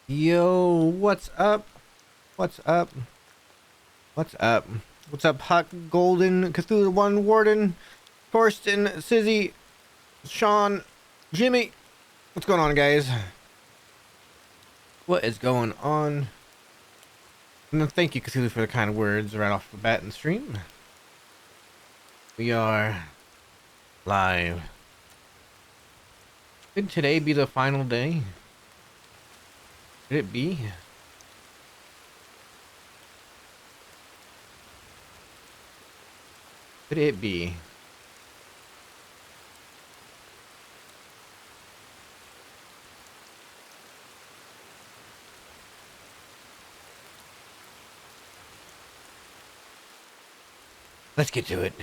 Yo, what's up? What's up? What's up? What's up, Huck, Golden, Cthulhu One, Warden, Torsten, Sizzy, Sean, Jimmy? What's going on, guys? What is going on? And thank you, Cthulhu, for the kind words right off the bat in the stream. We are live. Could today be the final day? Could it be? Could it be? Let's get to it.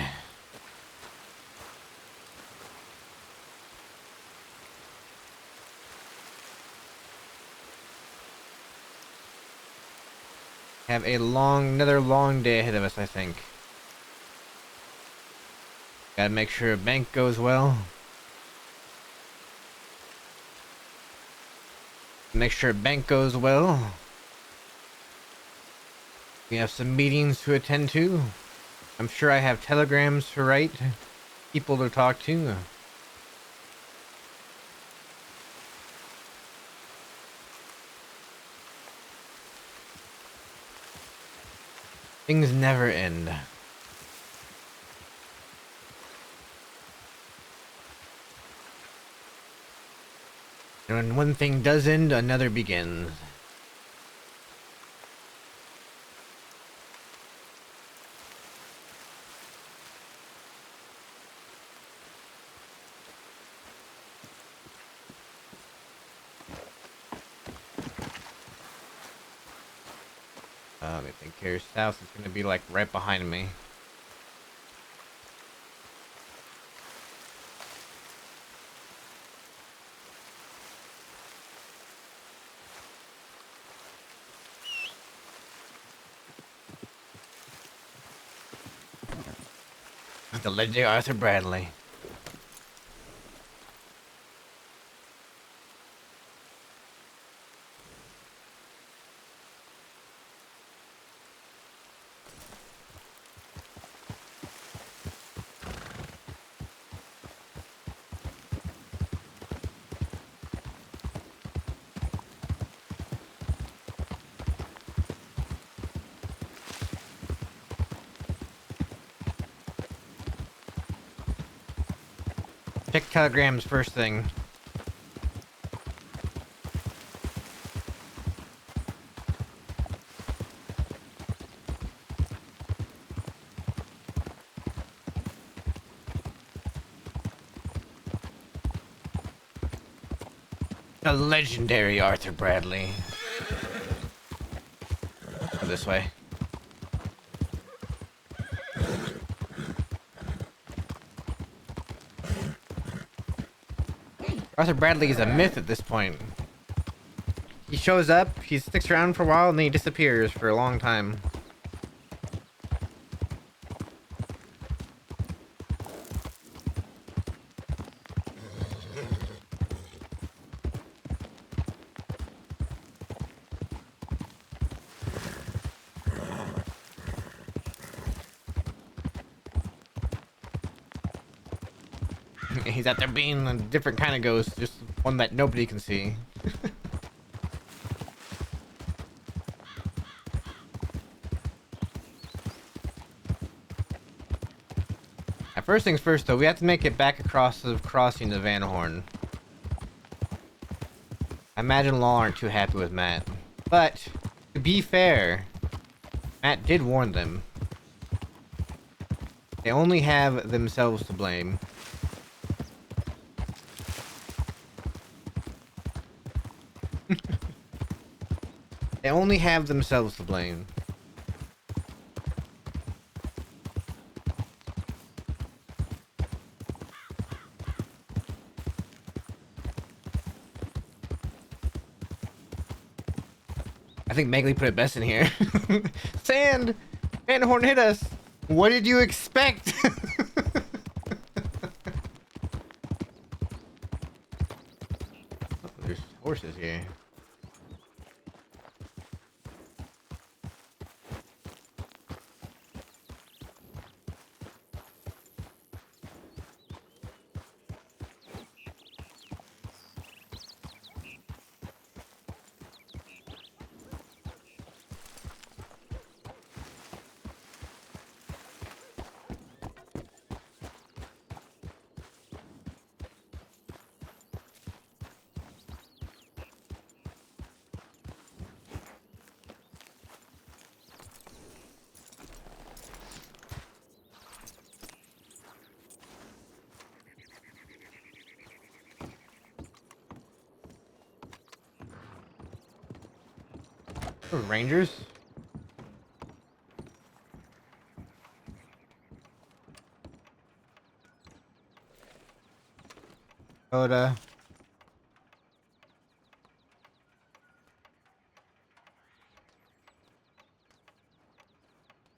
Have another long day ahead of us, I think. Gotta make sure bank goes well. Make sure bank goes well. We have some meetings to attend to. I'm sure I have telegrams to write. People to talk to. Things never end. And when one thing does end, another begins. I think Carrier's house is gonna be like right behind me. The legendary Arthur Bradley. Check telegrams first thing. The legendary Arthur Bradley. Go this way. Arthur Bradley is a myth at this point. He shows up, he sticks around for a while, and then he disappears for a long time. He's out there being a different kind of ghost, just one that nobody can see. First things first, though, we have to make it back across the crossing to Van Horn. I imagine Law aren't too happy with Matt. But, to be fair, Matt did warn them. They only have themselves to blame. They only have themselves to blame. I think Megley put it best in here. Sand! Van Horn hit us! What did you expect? Oh, there's horses here. Rangers? Coda.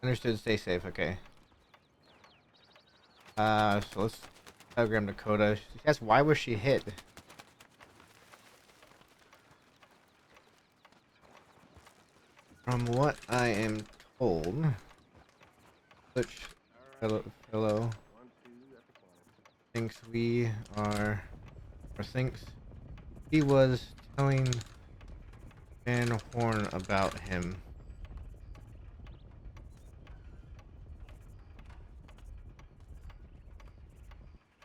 Understood, stay safe, okay. So let's telegram Dakota. She asks, why was she hit? From what I am told, which fellow thinks we are, or thinks he was telling Van Horn about him.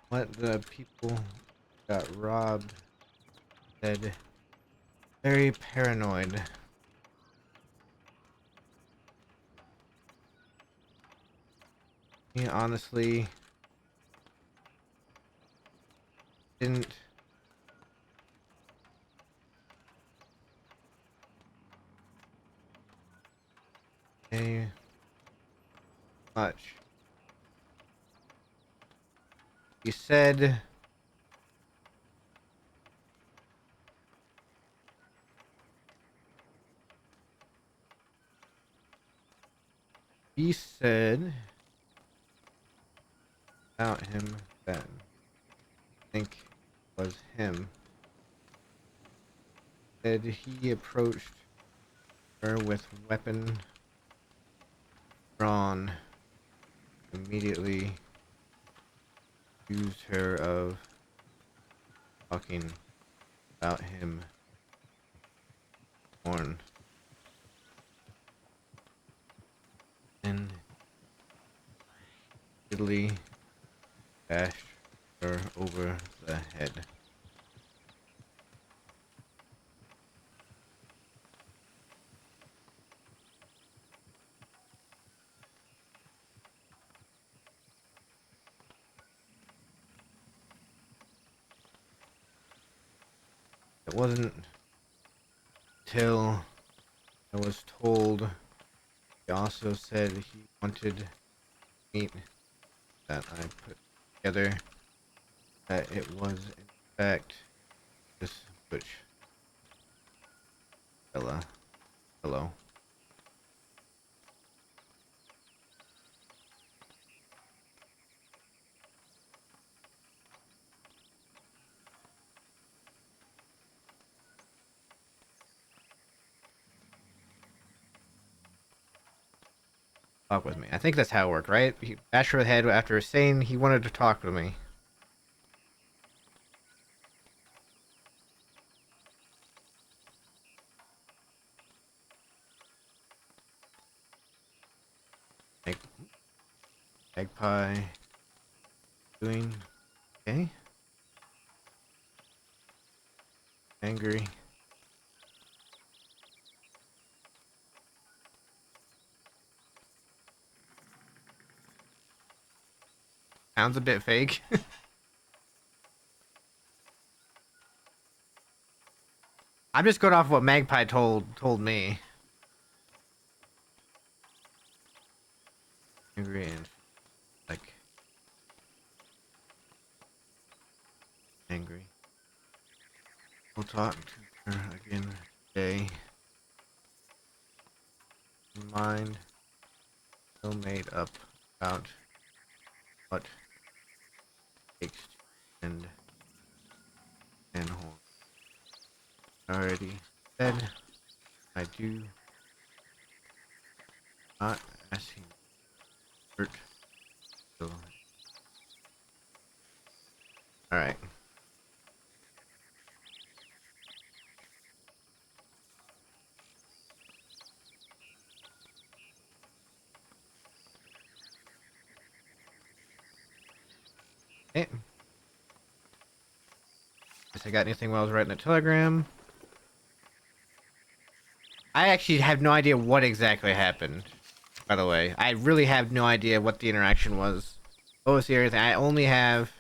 What the people got robbed said, very paranoid. He honestly didn't say much. He said about him then. I think it was him. Said he approached her with weapon drawn. Immediately accused her of talking about him. Horn. And immediately bashed her over the head. It wasn't till I was told he also said he wanted meat that I put together that it was in fact this butch fella. Hello. Talk with me. I think that's how it worked, right? He bashed her with the head after saying he wanted to talk with me. Magpie doing okay. Angry. Sounds a bit fake. I'm just going off what Magpie told me. Angry and like angry. We'll talk to her again today. Mind still made up about what takes to end and hold. I already said I do not ask him hurt. So alright. Okay. Guess I got anything while I was writing a telegram. I actually have no idea what exactly happened, by the way. I really have no idea what the interaction was. What was the other thing? I only have...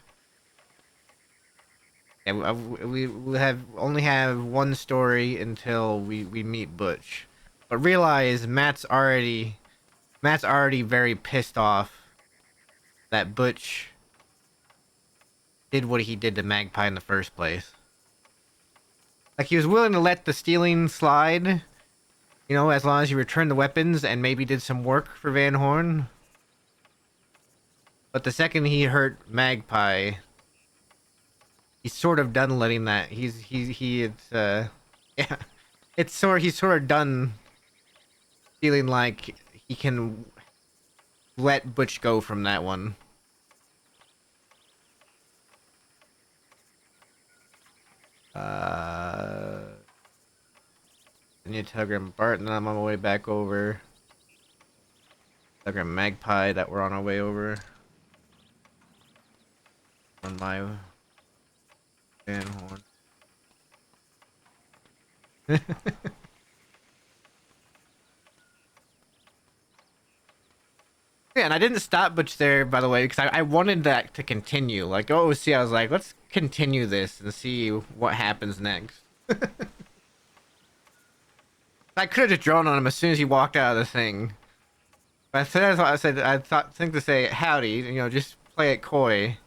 Yeah, we have only have one story until we meet Butch. But realize Matt's already very pissed off that Butch did what he did to Magpie in the first place. Like, he was willing to let the stealing slide, you know, as long as he returned the weapons and maybe did some work for Van Horn. But the second he hurt Magpie, he's sort of done letting that. He's yeah. He's sort of done feeling like he can let Butch go from that one. I need to telegram Barton. I'm on my way back over. Telegram Magpie that we're on our way over. On my Van Horn. Yeah, and I didn't stop Butch there, by the way, because I wanted that to continue. Like, oh, see, I was like, let's continue this and see what happens next. I could have just drawn on him as soon as he walked out of the thing. But I think to say, howdy, you know, just play it coy.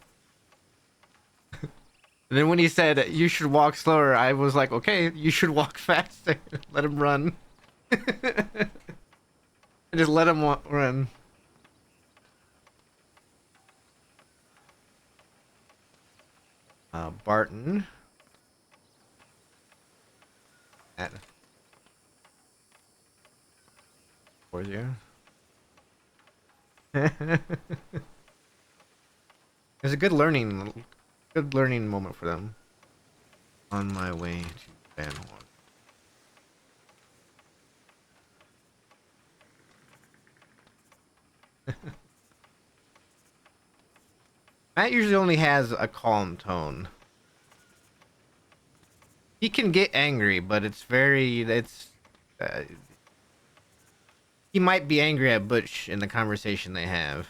And then when he said, you should walk slower, I was like, okay, you should walk faster. Let him run. Just let him run. Barton. At 40. It was a good learning moment for them. On my way to Van Horn. Matt usually only has a calm tone. He can get angry, but he might be angry at Butch in the conversation they have.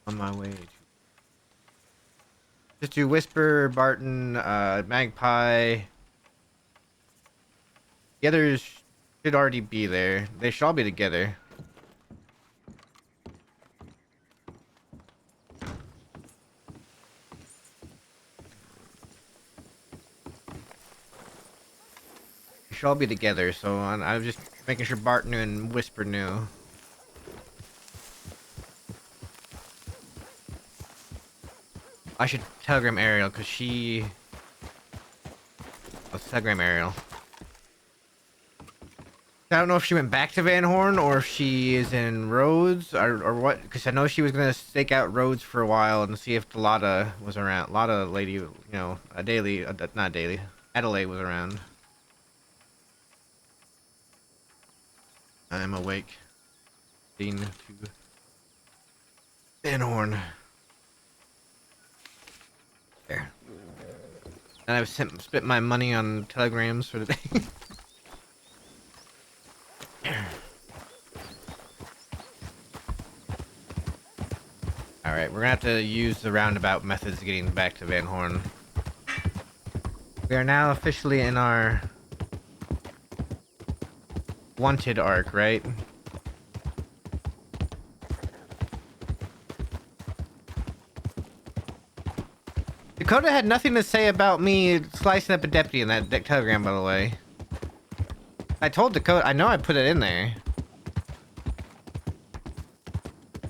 On my way. Just do Whisper, Barton, Magpie. The others should already be there. They should all be together. They should all be together, so I was just making sure Barton and Whisper knew. I should telegram Ariel, because she... Let's telegram Ariel. I don't know if she went back to Van Horn or if she is in Rhodes or what, because I know she was gonna stake out Rhodes for a while and see if the Lotta was around. Lotta lady, you know, not Daily, Adelaide was around. I'm awake. Dean to Van Horn. There. And I've spent my money on telegrams for the day. Alright, we're gonna have to use the roundabout methods of getting back to Van Horn. We are now officially in our wanted arc, right? Dakota had nothing to say about me slicing up a deputy in that telegram, by the way. I told Dakota, I know I put it in there.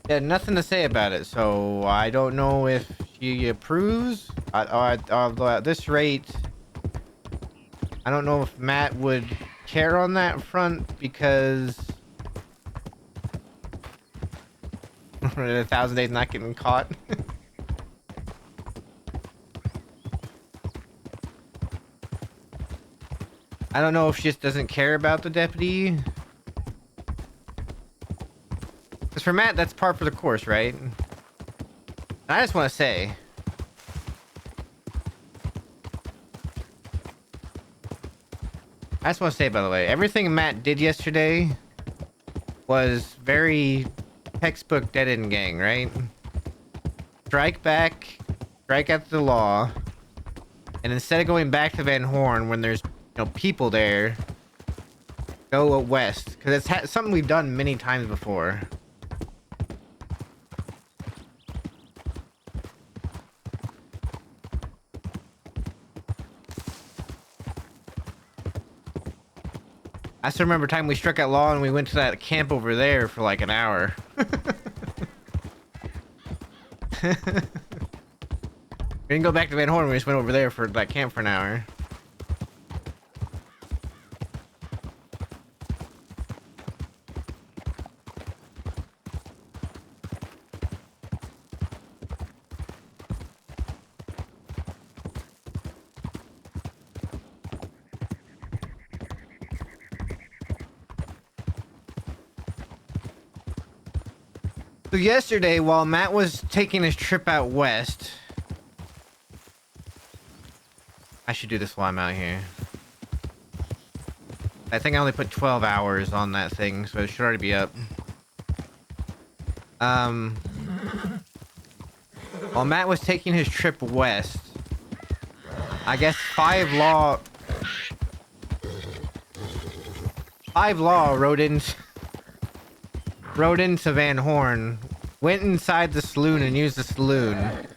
He had nothing to say about it, so I don't know if she approves. Although at this rate, I don't know if Matt would care on that front because 1,000 days not getting caught. I don't know if she just doesn't care about the deputy. Because for Matt, that's par for the course, right? And I just want to say, by the way, everything Matt did yesterday was very textbook dead end gang, right? Strike back, strike at the law, and instead of going back to Van Horn when there's, people there, go west, because it's something we've done many times before. I still remember time we struck at law and we went to that camp over there for like an hour. We didn't go back to Van Horn, we just went over there for that camp for an hour. So yesterday, while Matt was taking his trip out west... I should do this while I'm out here. I think I only put 12 hours on that thing, so it should already be up. While Matt was taking his trip west, I guess Five Law rode into Van Horn, went inside the saloon and used the saloon,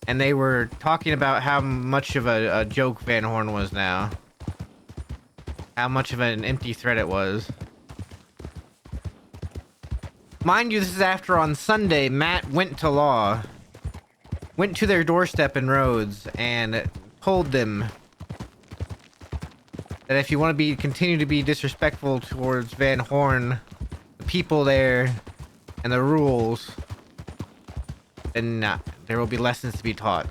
and they were talking about how much of a joke Van Horn was now. How much of an empty threat it was. Mind you, this is after on Sunday, Matt went to law, went to their doorstep in Rhodes, and told them that if you want to continue to be disrespectful towards Van Horn, people there, and the rules, then there will be lessons to be taught.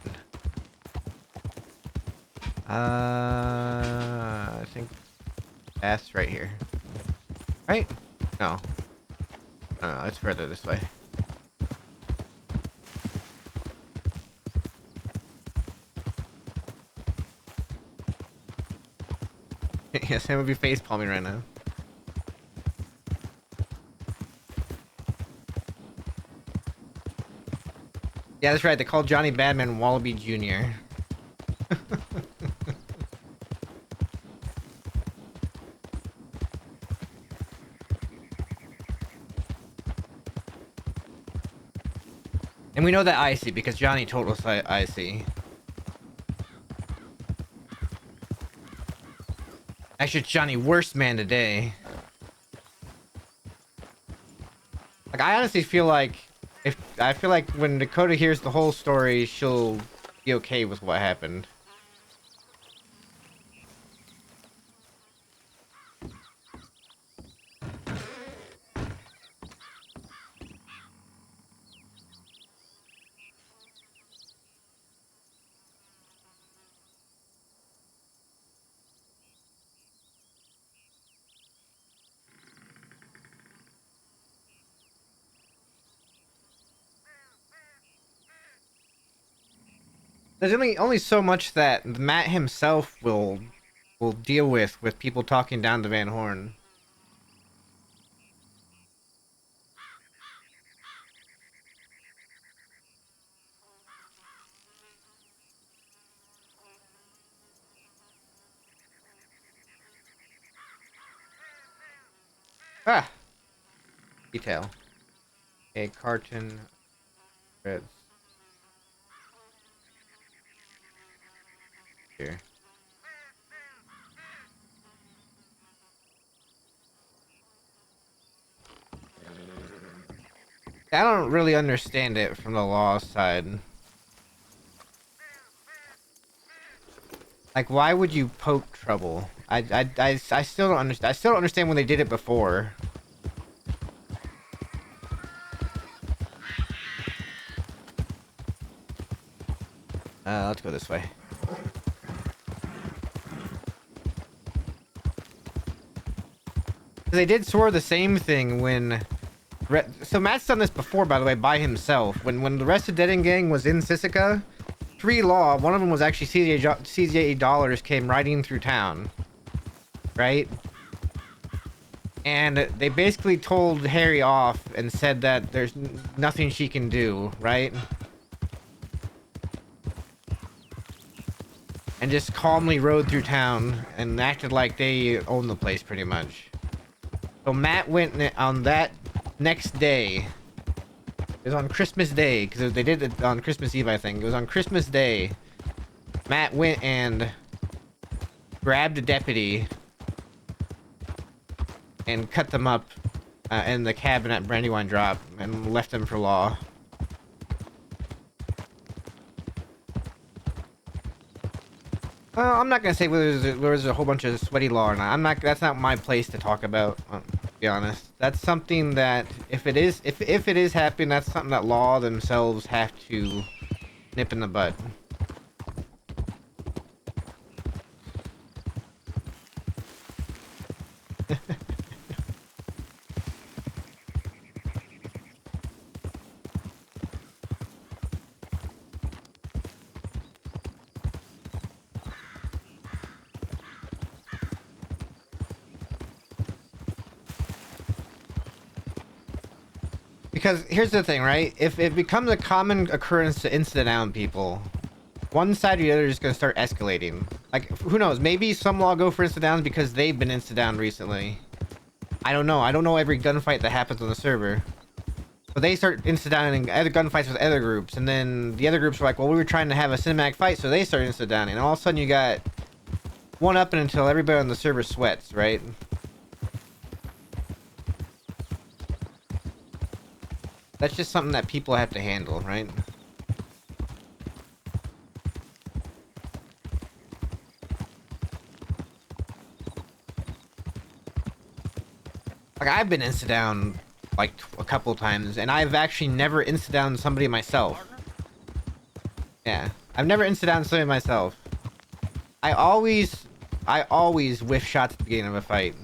I think that's right here. Right? No. No, it's further this way. Yes, Sam would be face palming right now. Yeah, that's right. They called Johnny Badman Wallaby Jr. And we know that icy because Johnny told us icy. Actually, it's Johnny, worst man today. Like, I honestly feel like when Dakota hears the whole story, she'll be okay with what happened. There's only so much that Matt himself will deal with people talking down to Van Horn. Ah! Detail. A carton. Reds. Here. I don't really understand it from the law side. Like, why would you poke trouble? I still don't understand. I still don't understand when they did it before. Let's go this way. They did sort of the same thing when... So Matt's done this before, by the way, by himself. When the rest of Dead End Gang was in Sisika, 3 Law, one of them was actually CZA Dollars came riding through town. Right? And they basically told Harry off and said that there's nothing she can do, right? and just calmly rode through town and acted like they owned the place pretty much. So Matt went on that next day. It was on Christmas Day, because they did it on Christmas Eve, I think. It was on Christmas Day. Matt went and grabbed a deputy and cut them up in the cabin at Brandywine Drop and left them for law. I'm not gonna say whether there's a whole bunch of sweaty law or not. I'm not. That's not my place to talk about. To be honest, that's something that if it is happening, that's something that law themselves have to nip in the bud. Because here's the thing, right? If it becomes a common occurrence to insta down people, one side or the other is going to start escalating. Like, who knows? Maybe some law go for insta downs because they've been insta down recently. I don't know. I don't know every gunfight that happens on the server. But they start insta downing other gunfights with other groups, and then the other groups are like, well, we were trying to have a cinematic fight, so they start insta downing, and all of a sudden you got one up until everybody on the server sweats, right? That's just something that people have to handle, right? Like, I've been insta-down, like, a couple times, and I've actually never insta-downed somebody myself. Yeah, I've never insta-downed somebody myself. I always whiff shots at the beginning of a fight.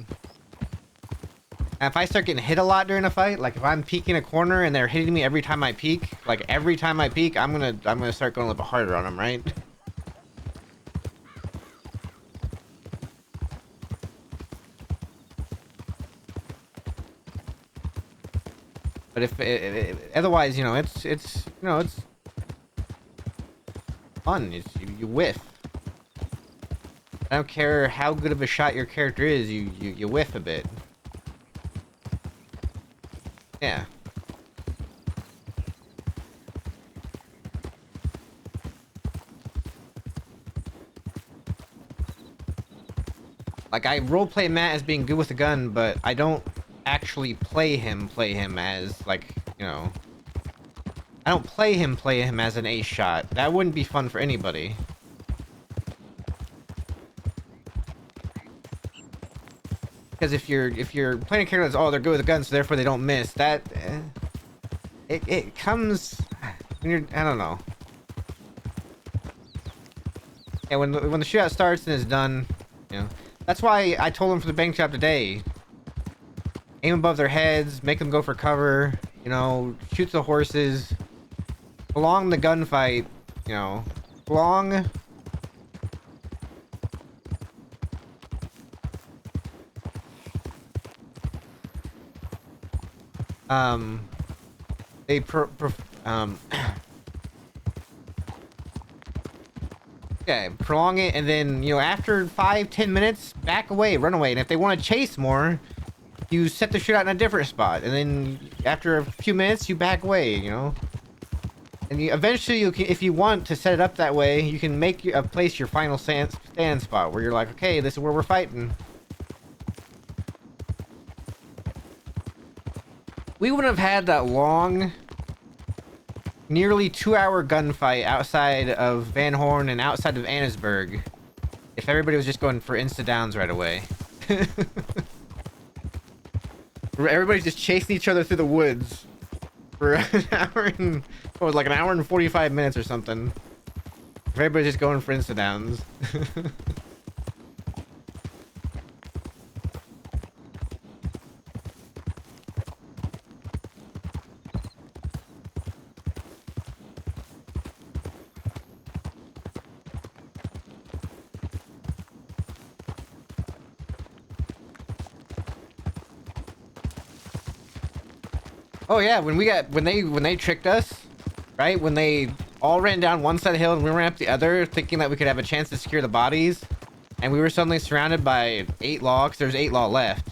And if I start getting hit a lot during a fight, like if I'm peeking a corner and they're hitting me every time I peek, like every time I peek, I'm gonna start going a little bit harder on them, right? But if otherwise, you know, it's fun. You whiff. I don't care how good of a shot your character is, you whiff a bit. Yeah. Like, I roleplay Matt as being good with a gun, but I don't actually play him as, like, you know... I don't play him as an ace shot. That wouldn't be fun for anybody. Because if you're playing a character that's, oh, they're good with a gun, so therefore they don't miss, that it comes when you're, I don't know. Yeah, when the shootout starts and is done, you know, that's why I told them for the bank job today, aim above their heads, make them go for cover, you know, shoot the horses, prolong the gunfight, you know, prolong. Yeah, prolong it, and then, you know, after 5-10 minutes, back away, run away, and if they want to chase more, you set the shootout in a different spot, and then after a few minutes, you back away, you know? And eventually, you can, if you want to set it up that way, you can make a place your final stand spot, where you're like, okay, this is where we're fighting. We wouldn't have had that long, nearly 2-hour gunfight outside of Van Horn and outside of Annesburg if everybody was just going for insta-downs right away. Everybody's just chasing each other through the woods for an hour and, what was it, like an hour and 45 minutes or something. Everybody's just going for insta-downs. Oh yeah, when they tricked us, right? When they all ran down one side of the hill and we ran up the other, thinking that we could have a chance to secure the bodies. And we were suddenly surrounded by 8 law, because there's 8 law left.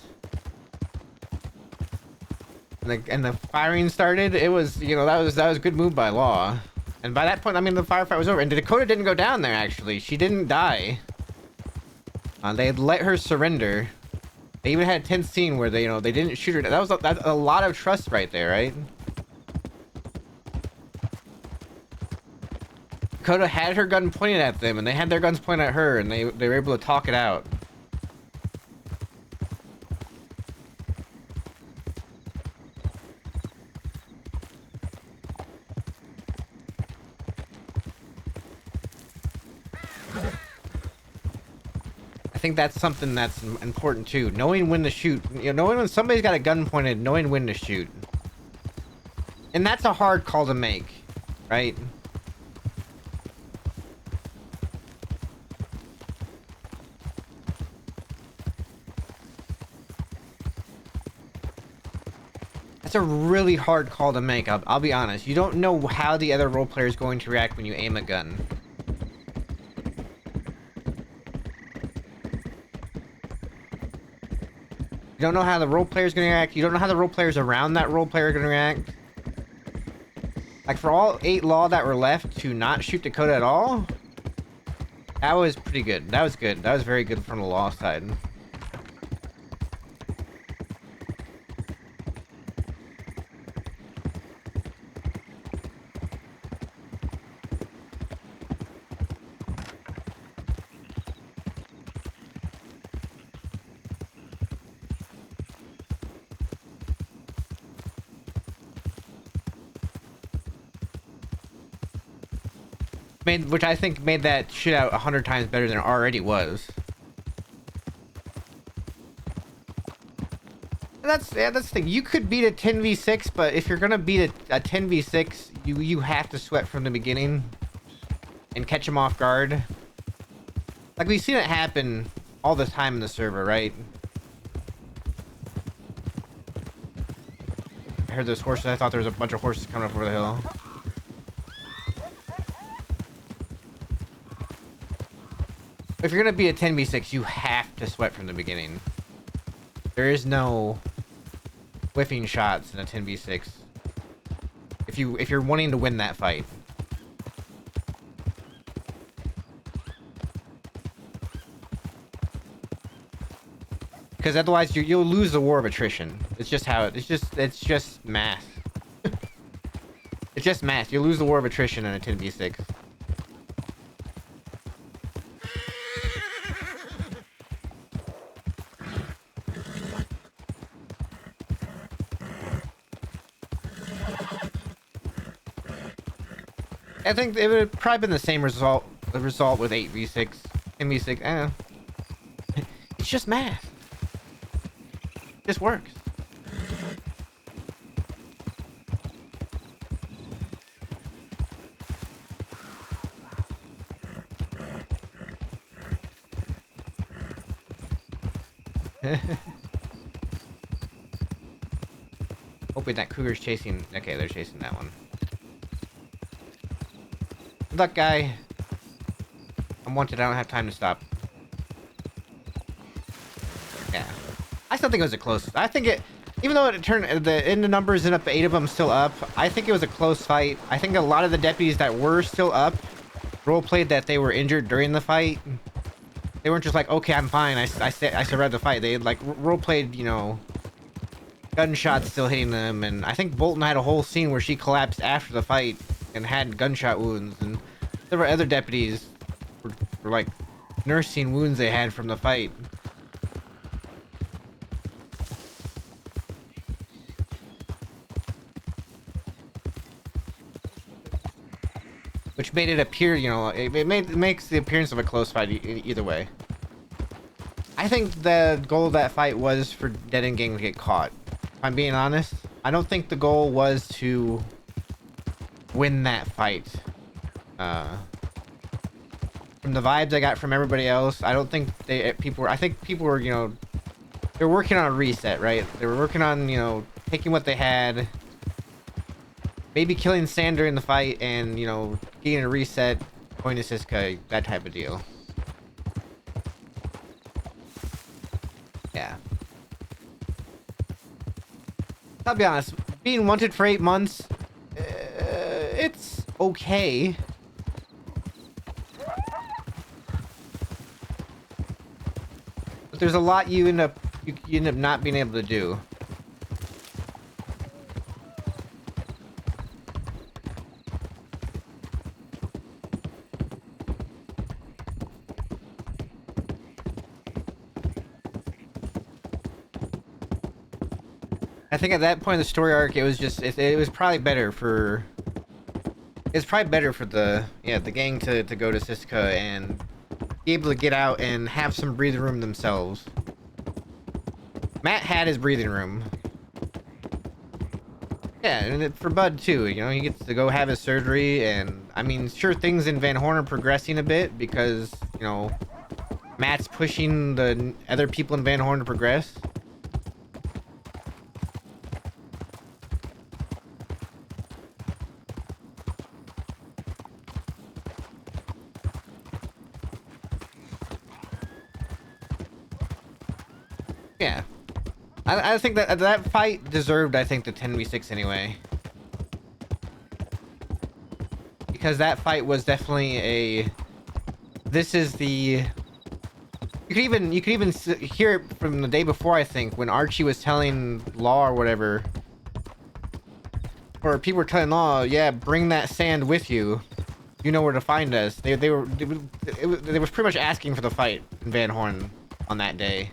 And the firing started. It was, you know, that was a good move by law. And by that point, I mean, the firefight was over. And Dakota didn't go down there, actually. She didn't die. They had let her surrender. They even had a tense scene where they, you know, they didn't shoot her. That's a lot of trust right there, right? Dakota had her gun pointed at them, and they had their guns pointed at her, and they were able to talk it out. I think that's something that's important too. Knowing when to shoot. You know, knowing when somebody's got a gun pointed, knowing when to shoot. And that's a hard call to make, right? That's a really hard call to make, I'll be honest. You don't know how the other role player is going to react when you aim a gun. You don't know how the role player is going to react. You don't know how the role players around that role player are going to react. Like, for all 8 law that were left to not shoot Dakota at all, that was pretty good. That was good. That was very good from the law side. Which I think made that shit out 100 times better than it already was. And that's the thing. You could beat a 10v6, but if you're gonna beat a 10v6, you have to sweat from the beginning and catch them off guard. Like, we've seen it happen all the time in the server, right? I heard those horses. I thought there was a bunch of horses coming up over the hill. If you're gonna be a 10v6, you have to sweat from the beginning. There is no whiffing shots in a 10v6. If you're wanting to win that fight. Because otherwise you'll lose the war of attrition. It's just how it's just math. It's just math. You'll lose the war of attrition in a 10v6. I think it would have probably been the same result with 8v6, 10v6. I don't know. It's just math. It just works. Hoping that cougar's chasing. Okay, they're chasing that one. Good luck, guy. I'm wanted. I don't have time to stop. Yeah. I still think it was a close. I think it, even though it turned in the numbers and up 8 of them still up, I think it was a close fight. I think a lot of the deputies that were still up roleplayed that they were injured during the fight. They weren't just like, okay, I'm fine. I survived the fight. They had like roleplayed, you know, gunshots still hitting them, and I think Bolton had a whole scene where she collapsed after the fight and had gunshot wounds, and there were other deputies were like nursing wounds they had from the fight. Which made it appear, you know, it makes the appearance of a close fight either way. I think the goal of that fight was for Dead End Gang to get caught. If I'm being honest, I don't think the goal was to win that fight. From the vibes I got from everybody else, I don't think I think people were, you know, they were working on a reset, right? They were working on, you know, taking what they had, maybe killing Sand during the fight, and, you know, getting a reset, going to Siska, that type of deal. Yeah. I'll be honest, being wanted for 8 months, it's okay. But there's a lot you end up not being able to do. I think at that point in the story arc, it was just it was probably better for the gang to go to Siska and be able to get out and have some breathing room themselves. Matt had his breathing room. Yeah, and for Bud too, you know, he gets to go have his surgery, and I mean, sure, things in Van Horn are progressing a bit because, you know, Matt's pushing the other people in Van Horn to progress. Yeah. I think that fight deserved, I think, the 10v6 anyway. Because that fight was definitely a... This is the... You could even hear it from the day before, I think, when Archie was telling Law or whatever. Or people were telling Law, yeah, bring that sand with you. You know where to find us. They were pretty much asking for the fight in Van Horn on that day.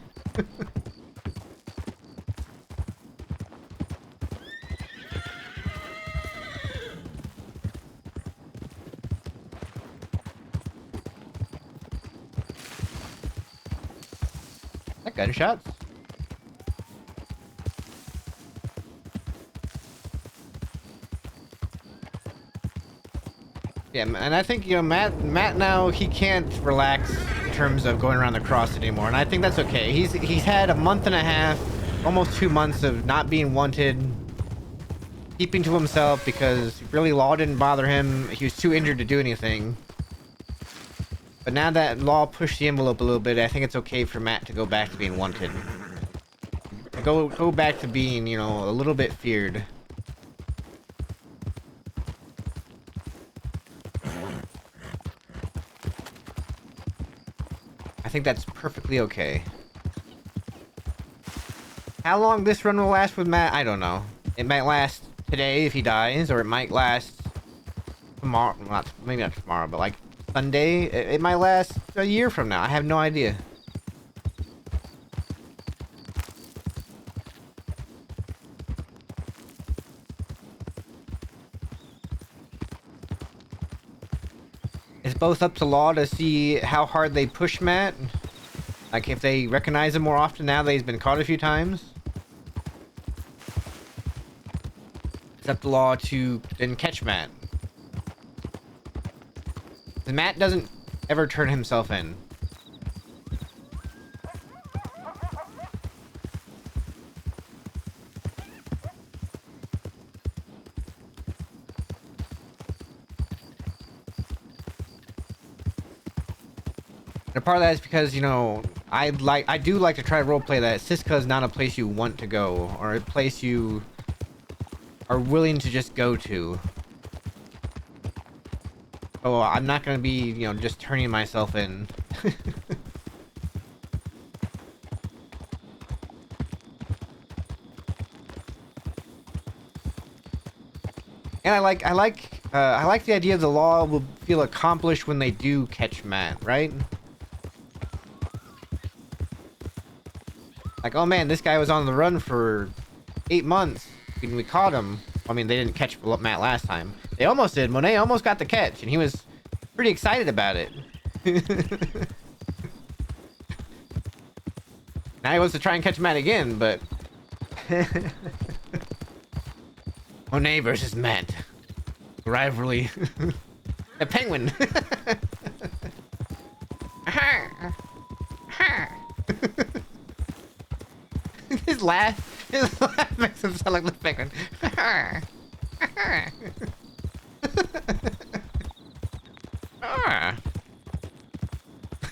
That gunshots. Yeah, and I think, you know, Matt now, he can't relax in terms of going around the cross anymore, and I think that's okay. He's had a month and a half, almost 2 months of not being wanted, keeping to himself because really Law didn't bother him. He was too injured to do anything. But now that Law pushed the envelope a little bit, I think it's okay for Matt to go back to being wanted. Go back to being, you know, a little bit feared. I think that's perfectly okay. How long this run will last with Matt, I don't know. It might last today if he dies, or it might last tomorrow. Maybe not tomorrow, but like Sunday. It might last a year from now. I have no idea. It's both up to Law to see how hard they push Matt. Like if they recognize him more often now that he's been caught a few times. It's up to Law to then catch Matt. And Matt doesn't ever turn himself in. And part of that is because, you know, I do like to try to roleplay that Siska is not a place you want to go, or a place you are willing to just go to. Oh, I'm not gonna be, you know, just turning myself in. And I like the idea the Law will feel accomplished when they do catch Matt, right? Like, oh man, this guy was on the run for 8 months, and we caught him. I mean, they didn't catch Matt last time. They almost did. Monet almost got the catch, and he was pretty excited about it. Now he wants to try and catch Matt again, but... Monet versus Matt. Rivalry. A penguin. His laugh makes him sound like the penguin. Ah.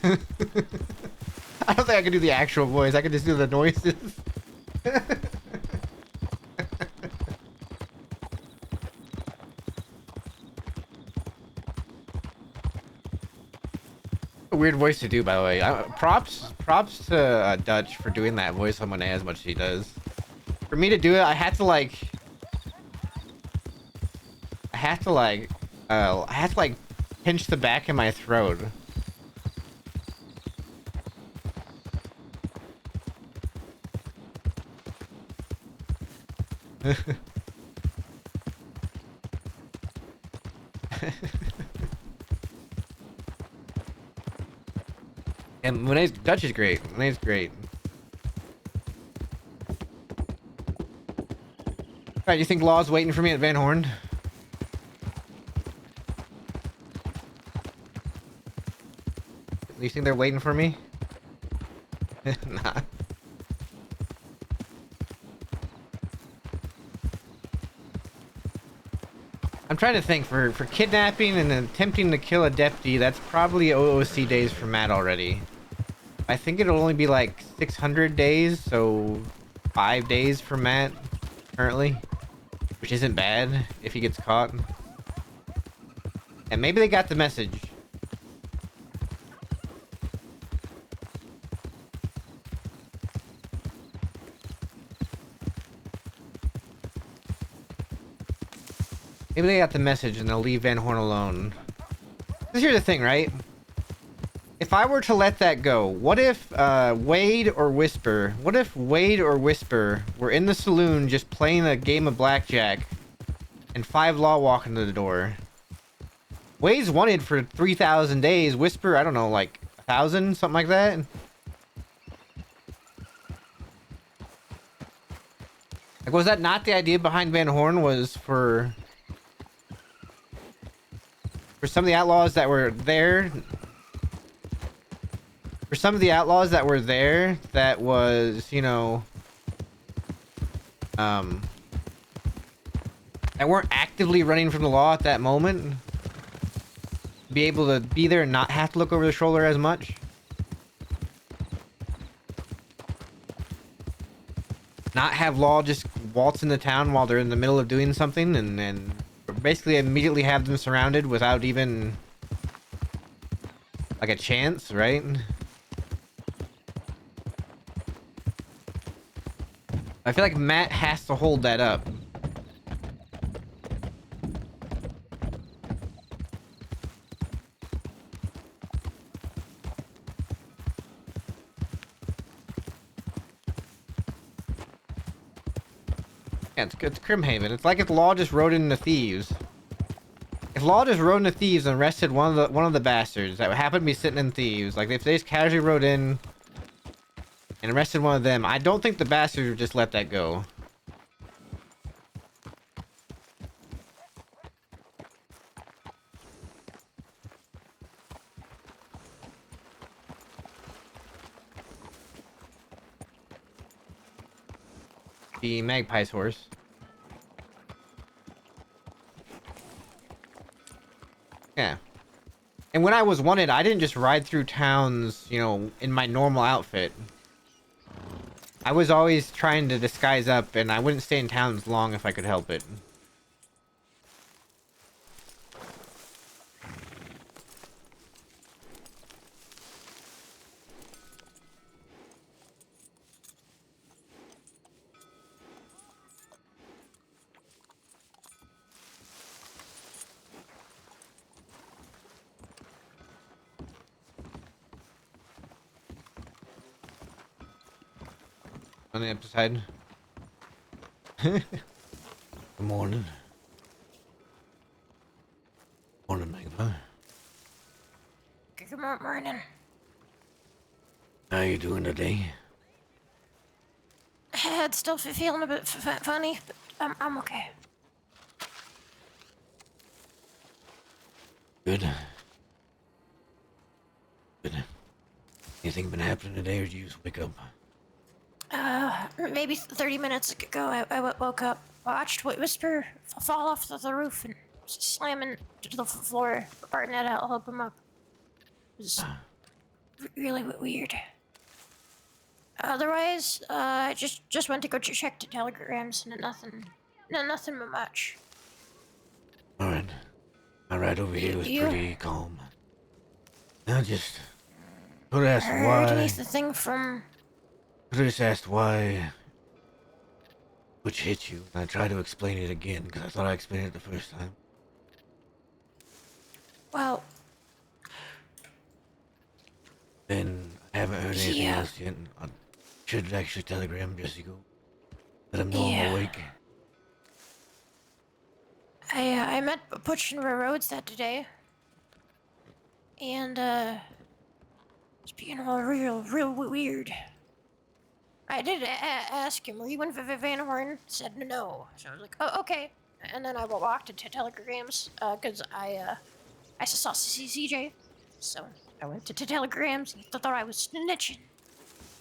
I don't think I can do the actual voice. I can just do the noises. A weird voice to do, by the way. Props to Dutch for doing that voice on Monet as much as he does. For me to do it, I had to like pinch the back of my throat. And Monet's Dutch is great. Monet's great. Alright, you think Law's waiting for me at Van Horn? You think they're waiting for me? Nah. I'm trying to think, for kidnapping and attempting to kill a deputy, that's probably OOC days for Matt already. I think it'll only be like 600 days, so 5 days for Matt currently, which isn't bad if he gets caught. And maybe they got the message. Maybe they got the message and they'll leave Van Horn alone. Because here's the thing, right? If I were to let that go, what if Wade or Whisper were in the saloon just playing a game of blackjack and 5 Law walk into the door? Wade's wanted for 3,000 days. Whisper, I don't know, like 1,000, something like that. Like, was that not the idea behind Van Horn? Was for some of the outlaws that were there. For some of the outlaws that were there, that was, you know, that weren't actively running from the law at that moment, be able to be there and not have to look over the shoulder as much. Not have Law just waltz into town while they're in the middle of doing something and basically immediately have them surrounded without even like a chance, right? I feel like Matt has to hold that up. Yeah, it's Crimhaven. It's like if Law just rode into Thieves. If Law just rode into Thieves and arrested one of the bastards that happened to be sitting in Thieves, like if they just casually rode in and arrested one of them, I don't think the bastards would just let that go. The Magpie's horse. Yeah. And when I was wanted, I didn't just ride through towns, you know, in my normal outfit. I was always trying to disguise up, and I wouldn't stay in towns long if I could help it. On the upside. Good morning. Morning, Magpie. Good morning. How you doing today? Head still feeling a bit funny, but I'm okay. Good. Good. Anything been happening today, or did you just wake up? Maybe 30 minutes ago, I woke up, watched Whisper fall off the roof, and slamming to the floor. Barton had to help him up. It was really weird. Otherwise, I just went to go check the telegrams and nothing much. Alright. My ride over here was pretty calm. I just could have asked Heard why. anything from? Could have just asked why. Which hit you, and I tried to explain it again because I thought I explained it the first time. Well, Then I haven't heard anything else yet. I should actually telegram Jesse go. Let him know I'm awake. I met Butch and Rhodes that day, and it's being all real weird. I did ask him, were you in Van Horn? Said no. So I was like, oh, okay. And then I walked into telegrams, cause I saw CJ. So I went to telegrams. He thought I was snitching.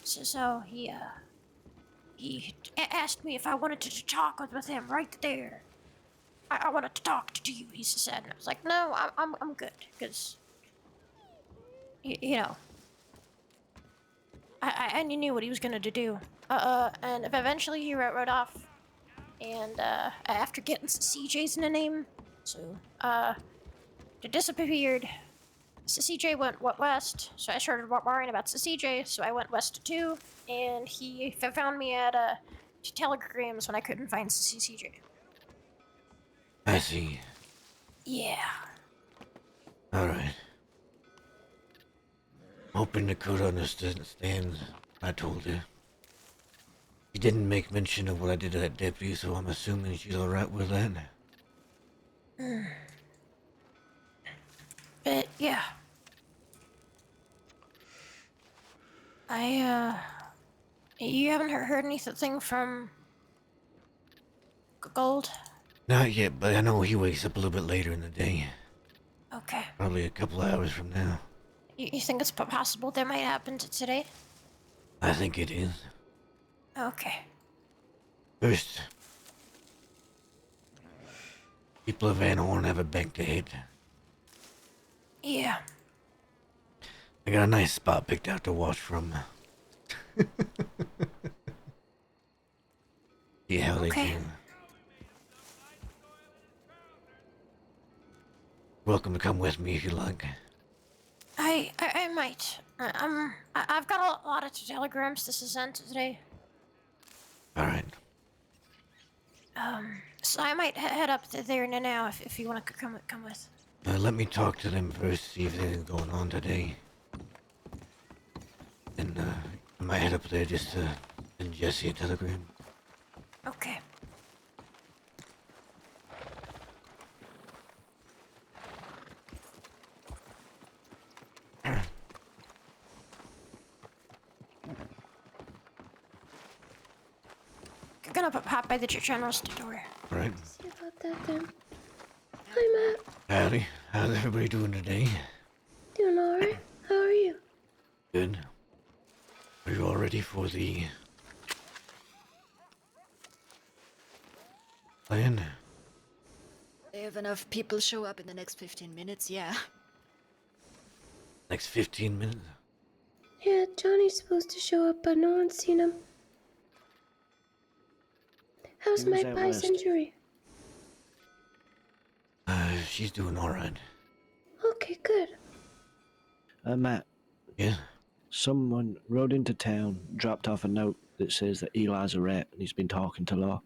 So he asked me if I wanted to talk with him right there. I wanted to talk to you, he said. And I was like, no, I'm good, cause you know. I knew what he was gonna do. And eventually he rode off. And, after getting CJ's in the name, so, they disappeared. CJ went west, so I started worrying about CJ, so I went west too, and he found me at, telegrams when I couldn't find CJ. I see. Yeah. Alright. Hoping Dakota understands I told her. She didn't make mention of what I did to that deputy, so I'm assuming she's alright with that. But, yeah. You haven't heard anything from Gold? Not yet, but I know he wakes up a little bit later in the day. Okay. Probably a couple hours from now. You think it's possible that might happen today? I think it is. Okay. First, people of Van Horn have a bank to hit. Yeah. I got a nice spot picked out to watch from. See how they do. Welcome to come with me if you like. I might. I've got a lot of telegrams to send today. Alright. So I might head up there now if you want to come with. Let me talk to them first, see if anything's going on today. Then, I might head up there just to send Jesse a telegram. Okay. I'm gonna pop by the general's door. Right. See about that then. Hi, Matt. Howdy. How's everybody doing today? Doing alright. How are you? Good. Are you all ready for the plan? They have enough people show up in the next 15 minutes, yeah. Next 15 minutes? Yeah, Johnny's supposed to show up, but no one's seen him. How's He was out Magpie's west. injury? She's doing alright. Okay, good. Matt, Yeah? someone rode into town, dropped off a note that says that Eli's a rat and he's been talking to Law.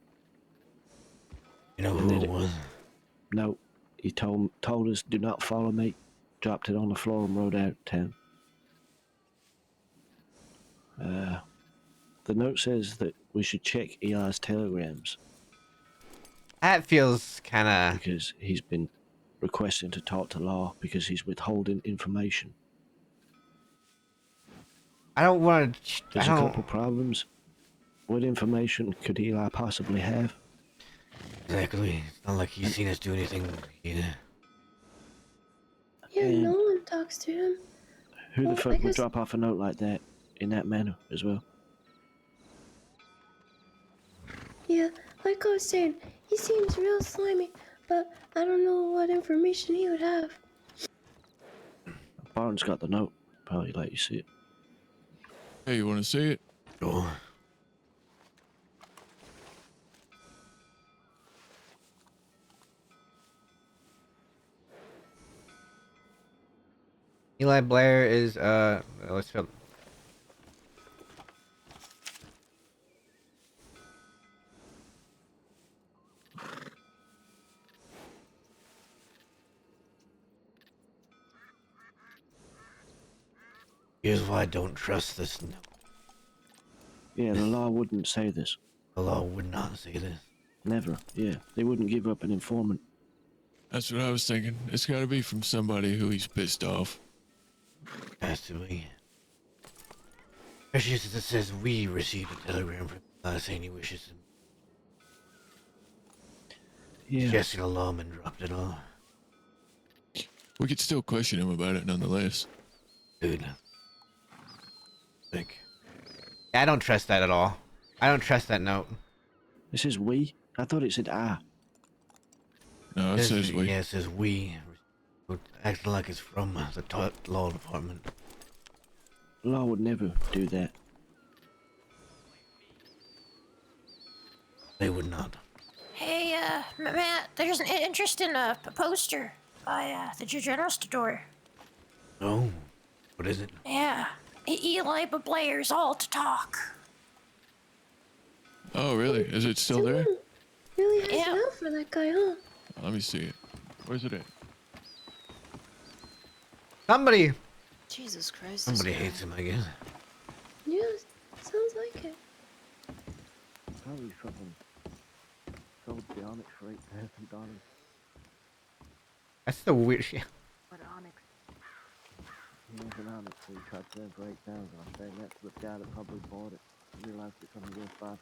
You know And who then it was? No, he told us, do not follow me, dropped it on the floor and rode out of town. The note says that we should check Eli's telegrams That feels kinda... because he's been requesting to talk to Law because he's withholding information. I don't want to... There's a couple problems. What information could Eli possibly have? Exactly. It's not like he's seen us do anything either. Yeah, And- no one talks to him. Who Well, the I fuck would guess- drop off a note like that in that manner as well? Yeah, like I was saying, he seems real slimy. but I don't know what information he would have. Barton's got the note. Probably let you see it. Hey, you want to see it? Oh. Eli Blair is let's film. Here's why I don't trust this. Yeah, the law wouldn't say this. The law would not say this. Never. Yeah, they wouldn't give up an informant. That's what I was thinking. It's got to be from somebody who he's pissed off. Has to be. Especially since it says we received a telegram from saying he wishes to Yeah. suggesting a lawman dropped it off. We could still question him about it nonetheless. Dude. Think. I don't trust that at all. I don't trust that note. It says we. I thought it said I. No, it says we. Yeah, it says we. Acting like it's from the law department. The law would never do that. They would not. Hey, Matt, there's an interesting poster by the general store. Oh, what is it? Yeah, Eli Blair's all to talk. Oh, really? Is it still there? Someone really has Yeah. it out for that guy, huh? Let me see it. Where's it at? Somebody Jesus Christ. Somebody hates him, I guess. Yeah, sounds like it. Probably fucking sold the onyx for $8,000. That's the weird shit. What onyx? He has an onyx, so he tried to sell it for $8,000. I'm saying that's the guy that probably bought it. He realized it's only worth $500.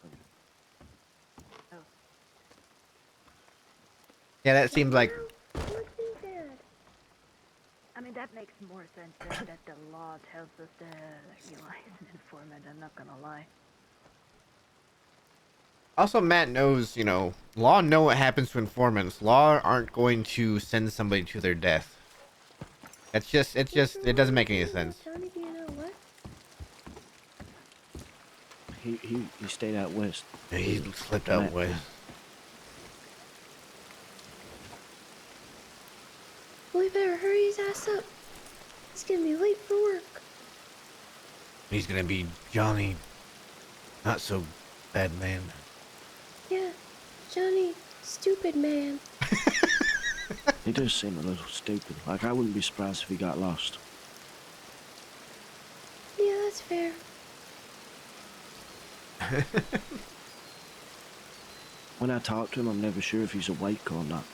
Yeah, that seems like What's in there? I mean, that makes more sense than that the law tells us that Eli is an informant, I'm not gonna lie. also Matt knows, law know what happens to informants. Law aren't going to send somebody to their death. It doesn't make any sense. Johnny, do you know what? He stayed out west. Yeah, he slipped out west. We better hurry his ass up. He's gonna be late for work. He's gonna be Johnny, not so bad man. Yeah, Johnny, stupid man. He does seem a little stupid. Like, I wouldn't be surprised if he got lost. Yeah, that's fair. When I talk to him, I'm never sure if he's awake or not.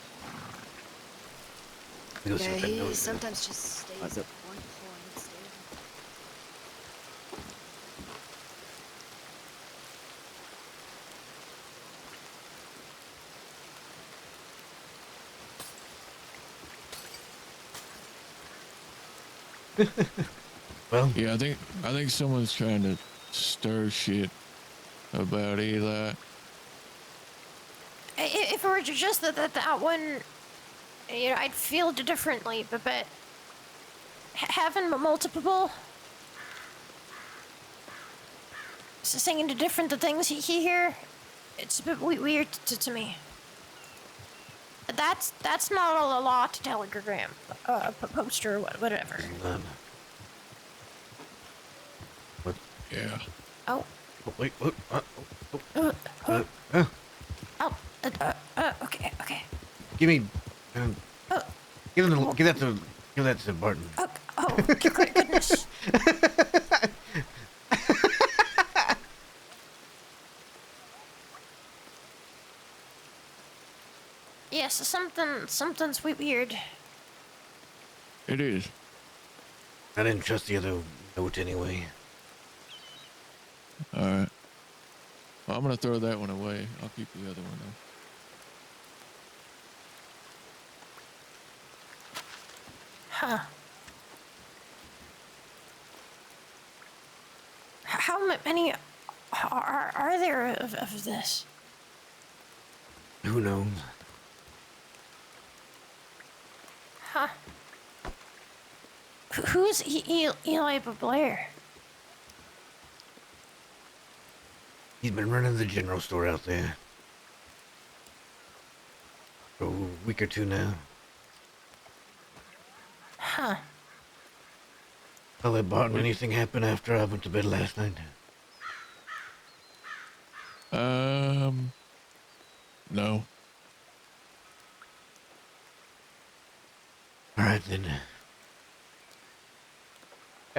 Go see Yeah, what that he note is. sometimes just stays Like at that. one point. Stays. Well, Yeah, I think someone's trying to stir shit about Eli. If it were just that one, I'd feel differently, but having multiple singing to different different things he hear, it's a bit weird to me. That's not a law to telegram, poster, whatever. what? Yeah. Oh, Oh, wait, what? okay. Give me. Oh. Give that to Barton. Oh, goodness. Yes, something's weird. It is. I didn't trust the other note anyway. Alright. Well, I'm gonna throw that one away. I'll keep the other one though. Huh. How many are there of this? Who knows? Huh. Who's Eli Blair? He's been running the general store out there for a week or two now. Huh. I'll let Barton anything happen after I went to bed last night. No. All right then.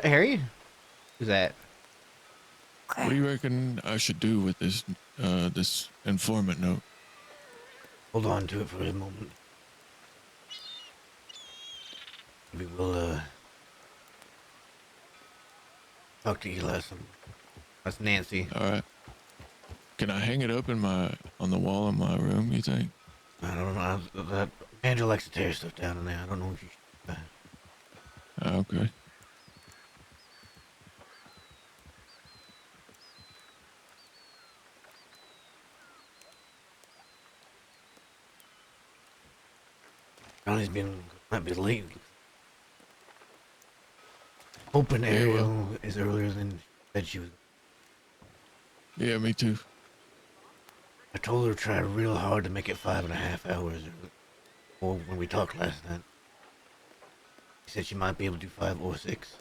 Harry? Who's that? What do you reckon I should do with this this informant note? Hold on to it for a moment. Maybe we'll talk to Eli some. That's Nancy. All right. Can I hang it up in on the wall in my room, you think? I don't know. That Angela likes to tear stuff down in there. I don't know if you should. Okay. Johnny's might be late. Hoping Ariel is earlier than she said she was. Yeah, me too. I told her to try real hard to make it 5.5 hours, or when we talked last night. She said she might be able to do 5 or 6.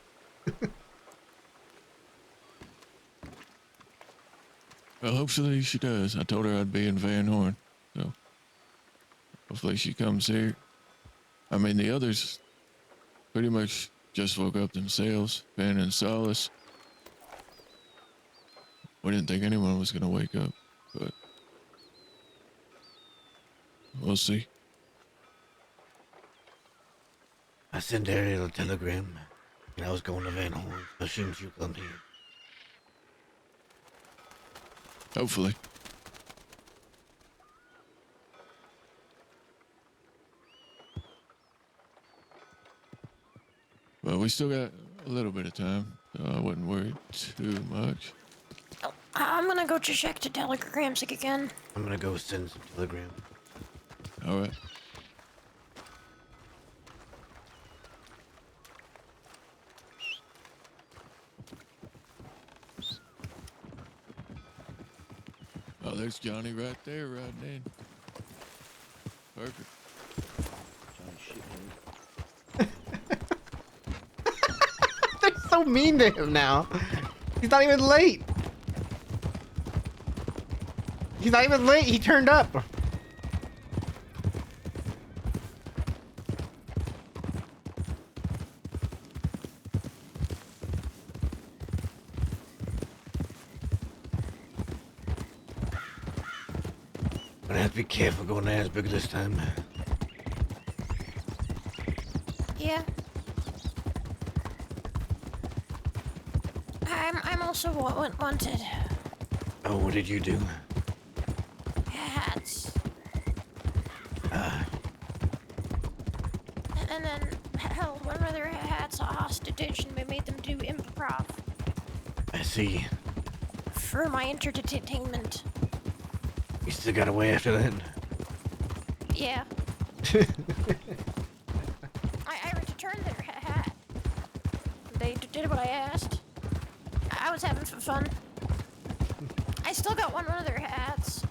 Well, hopefully she does. I told her I'd be in Van Horn, so hopefully she comes here. I mean, the others pretty much just woke up themselves, Ben and Solace. We didn't think anyone was going to wake up, but we'll see. I sent Ariel a telegram, and I was going to Van Horn. I assumed she'll come here. Hopefully. Well, we still got a little bit of time, so I wouldn't worry too much. Oh, I'm gonna go check the telegrams again. I'm gonna go send some telegrams. All right. Oh, there's Johnny right there riding in. Perfect. They're so mean to him now. He's not even late. He's not even late. He turned up. Gonna have to be careful going Asburg this time. Yeah. I'm also wanted. Oh, what did you do? Hats. And then held one of their hats hostage and we made them do improv I see. for my entertainment. You still got away after that? Yeah. I returned their hat. They did what I asked. I was having some fun. I still got one of their hats.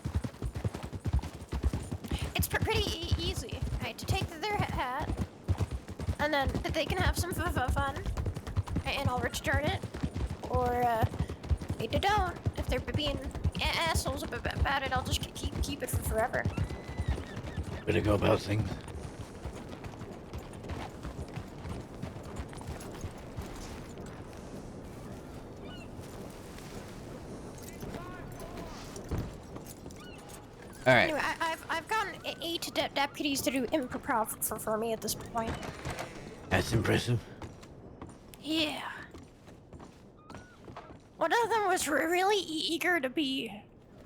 It's pretty easy, right? To take their hat, and then they can have some fun, and I'll return it. Or if they don't, if they're being assholes about it, I'll just keep it for forever. Way to go about things. All right. Anyway, I've gotten 8 deputies to do improv for me at this point. That's impressive. Yeah. One of them was really eager to be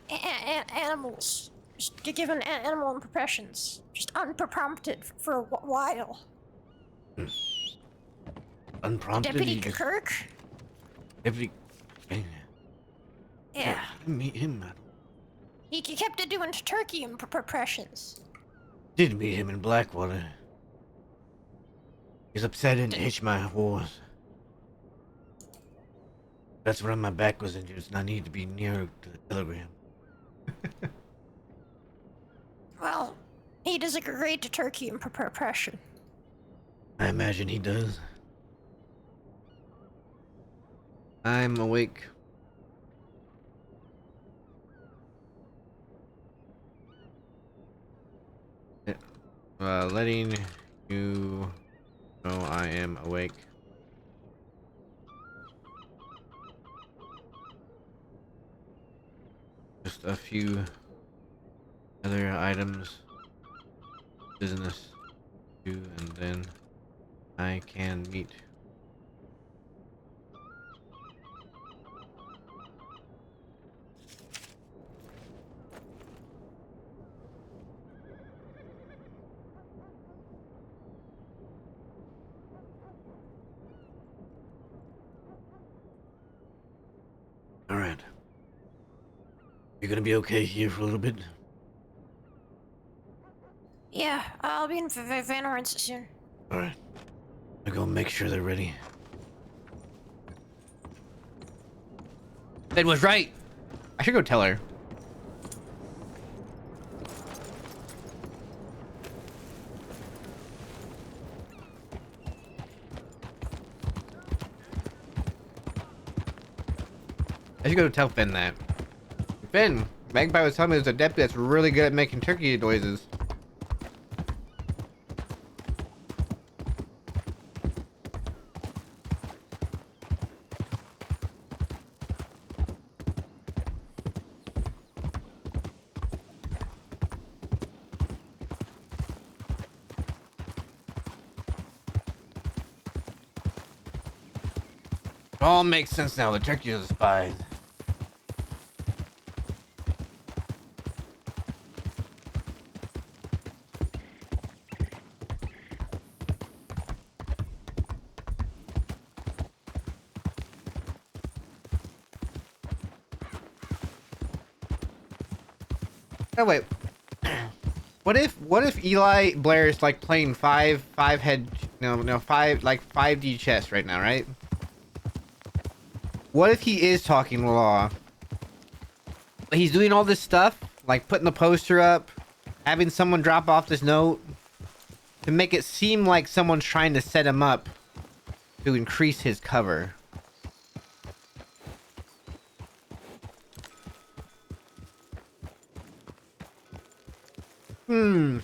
animals. Just given animal impressions. Just unprompted for a while. Unprompted. Deputy Kirk? Deputy. Yeah. Meet him. He kept doing turkey impressions. Did meet him in Blackwater. He's upset I didn't hitch my horse. That's when my back was injured, and I needed to be near to the telegram. Well, he does a great turkey impression. I imagine he does. I'm awake. Letting you know I am awake. Just a few other items, business to do, and then I can meet. All right. You're gonna be okay here for a little bit? Yeah, I'll be in Van Horns soon. Alright. I'm gonna go make sure they're ready. Ed was right! I should go tell her. I should go tell Finn that. Finn, Magpie was telling me there's a deputy that's really good at making turkey noises. It all makes sense now. The turkey is a spy. Oh wait. What if Eli Blair is like playing five head, no, 5D chess right now, right? What if he is talking law? But he's doing all this stuff, like putting the poster up, having someone drop off this note to make it seem like someone's trying to set him up to increase his cover. Hmm.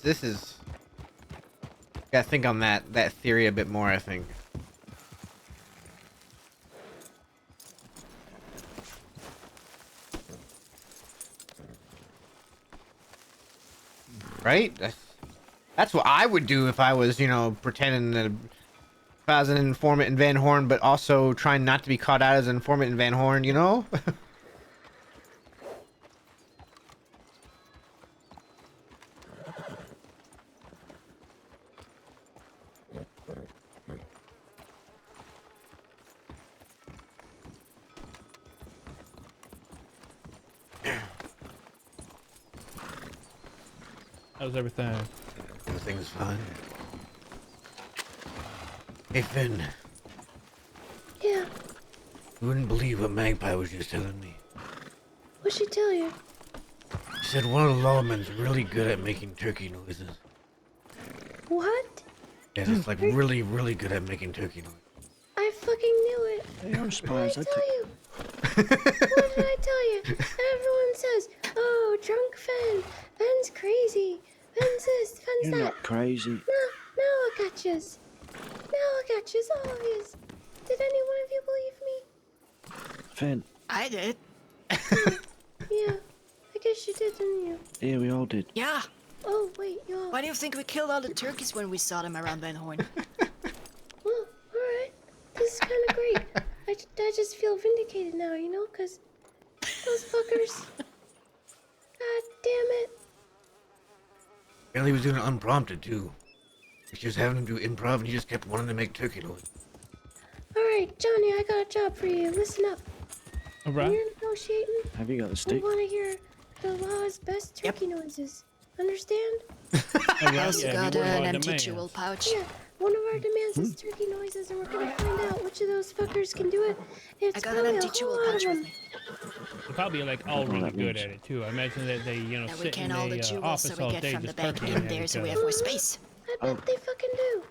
This is... Gotta think on that theory a bit more, I think. Right? That's what I would do if I was, pretending that if I was an informant in Van Horn, but also trying not to be caught out as an informant in Van Horn, you know? How's everything? Everything's fine. Hey, Finn. Yeah, You wouldn't believe what Magpie was just telling me. what'd she tell you? She said one of the lawmen's really good at making turkey noises. What? Yeah, it's like really, really good at making turkey noises. I fucking knew it. They are What spies. did I tell you? What did I tell you? Everyone says, oh, drunk Finn. Finn's crazy. Finn's this, Finn's You're that. not crazy. No, I got yous. Now I got yous, all of yous. Did any one of you believe me? Finn, I did. Yeah, I guess you did, didn't you? yeah, we all did. Yeah. Oh, wait, y'all. Why do you think we killed all the turkeys when we saw them around Van Horn? Well, alright. This is kind of great. I just feel vindicated now, you know? Because those fuckers... God damn it. Apparently he was doing it unprompted, too. She was having him do improv, and he just kept wanting to make turkey noise. Alright, Johnny, I got a job for you. Listen up. All When right. you're negotiating, Have you got the we stick? want to hear the law's best turkey noises. Understand? All right. I also Yeah, got one of an our empty demands. jewel pouch. Yeah, one of our demands is turkey noises, and we're gonna find out which of those fuckers can do it. It's I got an probably a empty whole jewel lot of pouch with them. me. They're probably like all know really that good means. at it too. I imagine that they, you know, That we sit can in all the the jewels office so we all get day from the just bank turkeying in at there each so we other. have more space. I bet they fucking do.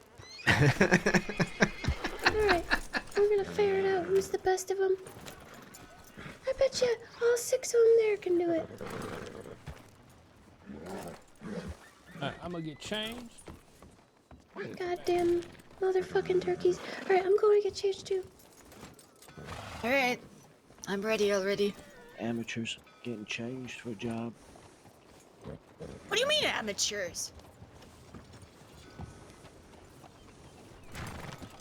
Alright, we're gonna figure out who's the best of them. I bet you all 6 of them there can do it. I'm gonna get changed. Goddamn motherfucking turkeys. Alright, I'm going to get changed too. Alright. I'm ready already. Amateurs getting changed for a job. What do you mean, amateurs?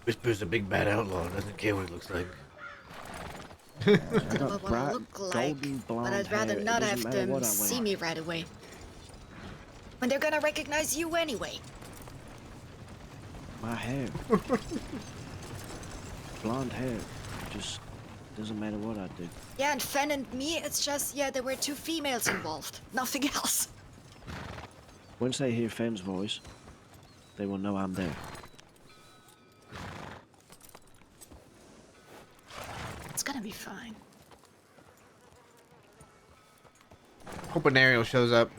Whisper's a big bad outlaw, doesn't care what it looks like. I About got what I bright, look like, golden blonde but I'd rather hair. It not doesn't have matter them what I see wear. me right away. When they're gonna recognize you anyway. My hair. Blonde hair. Just doesn't matter what I do. Yeah, and Fen and me, it's just, yeah, there were 2 females involved. Nothing else. Once they hear Fenn's voice, they will know I'm there. It's gonna be fine. Hoping Ariel shows up.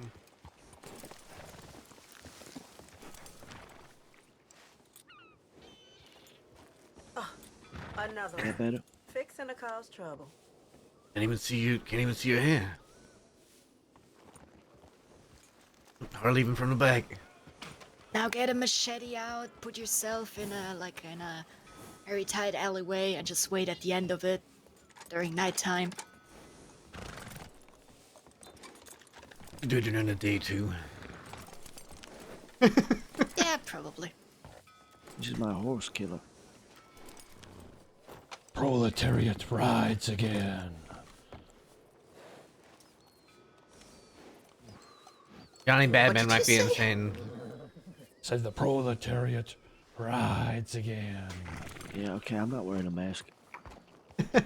Another Is one. that better? Fixing to cause trouble. Can't even see you. Can't even see your hair. Hardly even from the back. Now get a machete out, put yourself in a very tight alleyway and just wait at the end of it during nighttime. Do it during the day too. Yeah, probably. This is my horse killer. Proletariat rides again. Johnny Badman did might you be say? insane. Says the proletariat rides again. Yeah, okay, I'm not wearing a mask. Okay.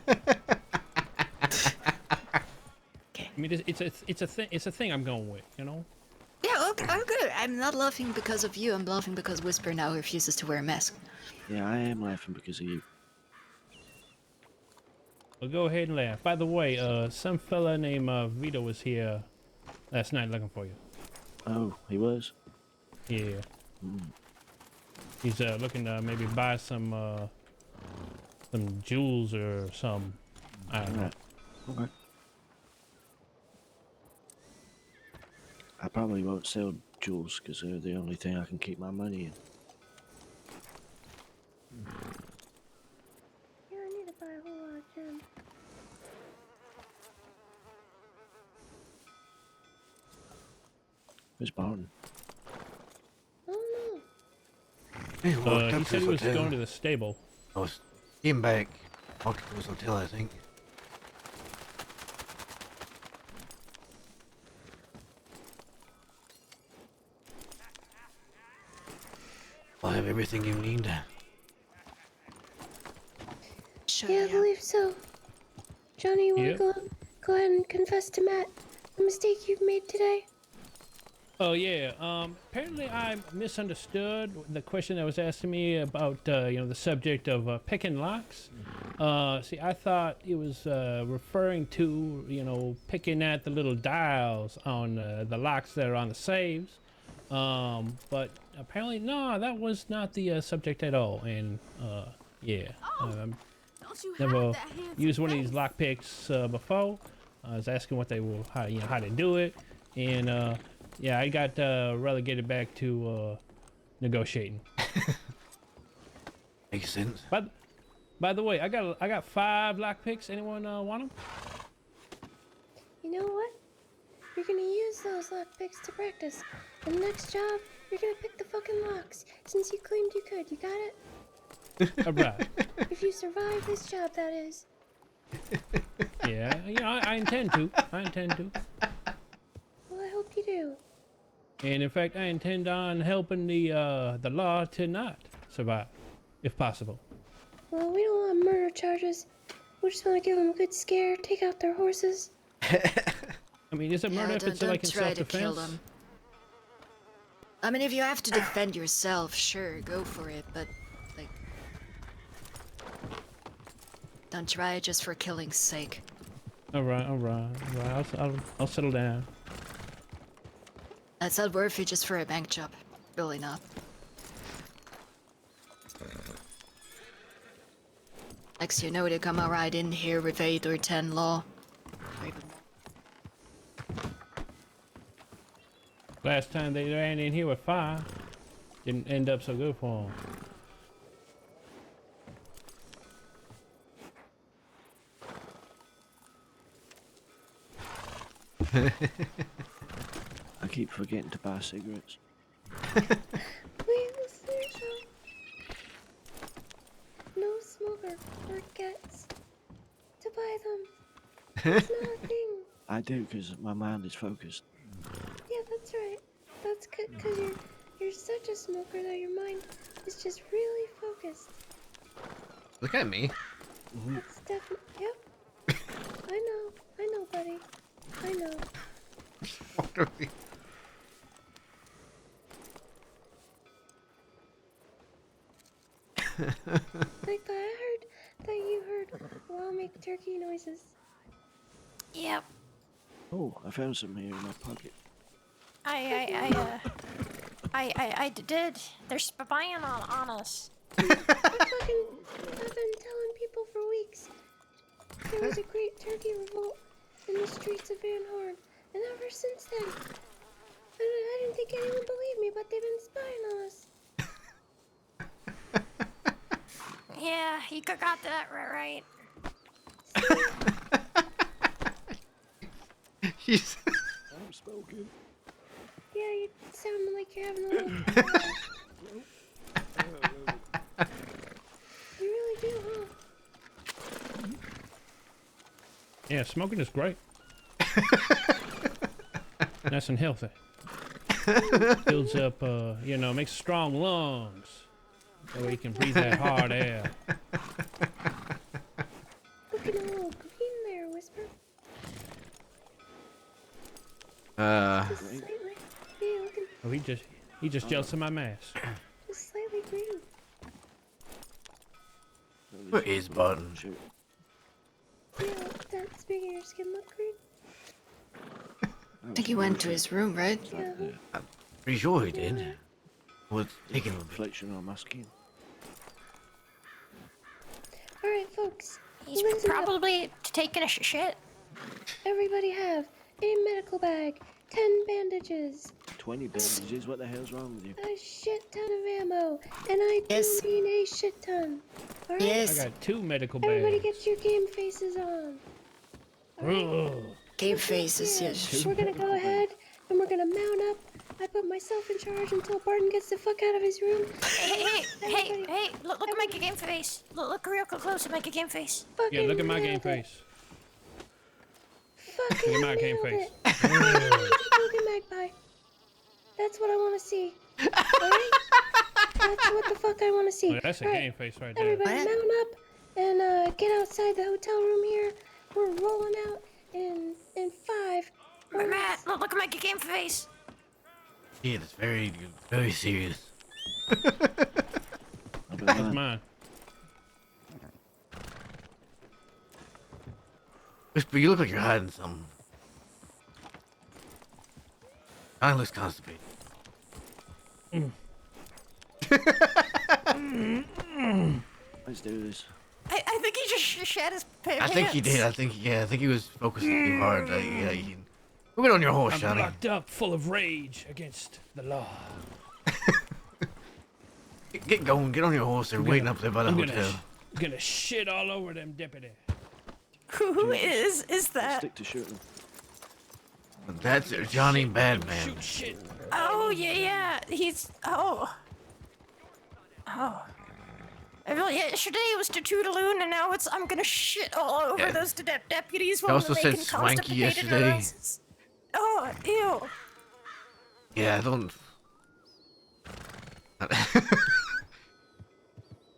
I mean, it's a thing I'm going with, you know. Yeah, okay, I'm good. I'm not laughing because of you. I'm laughing because Whisper now refuses to wear a mask. Yeah, I am laughing because of you. Well, go ahead and laugh. By the way, some fella named Vito was here last night looking for you. Oh, he was? Yeah. He's looking to maybe buy some jewels or some. I don't know. Alright. Okay. I probably won't sell jewels because they're the only thing I can keep my money in. Yeah, I need to buy a whole lot of gems. Where's Barton? Oh He walked He up to said his he was hotel. going to the stable. I was came back. Walked to his hotel, I think. I'll have everything you need. Sure, no. Yeah, I believe so. Johnny, you wanna Yep. go ahead and confess to Matt the mistake you've made today? Oh yeah. Apparently I misunderstood the question that was asked to me about the subject of picking locks. See, I thought it was referring to picking at the little dials on the locks that are on the safes. But apparently no, that was not the subject at all. And yeah, never used one of these lock picks before. I was asking what they were, how to do it, and yeah, I got relegated back to negotiating. Makes sense. But by the way, I got 5 lock picks. Anyone want them? You know what? You're gonna use those lockpicks to practice. And the next job, you're gonna pick the fucking locks, since you claimed you could. You got it? All right. If you survive this job, that is. Yeah, I intend to. I intend to. Well, I hope you do. And in fact, I intend on helping the law to not survive, if possible. Well, we don't want murder charges. We just want to give them a good scare, take out their horses. I mean, is it murder if it's like in try to kill self-defense? them. I mean, if you have to defend yourself, sure, go for it, but, like... Don't try it just for killing's sake. All right. I'll settle down. That's not worth it just for a bank job. Really not. Next you know they come right in here with 8 or 10 law. Or even more. Last time they ran in here with 5, didn't end up so good for them. I keep forgetting to buy cigarettes. Please, no smoker forgets to buy them. It's not a thing. I do, because my mind is focused. Yeah, that's right. That's good, because you're such a smoker that your mind is just really focused. Look at me. That's definitely... Yep. I know, buddy. I know. What are we? Magpie, I heard that you heard Wow make turkey noises. Yep. Oh, I found some here in my pocket. I did. They're spying on us. I've been telling people for weeks. There was a great turkey revolt in the streets of Van Horn, and ever since then, I didn't think anyone believed me, but they've been spying on us. Yeah, you got that right. He's I'm smoking. Yeah, you sound like you're having a little... You really do, huh? Yeah, smoking is great. Nice and healthy. Builds up, makes strong lungs. So you can breathe that hard air. Looking a little green there, Whisper. Just slightly. Yeah, looking Oh, he just jealous of my mask. just slightly green. Where is Barton? Shoot. Yeah, that's making your skin look green. I think he went to his room, right? Yeah. Pretty sure he did. Was taking a Reflection on my skin. Alright, folks. He's listen up. probably taking a shit. Everybody have a medical bag, 10 bandages, 20 bandages, what the hell's wrong with you? a shit ton of ammo, and I do Yes. mean a shit ton. Alright? I Yes. got 2 medical Everybody bags. get your game faces on. Ugh. Game faces, Yeah, yes. we're gonna go ahead and we're gonna mount up. I put myself in charge until Barton gets the fuck out of his room. Hey, look at my game face. Look real close at my game face. Yeah, look at my nailed game it. face. Fucking Look at my game nailed face. it. Look at Magpie. That's what I want to see. Alright? That's what the fuck I want to see. Oh, that's a Alright, game face right there. everybody What? mount up and get outside the hotel room here. We're rolling out in 5. Matt, look at my game face. Yeah, that's very serious. That's mine. Whisper, you look like you're hiding something. Mine looks constipated. Let's do this. I think he just shat his pants. I think he did. I think he was focusing too hard. Move it on your horse, I'm Johnny. locked up, full of rage against the law. Get going. Get on your horse. They're waiting up there by the I'm hotel. gonna shit all over them deputy. Who is Let's that? stick to shooting. That's Johnny Badman. Shoot shit. Oh, yeah. He's. Oh. Well, yesterday it was to Toodaloon, and now it's I'm gonna shit all over Yeah. those deputies He while also they're said making swanky constipated yesterday. arrests. Oh, ew. Yeah, I don't.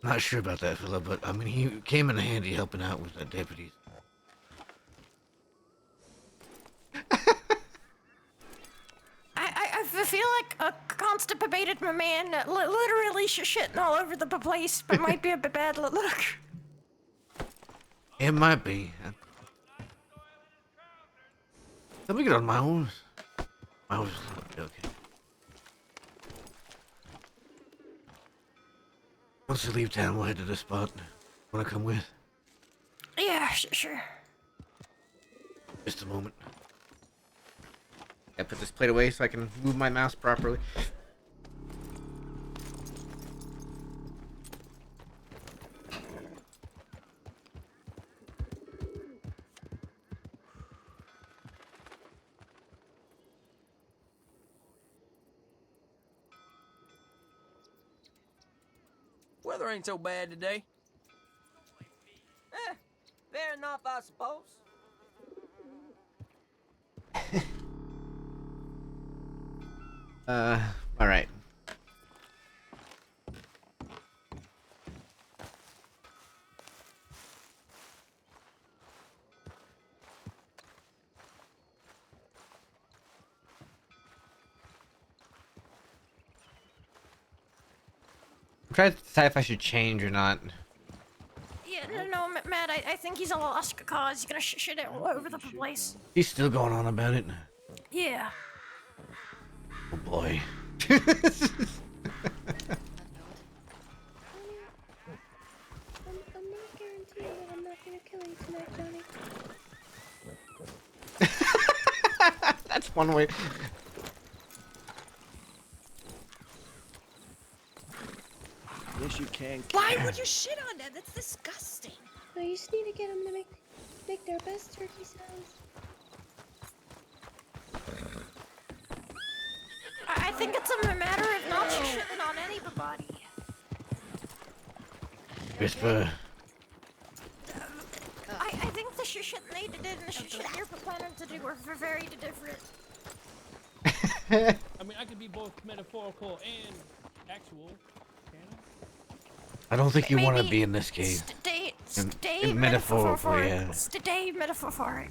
Not sure about that fella, but I mean, he came in handy helping out with the deputies. I feel like a constipated man literally shitting all over the place, but might be a bad look. It might be. Let me get on my horse. My horse is okay. Once we leave town, we'll head to the spot. Wanna come with? Yeah, sure. Just a moment. I put this plate away so I can move my mouse properly. Weather ain't so bad today. Fair enough, I suppose. All right. I'm trying to decide if I should change or not. Yeah, no, Matt, I think he's a lost cause. He's gonna shit it all over the place. He's still going on about it. Yeah. Oh boy. I'm not guaranteeing that I'm not gonna kill you tonight, Johnny. That's one way. Yes, you can. Why would you shit on them? That's disgusting. No, you just need to get them to make their best turkey sounds. I think it's a matter of not shitting on anybody. Whisper. I think the shit they did and the shit you're planning to do are very different. I mean, I could be both metaphorical and actual. Can I? I don't think you want to Maybe be in this cave. Stay metaphorical, yeah. Stay metaphoric.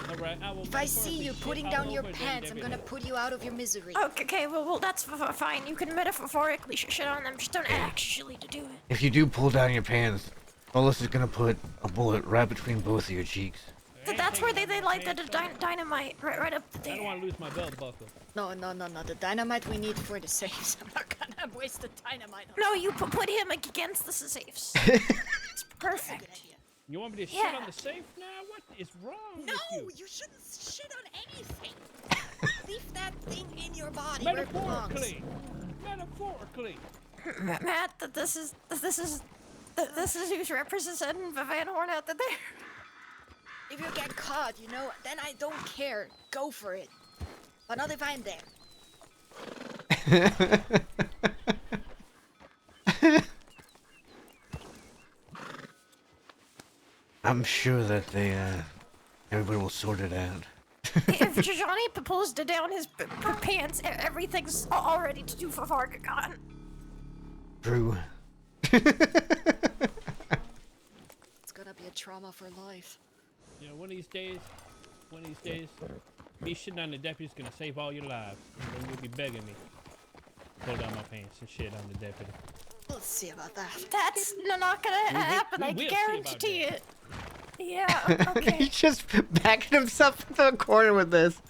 All right, I will. If I see you metaphorically putting shit down all your over them pants, I'm every gonna day. put you out of your misery. Okay, well, that's fine. You can metaphorically shit on them, just don't actually to do it. If you do pull down your pants, Olus is gonna put a bullet right between both of your cheeks. That's where they light the dynamite right up I don't there. want to lose my belt buckle. No. The dynamite we need for the safes. I'm not gonna waste the dynamite on No, you put him against the safes. It's perfect. You want me to Yeah. shit on the safe now? What is wrong No, with you shouldn't shit on anything. Leave that thing in your body you? where it belongs. Metaphorically. Matt, this is who's representing Van Horn out there. If you get caught, then I don't care. Go for it. But not if I'm there. I'm sure that everybody will sort it out. If Johnny pulls down his pants, everything's all ready to do for Vargagon. True. It's gonna be a trauma for life. You know, one of these days, me shitting on the deputy's gonna save all your lives. And then you'll be begging me. Pull down my pants and shit on the deputy. We'll see about that. That's not gonna happen, we I will see guarantee about it. Yeah, okay. He's just backing himself into a corner with this.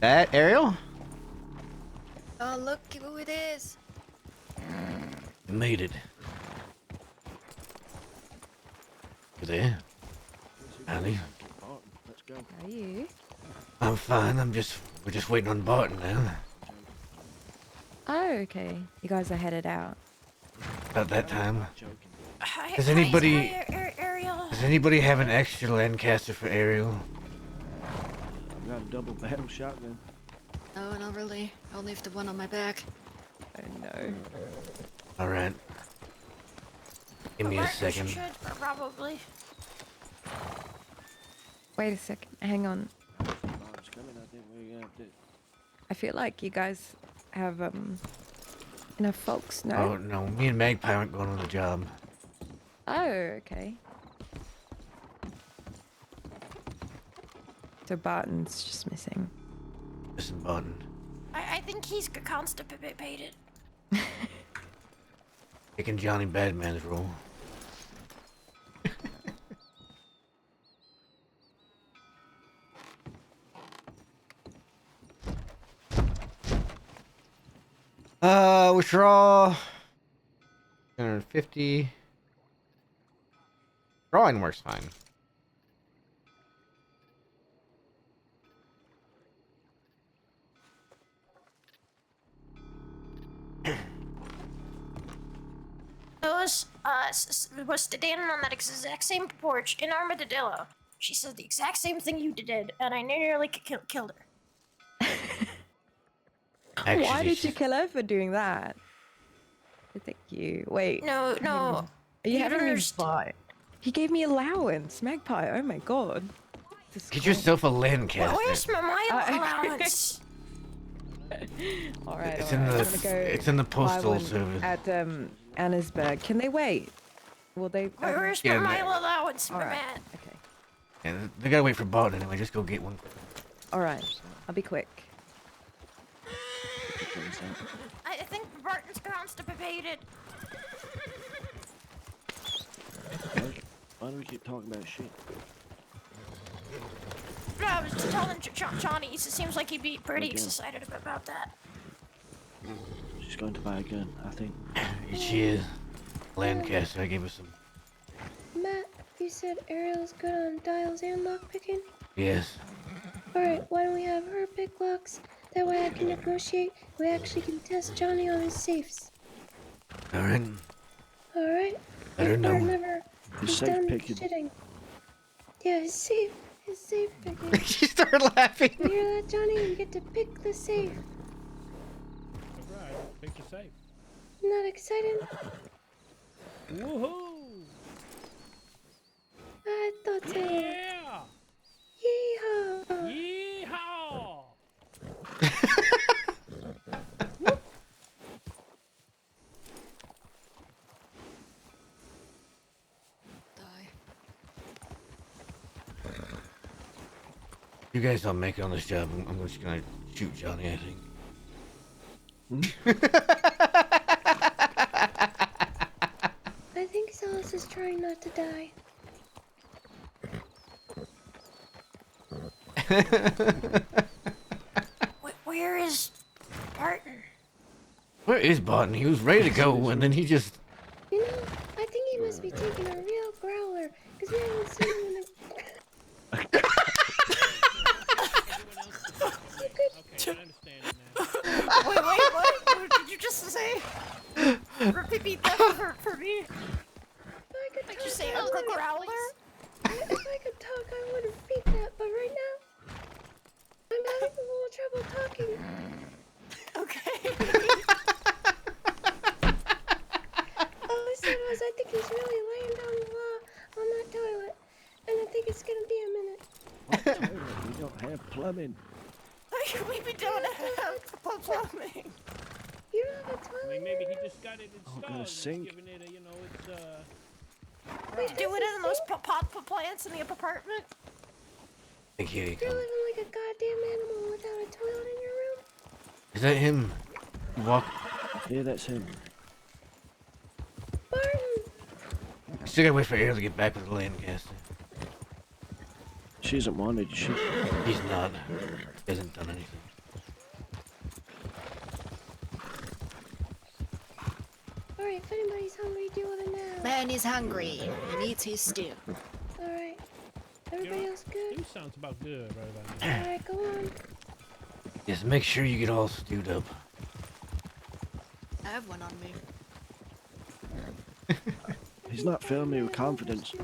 That Ariel? Oh, look who it is. You made it. You there? Annie? Let's go. How are you? I'm fine. We're just waiting on Barton now. Oh, okay. You guys are headed out. About that time. Joking. Does anybody- Ariel, Ariel. Does anybody have an extra Lancaster for Ariel? I've got a double barrel shotgun. No, not really. Only the one on my back. Oh no. All right. Give me a Martin second. should, probably. Wait a second. Hang on. Mom's coming, I think we're gonna have to. I feel like you guys have enough folks, no? Oh no, me and Magpie aren't going on the job. Oh, okay. So Barton's just missing. Listen, Barton. I think he's constipated. Taking Johnny Badman's role. Withdraw. 250. Drawing works fine. Was standing on that exact same porch in Armadillo. She said the exact same thing you did, and I nearly killed her. Actually, Why did you kill her for doing that? Thank you. Wait. No. Are you having me understand. fight? He gave me allowance, Magpie. Oh my god. Get yourself a Lancaster. Where's my allowance? All right. It's all in right. the I'm gonna go it's in the buy postal one service. at Annesburg. Can they wait? Will they? Where's Yeah, my no. allowance, All right. Matt? Okay. Yeah, they gotta wait for Barton anyway. Just go get one. All right. I'll be quick. I think Barton's constipated. Why do we keep talking about shit? No, I was just telling Johnny. It seems like he'd be pretty excited about that. She's going to buy a gun, I think. Here she is. Lancaster. I gave her some. Matt, you said Ariel's good on dials and lockpicking? Yes. Alright, why don't we have her pick locks? That way I can negotiate. We actually can test Johnny on his safes. All right. Alright? Let her know. Never His he's safe done picking. shitting. Yeah, his safe picking. She started laughing. You hear that, Johnny? You get to pick the safe. Alright, pick the safe. Not excited? Woohoo! I thought so. Yeah! Yeehaw! Yeehaw! You guys don't make it on this job. I'm just gonna shoot Johnny, I think. I think Silas is trying not to die. Where is Barton? Where is Barton? He was ready to go, and then he just. You know, I think he must be taking a real growler, because we haven't seen him in a... Okay, I understand it now. Wait, what did you just say? Repeat that for me. Did you say Uncle Growler? If I could talk, I would repeat that, but right now, I'm having a little trouble talking. Okay. All I said was I think he's really laying down the law on that toilet, and I think it's gonna be a minute. We don't have plumbing. We don't have plumbing. You don't have a toilet? I mean, maybe he just got it installed. got a and he's sink. giving it a, you know, it's Wait, do it in those pot plants in the apartment? Here you You're come. living like a goddamn animal without a toilet in your room? Is that him? Walk. Yeah, that's him. Barton! Still gotta wait for Ariel to get back with the Lancaster. She isn't wanted, is she? He's not. He hasn't done anything. Alright, if anybody's hungry, deal with it now. Man is hungry. He needs his stew. Alright. Everybody else good? stew sounds about good right about now. Alright, go on. Just make sure you get all stewed up. I have one on me. He's not filling me with confidence.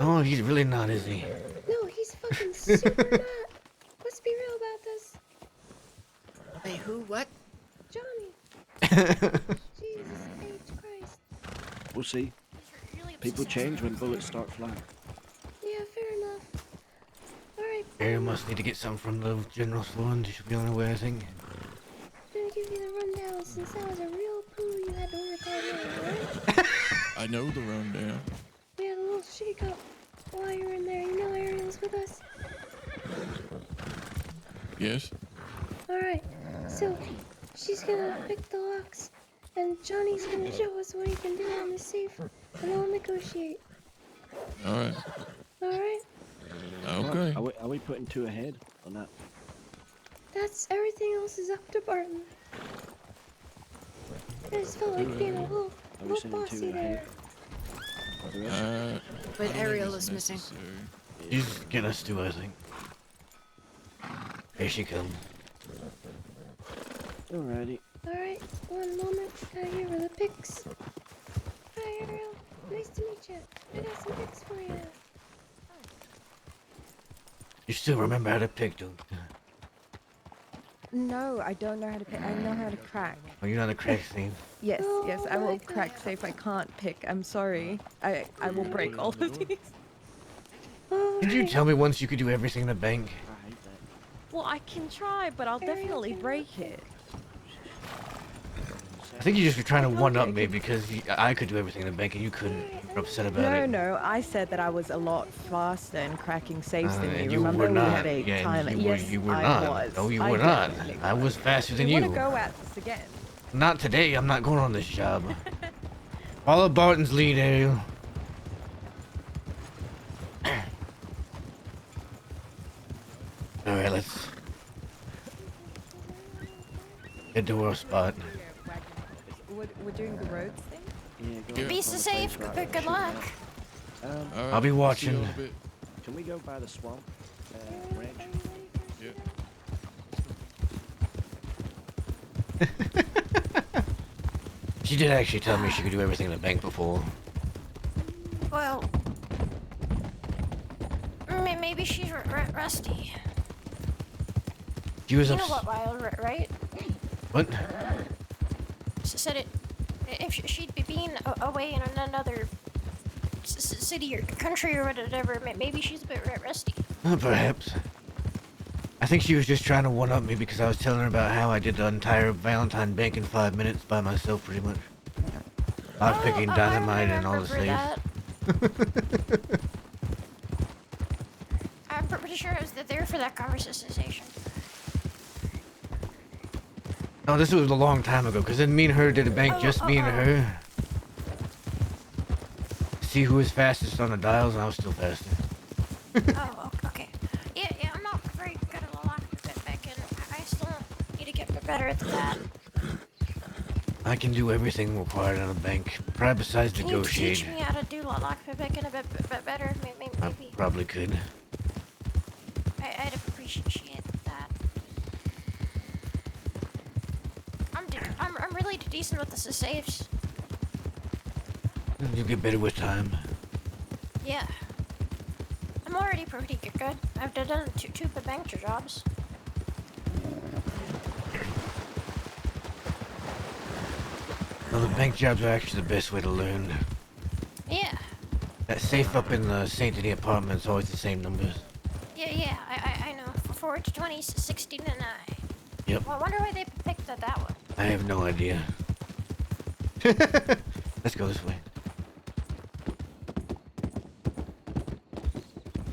Oh, he's really not, is he? No, he's fucking super not. Let's be real about this. Wait, who? What? Johnny. Jesus H. Christ. We'll see. Really People obsessive. change when bullets start flying. Yeah, fair enough. Alright, Harry must need to get some from the general store and she should be on her way, I think. I'm gonna give you the rundown since that was a real poo you had to work all night, alright? I know the rundown. We had a little shake up while you were in there. You know Ariel's with us. Yes? Alright, so she's gonna pick the locks, and Johnny's gonna show us what he can do on the safe, and I'll negotiate. All right. Alright? Okay. Are we putting 2 ahead or not? That's everything else is up to Barton. I just felt like being a little saying 2 bossy there. ahead? But Ariel is missing. She's getting us to, I think. Here she comes. Alrighty. Alright, one moment. Gotta give her the pics. Hi, Ariel. Nice to meet you. I got some pics for you. You still remember how to pick, don't you? No, I don't know how to pick. I know how to crack. Oh, you're not a crack thief. Yes, Oh yes, I my will crack safe. I can't pick. I'm sorry. I will break all of these. Did you tell me once you could do everything in the bank? I hate that. Well, I can try, but I'll definitely break it. I think you just were trying to one-up me because I could do everything in the bank and you couldn't. You're upset about No, it. no, I said that I was a lot faster in cracking safes than And you. you Remember were not. we had a Yeah, time. and you were, Yes, you were I not. was. No, you I were not. definitely I was faster than You you. want to go at this again? Not today. I'm not going on this job. Follow Barton's lead, Ariel. Alright, let's head to our spot. We're doing the roads thing? Yeah, go Be on so the safe. place right Good there, luck. shoot it out. All right. I'll be See you watching. in a bit. Can we go by the swamp ranch? Yeah. She did actually tell me she could do everything in the bank before. Well, maybe she's rusty. She was You know ups- what, Wild, right? What? Said it. If she'd be being away in another city or country or whatever, maybe she's a bit rusty. Perhaps. I think she was just trying to one-up me because I was telling her about how I did the entire Valentine bank in 5 minutes by myself, pretty much. I was picking dynamite and all the safes. I'm pretty sure I was there for that conversation. No, this was a long time ago, because then me and her did a bank, just me and her. See who was fastest on the dials, and I was still faster. Oh, okay. Yeah, I'm not very good at lock picking. I still need to get better at that. I can do everything required on a bank, probably besides Can negotiate. you teach me how to do lock picking a bit better? Maybe. I probably could. I'd appreciate that. I'm really decent with the safes. You'll get better with time. Yeah. I'm already pretty good. I've done two bank jobs. Well, the bank jobs are actually the best way to learn. Yeah. That safe up in the Saint Denis apartment is always the same numbers. Yeah, I know. 4 to 20, 16 and 9. Yep. Well, I wonder why they picked that one. I have no idea. Let's go this way.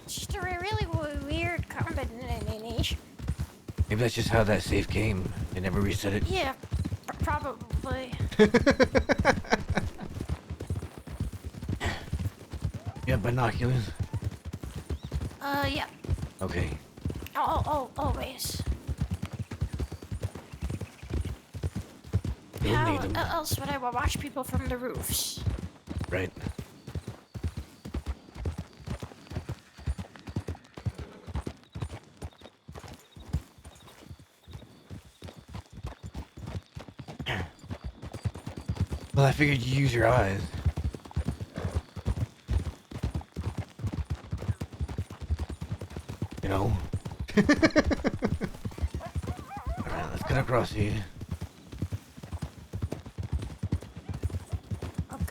It's just a really weird combination. Maybe that's just how that safe came. They never reset it. Yeah, probably. You have binoculars? Yeah. Okay. Always. You'll How need them. else would I watch people from the roofs? Right. Well, I figured you use your eyes. Alright, let's get across here.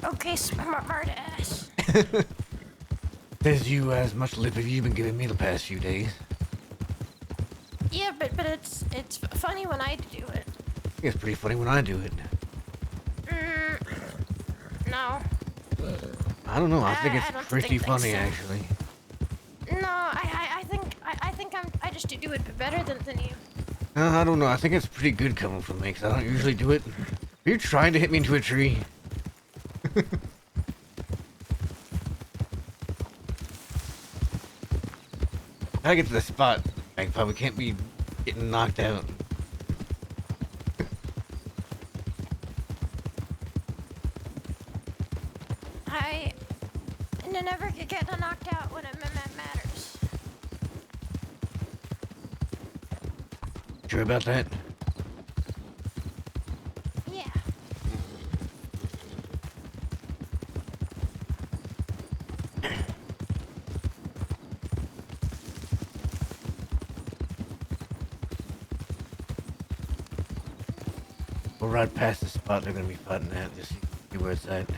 Okay, smart ass. Says you as much lip as you've been giving me the past few days. Yeah, but it's funny when I do it. It's pretty funny when I do it. No. I don't know. I think it's I don't pretty think funny, so. actually. No, I think I just do it better than you. I don't know. I think it's pretty good coming from me, because I don't usually do it. Are you trying to hit me into a tree? Gotta get to the spot, Magpie. We can't be getting knocked out. I never get knocked out when it matters. Sure about that? Yeah. We'll ride past the spot they're gonna be fighting at, just see where it's at.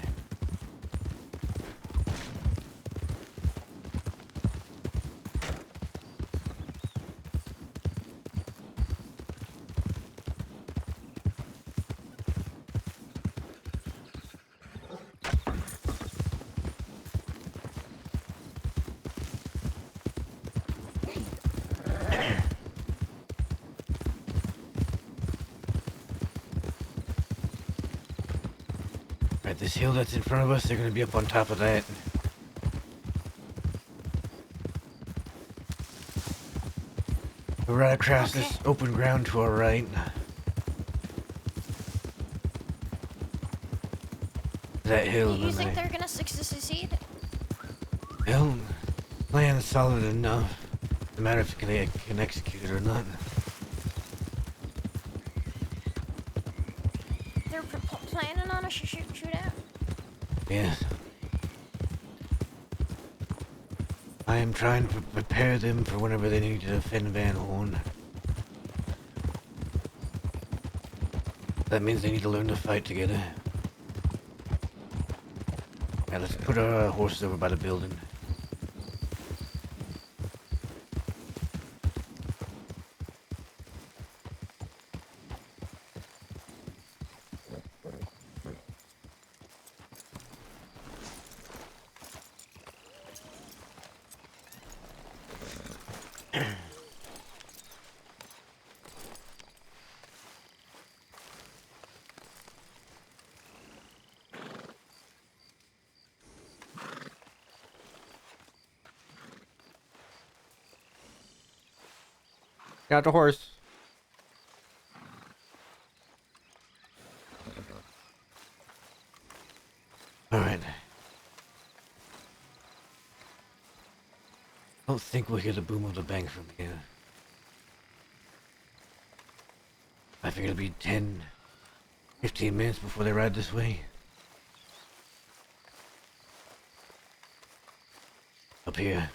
Right, this hill that's in front of us, they're gonna be up on top of that. We're right across this open ground to our right. That hill. You think they're gonna succeed? Well, plan's solid enough. No matter if they can execute it or not. They're planning on a shootout? Yes. I am trying to prepare them for whenever they need to defend Van Horn. That means they need to learn to fight together. Yeah, let's put our horses over by the building. Got the horse. Alright. I don't think we'll hear the boom of the bank from here. I figure it'll be 10, 15 minutes before they ride this way. Up here.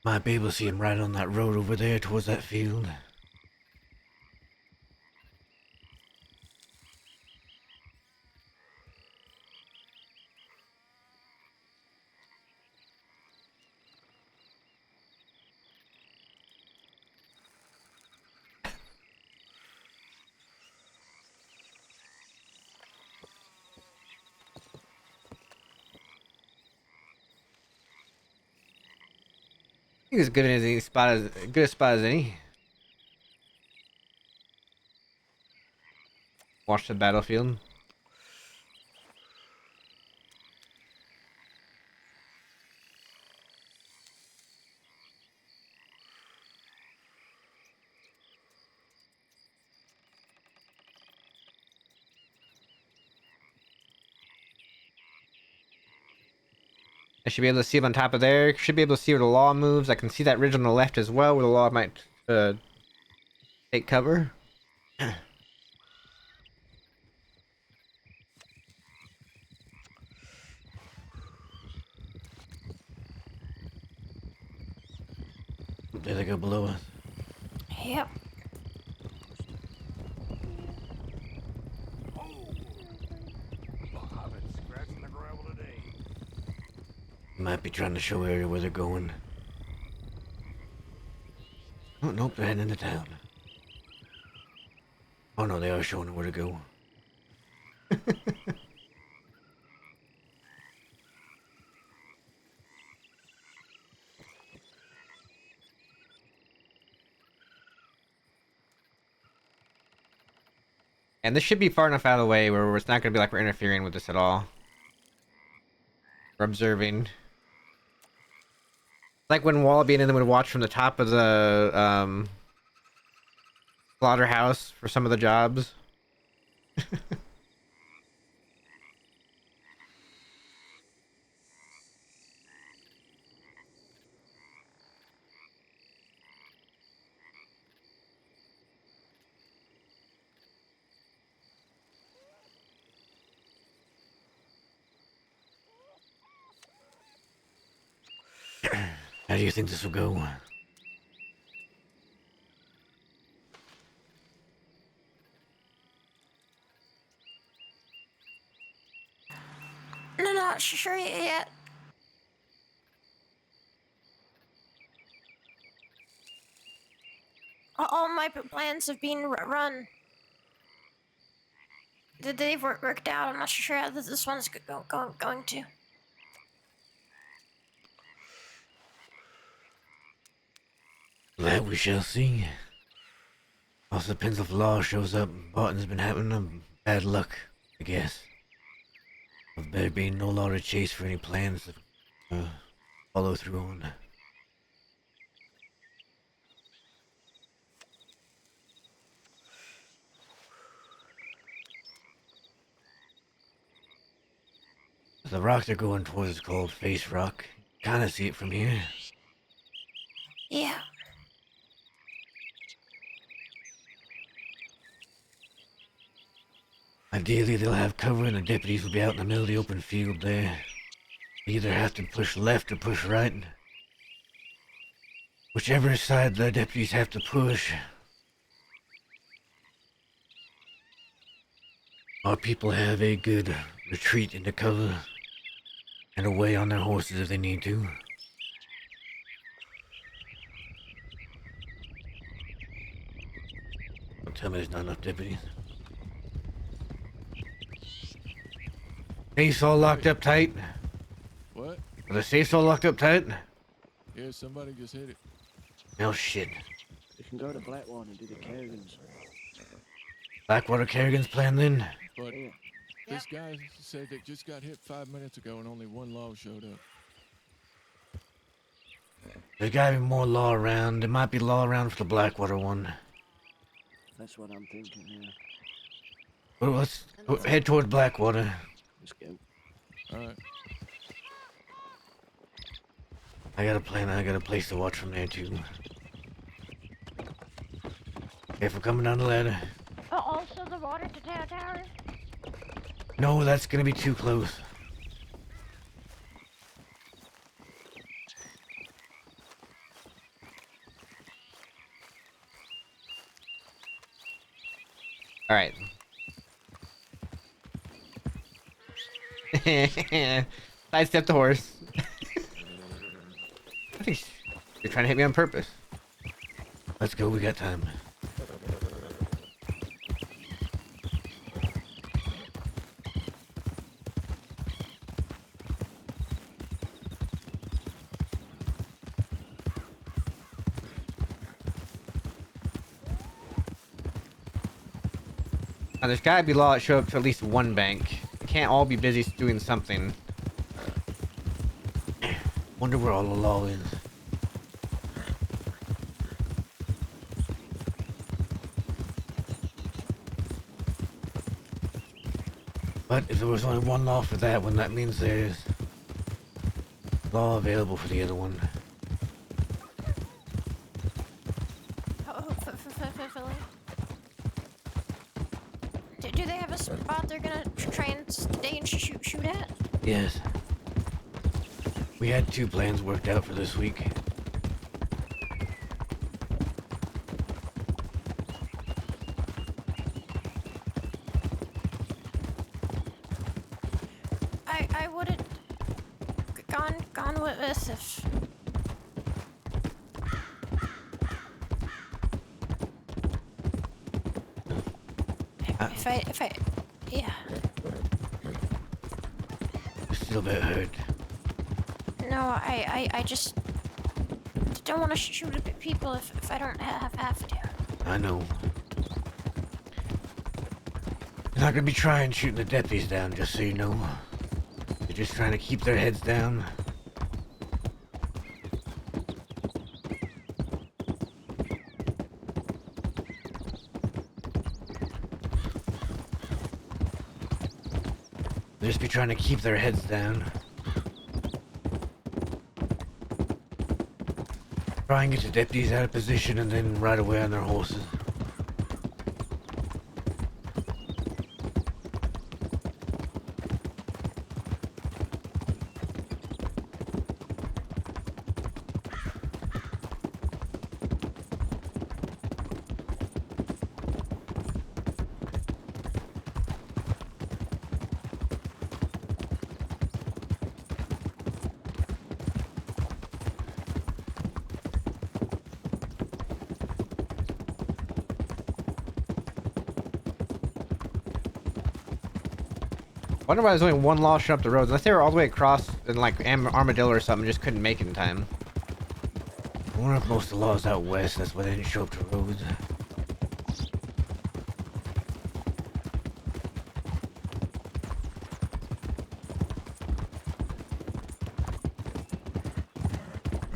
Might be able to see him right on that road over there towards that field. He's as good as any spot as good a spot as any. Watch the battlefield. I should be able to see him on top of there. Should be able to see where the law moves. I can see that ridge on the left as well, where the law might take cover. There they go below us. Yep. Might be trying to show area where they're going. Oh, nope, they're heading into town. Oh no, they are showing where to go. And this should be far enough out of the way where it's not going to be like we're interfering with this at all. We're observing. Like when Wallaby and them would watch from the top of the slaughterhouse for some of the jobs. How do you think this will go? No, not sure yet. All my plans have been run. They've worked out. I'm not sure how this one's going to. That we shall see. Also depends if the law shows up. Barton's been having bad luck, I guess. Of there being no law to chase for any plans to follow through on. The rock they're going towards is called Face Rock. Kinda see it from here. Yeah. Ideally, they'll have cover and the deputies will be out in the middle of the open field there. They either have to push left or push right. Whichever side the deputies have to push, our people have a good retreat into cover and away on their horses if they need to. Don't tell me there's not enough deputies. Safes all locked up tight? What? Are the safes all locked up tight? Yeah, somebody just hit it. Oh shit. You can go to Blackwater and do the Kerrigan's. Blackwater Kerrigan's plan then? But this guy said it just got hit 5 minutes ago and only one log showed up. There's gotta be more law around. There might be law around for the Blackwater one. That's what I'm thinking, yeah. Well, let's head toward Blackwater. Let's go. Alright. I got a plan. I got a place to watch from there too. Careful coming down the ladder. Also the water tower? No, that's gonna be too close. All right. Sidestep the horse. I think you're trying to hit me on purpose. Let's go, we got time. Now, there's gotta be law that show up to at least one bank. They can't all be busy doing something. Wonder where all the law is. But if there was only one law for that one, that means there's law available for the other one. Oh, Philly. Do they have a spot they're gonna try and stay and shoot at? Yes. We had 2 plans worked out for this week. I would've gone with this if... If I, yeah. Still a bit hurt. No, I just don't want to shoot at people if I don't have to. I know. You're not gonna be trying shooting the deputies down, just so you know. You're just trying to keep their heads down. They'll just be trying to keep their heads down. Try and get the deputies out of position and then ride away on their horses. I wonder why there's only one law showing up the roads. Unless they were all the way across in like Armadillo or something, just couldn't make it in time. I wonder if most of the laws out west, that's why they didn't show up to roads.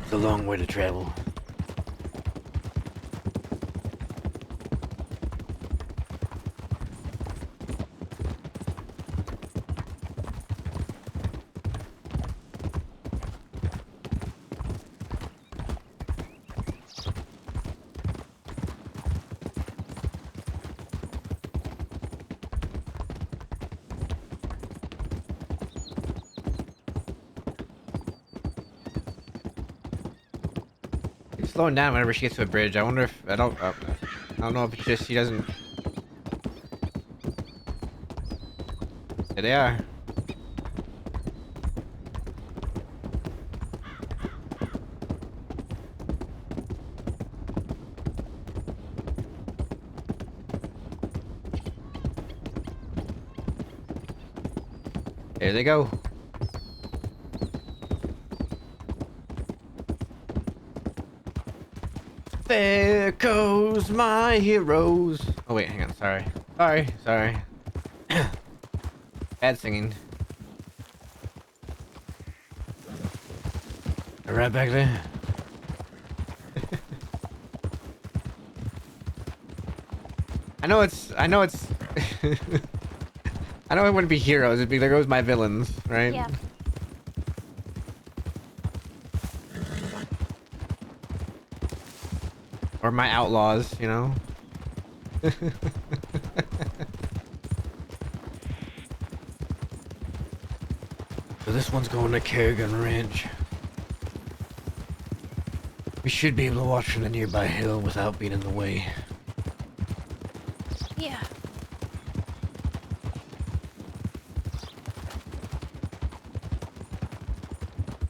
It's a long way to travel. Slowing down whenever she gets to a bridge. I wonder if I don't know if it's just she doesn't. There they are. There they go. There goes my heroes. Oh wait, hang on. Sorry. Bad singing. They're right back there. I know it's. I know it wouldn't be heroes. It'd be there goes my villains, right? Yeah. Or my outlaws, you know? So this one's going to Kerrigan Ranch. We should be able to watch from the nearby hill without being in the way. Yeah.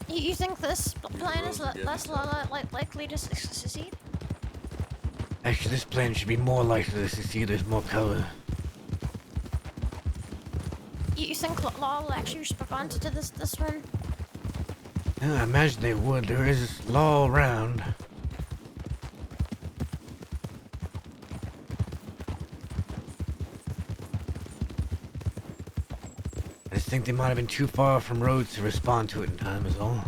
You think this plan is less likely to succeed? Actually, this plan should be more likely to succeed. There's more color. You think Law will actually respond to this one? Yeah, I imagine they would. There is law around. I just think they might have been too far from roads to respond to it in time, is all.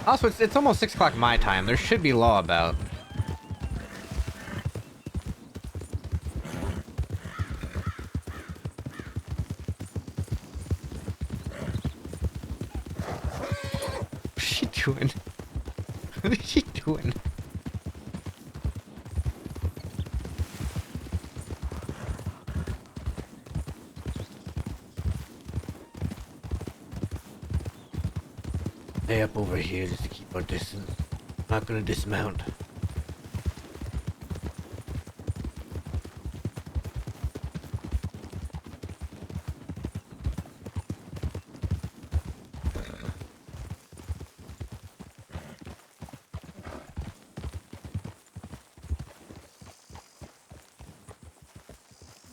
Also, it's almost 6 o'clock my time. There should be law about. What's she doing? What is she doing? Stay up over here just to keep our distance. Not gonna dismount.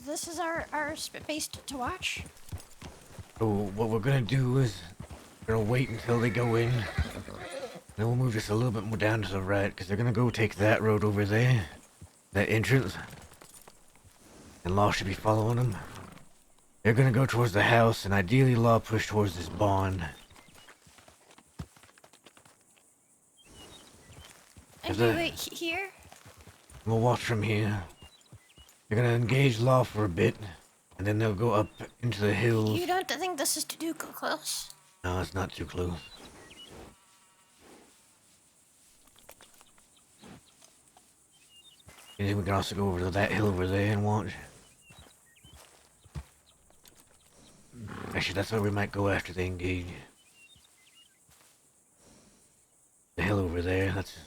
This is our space to watch. So what we're gonna do is we're gonna wait until they go in. Then we'll move just a little bit more down to the right because they're gonna go take that road over there, that entrance, and Law should be following them. They're gonna go towards the house and ideally Law push towards this barn. And the- wait here? We'll watch from here. They're gonna engage Law for a bit, and then they'll go up into the hills. You don't think this is too close? No, it's not too close. And then we can also go over to that hill over there and watch. Actually, that's where we might go after they engage. The hill over there, that's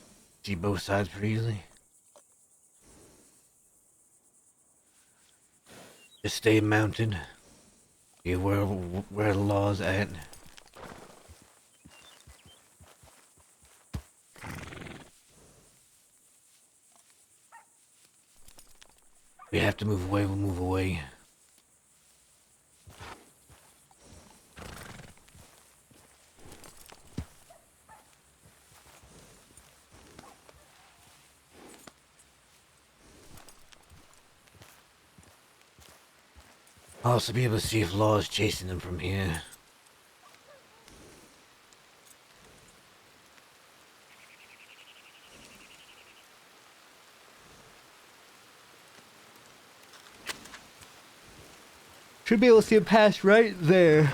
see both sides pretty easily. Just stay mounted. See where the law's at. We have to move away, we'll move away. I'll also be able to see if Law is chasing them from here. Should be able to see him pass right there.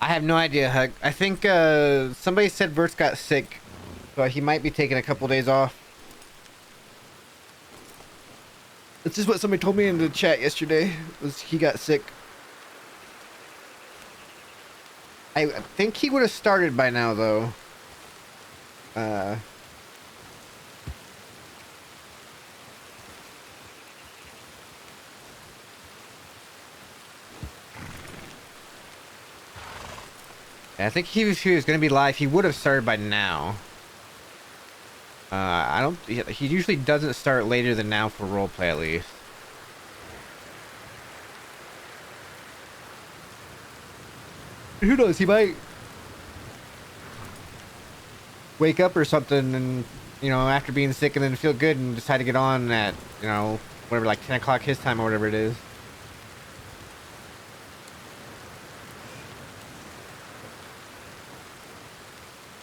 I have no idea, Hug. I think somebody said Bert's got sick, so he might be taking a couple days off. That's just what somebody told me in the chat yesterday, was he got sick. I think he would have started by now, though. I think he was going to be live. He would have started by now. I don't. He usually doesn't start later than now for roleplay, at least. Who knows? He might wake up or something, and after being sick, and then feel good and decide to get on at whatever, like 10 o'clock his time or whatever it is.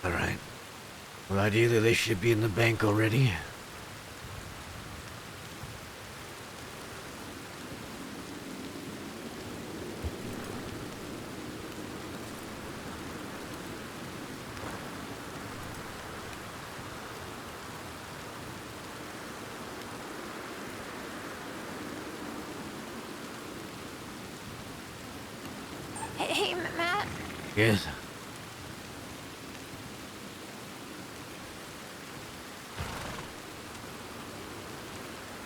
All right. Well, ideally they should be in the bank already. Hey, Matt. Yes.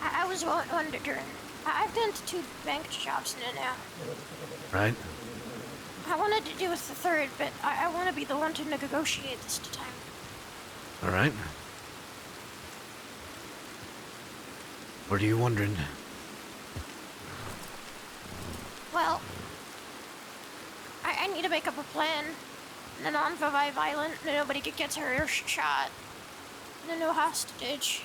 I was wondering. I've been to 2 bank jobs now. Right. I wanted to do with the third, but I want to be the one to negotiate this time. All right. What are you wondering? need to make up a plan. And non-violent, nobody gets hurt or shot. And no hostage.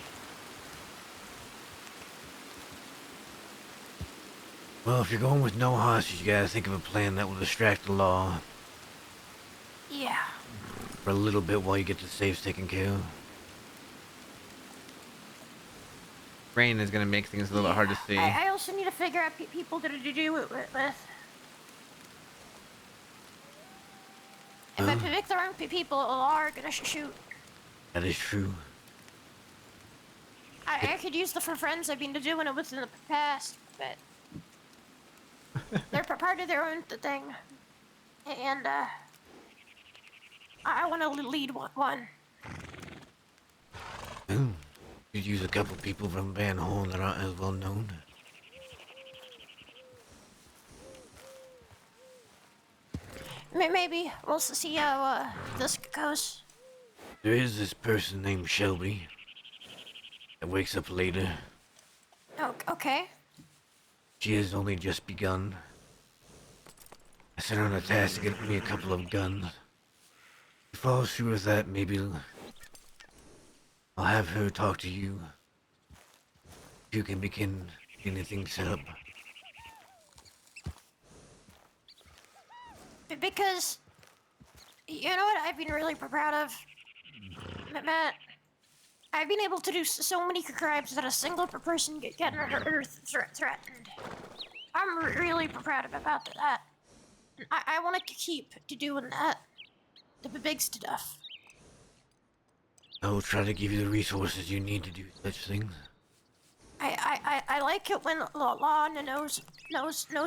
Well, if you're going with no hostage, you gotta think of a plan that will distract the law Yeah. for a little bit while you get the safes taken care of. Rain is gonna make things a little hard to see. I also need to figure out people to do it with. If I pick the wrong people, the law are gonna shoot. That is true. I could use the for friends I've been doing it with in the past, but they're part of their own thing, and I want to lead one. You'd use a couple people from Van Horn that aren't as well known. Maybe we'll see how this goes. There is this person named Shelby that wakes up later. Oh, okay. She has only just begun. I sent her on a task to get me a couple of guns. If she follows through with that, maybe I'll have her talk to you. You can begin anything set up. Because, you know what I've been really proud of? Matt, I've been able to do so many crimes that a single person getting hurt or threatened. I'm really proud about that. I want to keep doing that. The big stuff. I will try to give you the resources you need to do such things. I like it when law knows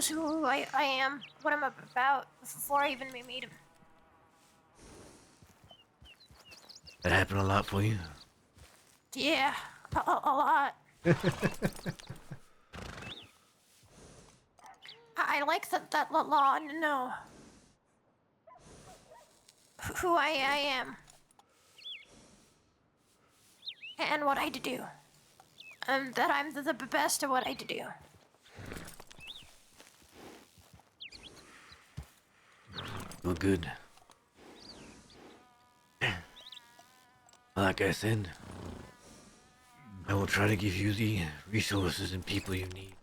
who I am, what I'm about, before I even meet him. That happened a lot for you? Yeah, a lot. I like that law know who I am and what I do. That I'm the best at what I do. Well, good. Like I said, I will try to give you the resources and people you need.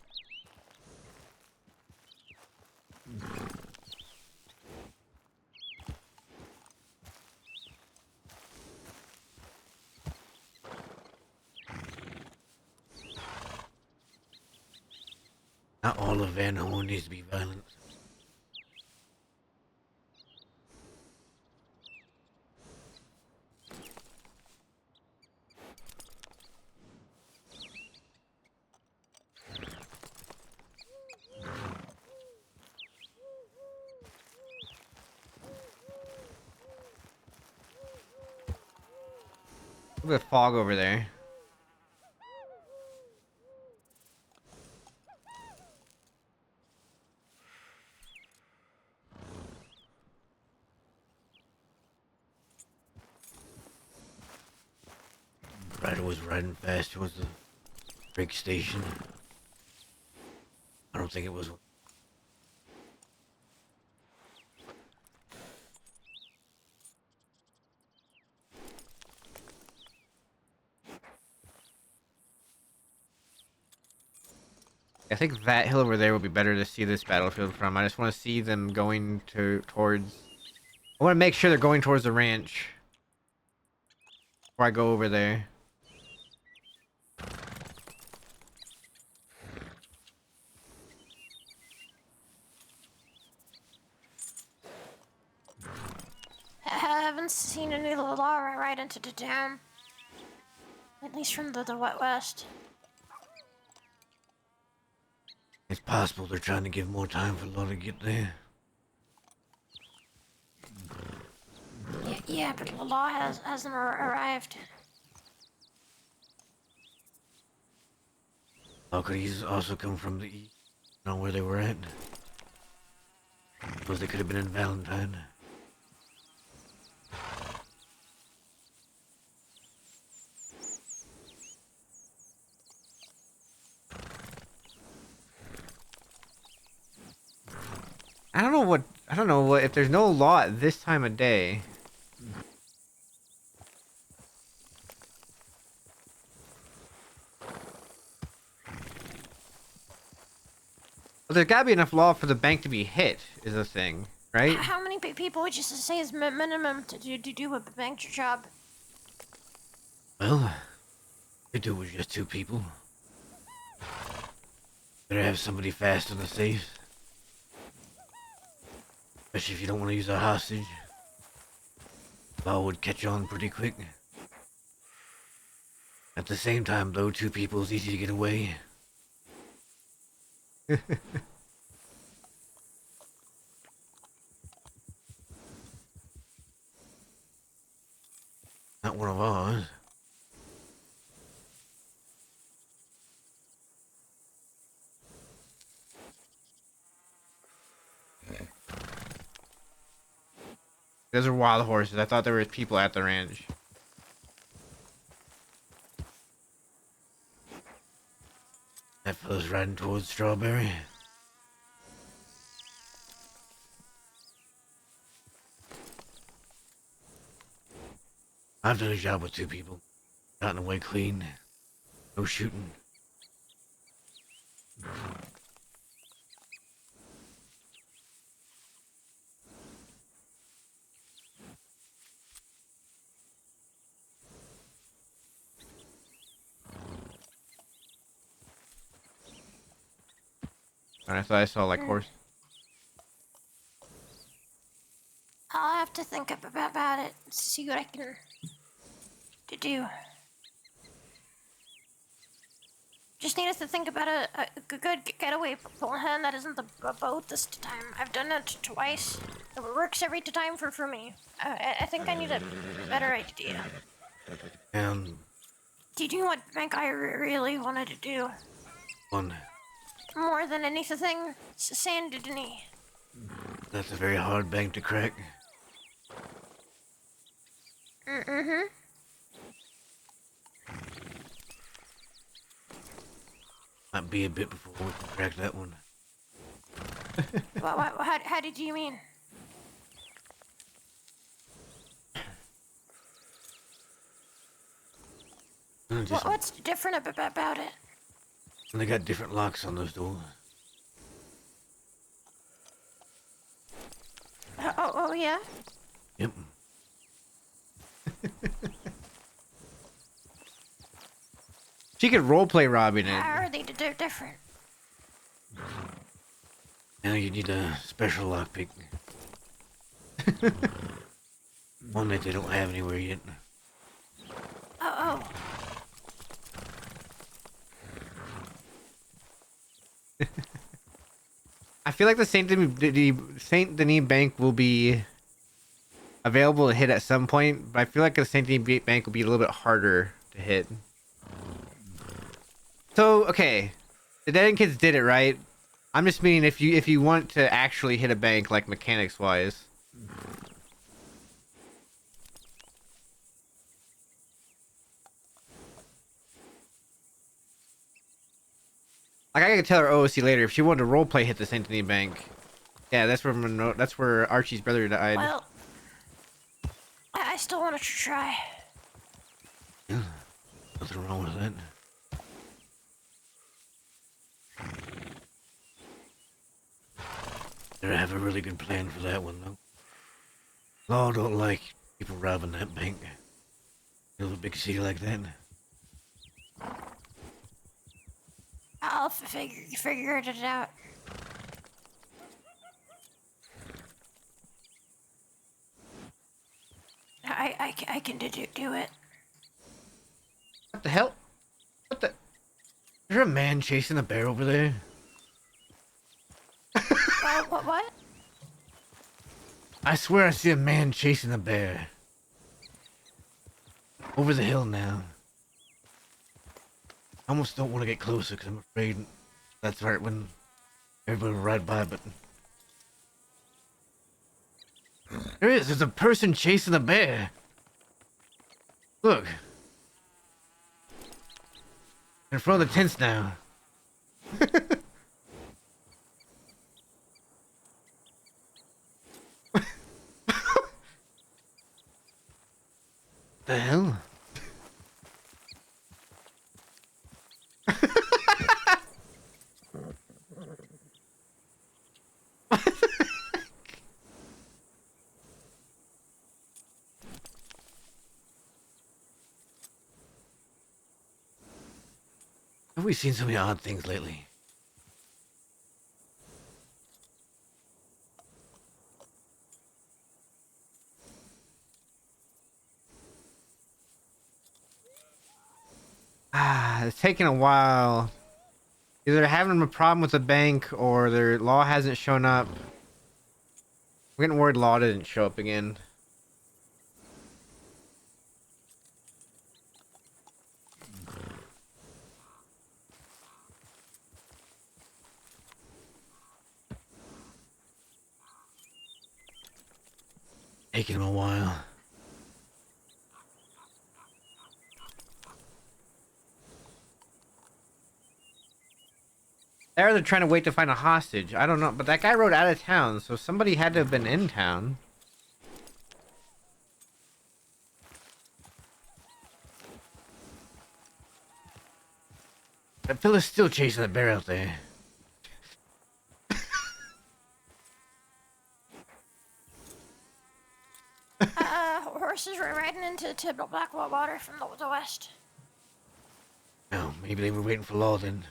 Not all of Van Horn needs to be violent. Look at the fog over there. Ryder was riding fast towards the brake station. I don't think it was. I think that hill over there would be better to see this battlefield from. I just want to see them going towards. I want to make sure they're going towards the ranch before I go over there. I haven't seen any law right into the town. At least from the west. It's possible they're trying to give more time for law to get there. Yeah, but the law hasn't arrived. Law could also come from the east, know where they were at. Suppose they could have been in Valentine. I don't know what I don't know what if there's no law at this time of day. Well, there's gotta be enough law for the bank to be hit, is the thing, right? How many people would you say is minimum to do a bank job? Well, if it was just 2 people. Better have somebody fast in the safe. Especially if you don't want to use a hostage. Law would catch on pretty quick. At the same time, though, 2 people is easy to get away. Not one of ours. Those are wild horses. I thought there was people at the ranch. That fella's riding towards Strawberry. I've done a job with 2 people. Gotten away clean. No shooting. And I thought I saw like horse. I'll have to think about it. See what I can do. Just need us to think about a good getaway plan that isn't the boat this time. I've done it twice. It works every time for me. I think I need a better idea. Do you know what bank I really wanted to do? One. More than anything, San Denis. That's a very hard bank to crack. Mm-hmm. Might be a bit before we can crack that one. How did you mean? What's different about it? They got different locks on those doors. Oh yeah? Yep. She could roleplay robbing it. How are they different? Now you need a special lockpick. One that they don't have anywhere yet. Oh. I feel like the Saint Denis Bank will be available to hit at some point, but I feel like the Saint Denis Bank will be a little bit harder to hit. So, okay, the Dead End Kids did it, right? I'm just meaning if you want to actually hit a bank, like mechanics wise. Like I could tell her OOC later if she wanted to roleplay hit the Saint Denis Bank. Yeah, that's where Archie's brother died. Well, I still want to try. Yeah, nothing wrong with that. Better have a really good plan for that one, though. Law don't like people robbing that bank. In a big city like that. I'll figure it out. I can do it. What the hell? What the? Is there a man chasing a bear over there? What? I swear I see a man chasing a bear. Over the hill now. I almost don't want to get closer because I'm afraid that's right when everybody will ride by, but... There's a person chasing a bear. Look. In front of the tents now. Have we seen so many odd things lately? It's taking a while. Either they're having a problem with the bank or their law hasn't shown up. I'm getting worried law didn't show up again. Taking a while. They're trying to wait to find a hostage. I don't know, but that guy rode out of town, so somebody had to have been in town. That fella's still chasing the bear out there. Horses were riding into black water from the west. Oh, maybe they were waiting for law then.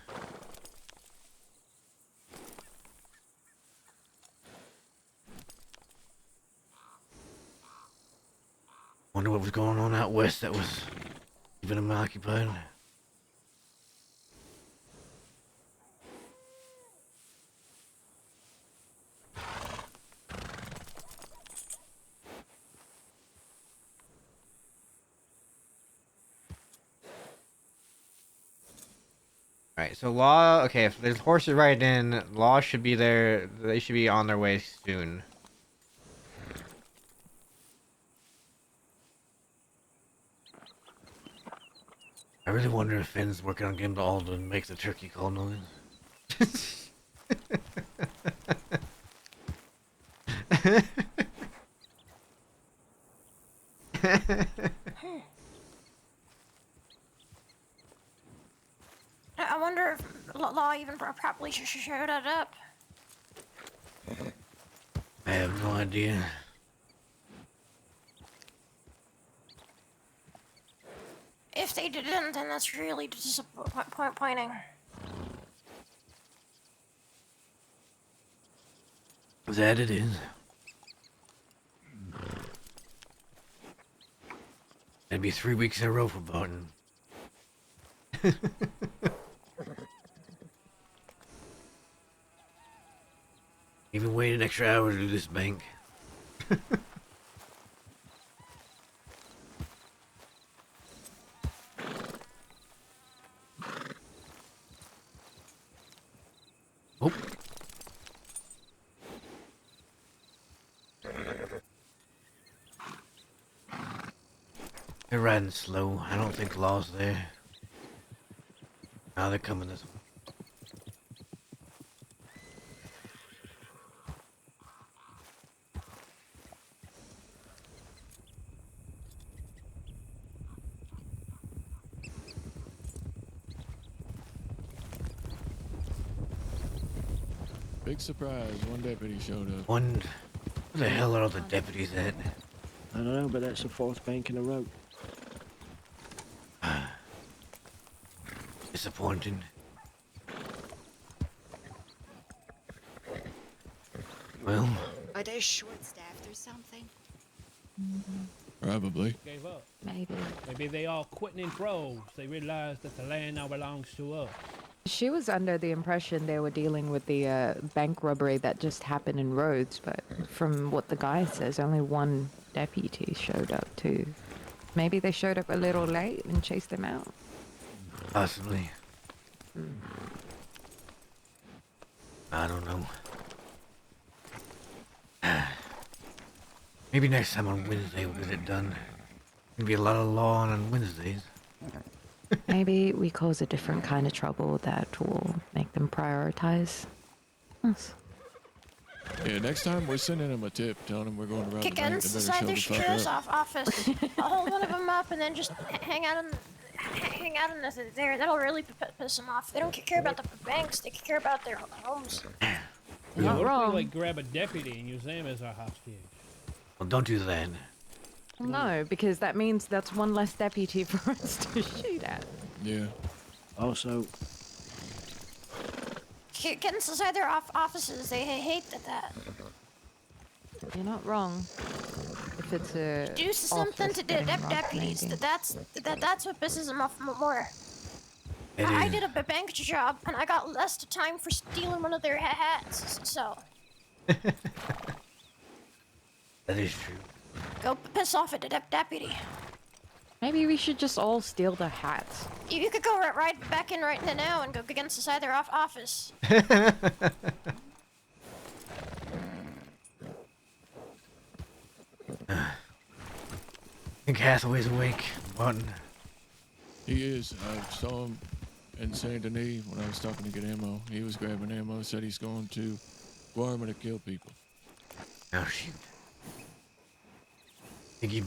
Wonder what was going on out west that was keeping them occupied. Alright, so law, okay, if there's horses right in, law should be there, they should be on their way soon. I really wonder if Finn's working on getting to Alden and make the turkey call noise. I wonder if law even properly showed it up. I have no idea. If they didn't, then that's really disappointing. That it is. That'd be 3 weeks in a row for Barton. Even wait an extra hour to do this bank. Oh. They're riding slow. I don't think law's there. Now they're coming this way. Big surprise, one deputy showed up. Where the hell are all the deputies at? I don't know, but that's the 4th bank in a row. Disappointing. Well, Are they short-staffed or something? Probably. Gave up. Maybe. Maybe they all quitting in droves. They realized that the land now belongs to us. She was under the impression they were dealing with the bank robbery that just happened in Rhodes, but from what the guy says, only one deputy showed up too. Maybe they showed up a little late and chased them out. possibly. I don't know. Maybe next time on Wednesday we'll get it done. There'll be a lot of law on Wednesdays. Maybe we cause a different kind of trouble that will make them prioritize us. Yeah, next time we're sending them a tip, telling them we're going to rob the Kick bank. ends They better inside show their the fuck security's up. office. I'll hold one of them up and then just hang out in there. That'll really piss them off. They don't care about the banks. They care about their homes. Yeah, Not what if we wrong. like grab a deputy and use them as our hostage? Well, don't do that. No, because that means that's one less deputy for us to shoot at. Yeah. Also, get inside their offices. They hate that. You're not wrong. If it's a Do something office to getting robbed, deputies. maybe. That's what pisses them off more. It I is. did a bank job, and I got less time for stealing one of their hats. So That is true. go piss off at the deputy. Maybe we should just all steal the hats. You could go right back in right now and go against inside their office. I think Hathaway's awake. Barton. He is. I saw him in Saint Denis when I was stopping to get ammo. He was grabbing ammo. Said he's going to Guarma to kill people. Oh, shoot. Think he'd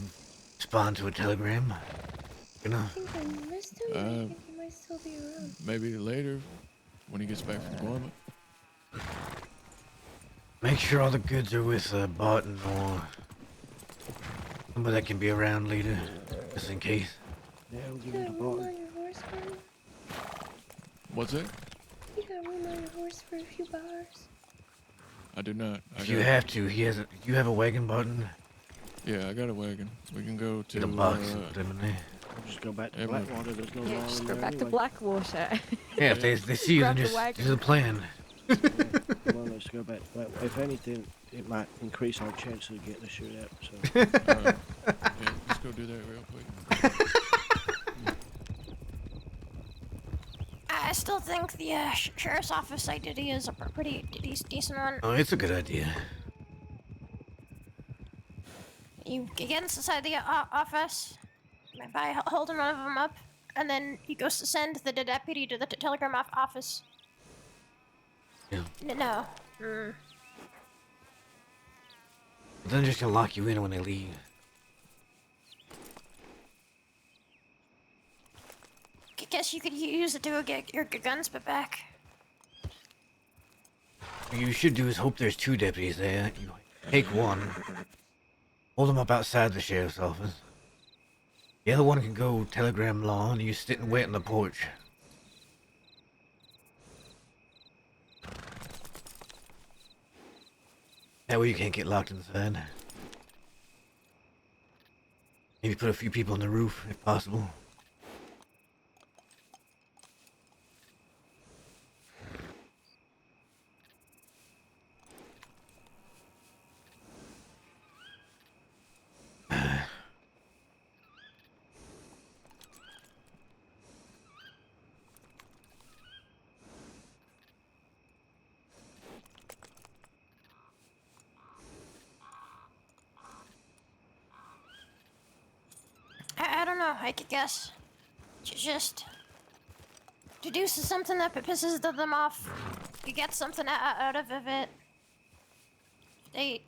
respond to a telegram? You know? I think I missed him. I think he might still be around. Maybe later, when he gets back from Guarma. Make sure all the goods are with Barton or somebody that can be around later, just in case. Yeah, we'll You give it got a room bottle. on your horse, Barton? What's that? You got room on your horse for a few bars? I do not. If you have to, you have a wagon, Barton? Yeah, I got a wagon. We can go to Get a box and put them in there. We'll just go back to Emma. Blackwater. There's no Yeah, law just in go there back to anyway. Blackwater. Yeah, if they see you, then Grab the just wagon. do the plan. Yeah, well, let's go back to Blackwater. If anything, it might increase our chances of getting a shootout. So. Yeah, let's go do that real quick. I still think the sheriff's office idea is a pretty decent one. Oh, it's a good idea. You get inside the office by holding one of them up, and then he goes to send the deputy to the telegram office. Yeah. No. Mm. But then they're just gonna lock you in when they leave. Guess you could use it to get your guns back. What you should do is hope there's two deputies there. You take one, hold them up outside the sheriff's office. The other one can go telegram law, and you sit and wait on the porch. That way you can't get locked inside. Maybe put a few people on the roof, if possible. I don't know. I could guess. Just to do something that pisses them off. You get something out of it. They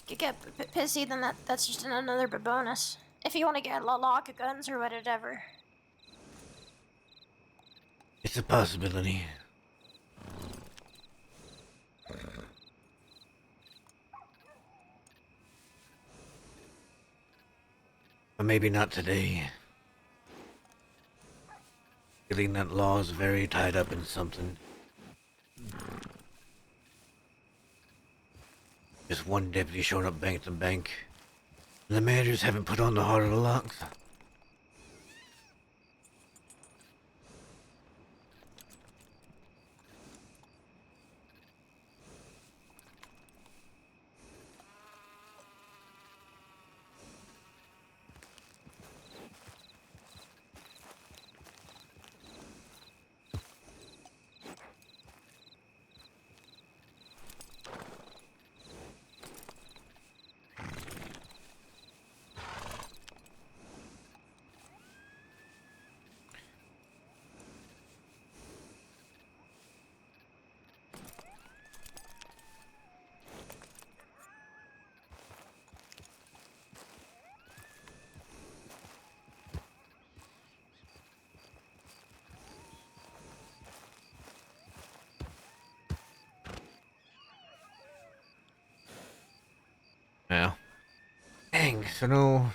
get pissy, then that's just another bonus. If you want to get a lock of guns or whatever. It's a possibility. But maybe not today. Feeling that law is very tied up in something. Just one deputy showing up bank to bank. And the managers haven't put on the harder locks. Yeah. Dang, so no.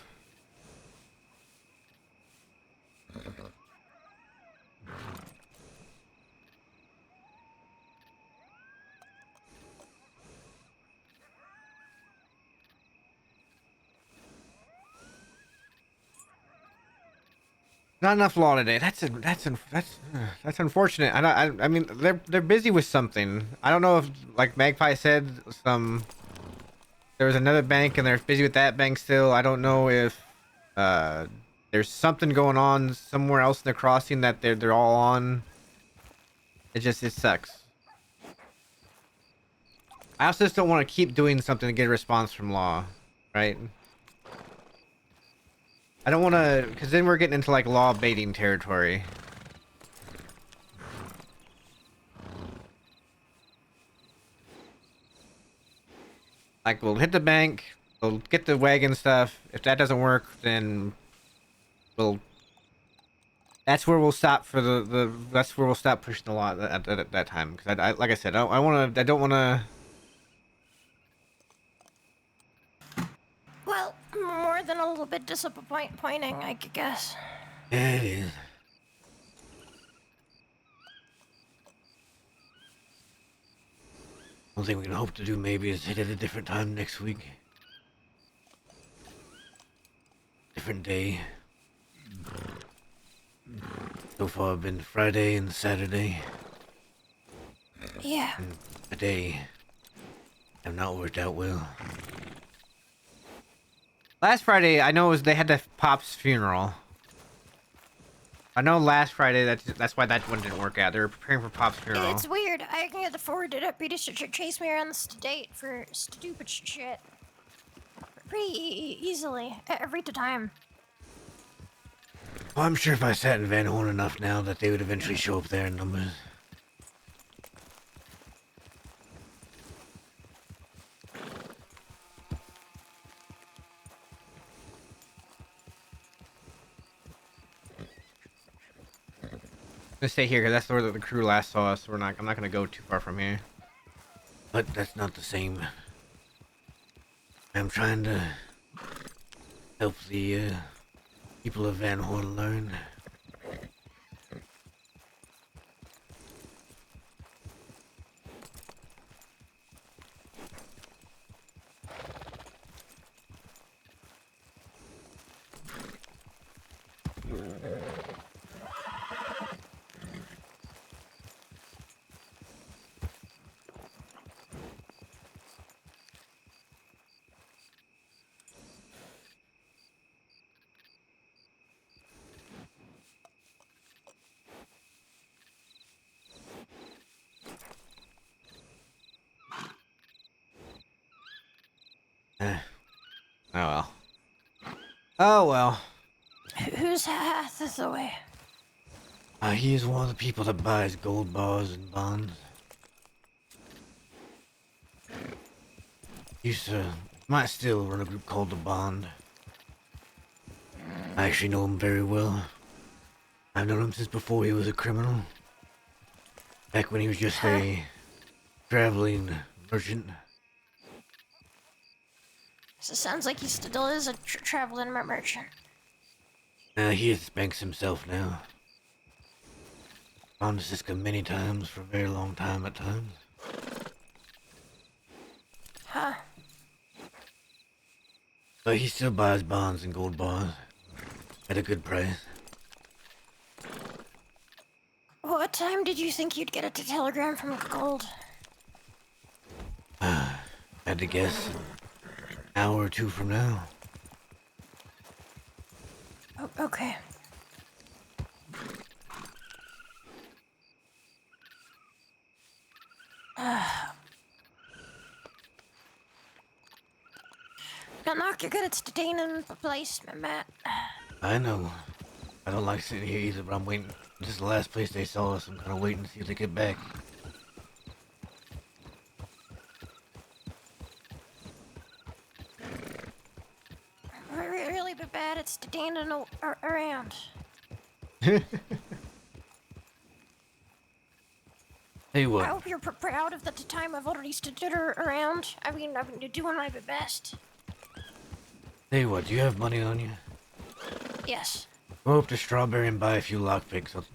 Not enough law today. That's unfortunate. I mean, they're busy with something. I don't know if, like Magpie said, there was another bank and they're busy with that bank still. I don't know if there's something going on somewhere else in the crossing that they're all on. It sucks. I also just don't want to keep doing something to get a response from law, right? I don't want to, because then we're getting into like law baiting territory. Like, we'll hit the bank, we'll get the wagon stuff. If that doesn't work, then that's where we'll stop for that's where we'll stop pushing the law at that time. Because I like I said, I don't want to. Well, more than a little bit disappointing, I guess. Yeah, it is. One thing we can hope to do maybe is hit at a different time next week. Different day. So far, I've been Friday and Saturday. Yeah. And today have not worked out well. Last Friday, I know they had the Pop's funeral. I know last Friday that's why that one didn't work out. They were preparing for Pop's funeral. It's weird. I can get the forwarded deputies to chase me around the state for stupid shit. Pretty easily, every time. Well, I'm sure if I sat in Van Horn enough now that they would eventually show up there in numbers. I'm gonna stay here because that's where the crew last saw us. So I'm not gonna go too far from here. But that's not the same. I'm trying to help the people of Van Horn learn. Oh well. Oh well. Who's Hathaway? He is one of the people that buys gold bars and bonds. Might still run a group called the Bond. I actually know him very well. I've known him since before he was a criminal. Back when he was just a traveling merchant. So it sounds like he still is a traveling merchant. He has banks himself now. Gone to Siska many times for a very long time at times. Huh. But he still buys bonds and gold bars at a good price. What time did you think you'd get a telegram from Gold? Had to guess. An hour or two from now. Oh, okay. Not you're good at staying in place, Matt. I know. I don't like sitting here either, but I'm waiting. This is the last place they saw us. I'm kind of waiting to see if they get back. We're really bad at standing around. Hey, what? I hope you're proud of the time I've already stood around. I mean, I've been doing my best. Hey, what? Do you have money on you? Yes. Go up to Strawberry and buy a few lockpicks. I'll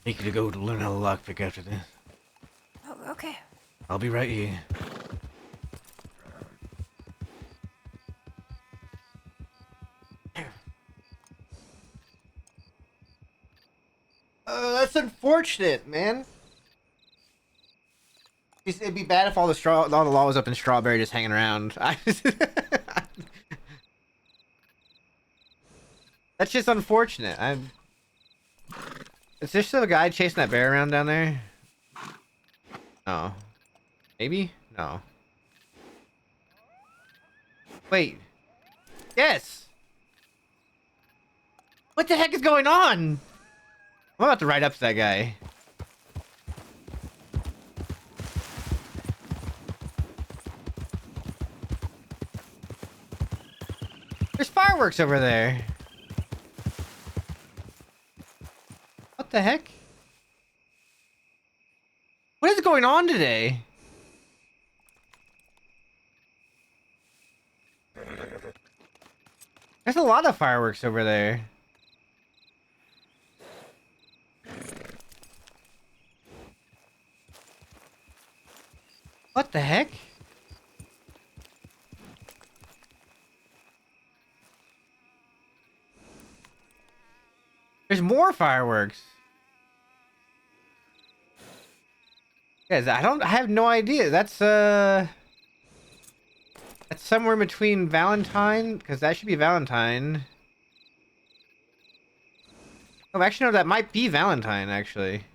take you to go to learn how to lockpick after this. Oh, okay. I'll be right here. just unfortunate, man. It'd be bad if all the law was up in Strawberry just hanging around. That's just unfortunate. Is there still a guy chasing that bear around down there? No. Maybe? No. Wait. Yes! What the heck is going on? I'm about to ride up to that guy. There's fireworks over there. What the heck? What is going on today? There's a lot of fireworks over there. What the heck? There's more fireworks. Guys, I have no idea. That's somewhere between Valentine, because that should be Valentine. Oh, actually, no, that might be Valentine, actually.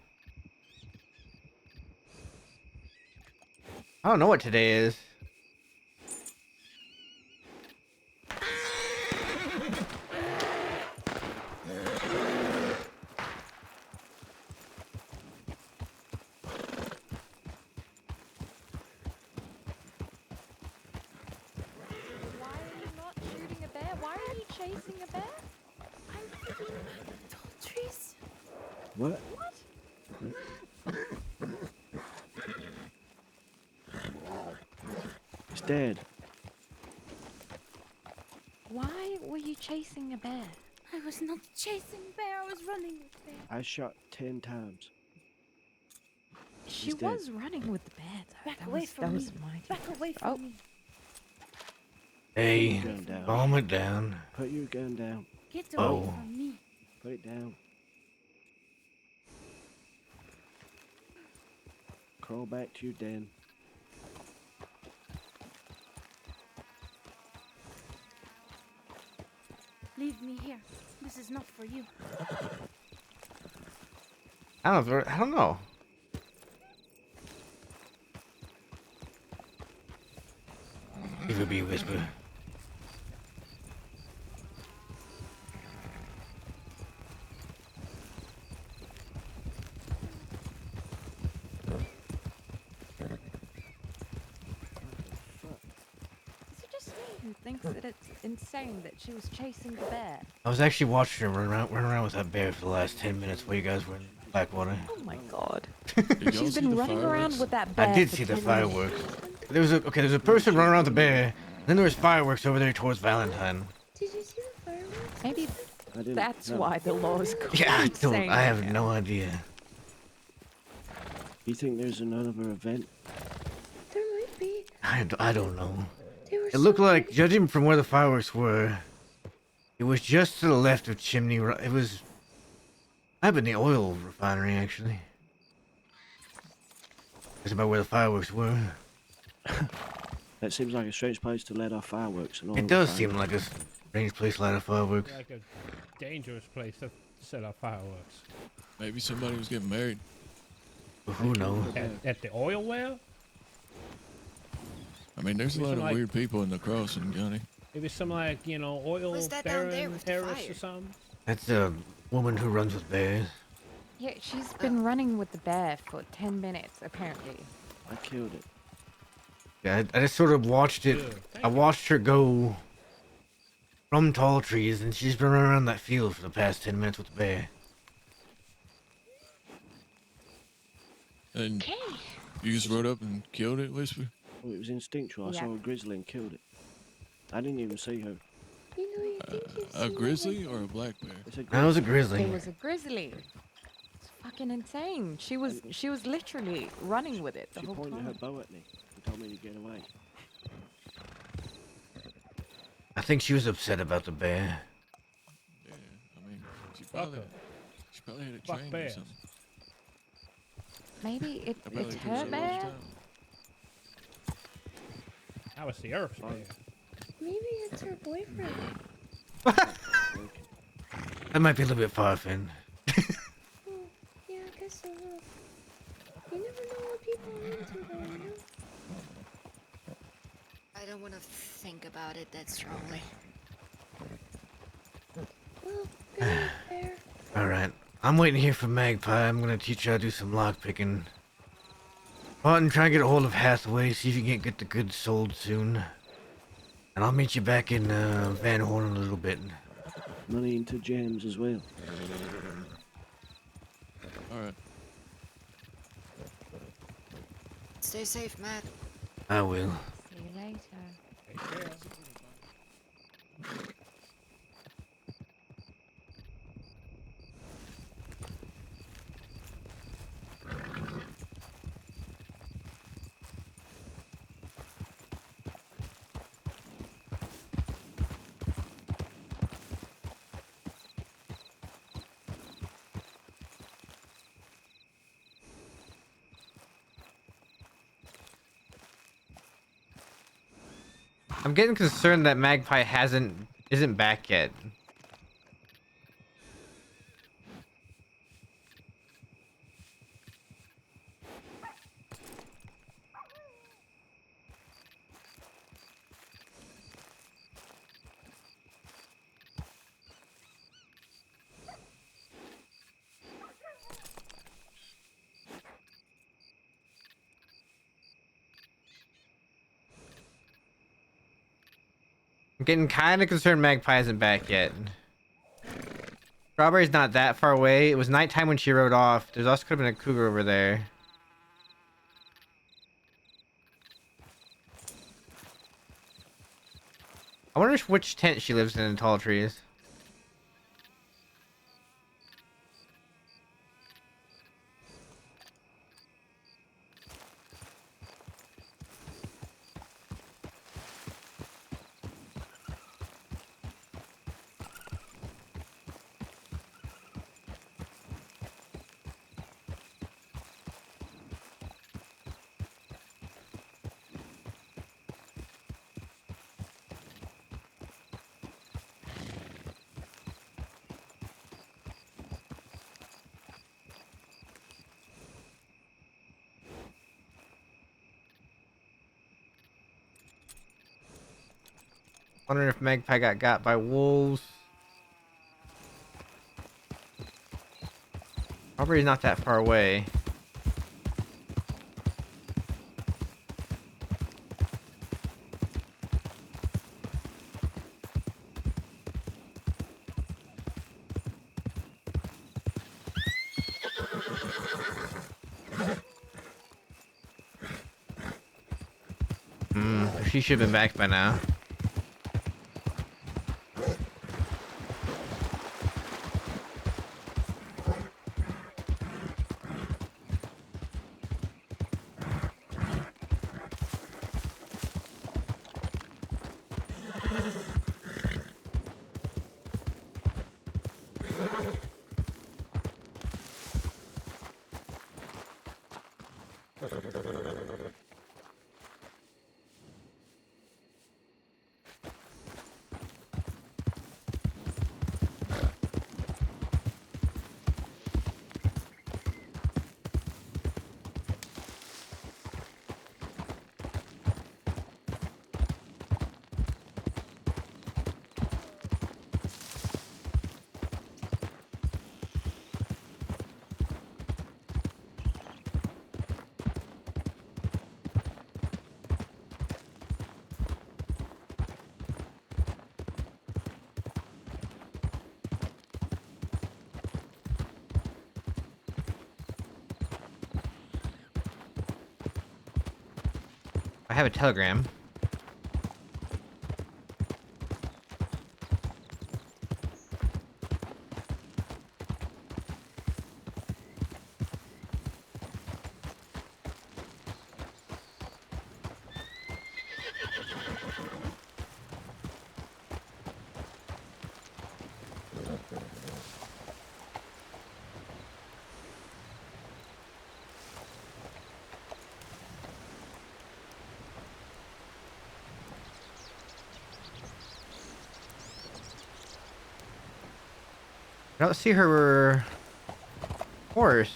I don't know what today is. Chasing a bear? I'm tall trees. What? It's dead. Why were you chasing a bear? I was not chasing bear, I was running with bear. I shot 10 times. She He's dead. was running with the bear, though. Back away from that me. was my Back away from me. Hey, Gun down. calm it down. Put your gun down. Get away Oh. from me. Put it down. Crawl back to your den. Leave me here. This is not for you. I don't know. Leave it be, Whisper. Is it just me who thinks that it's insane that she was chasing the bear? I was actually watching her run around with that bear for the last 10 minutes while you guys were in Blackwater. Oh my god. Did y'all She's see been the running around fireworks? with that bear. I did for see the 10 minutes. fireworks. There's a person running around with the bear. Then there was fireworks over there towards Valentine. Did you see the fireworks? Maybe I didn't. that's no. why the law's gone Yeah, insane I have right no idea. You think there's another event? There might be. I don't know. They were It looked so like, many. judging from where the fireworks were, it was just to the left of Chimney. It was. I've been the oil refinery actually. That's about where the fireworks were. That seems like a strange place to let off fireworks. And all It does seem like a strange place to light up fireworks. Like a dangerous place to set off fireworks. Maybe somebody was getting married. But who knows? At the oil well? I mean, there's a Maybe lot of some, like- weird people in the crossing, Johnny. Maybe some like, you know, oil Who's that down there baron with the heiress fire? or something? That's a woman who runs with bears. Yeah, she's been running with the bear for 10 minutes, apparently. I killed it. Yeah, I just sort of watched it. Good. I watched her go from tall trees, and she's been running around that field for the past 10 minutes with the bear. And Okay. you just rode up and killed it, Whisper? Oh, it was instinctual. I Yeah. saw a grizzly and killed it. I didn't even see her. You know, you think you've A seen grizzly everything. or a black bear? It's a That was a It grizzly. was a grizzly. It's fucking insane. She was literally running with it the She whole pointed her time. bow at me and told me to get away. I think she was upset about the bear. Yeah, I mean, she probably had a Fuck train or bears. something. Maybe I probably it's do her so all the bear? time. That was the Earth's bear. Maybe it's her boyfriend. That might be a little bit far, Finn. Oh, yeah, I guess so. You never know what people are into, though, you know? I don't want to think about it that strongly. Well, good night, bear. Alright. I'm waiting here for Magpie. I'm gonna teach you how to do some lock picking. Barton, try and get a hold of Hathaway, see if you can get the goods sold soon. And I'll meet you back in Van Horn in a little bit. Money into James as well. All right. Stay safe, Matt. I will. See you later. I'm getting concerned that Magpie isn't back yet. I'm getting kind of concerned Magpie isn't back yet. Strawberry's not that far away. It was nighttime when she rode off. There's also could have been a cougar over there. I wonder which tent she lives in tall trees. Wondering if Magpie got by wolves. Strawberry's not that far away. She should have been back by now. I have a telegram. I don't see her horse.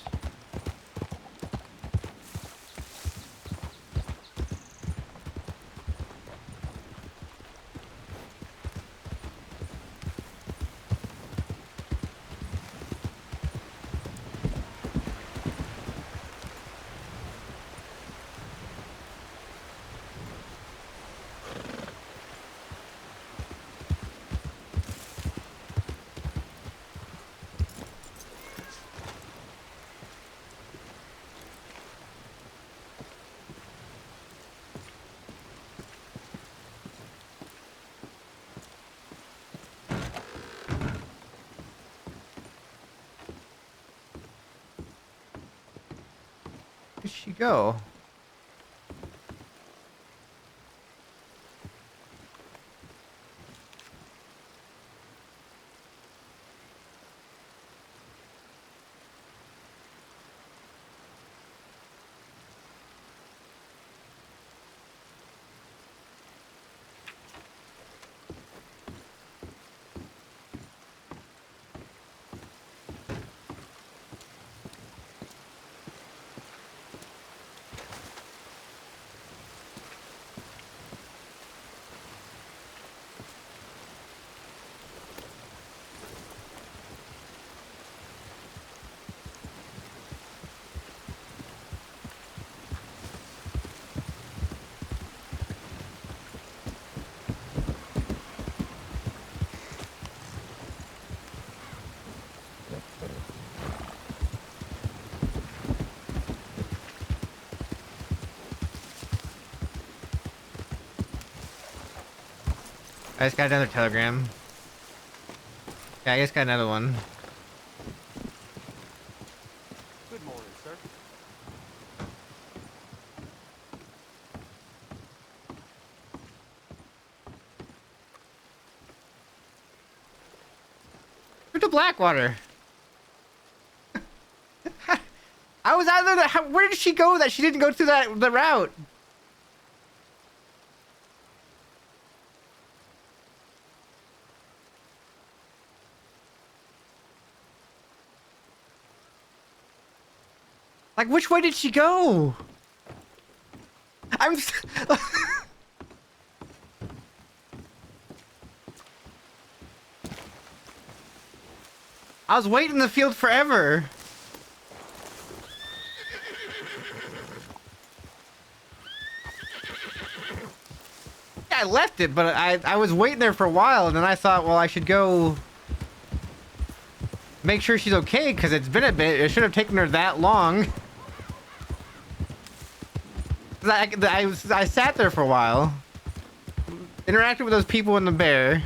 Where'd she go? I just got another telegram. Yeah, I just got another one. Good morning, sir. Where's the Blackwater? I was out there. Where did she go that she didn't go through the route? Like, which way did she go? I was waiting in the field forever. Yeah, I left it, but I was waiting there for a while, and then I thought, well, I should go make sure she's okay, because it's been a bit. It shouldn't have taken her that long. I sat there for a while, interacted with those people in the bear,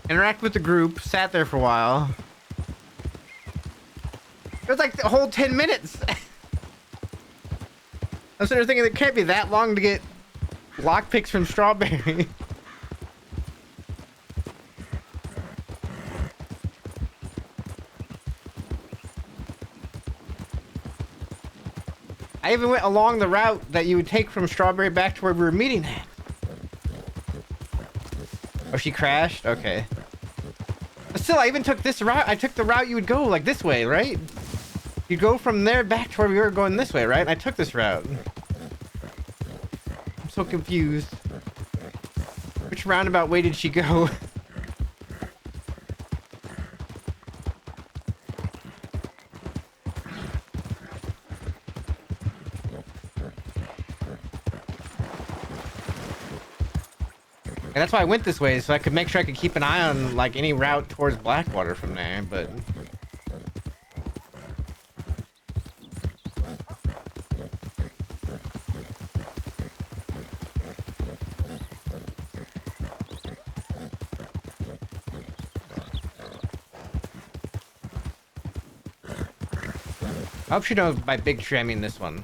interacted with the group, sat there for a while. It was like the whole 10 minutes. I was sitting there thinking it can't be that long to get lockpicks from Strawberry. I even went along the route that you would take from Strawberry back to where we were meeting at. Oh, she crashed? Okay. But still, I even took this route. I took the route you would go, like, this way, right? You go from there back to where we were going this way, right? And I took this route. I'm so confused. Which roundabout way did she go? And that's why I went this way, so I could make sure I could keep an eye on, like, any route towards Blackwater from there, but... I hope she knows by big tree I mean this one.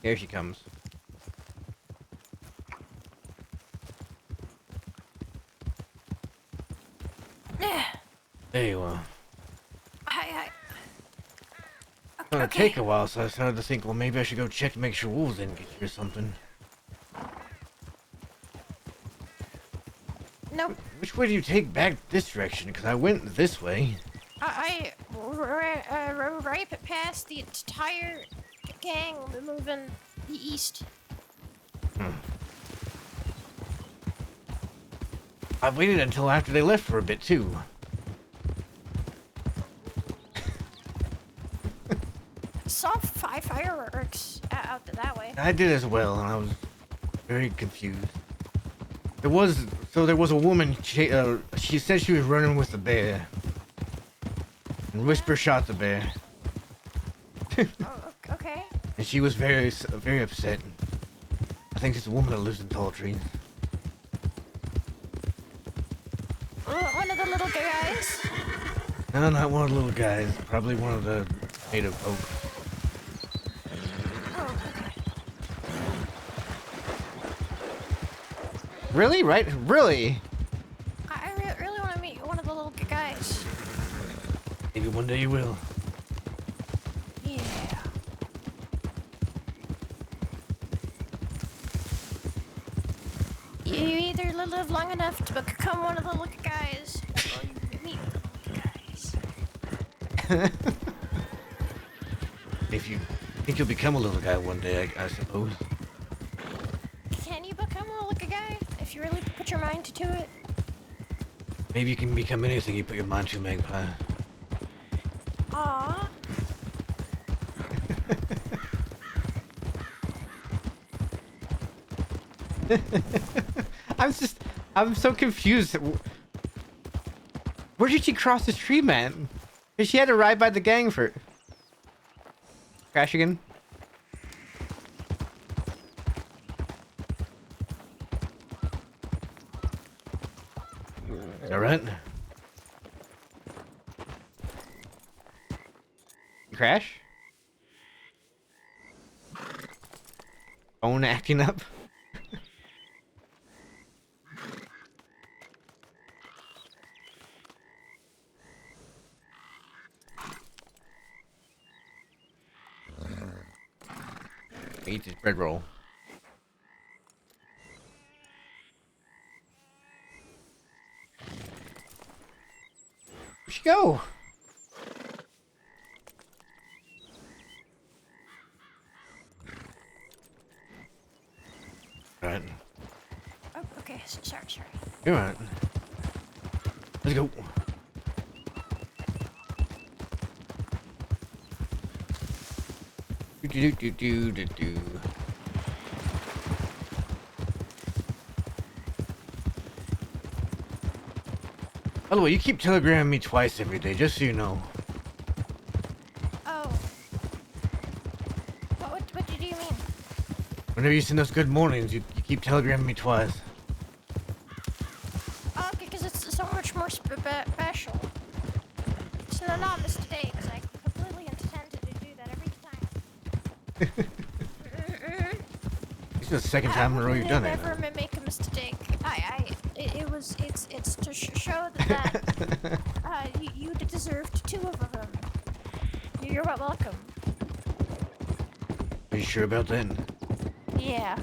Here she comes. Yeah. There you are. Hi. It's gonna take a while, so I started to think, well, maybe I should go check to make sure wolves didn't get you or something. Nope. Which way do you take back this direction? Because I went this way. I rode right past the entire gang moving the east. I waited until after they left for a bit, too. Saw 5 fireworks out that way. I did as well, and I was very confused. There was a woman, she said she was running with the bear. And Whisper shot the bear. Oh, okay. And she was very upset. I think it's a woman that lives in tall trees. One of the little guys. No, not one of the little guys. Probably one of the native folk. Oh, okay. Really? Right? Really? I really want to meet one of the little guys. Maybe one day you will. Yeah. You either live long enough to become one of the little guys, or you meet the little guys. If you think you'll become a little guy one day, I suppose. Can you become a little guy if you really put your mind to it? Maybe you can become anything you put your mind to, Magpie. Aww. I'm so confused. Where did she cross the street, man? 'Cause she had to ride by the gang for... Crash again? Alright. Crash? Phone acting up? Eat this bread roll. Where'd she go? Alright. Oh, okay. Sorry. You're right. Let's go. Do. By the way, you keep telegramming me twice every day, just so you know. Oh. What did you mean? Whenever you send us good mornings, you keep telegramming me twice. Oh, because it's so much more special. It's an anonymous today, because I completely intended to do that every time. This is the second time in a row you've done it. Never make a mistake. It's to show that you deserved 2 of them. You're welcome. Are you sure about that? Yeah.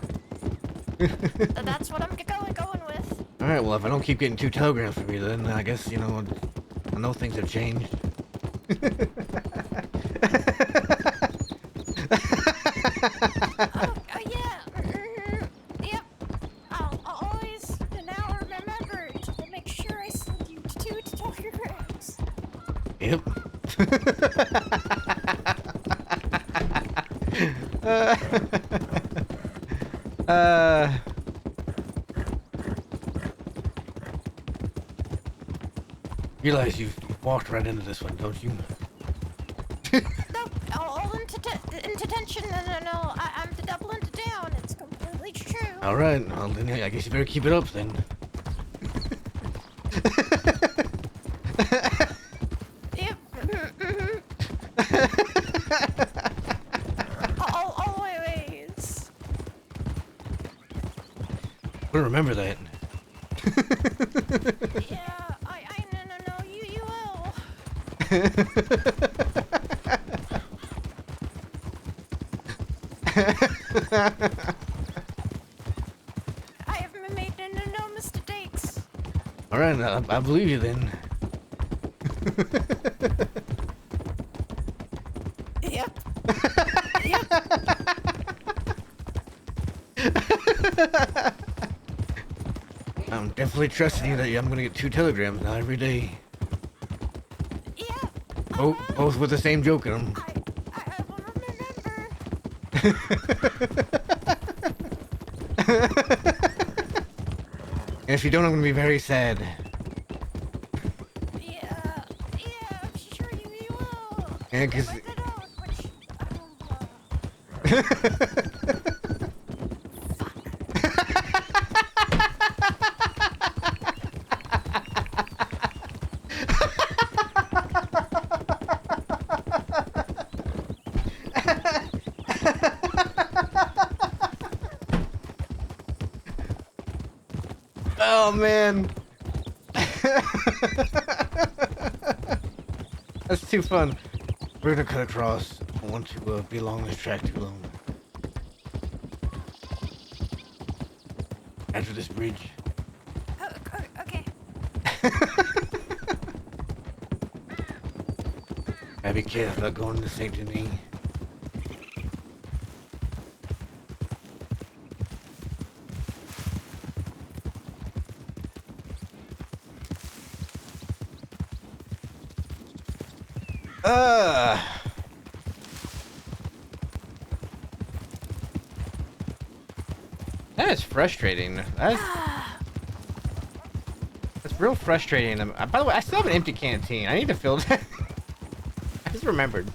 That's what I'm going with. Alright, well, if I don't keep getting 2 telegrams from you, then I guess, you know, I know things have changed. Oh yeah. Yep. I'll always now remember to make sure I send you 2 telegrams. Yep. Realize you've walked right into this one, don't you? No, all into tension. No. I'm doubling it down. It's completely true. Alright, well, then I guess you better keep it up then. Yep. Always. I remember that. Yeah, no, you will. I have made no mistakes. All right, I believe you then. Yep. Yep. I'm definitely trusting you that I'm gonna get 2 telegrams now every day. Yeah. Both with the same joke in them. I will remember. And if you don't, I'm gonna be very sad. Yeah, I'm sure you will. Yeah, cause. If I don't, which Oh man. That's too fun. We're gonna cut across. I don't want to be along this track too long. After this bridge. okay. Gotta be careful about going to Saint Denis. That is frustrating. That's real frustrating. By the way, I still have an empty canteen. I need to fill that. I just remembered.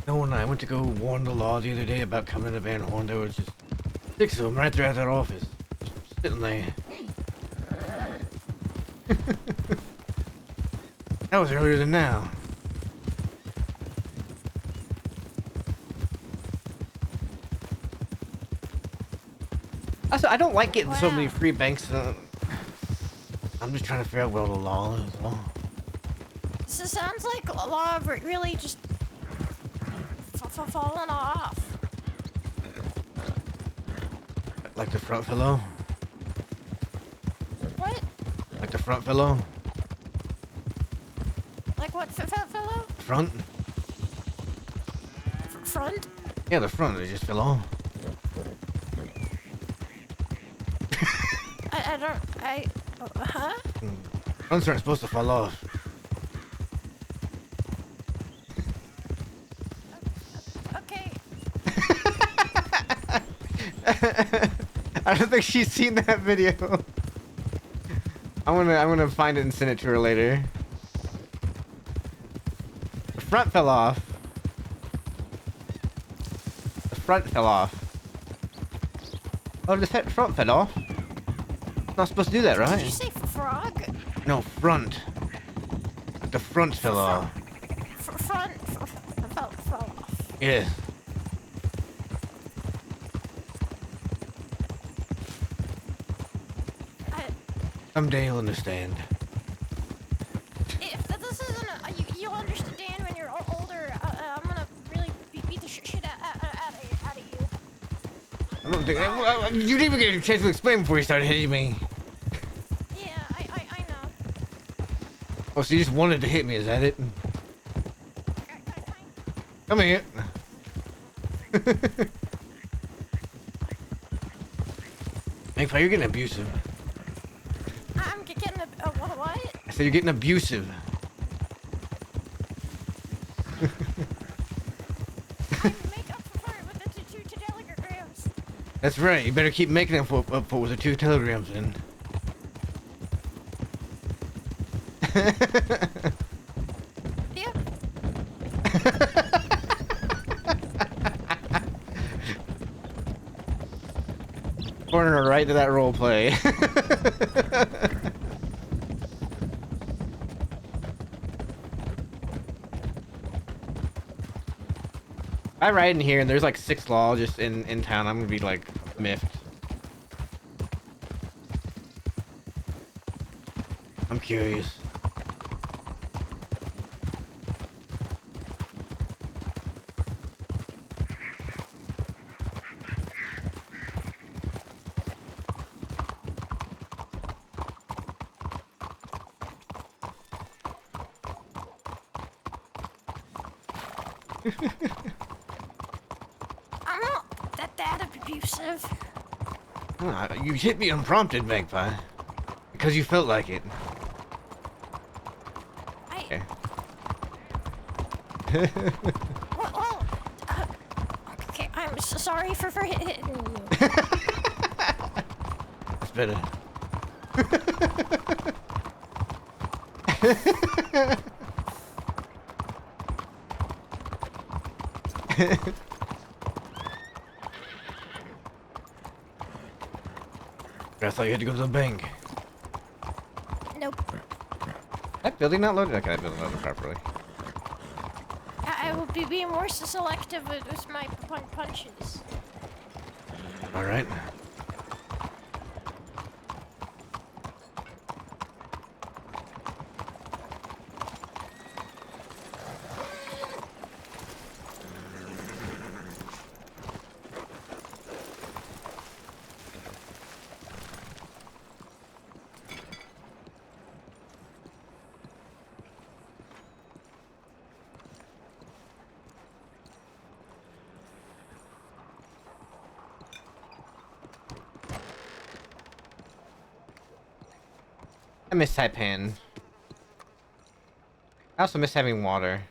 No, when I went to go warn the law the other day about coming to Van Horn, there was just 6 of them right there at that office. Just sitting there. That was earlier than now. Also, I don't like getting so many free banks. I'm just trying to figure out what the law is. So it sounds like a law really just falling off. Like the front pillow? What? Like the front pillow? Like what, fellow? Front? Front? Yeah, the front, they just fell off. Huh? Fronts aren't supposed to fall off. Okay. I don't think she's seen that video. I'm gonna find it and send it to her later. The front fell off. The front fell off. Oh, the front fell off. Not supposed to do that, right? Did you say frog? No, front. The front fell off. Front fell off. Yeah. Someday you'll understand. If this isn't you'll understand when you're older. I'm gonna really beat the shit out of you. I don't think you didn't even get a chance to explain before you started hitting me. Yeah, I know. Oh, so you just wanted to hit me, is that it? Come here. Magpie, you're getting abusive. I'm getting a what? I said you're getting abusive. Make up for it with the two telegrams. That's right. You better keep making up for with the 2 telegrams in. Yep. Corner her right to that role play. I ride in here and there's like 6 law just in town. I'm gonna be like miffed. I'm curious. I'm not that abusive. You hit me unprompted, Magpie. Because you felt like it. Okay. Well, okay, I'm so sorry for hitting you. That's better. I thought you had to go to the bank. Nope. That building not loaded? Okay, that building loaded properly. I will be being more selective with my punches. Alright. I miss Taipan. I also miss having water.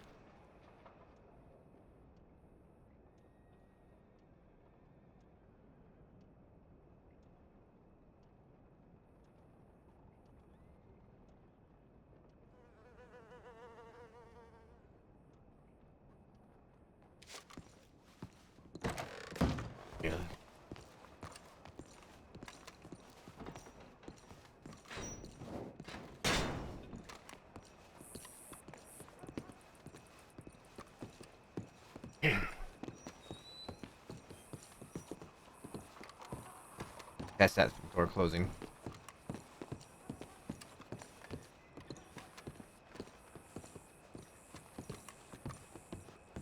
Yeah. That's that door closing.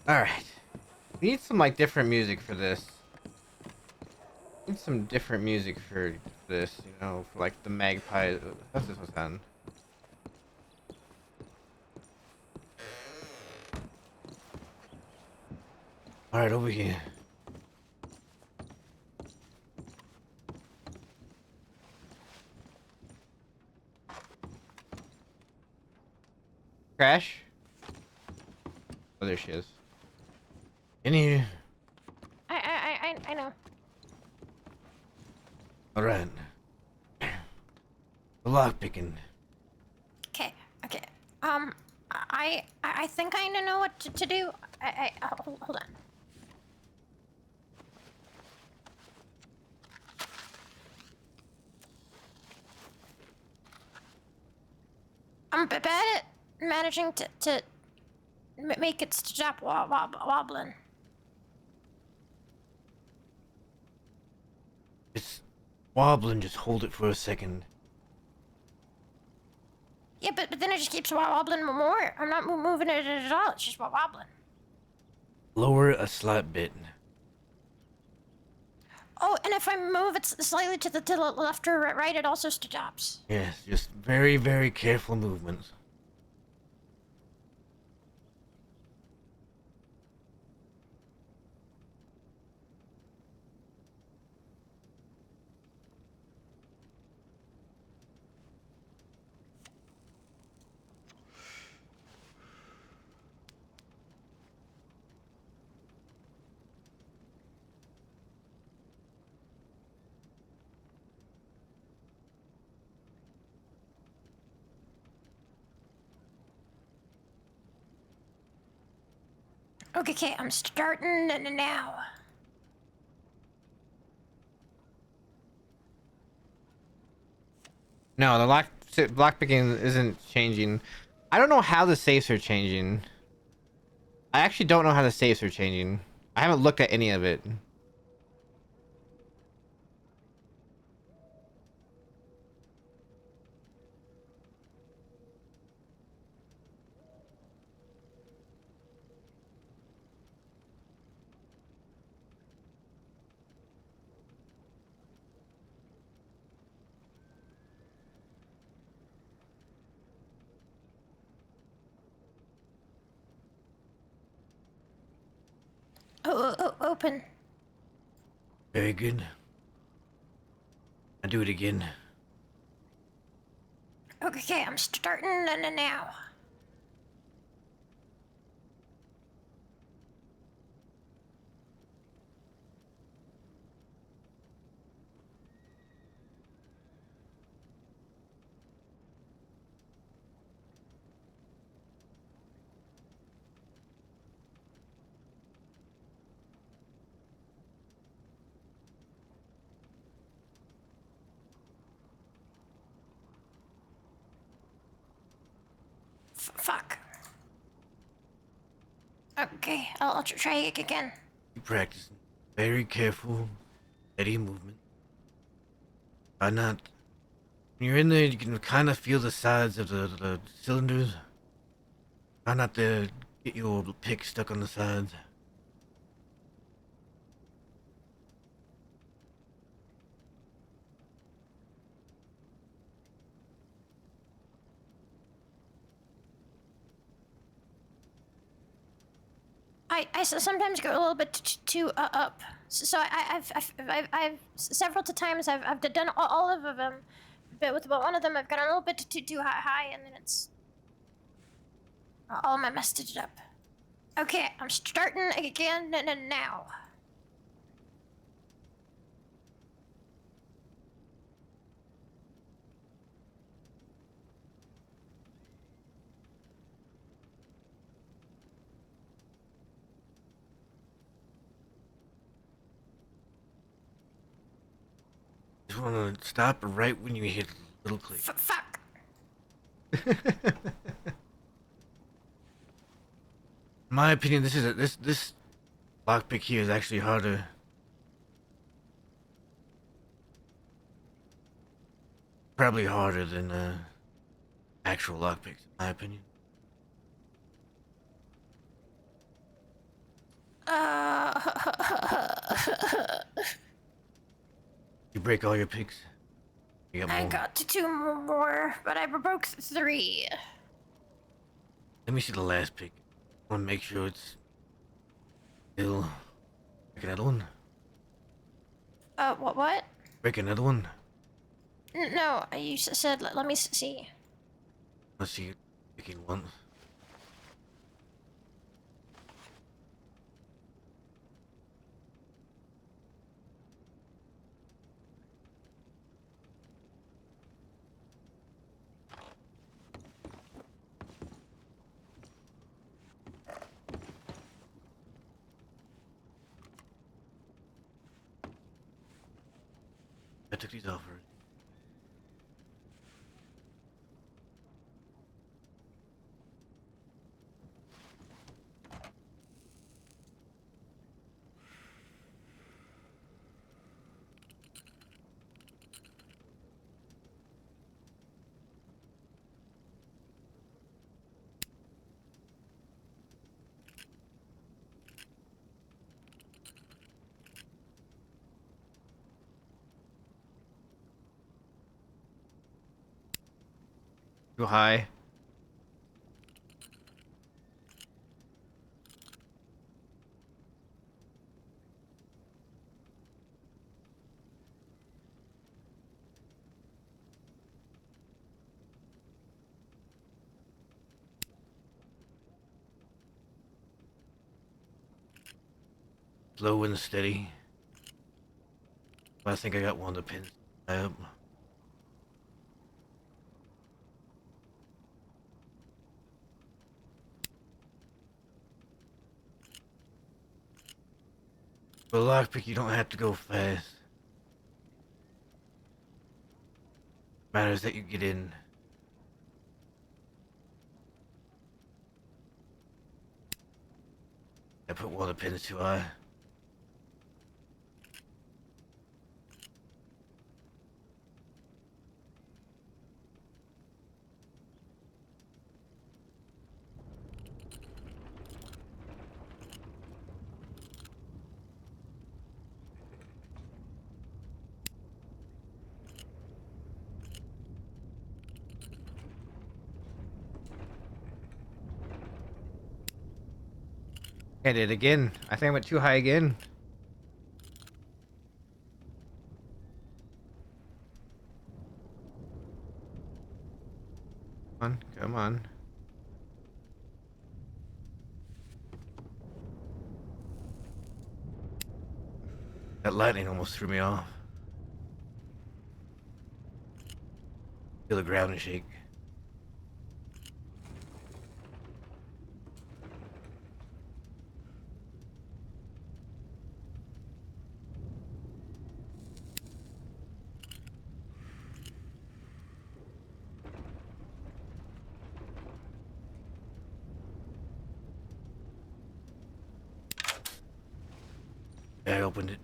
Alright. We need some like different music for this. Need some different music for this, you know, for like the Magpie. What's this one sound? Alright, over here. Crash? Oh, there she is. In here. I know. Alright. The lock picking. Okay. I think I know what to do. Hold on. I'm bad at managing to make it stop wobbling. It's wobbling, just hold it for a second. Yeah, but then it just keeps wobbling more. I'm not moving it at all. It's just wobbling. Lower a slight bit. Oh, and if I move it slightly to the left or right, it also stops. Yes, just very, very careful movements. Okay, I'm starting now. No, the block picking isn't changing. I don't know how the safes are changing. I actually don't know how the safes are changing. I haven't looked at any of it. Open. Very good. I'll do it again. Okay, I'm starting now. Fuck. Okay, I'll try it again. Keep practicing. Very careful, steady movement. Try not. When you're in there, you can kind of feel the sides of the cylinders. Try not to get your pick stuck on the sides. I sometimes go a little bit too up. So I've several times I've done all of them, but with one of them I've gone a little bit too high, and then it's all messed it up. Okay, I'm starting again now. Just want to stop right when you hit a little click. Fuck. In my opinion, this lockpick here is actually harder. Probably harder than actual lockpicks, in my opinion. You break all your picks. You got more. I got two more, but I broke 3. Let me see the last pick. I want to make sure it's still. Break another one. What? Break another one. No, you said let me see. Let's see you picking once. I took these off already. Go high. Slow and steady. I think I got one of the pins up. For lockpick, you don't have to go fast. Matters that you get in. I put one of the pins too high. I did again. I think I went too high again. Come on, come on. That lightning almost threw me off. Feel the ground shake. I opened it.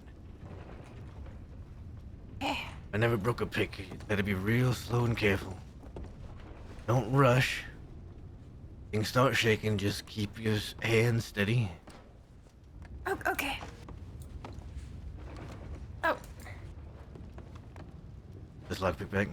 I never broke a pick. You gotta be real slow and careful. Don't rush. Things start shaking, just keep your hands steady. Oh, okay. Oh, This lockpick back.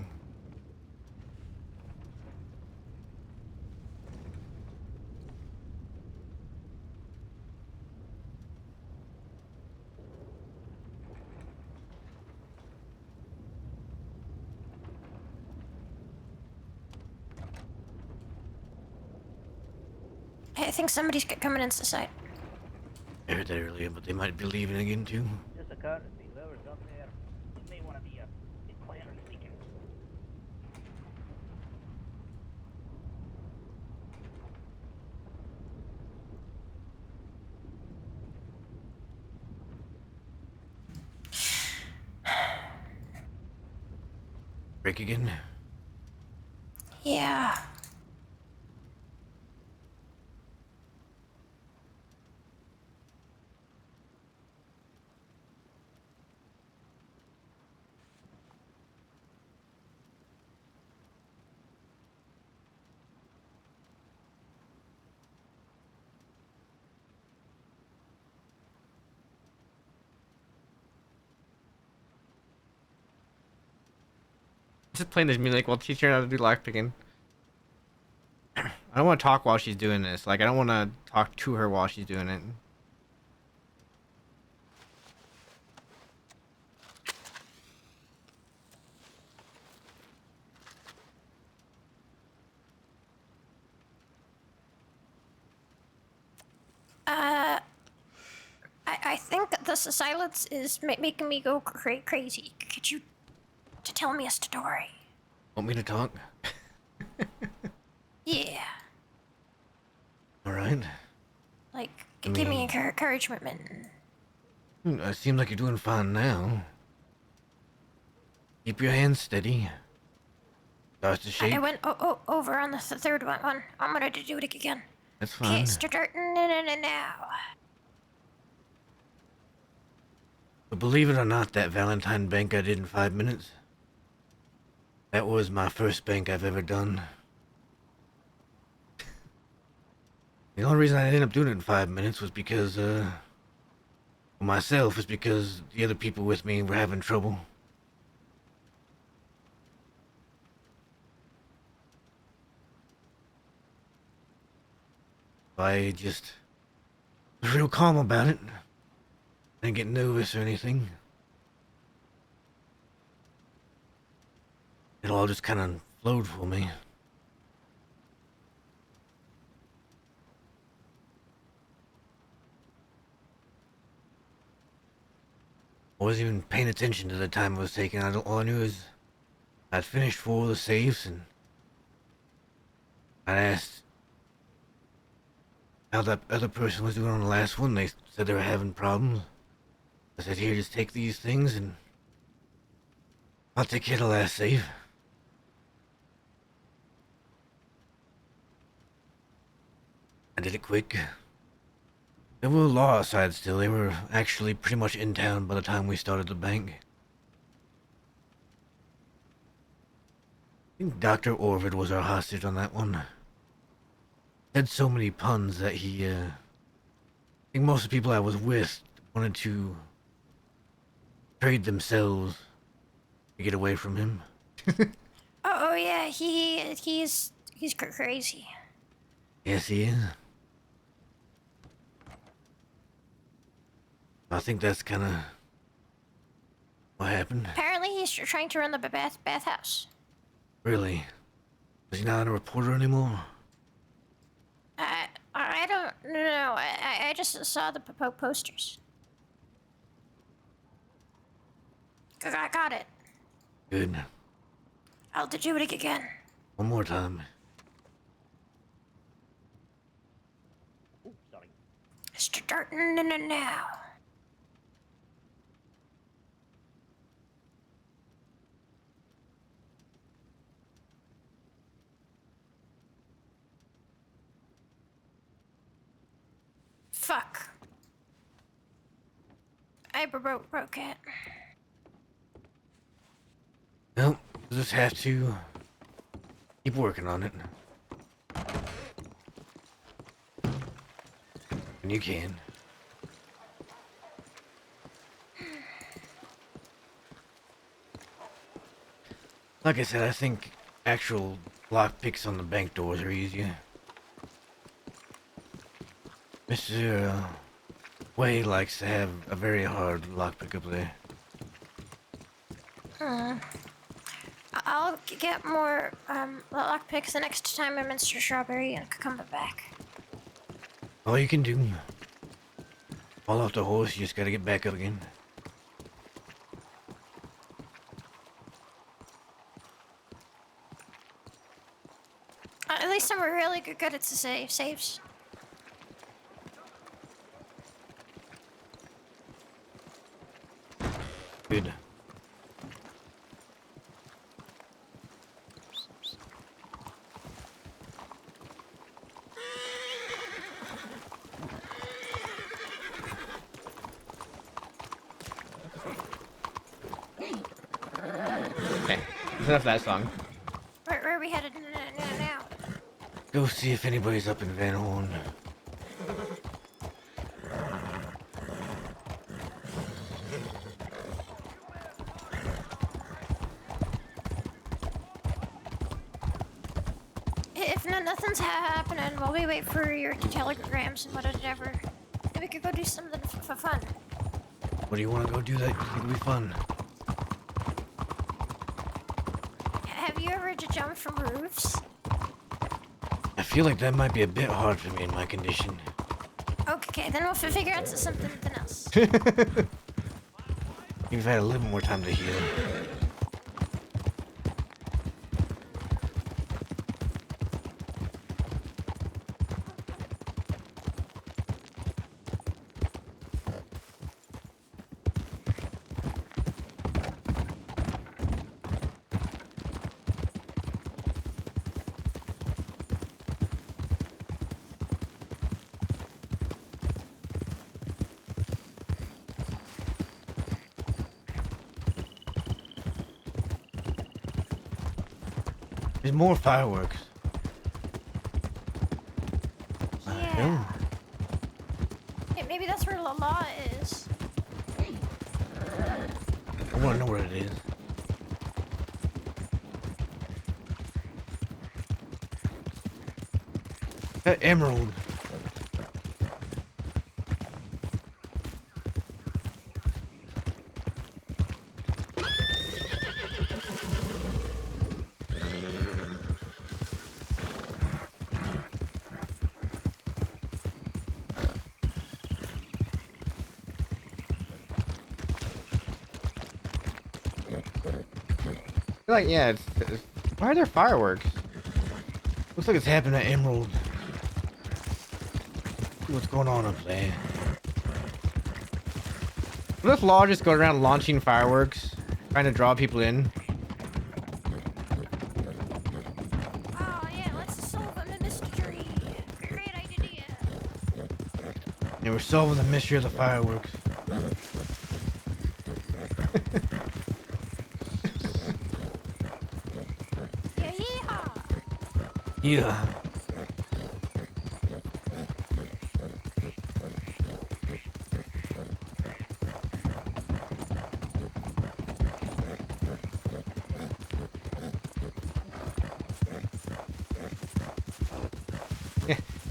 I think somebody's coming into sight. I heard that earlier, but they might be leaving again too. Just a courtesy. Whoever's up there, you may want to be a bit quieter speaking. Break again. Yeah. Just playing this music while teaching her how to do lockpicking. I don't want to talk while she's doing this. Like, I don't want to talk to her while she's doing it. I think the silence is making me go crazy. Could you tell me a story? Want me to talk? Yeah. Alright. Like, give me encouragement. It seems like you're doing fine now. Keep your hands steady. Starts to shake. I went over on the third one. I'm gonna do it again. That's fine. Okay, starting now. But believe it or not, that Valentine bank I did in 5 minutes, that was my first bank I've ever done. The only reason I ended up doing it in 5 minutes was because, for myself, is because the other people with me were having trouble. I just was real calm about it. Didn't get nervous or anything. It all just kind of flowed for me. I wasn't even paying attention to the time it was taking. All I knew is I'd finished 4 of the safes, and I asked how that other person was doing on the last one. They said they were having problems. I said, here, just take these things and I'll take care of the last safe. I did it quick. There were law outside still. They were actually pretty much in town by the time we started the bank. I think Dr. Orvid was our hostage on that one. Said so many puns that he, I think most of the people I was with wanted to trade themselves to get away from him. Oh yeah, he's crazy. Yes, he is. I think that's kind of what happened. Apparently, he's trying to run the bathhouse. Really? Is he not a reporter anymore? I don't know. I just saw the posters. I got it. Good. I'll do it again. One more time. Ooh, sorry. Starting now. Fuck. I broke it. Well, we'll just have to keep working on it. When you can. Like I said, I think actual lock picks on the bank doors are easier. Mr. Way likes to have a very hard lockpick up there. I'll get more lockpicks the next time I'm in Strawberry and come back. All you can do. Fall off the horse, you just gotta get back up again. At least I'm really good at saves. Good. Okay, enough of that song. Where are we headed now? Go see if anybody's up in Van Horn. If nothing's happening while we wait for your telegrams and whatever, then we could go do something for fun. What do you want to go do that? You think it'll be fun? Have you ever jumped from roofs? I feel like that might be a bit hard for me in my condition. Okay, then we'll figure out something else. You've had a little more time to heal. There's more fireworks. Yeah. Maybe that's where La La is. I want to know where it is. That emerald. Like, yeah, it's why are there fireworks? Looks like it's happened at Emerald. See what's going on up there. What if Law just goes around launching fireworks, trying to draw people in? Oh yeah, let's solve the mystery. Great idea. And we're solving the mystery of the fireworks. Yeah.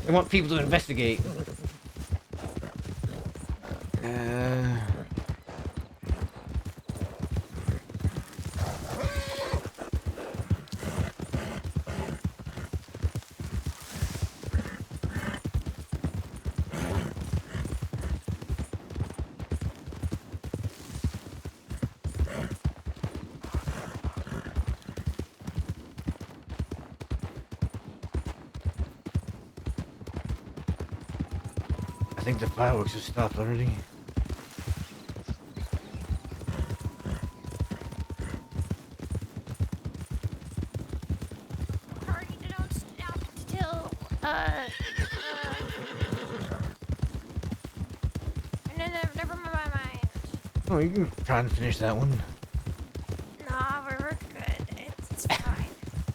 They want people to investigate. I think the fireworks have stopped already. Hurry, don't stop till, never mind. Oh, you can try and finish that one. Nah, we're good. It's fine.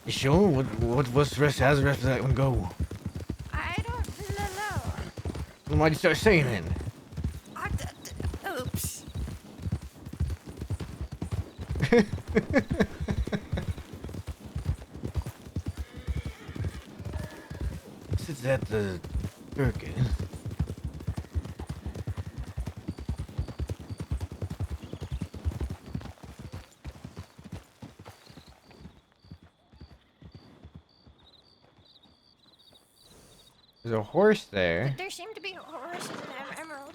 You sure? What's the rest? How's the rest of that one go? I don't know. Then why'd you start saying it? Oops. This is at the circuit. There's a horse there. There seem to be horses in Emerald.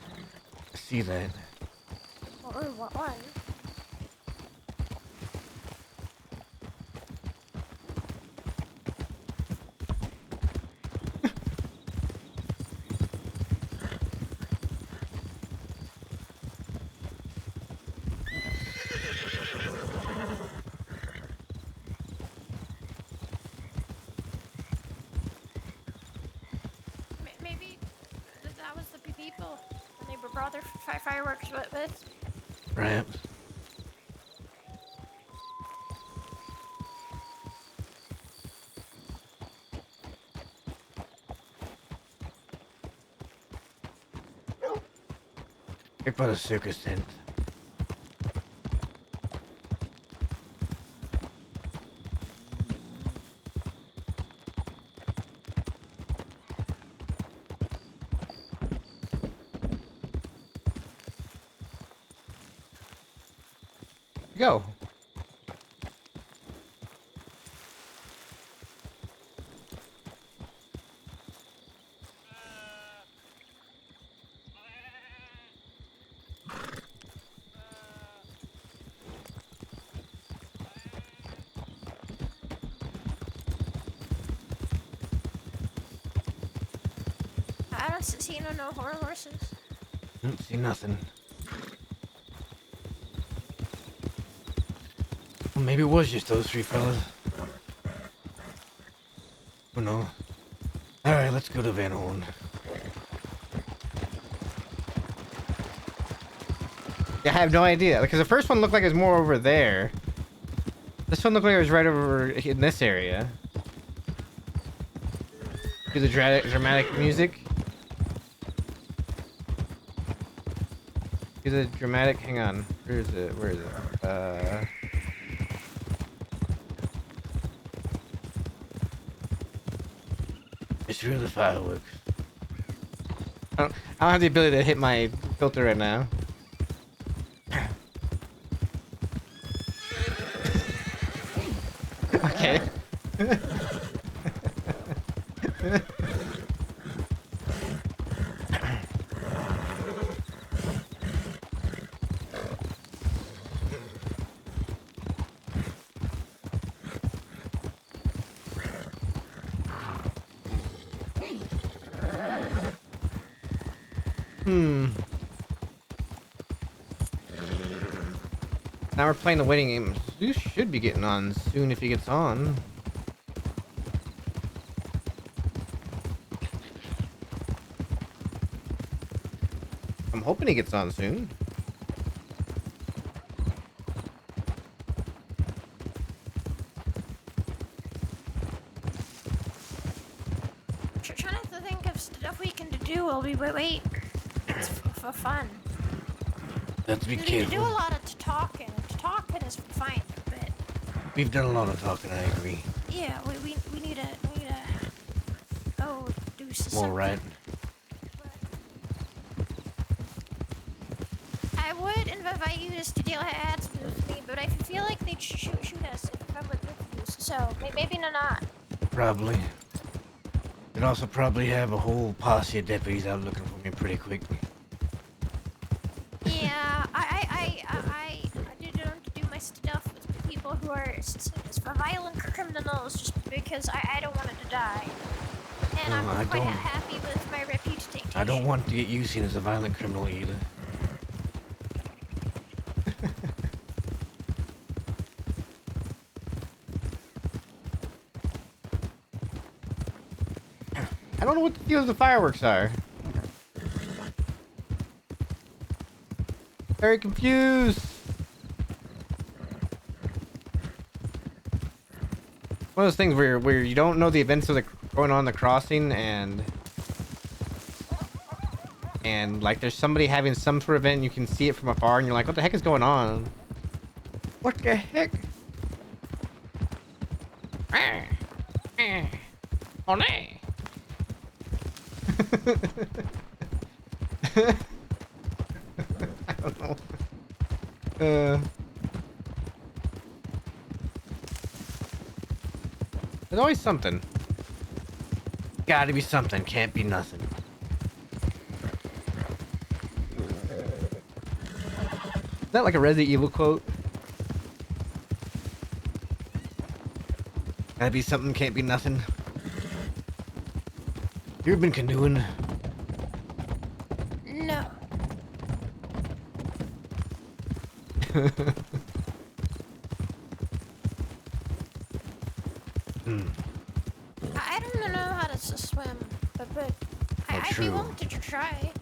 I see that. Or what one? Maybe that was the people when they brought their fireworks with. Perhaps. Check by the circus tent. Go. I don't see no horses. Don't see nothing. Well, maybe it was just those three fellas. Who knows? Alright, let's go to Van Horn. Yeah, I have no idea. Because the first one looked like it was more over there. This one looked like it was right over in this area. Do the dramatic music. Do the dramatic. Hang on. Where is it? Where is it? It's through the fireworks. I don't have the ability to hit my filter right now. Okay. Now we're playing the waiting game. Zeus should be getting on soon if he gets on. I'm hoping he gets on soon. Trying to think of stuff we can do while we wait. It's for fun. Let's be We careful. do a lot of talking. Talking is fine, but We've done a lot of talking, I agree. yeah, we need to go do something. More right. if I use to deal ads with me, but I feel like they'd shoot us if I'm with you. So maybe not. Probably. They'd also probably have a whole posse of deputies out looking for me pretty quick. Yeah, I don't do my stuff with people who are violent criminals just because I don't want it to die. And No, I'm I quite don't. happy with my reputation. I don't want to get you seen as a violent criminal either. I don't know what the deal with the fireworks are. Very confused. One of those things where you don't know the events that are going on in the crossing, and like there's somebody having some sort of event and you can see it from afar and you're like, what the heck is going on? What the heck? Oh no. I don't know. There's always something. Gotta be something, can't be nothing. Is that like a Resident Evil quote? Gotta be something, can't be nothing. You ever been canoeing? No. I don't know how to swim, but I'd be true. willing to try.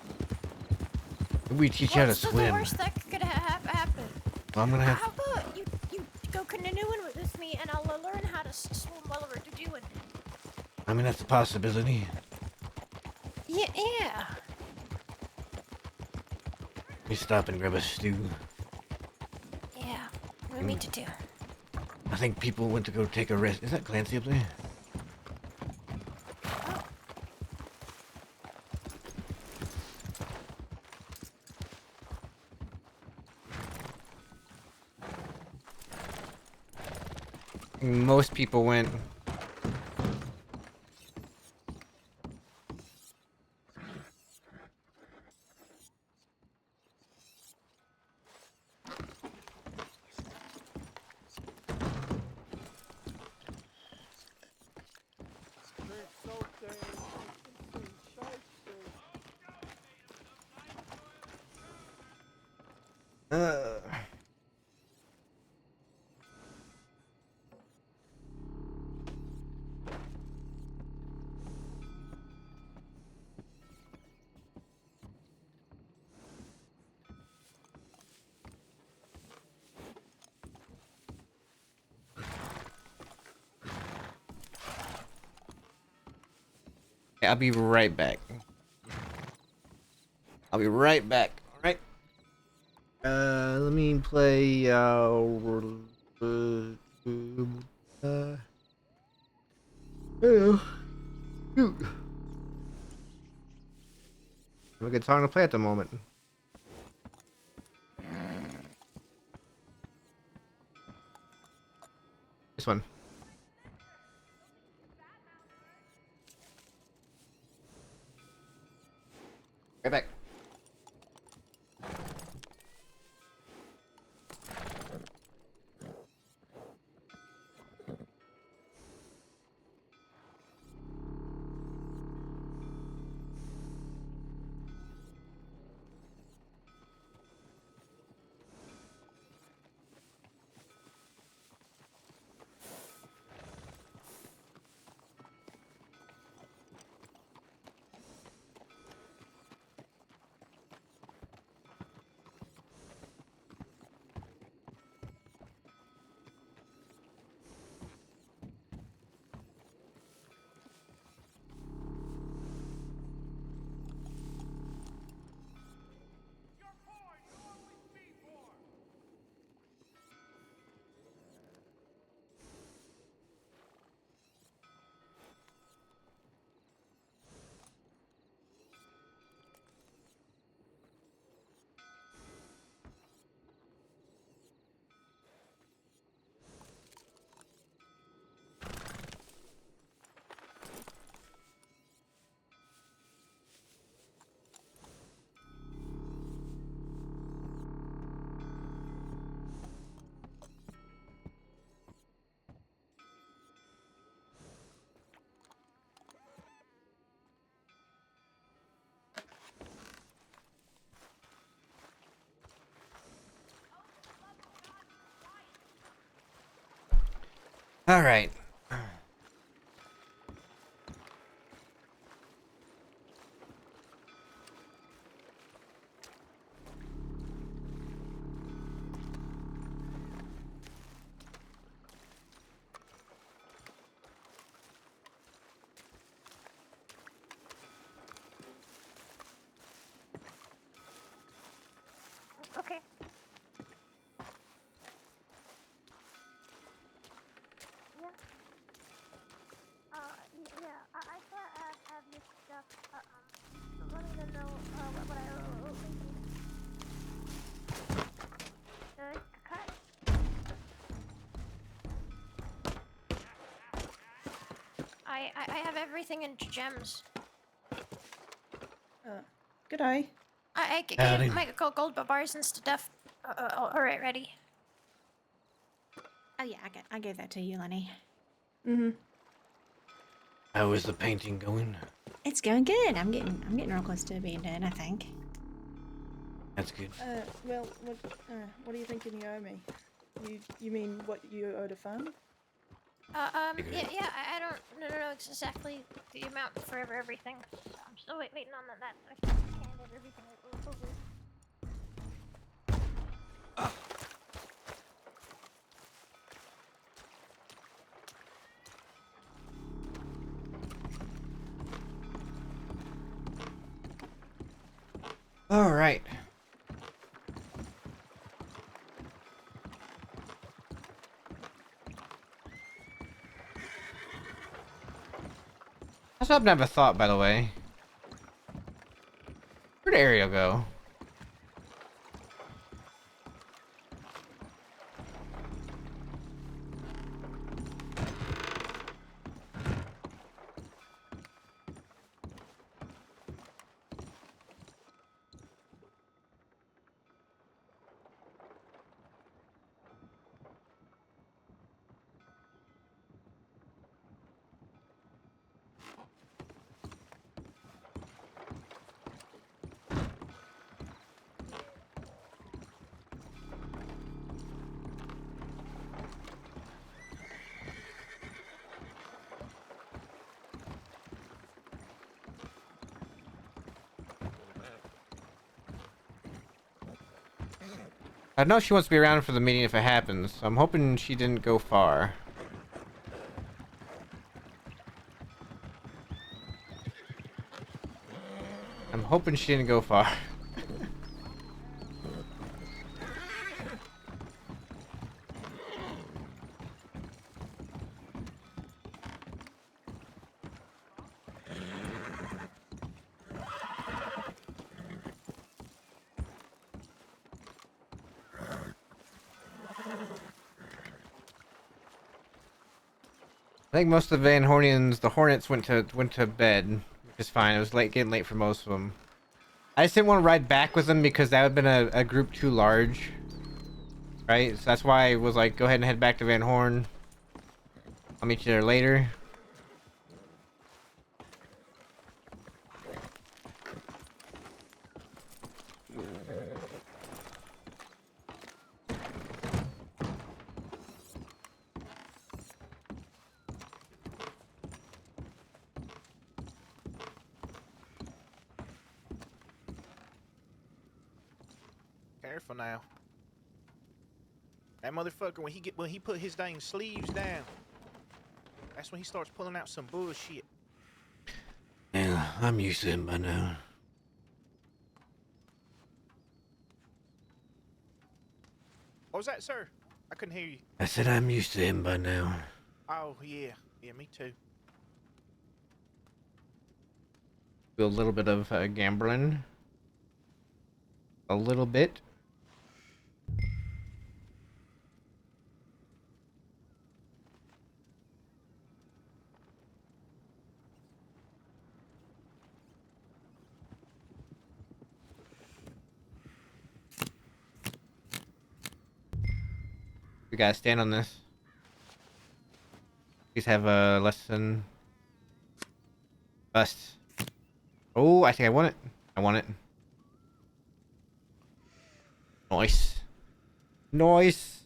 We teach you how to What's the swim. worst that could happen? Well, I'm gonna have. How about you go canoeing with me and I'll learn how to swim while we're doing it. I mean, that's a possibility. Yeah. We stop and grab a stew. Yeah. We need to do. I think people went to go take a rest. Is that Clancy up there? Most people went. I'll be right back. I'll be right back. All right. Let me play. Shoot. We got time to play at the moment. This one. Right back. All right. Okay. Yeah. Yeah. I thought I'd have your stuff. Let me know what I cut. I have everything in gems. Good eye. I Howdy. gave my gold bars and stuff. All right, ready. Oh yeah, I gave that to you, Lenny. Mm-hmm. How is the painting going? It's going good. I'm getting real close to being done, I think. That's good. Well, what are you thinking you owe me? You mean what you owe to fun? Yeah. I don't know exactly the amount for everything. I'm still waiting on that. I handed everything over. All right. I still have a thought, by the way. Where'd Ariel go? I know she wants to be around for the meeting if it happens, so I'm hoping she didn't go far. I'm hoping she didn't go far. I think most of the Van Hornians, the Hornets went to bed, which is fine. It was getting late for most of them. I just didn't want to ride back with them because that would have been a group too large, right? So that's why I was like, go ahead and head back to Van Horn. I'll meet you there later. Careful now. That motherfucker, when he put his dang sleeves down, that's when he starts pulling out some bullshit. Yeah, I'm used to him by now. What was that, sir? I couldn't hear you. I said I'm used to him by now. Oh, yeah. Yeah, me too. Do a little bit of gambling. A little bit. We gotta stand on this. Please have a lesson. Bust. Oh, I think I want it. I want it. Nice. Nice.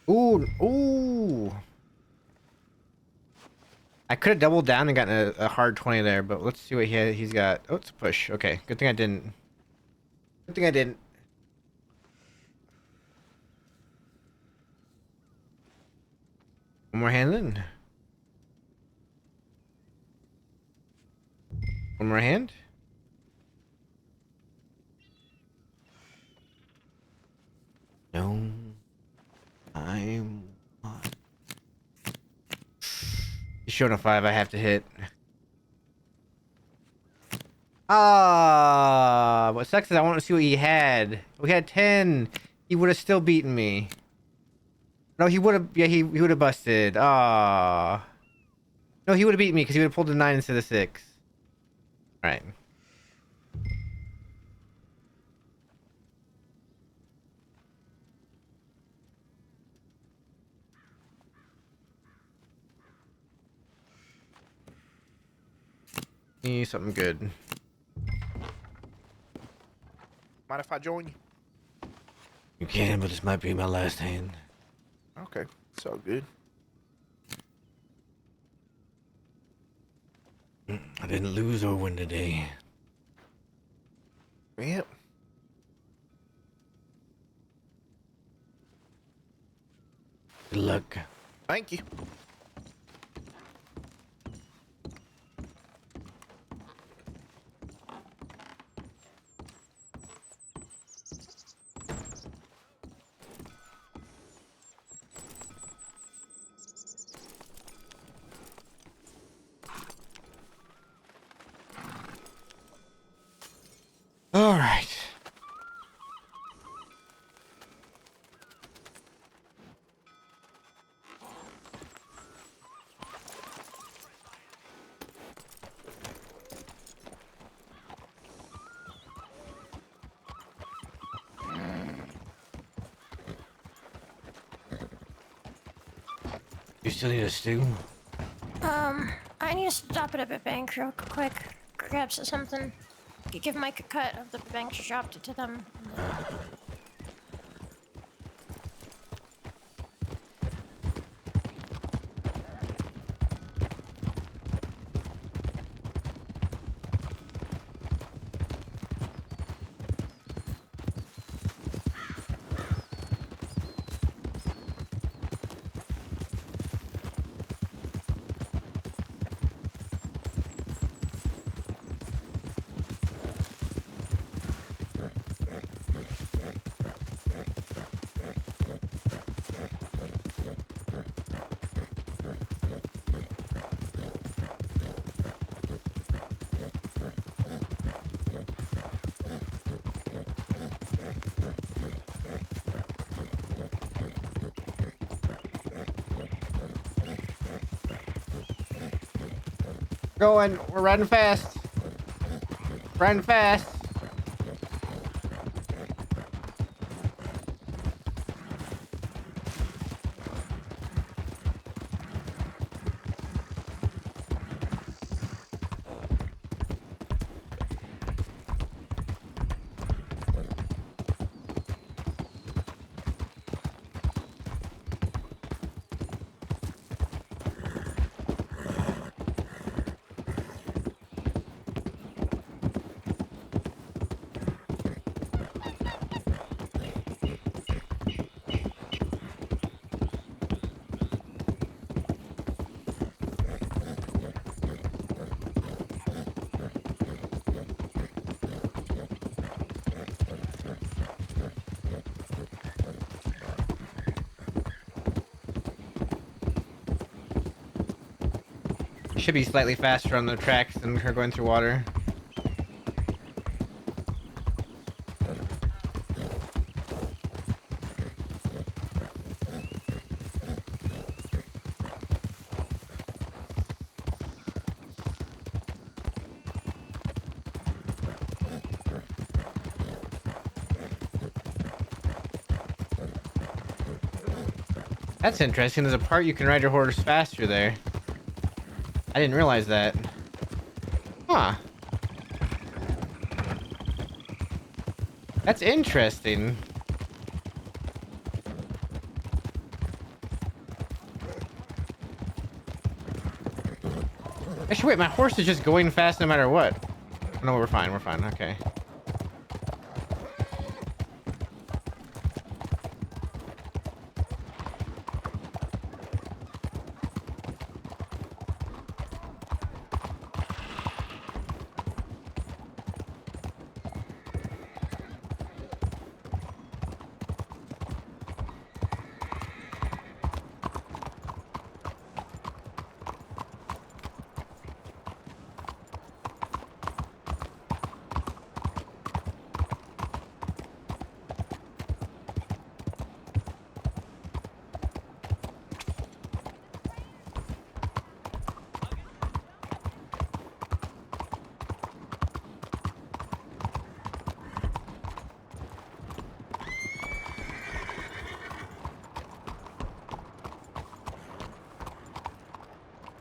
Ooh, ooh. I could have doubled down and gotten a hard 20 there, but let's see what he's got. Oh, it's a push. Okay, good thing I didn't. Good thing I didn't. One more hand then. One more hand. No. I'm on. He's showing a 5 I have to hit. Ah, what sucks is I want to see what he had. We had 10. He would have still beaten me. No, he would have. Yeah, he would have busted. Ah. No, he would have beaten me because he would have pulled a 9 instead of 6. All right. Need something good. Mind if I join you? You can, but this might be my last hand. Okay, it's all good. I didn't lose or win today. Yep. Good luck. Thank you. All right. You still need a stew? I need to stop at a bank real quick. Grab something. Give Mike a cut of the bank dropped it to them. Going. We're riding fast. Riding fast. Should be slightly faster on the tracks than her going through water. That's interesting. There's a part you can ride your horse faster there. I didn't realize that. Huh. That's interesting. Actually, wait, my horse is just going fast no matter what. No, we're fine. We're fine. Okay.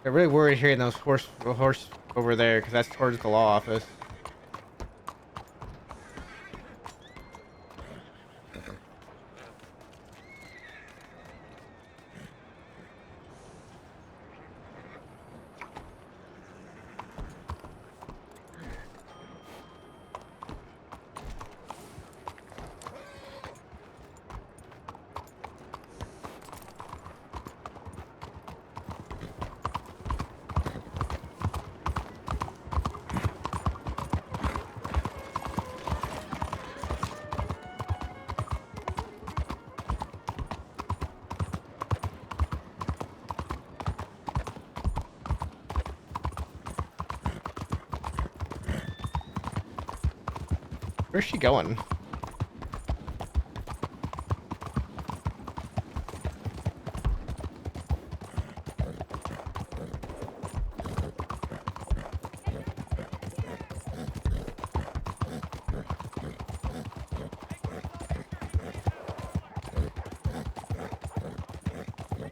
I'm really worried hearing those horse over there because that's towards the law office. Where's she going?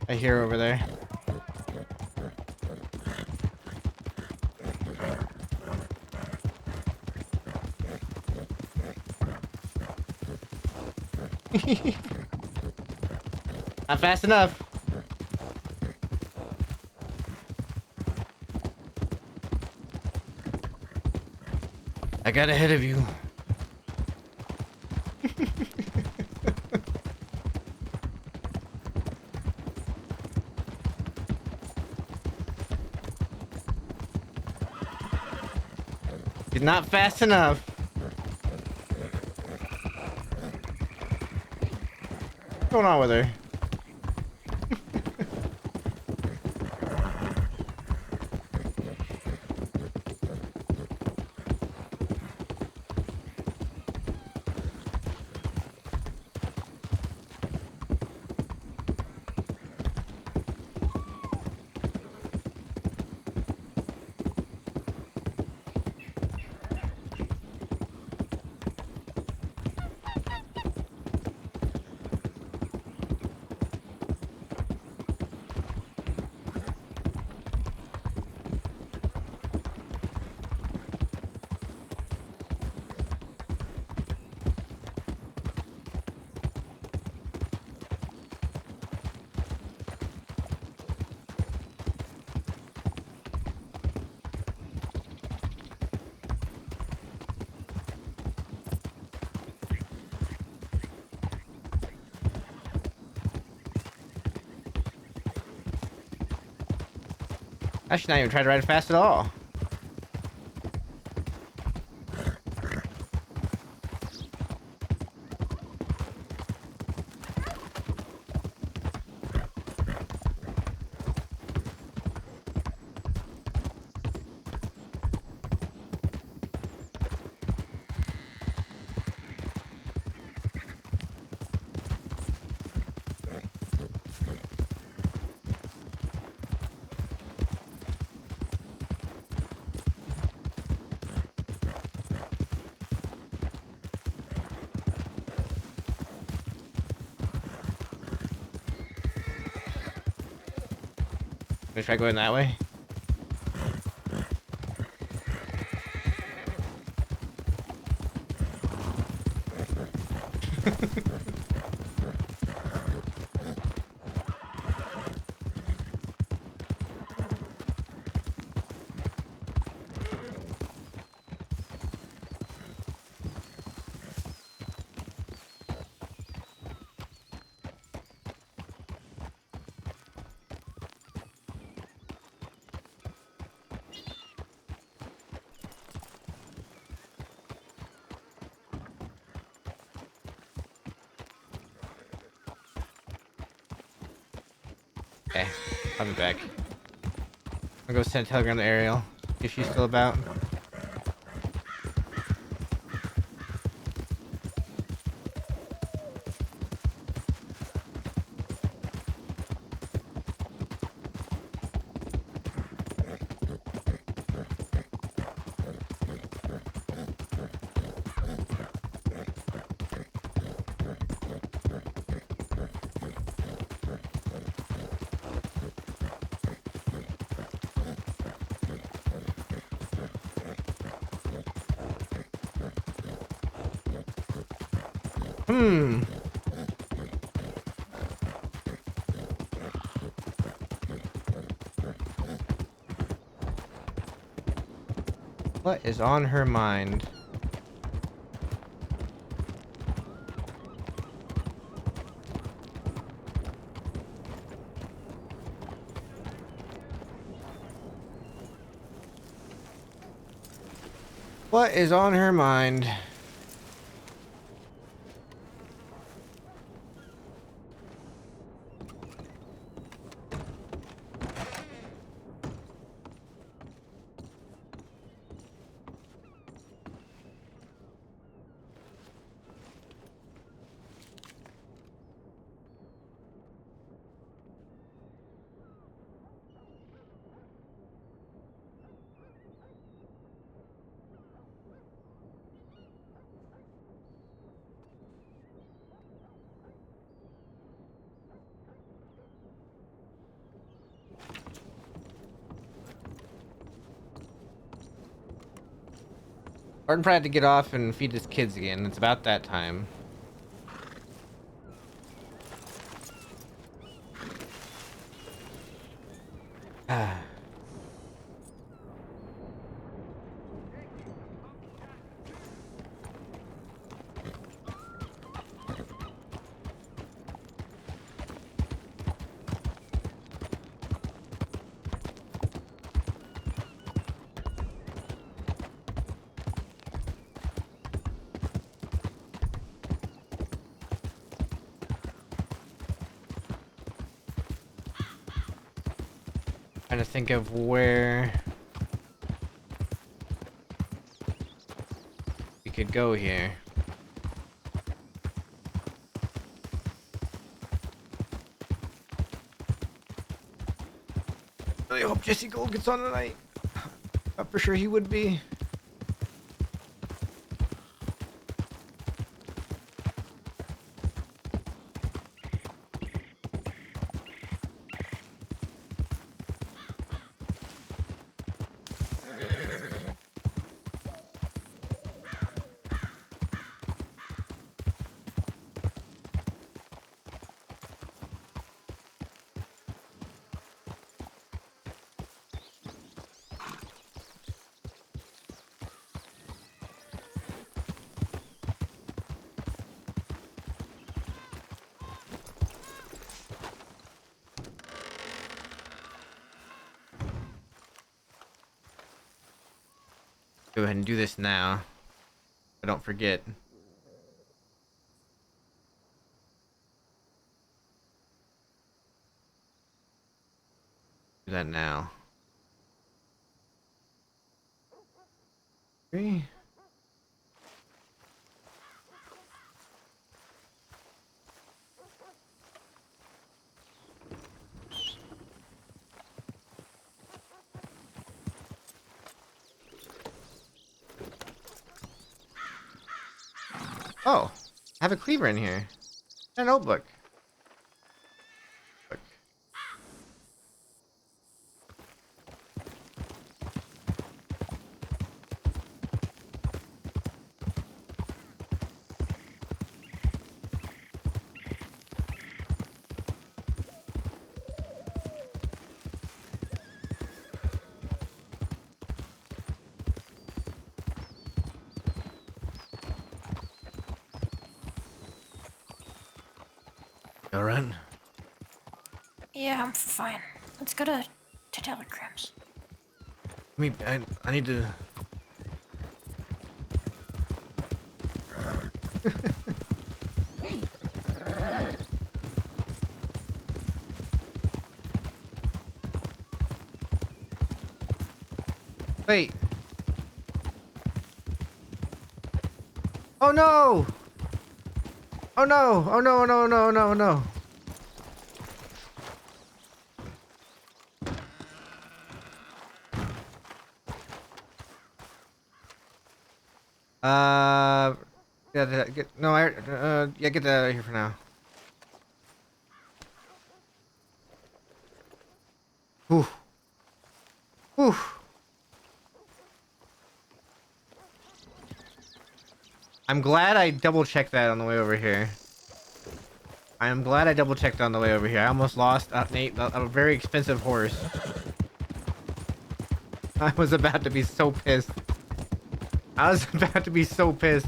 I hear her over there. Not fast enough. I got ahead of you. She's not fast enough. What's going on with her? I should not even try to ride fast at all. Let's try going that way. Okay, I'll be back. I'll go send a telegram to Ariel if she's still about. What is on her mind? What is on her mind? Barton probably had to get off and feed his kids again. It's about that time. Trying to think of where we could go here. Really hope Jesse Gold gets on tonight. I'm for sure he would be. Go ahead and do this now. I don't forget. Do that now. 3. Oh, I have a cleaver in here. A notebook. All right. Yeah, I'm fine. Let's go to telegrams. I need to. Wait. Oh no! Oh no! Oh no! No! No! No! No! Get no. Yeah, get that out of here for now. Whew. Whew. I'm glad I double checked that on the way over here. I am glad I double checked on the way over here. I almost lost Nate, a very expensive horse. I was about to be so pissed. I was about to be so pissed.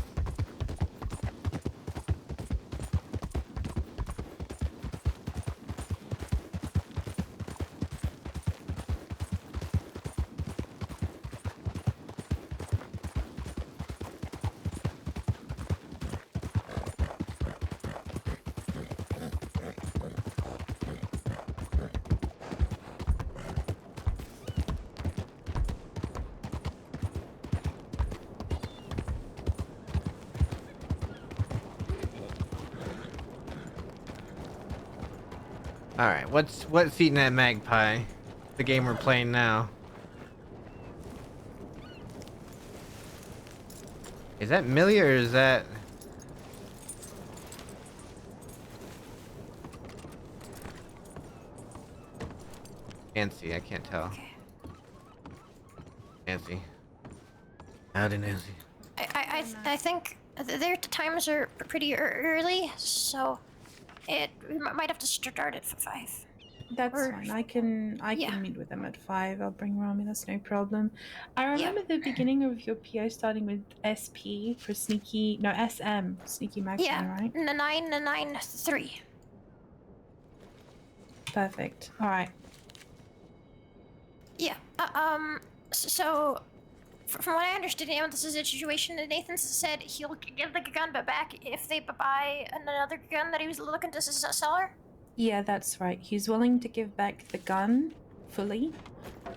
All right, what's eating that Magpie? The game we're playing now. Is that Millie or is that? Nancy, I can't tell. Nancy. Howdy, Nancy. I think their times are pretty early, so we might have to start it for 5. That's fine. I can meet with them at 5. I'll bring Rami. That's no problem. I remember the beginning of your PO starting with SP for sneaky. No, SM sneaky Magpie, right? 993. Perfect. All right. Yeah. So, from what I understand, this is a situation that Nathan said he'll give the gun back if they buy another gun that he was looking to sell her. Yeah, that's right. He's willing to give back the gun fully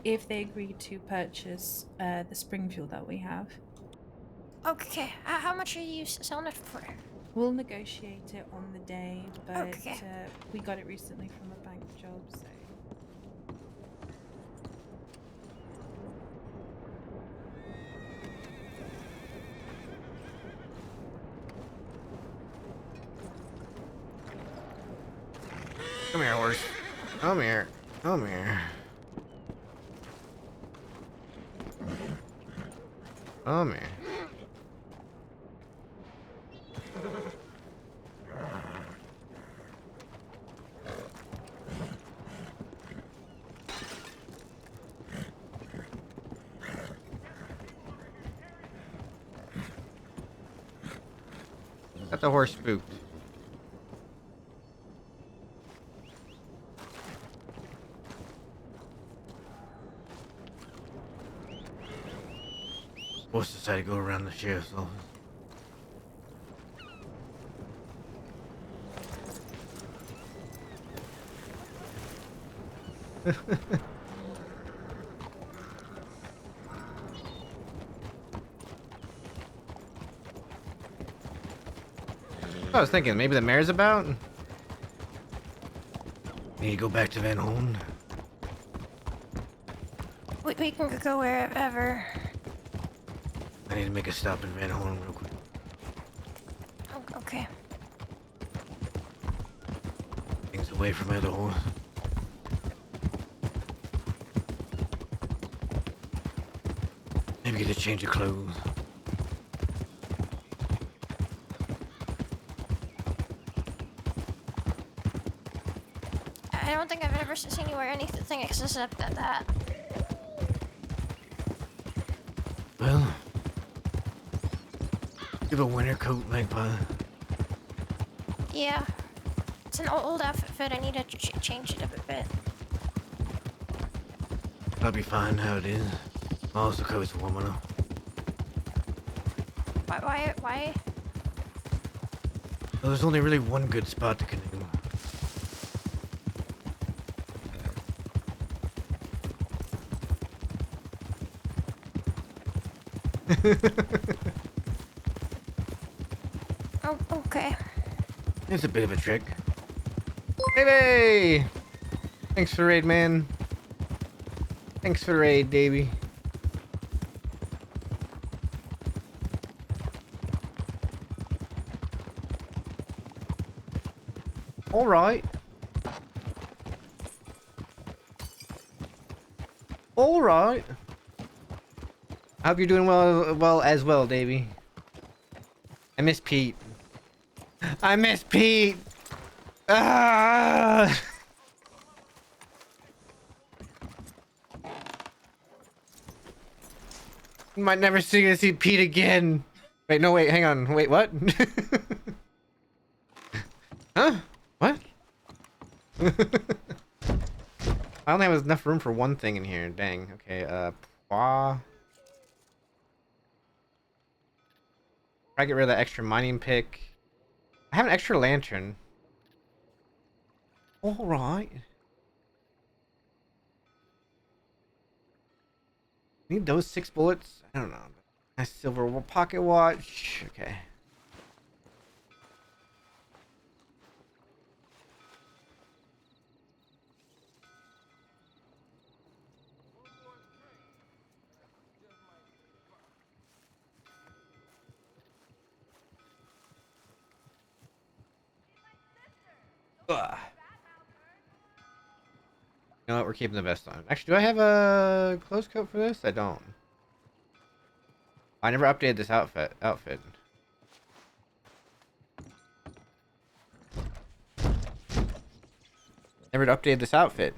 if they agree to purchase the Springfield that we have. Okay. How much are you selling it for? We'll negotiate it on the day, but Okay. We got it recently from a bank job, so... Come here, horse. Come here. Come here. Come here. Got the horse spooked. Boss decided to go around the sheriff's office. I was thinking maybe the mayor's about. Need to go back to Van Horn. We can go wherever. I need to make a stop in Van Horn real quick. Okay. Things away from my other horse. Maybe get a change of clothes. I don't think I've ever seen you wear anything except that. Well, give a winter coat, Magpie. Yeah. It's an old outfit. I need to change it up a bit. I'll be fine how it is. Also, coat's warm enough. Why? Well, there's only really one good spot to canoe. Oh, okay. It's a bit of a trick. Hey! Thanks for the raid, man. Thanks for the raid, Davey. Alright. Alright. I hope you're doing well, Davey. I miss Pete. I miss Pete! Ah! Might never see Pete again. Wait, no, wait, hang on. Wait, what? Huh? What? I only have enough room for one thing in here. Dang. Okay, Try get rid of that extra mining pick. I have an extra lantern. Alright. Need those 6 bullets? I don't know. Nice silver pocket watch. Okay. Ugh. You know what? We're keeping the vest on. Actually, do I have a close coat for this? I don't. I never updated this outfit. Never updated this outfit.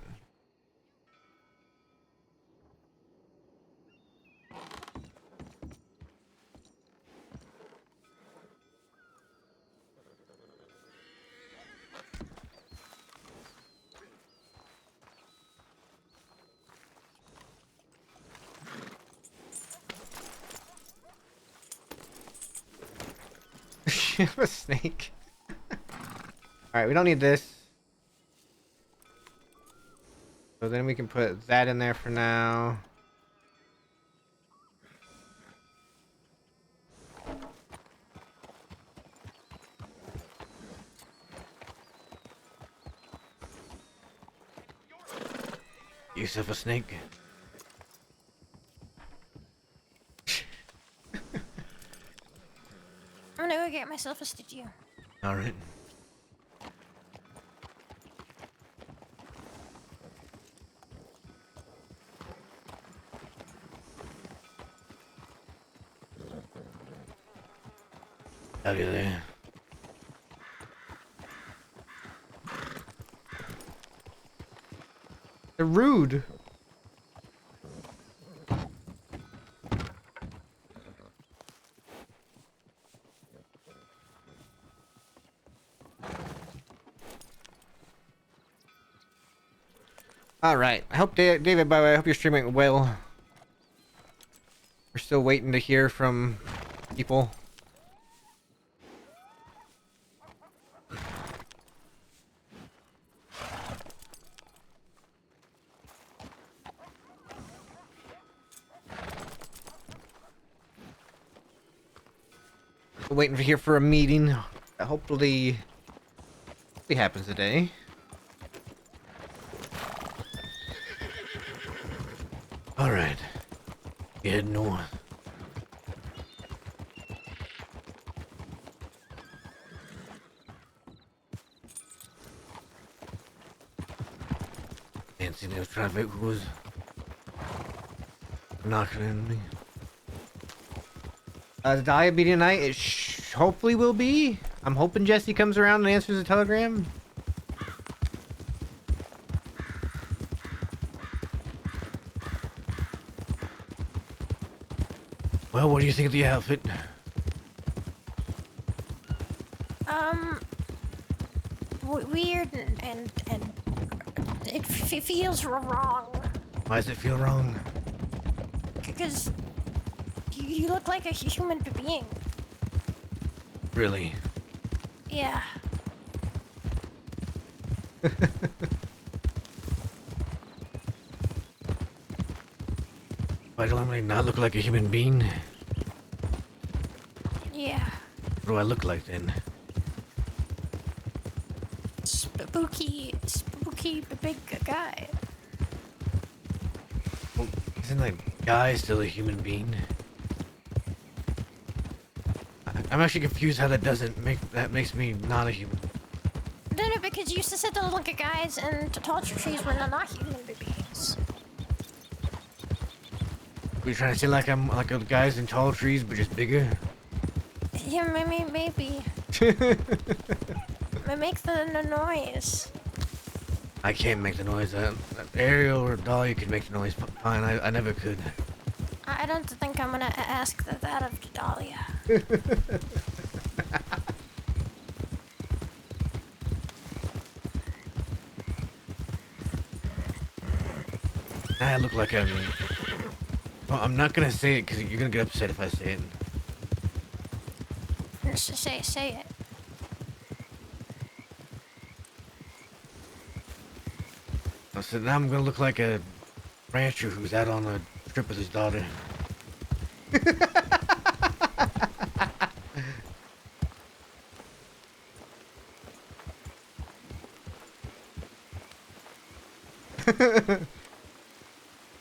A snake. Alright, we don't need this. So then we can put that in there for now. Use of a snake. I'm gonna go get myself a statue. Alright. Out of there. They're rude. All right. I hope David, by the way, I hope you're streaming well. We're still waiting to hear from people. We're waiting to hear for a meeting. Hopefully happens today. All right. Head north. Fancy new traffic was knocking in me. The diabetes night, it hopefully will be. I'm hoping Jesse comes around and answers the telegram. Well, what do you think of the outfit? Weird and it feels wrong. Why does it feel wrong? Because you look like a human being. Really? Yeah. Why do I not look like a human being? Yeah. What do I look like then? Spooky big guy. Well, isn't that guy still a human being? I'm actually confused how that makes me not a human. No, because you used to sit there look at guys and tall trees when they're not human beings. You're trying to say like I'm like guys in tall trees, but just bigger? Yeah, maybe. Make the noise. I can't make the noise. Ariel or Dolly could make the noise fine. I never could. I don't think I'm gonna ask that of Dahlia. I look like I'm... Well, I'm not gonna say it because you're gonna get upset if I say it. Just say it. So now I'm gonna look like a rancher who's out on a trip with his daughter.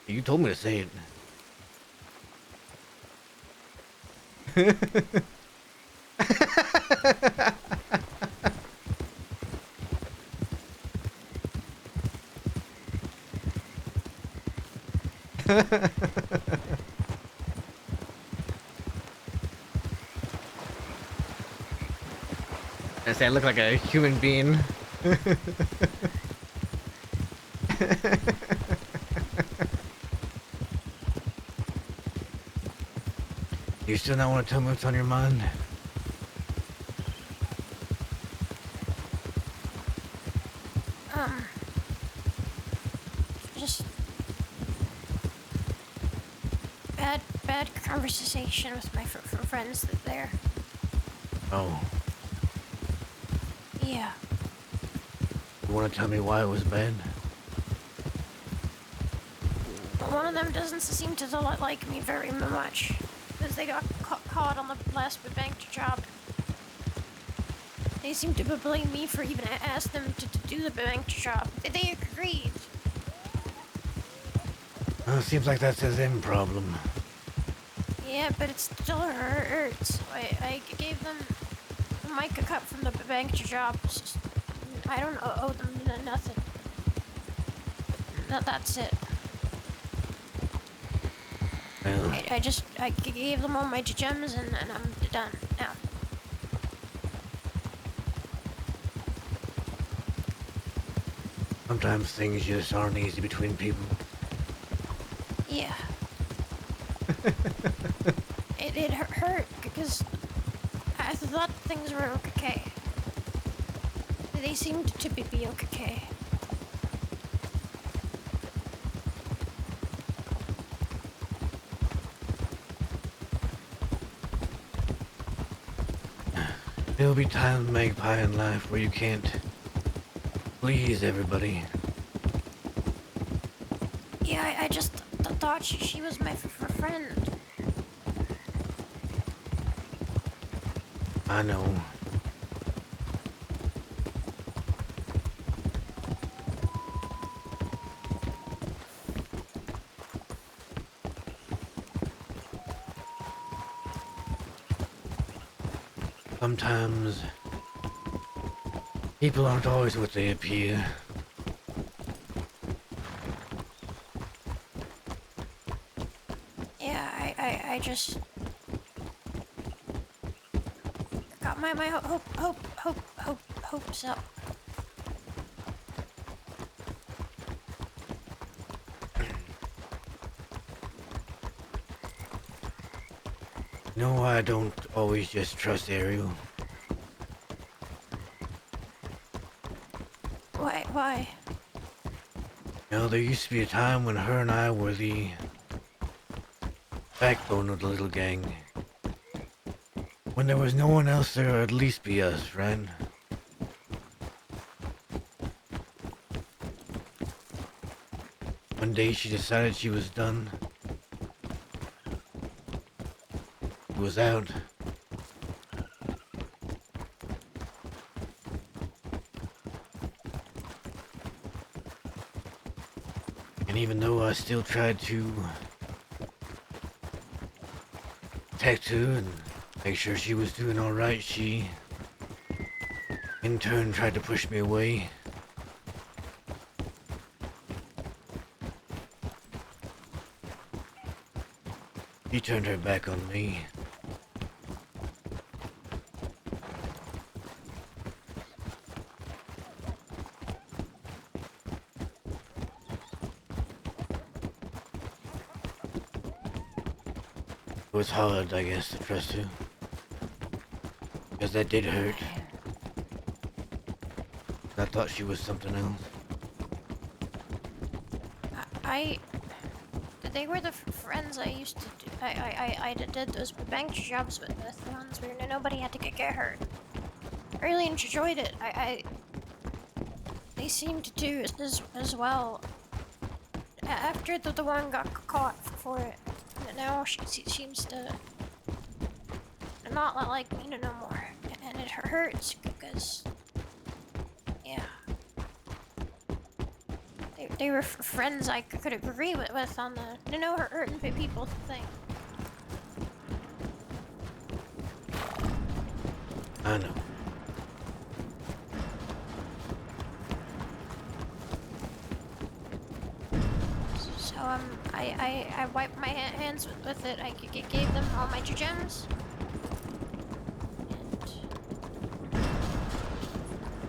You told me to say it. I say I look like a human being. You still not want to tell me what's on your mind? Just bad conversation with my friends there. Oh. Yeah. You want to tell me why it was bad? One of them doesn't seem to like me very much, because they got caught on the last bank job. They seem to blame me for even asked them to do the bank job. They agreed. Well, it seems like that's a them problem. Yeah, but it still hurts. I gave them the mic a cut from the bank job. I don't owe them nothing. That's it. Well, I gave them all my gems and I'm done now. sometimes things just aren't easy between people. Yeah. it hurt because I thought things were okay. They seemed to be okay. There'll be times, Magpie, in life where you can't please everybody. Yeah, I just thought she was my friend. I know. Sometimes people aren't always what they appear. Yeah, I just got my hopes up. No, I don't always just trust Ariel. Why? You know, there used to be a time when her and I were the backbone of the little gang. When there was no one else, there would at least be us, right? One day she decided she was done. She was out. And even though I still tried to protect her and make sure she was doing alright, she in turn tried to push me away. She turned her back on me. It was hard, I guess, to trust her. Because that did hurt. I thought she was something else. They were the friends I used to do. I did those bank jobs with the ones where nobody had to get hurt. I really enjoyed it. They seemed to do as well. After the one got caught for it, now she seems to not like me no more, and it hurts because, yeah, they were friends I could agree with on the hurting people thing. I know. So I wiped my hands with it. I gave them all my gems.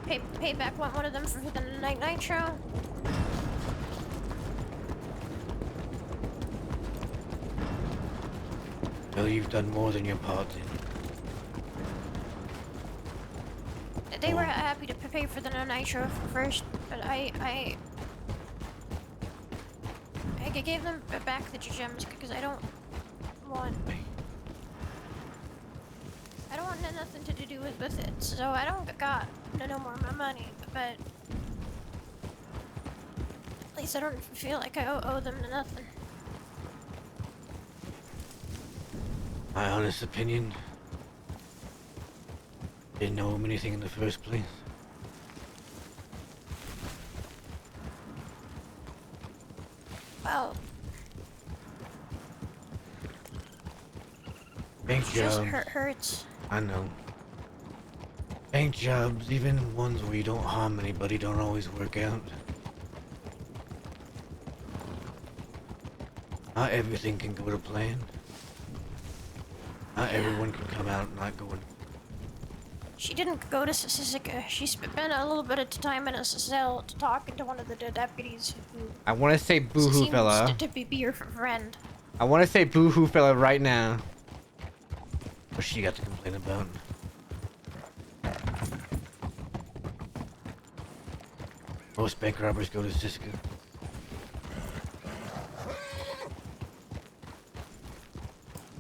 And pay back one of them for the nitro. Well, you've done more than your part then. They were happy to pay for the nitro first, but I gave them back the gems because I don't want nothing to do with it. So I don't got no more money, but at least I don't feel like I owe them nothing. My honest opinion, didn't know him anything in the first place. Well, Bank it just jobs. hurts. I know. Bank jobs, even ones where you don't harm anybody, don't always work out. Not everything can go to plan. Not everyone can come out not going. She didn't go to Sisika. She spent a little bit of time in a cell talking to one of the deputies who I want to say boohoo seems fella. to be your friend. I want to say boohoo fella right now. What's she got to complain about? Most bank robbers go to Siska.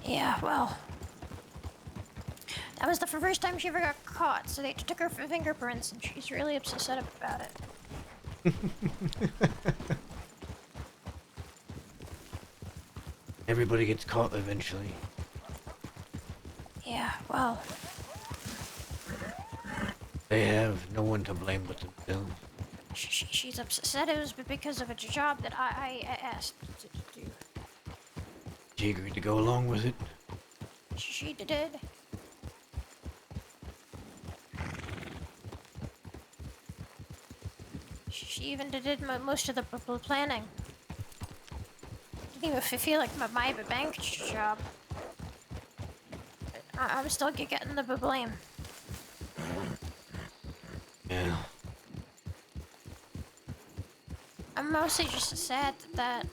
Yeah, well, that was the first time she ever got caught, so they took her fingerprints, and she's really upset about it. Everybody gets caught eventually. Yeah, well, They have no one to blame but themselves. she's upset it was because of a job that I asked to do. She agreed to go along with it. She did. She even did most of the planning. Didn't even feel like my bank job. I'm still getting the blame. Yeah. I'm mostly just sad that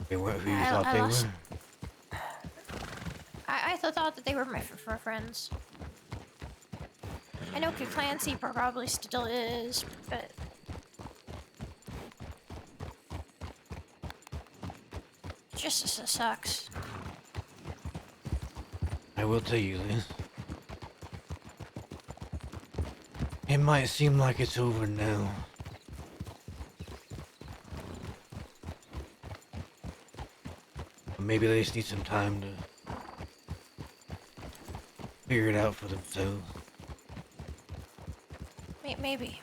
They weren't who you thought they were. I thought that they were my friends. I know Clancy probably still is, but it just sucks. I will tell you this. It might seem like it's over now. But maybe they just need some time to figure it out for themselves. Maybe.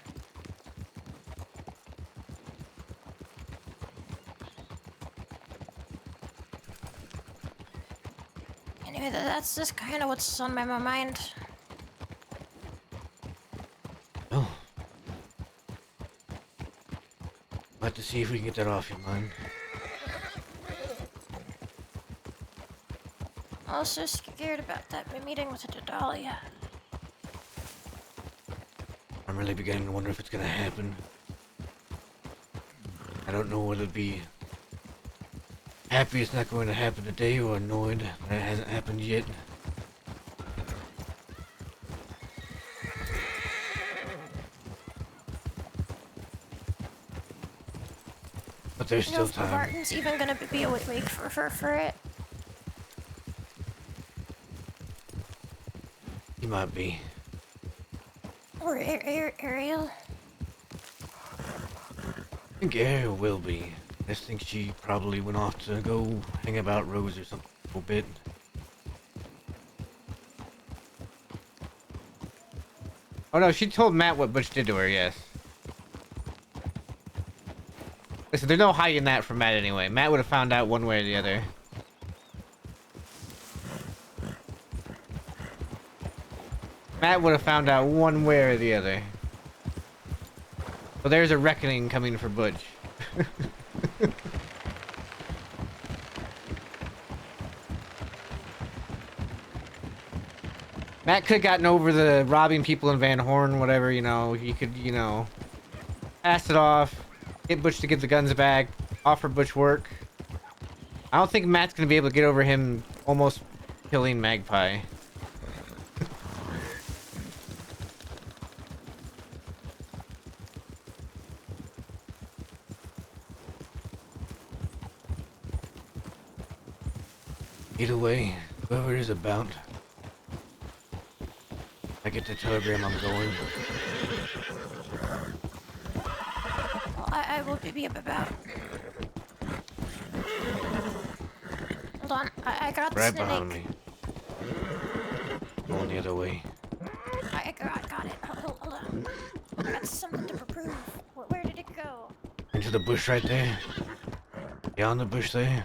anyway, that's just kind of what's on my mind. Oh. We'll have to see if we can get that off your mind. I'm also scared about that meeting with the Dahlia. I'm really beginning to wonder if it's gonna happen. I don't know whether to be happy it's not going to happen today or annoyed that it hasn't happened yet. But there's still if time. Barton's even gonna be awake for it. He might be. Or Ariel. I think Ariel will be. I just think she probably went off to go hang about Rose or something a little bit. Oh no, she told Matt what Butch did to her, yes. Listen, there's no hiding that from Matt anyway. Matt would have found out one way or the other. Matt would have found out one way or the other. So there's a reckoning coming for Butch. Matt could have gotten over the robbing people in Van Horn, whatever, you know. He could, you know, pass it off, get Butch to give the guns back, offer Butch work. I don't think Matt's gonna be able to get over him almost killing Magpie. Either way, whoever it is about, I get the telegram I'm going. Well, I will be about. Hold on, I got the Right snake. behind me. Going the other way. I got it. Hold on. I got something to prove. Where did it go? Into the bush right there. Beyond the bush there.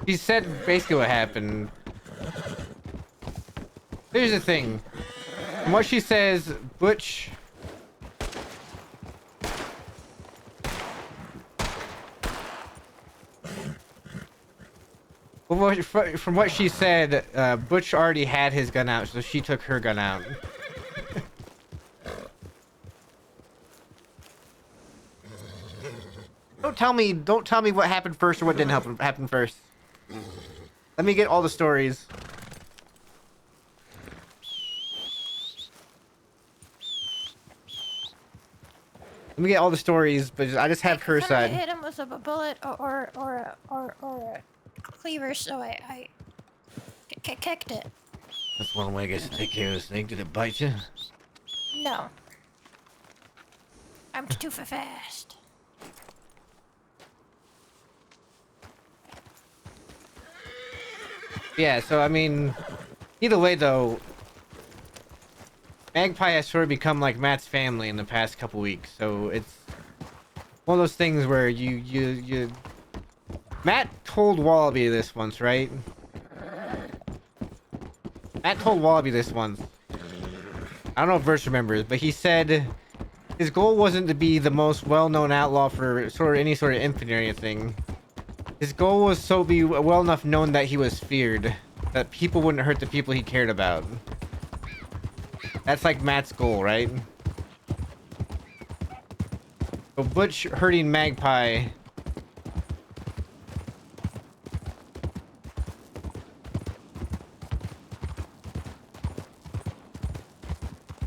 She said basically what happened. Here's the thing. From what she says, Butch... From what she said, Butch already had his gun out, so she took her gun out. Don't tell me what happened first or what didn't happen first. Let me get all the stories. Let me get all the stories, but I just have her side. I hit him with a bullet or a cleaver, so I kicked it. That's one way I guess to take care of the snake. Did it bite you? No. I'm too fast. Yeah, so I mean, either way though, Magpie has sort of become like Matt's family in the past couple weeks. So it's one of those things where you Matt told Wallaby this once, right? Matt told Wallaby this once. I don't know if Verse remembers, but he said his goal wasn't to be the most well-known outlaw for sort of any sort of infamy or anything. His goal was so be well enough known that he was feared, that people wouldn't hurt the people he cared about. That's like Matt's goal, right? So Butch hurting Magpie.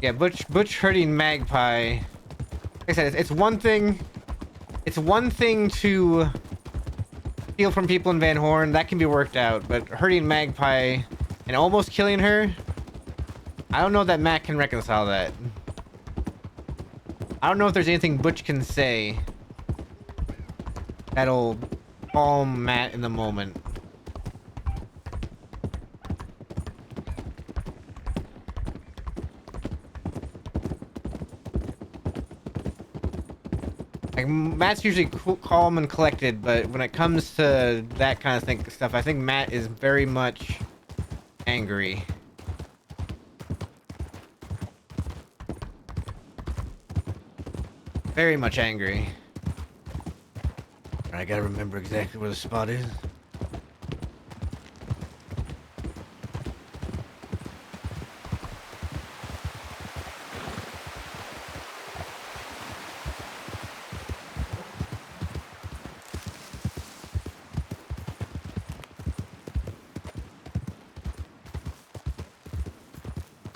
Yeah, Butch hurting Magpie. Like I said, it's one thing. It's one thing to steal from people in Van Horn, that can be worked out, but hurting Magpie and almost killing her, I don't know that Matt can reconcile that. I don't know if there's anything Butch can say that'll calm Matt in the moment. Like Like, Matt's usually calm and collected, but when it comes to that kind of stuff, I think Matt is very much angry. Very much angry. I gotta remember exactly where the spot is.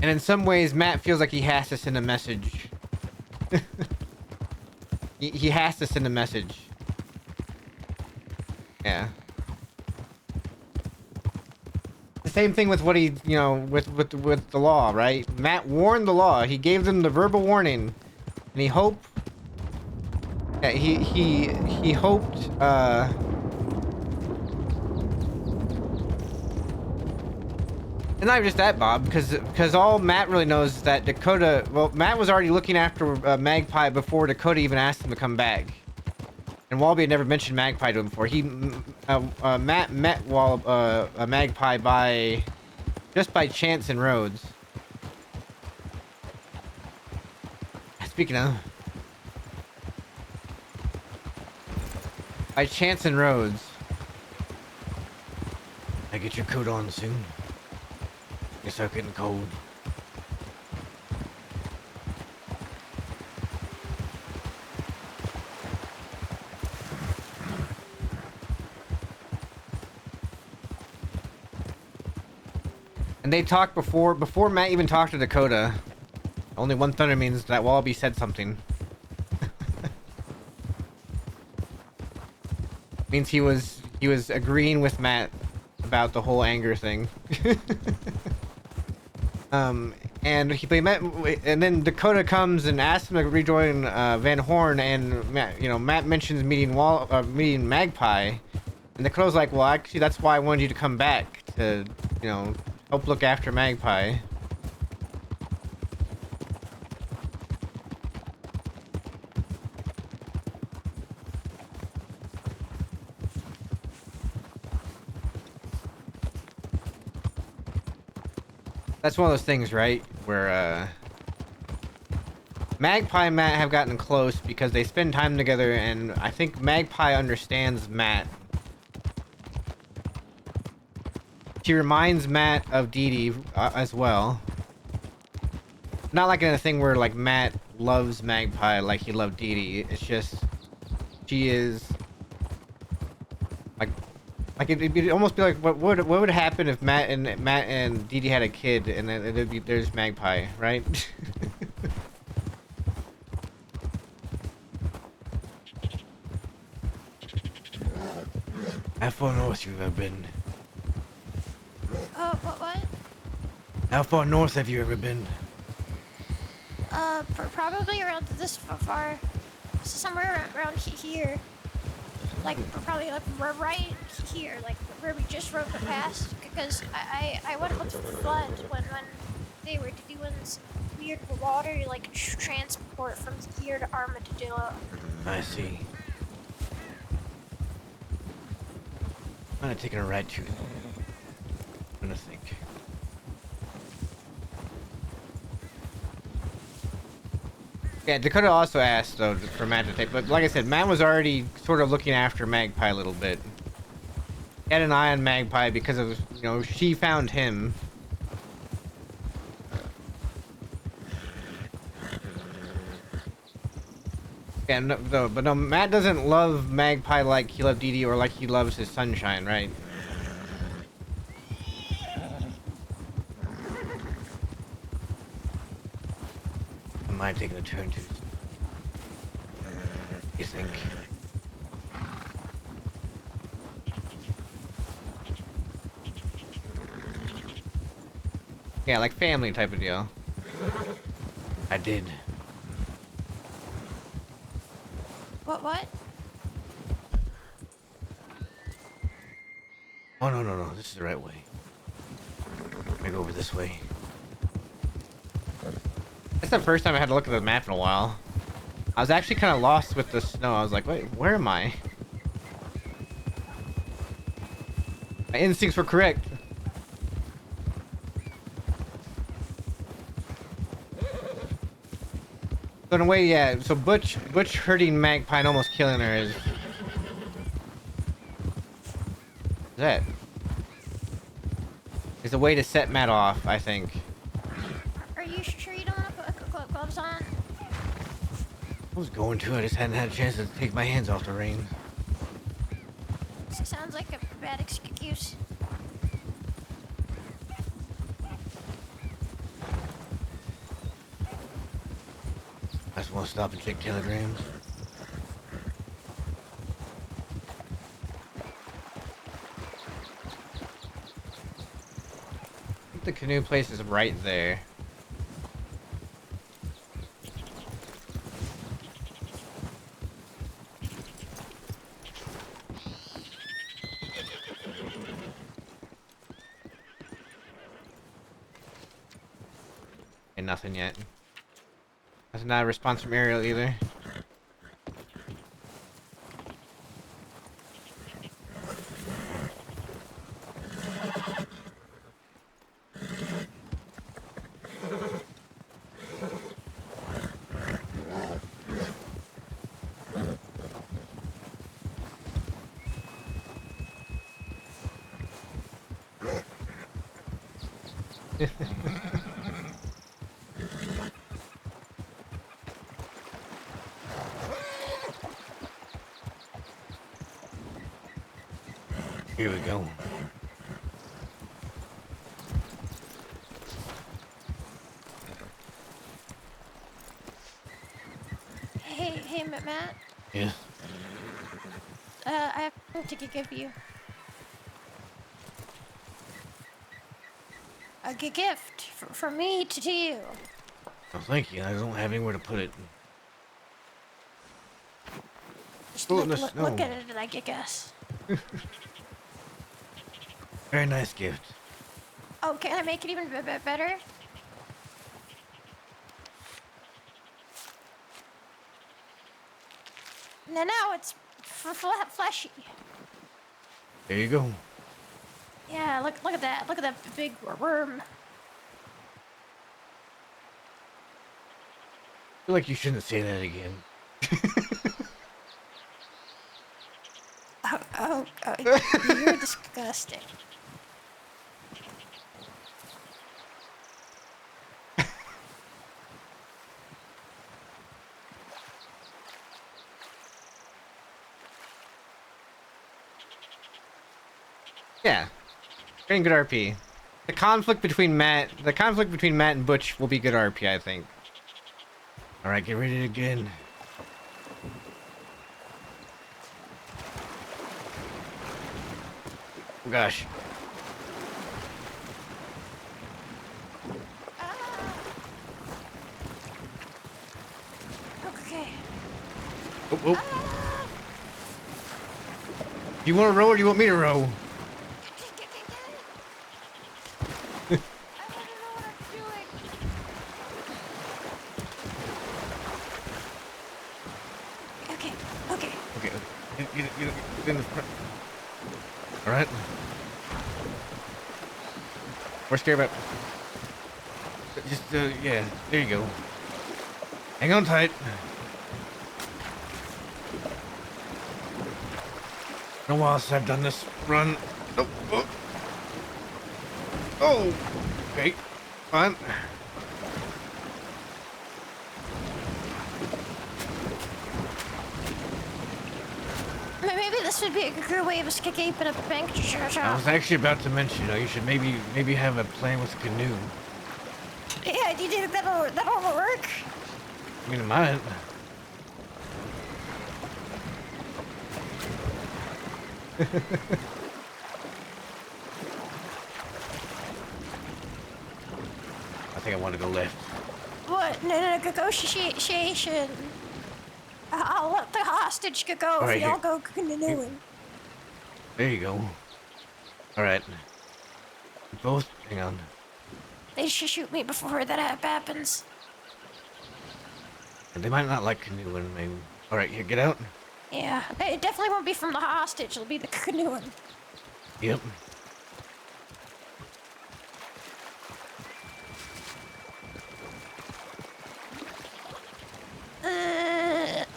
And in some ways, Matt feels like he has to send a message. he has to send a message. Yeah. The same thing with what he, you know, with the law, right? Matt warned the law. He gave them the verbal warning, and he hoped. Yeah, he hoped. And not just that, Bob, because all Matt really knows is that Dakota. Well, Matt was already looking after Magpie before Dakota even asked him to come back. And Walby had never mentioned Magpie to him before. Matt met Magpie just by chance in Rhodes. Speaking of, by chance in Rhodes. I get your coat on soon. You're so getting cold. And they talked before Matt even talked to Dakota. Only one thunder means that Wallaby said something. Means he was agreeing with Matt about the whole anger thing. And they met, and then Dakota comes and asks him to rejoin Van Horn, and Matt mentions meeting Magpie, and Dakota's like, well, actually, that's why I wanted you to come back to, help look after Magpie. That's one of those things, right? Where, Magpie and Matt have gotten close because they spend time together, and I think Magpie understands Matt. She reminds Matt of Dee Dee as well. Not like in a thing where, like, Matt loves Magpie like he loved Dee Dee. It's just, she is... Like it'd almost be like what would happen if Matt and Dee Dee had a kid, and then there's Magpie, right? How far north you've ever been? What? How far north have you ever been? Probably around this far, somewhere around here. Like, probably like right here, like where we just rode past, because I went with the flood when they were doing some weird water, like transport from here to Armadillo. I see. I'm not taking a right to it. I'm gonna think. Yeah, Dakota also asked, though, for Matt to take, but like I said, Matt was already sort of looking after Magpie a little bit. He had an eye on Magpie because of, she found him. Yeah, no, Matt doesn't love Magpie like he loved Dee Dee or like he loves his sunshine, right? Am I taking a turn to? You think? Yeah, like family type of deal. I did. What? Oh, no. This is the right way. Let me go over this way. That's the first time I had to look at the map in a while. I was actually kind of lost with the snow. I was like, wait, where am I? My instincts were correct. So in a way, yeah. So Butch hurting Magpie and almost killing her is that is a way to set Matt off, I think. Are you sure you don't want to put gloves on? I was going to. I just hadn't had a chance to take my hands off the reins. Sounds like a bad excuse. I just want to stop and check telegrams. I think the canoe place is right there. And nothing yet. That's not a response from Ariel either. Here we go. Hey, Matt. Yeah. I have something to give you. A gift from me to you. Oh, thank you. I don't have anywhere to put it. Just Oh, look, the look, snow. look at it, I guess. Very nice gift. Oh, can I make it even better? Now it's fleshy. There you go. Yeah, look at that. Look at that big worm. I feel like you shouldn't say that again. You're disgusting. Yeah. Getting good RP. The conflict between Matt and Butch will be good RP, I think. Alright, get ready again. Oh gosh. Okay. Oh, oh. Do you want to row or do you want me to row? Okay. Okay, get in the front. Alright. We're scared about... Just, yeah, there you go. Hang on tight. Been a while since I've done this run. Oh, oh. Oh! Okay, fine. Maybe this would be a good way of escaping a bank job. I was actually about to mention, you should maybe have a plan with a canoe. Yeah, do you think that'll work? I mean, it might. I think I want to go left. What? No, negotiation. I'll let the hostage go All right, if y'all here. go canoeing. There you go. Alright. Both, hang on. They should shoot me before that happens. They might not like canoeing, maybe. All right, here, get out. Yeah, it definitely won't be from the hostage. It'll be the canoeing. Yep.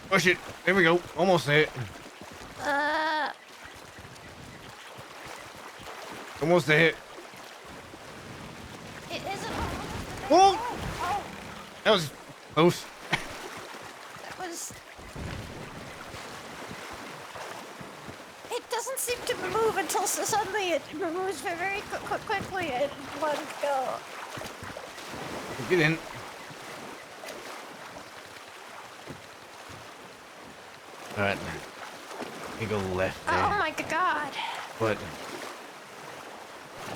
Push it. There we go. Almost there. Almost there. It isn't. Whoa! Oh, That was close. that was. It doesn't seem to move until suddenly it moves very quickly and one go. Get in. All right. You go left there. Oh my god. What?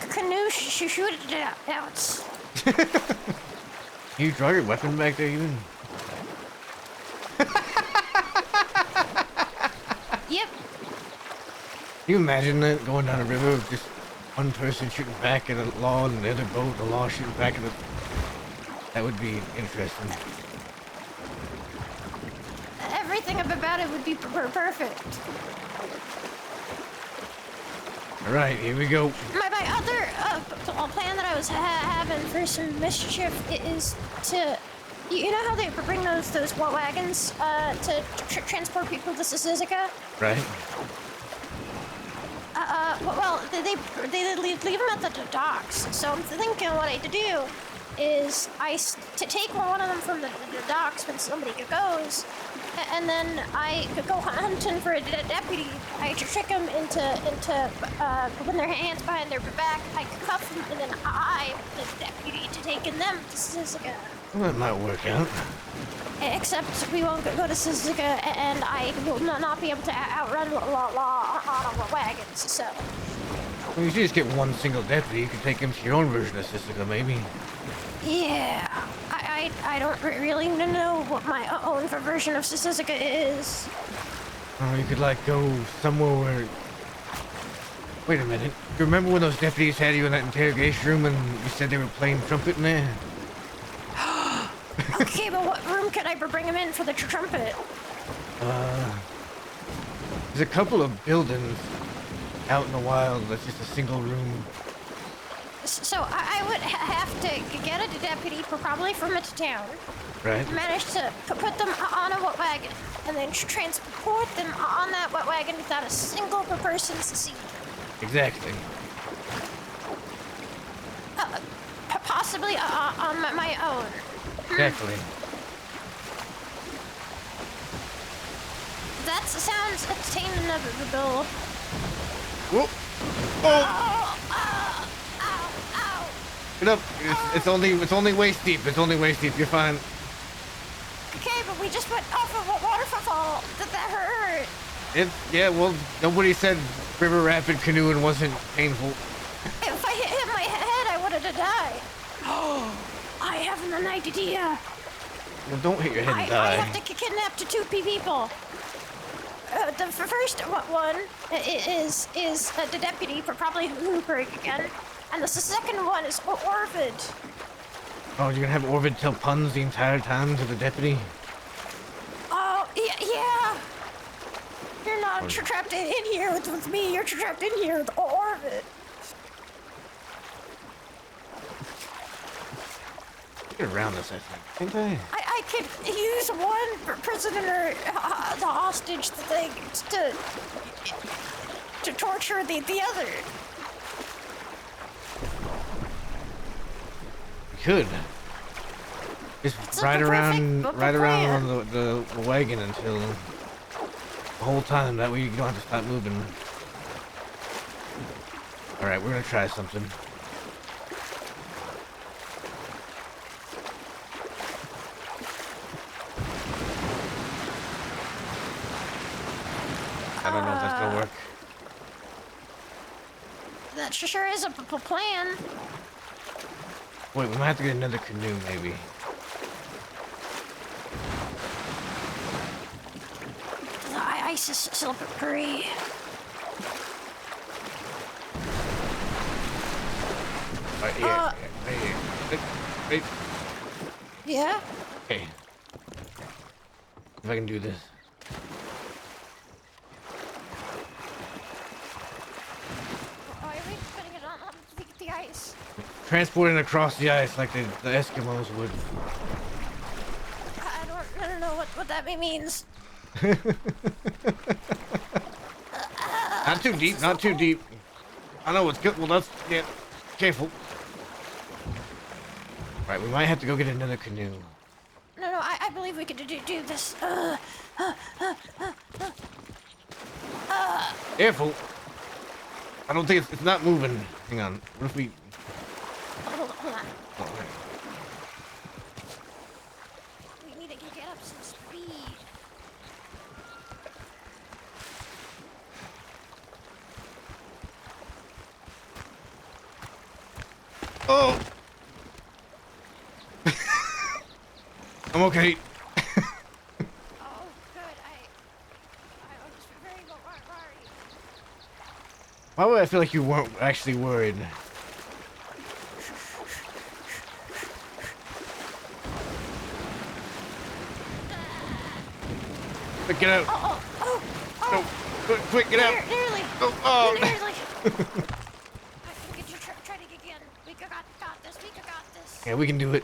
Canoe, shoot it out. You draw your weapon back there, even? Yep. Can you imagine that going down a river with just one person shooting back at a law and the other boat, the law shooting back at the... That would be interesting. Everything about it would be perfect. All right, here we go. My other plan that I was having for some mischief is to, you know how they bring those wagons to transport people to Sisica? Right. Well, they leave them at the docks. So I'm thinking what I could do is to take one of them from the docks when somebody goes, and then I could go hunting for a deputy. I could trick them into putting their hands behind their back. I could cuff them, and then I, the deputy, to taking them to Sisica. Well, that might work out. Except we won't go to Sisica, and I will not be able to outrun law on wagons. So. Well, you should just get one single deputy. You could take him to your own version of Sisica, maybe. Yeah, I don't really know what my own version of Sisica is. Oh, you could like go somewhere where... Wait a minute. You remember when those deputies had you in that interrogation room and you said they were playing trumpet in there? Okay, but what room could I bring him in for the trumpet? There's a couple of buildings out in the wild that's just a single room. So I would have to get a deputy, probably from a town. Right. Manage to put them on a wet wagon, and then transport them on that wet wagon without a single person to see. Exactly. Possibly on my own. Exactly. That sounds attainable. Whoop! Oh! Get up! It's only waist deep. It's only waist deep. You're fine. Okay, but we just went off of a waterfall. That hurt. Yeah. Well, nobody said river rapid canoeing wasn't painful. If I hit my head, I would have died. Oh, I have an idea. Well, don't hit your head and die. I have to kidnap two people. The first one is the deputy, probably Hooper again, and the second one is Orvid. Oh, you're gonna have Orvid tell puns the entire time to the deputy? Oh, yeah. You're not trapped in here with me. You're trapped in here with Orvid. Get around this, I think. Can't I? I could use one prisoner, the hostage thing, to torture the other. You could. Just ride around on the wagon until the whole time. That way you don't have to stop moving. All right, we're gonna try something. I don't know if that's gonna work. That sure is a plan. Wait, we might have to get another canoe, maybe. The ice is slippery. Right. Yeah? Okay. If I can do this. Oh, are we putting it on the ice? Transporting across the ice like the Eskimos would. I don't know what that means. Not too deep, not too deep. I know what's good. Well, that's, yeah, careful. Right, we might have to go get another canoe. No, I believe we could do this. Careful. I don't think it's not moving. Hang on. What if we... Hold on. Oh, okay. We need to get up some speed. Oh! I'm okay. Oh, good. I was very worried. Why would I feel like you weren't actually worried? Quick, get out. Oh. No, quick, get out. Nearly. Oh. Nearly. I can try to get again. We got this. We got this. Yeah, we can do it.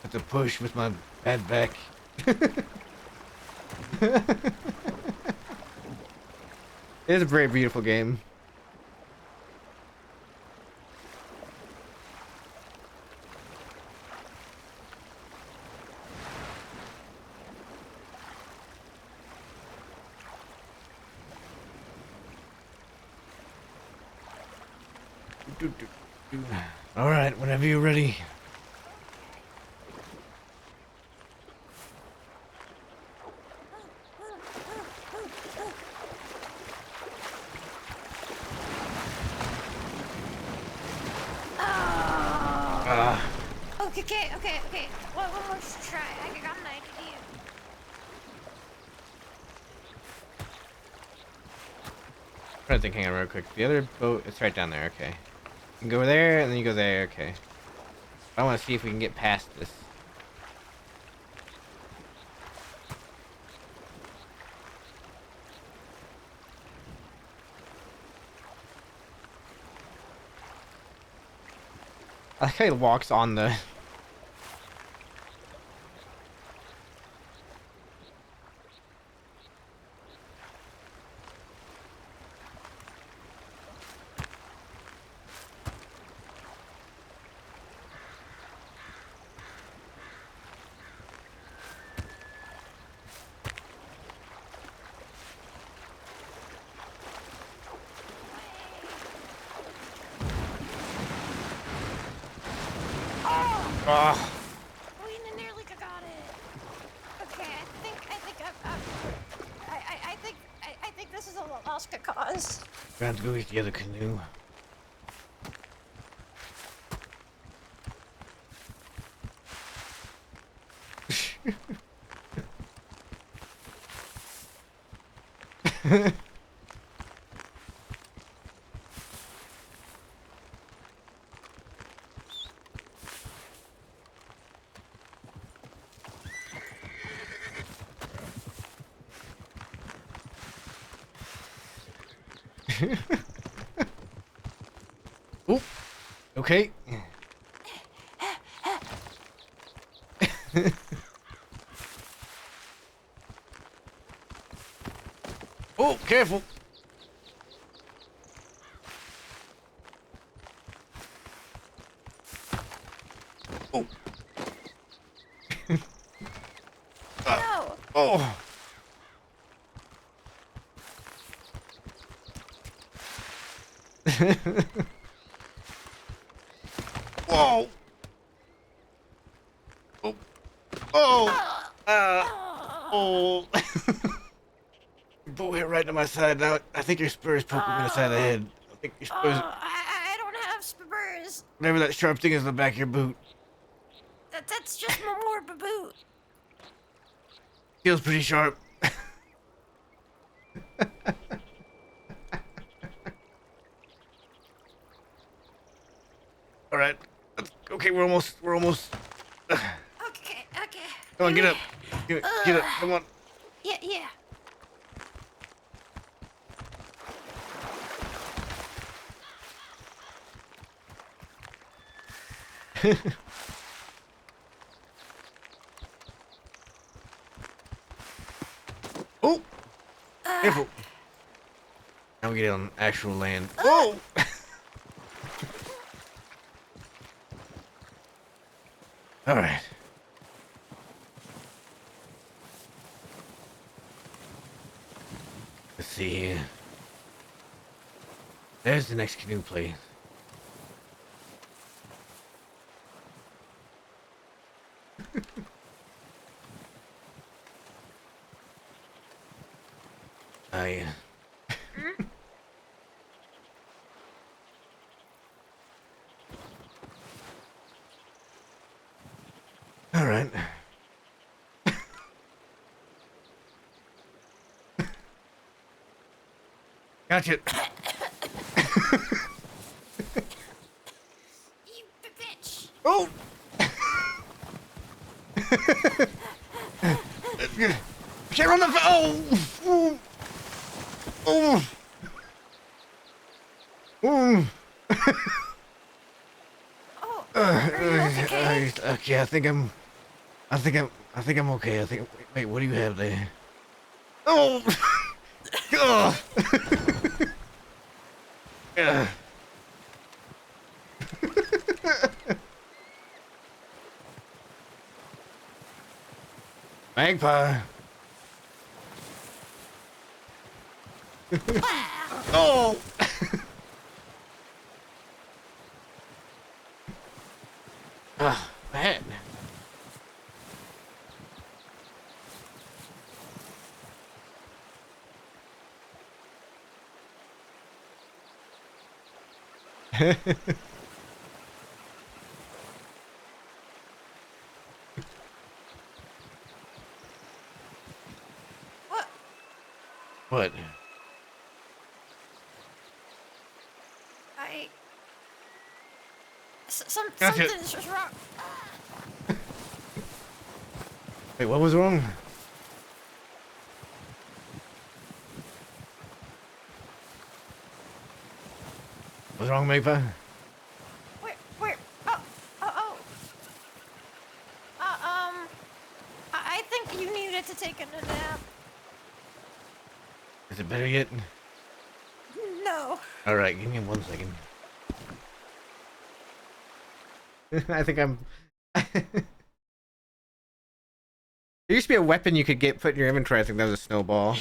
Have to push with my bad back. It is a very beautiful game. All right, whenever you're ready. Okay. One more try. I got an idea. I'm trying to think, hang on real quick. The other boat, it's right down there, okay. You can go there, and then you go there, okay. I want to see if we can get past this. I like how he walks on the... Oh. We nearly got it. Okay, I think this is a lost cause. We have to go get the other canoe. Oop. Okay. Oh, careful. Oh. No. Oh. Whoa. Oh. Oh. Oh. Bolt hit right to my side. Now I think your spurs poking me in the side of the head. I think your spurs. I don't have spurs. Whatever that sharp thing is in the back of your boot. That's just more boot. Feels pretty sharp. All right. Okay, we're almost. Okay. Come on, get up. Get it. Come on. Yeah, yeah. Oh! Careful. Now we get it on actual land. Oh! Alright. Let's see here. There's the next canoe place. Oh yeah. All right. Gotcha. You bitch. Oh. Can't run the. Oh. Oh. Oh. Oh. Are you okay? Okay, I think I'm okay. Wait, what do you have there? Oh! Ugh. Ugh. Magpie. Oh! Man. What? What? Gotcha. Something's just wrong. Wait, what was wrong? What's wrong, Magpie? Where? Oh. I think you needed to take a nap. Is it better yet? No. All right, give me 1 second. I think I'm. There used to be a weapon you could get put in your inventory. I think that was a snowball.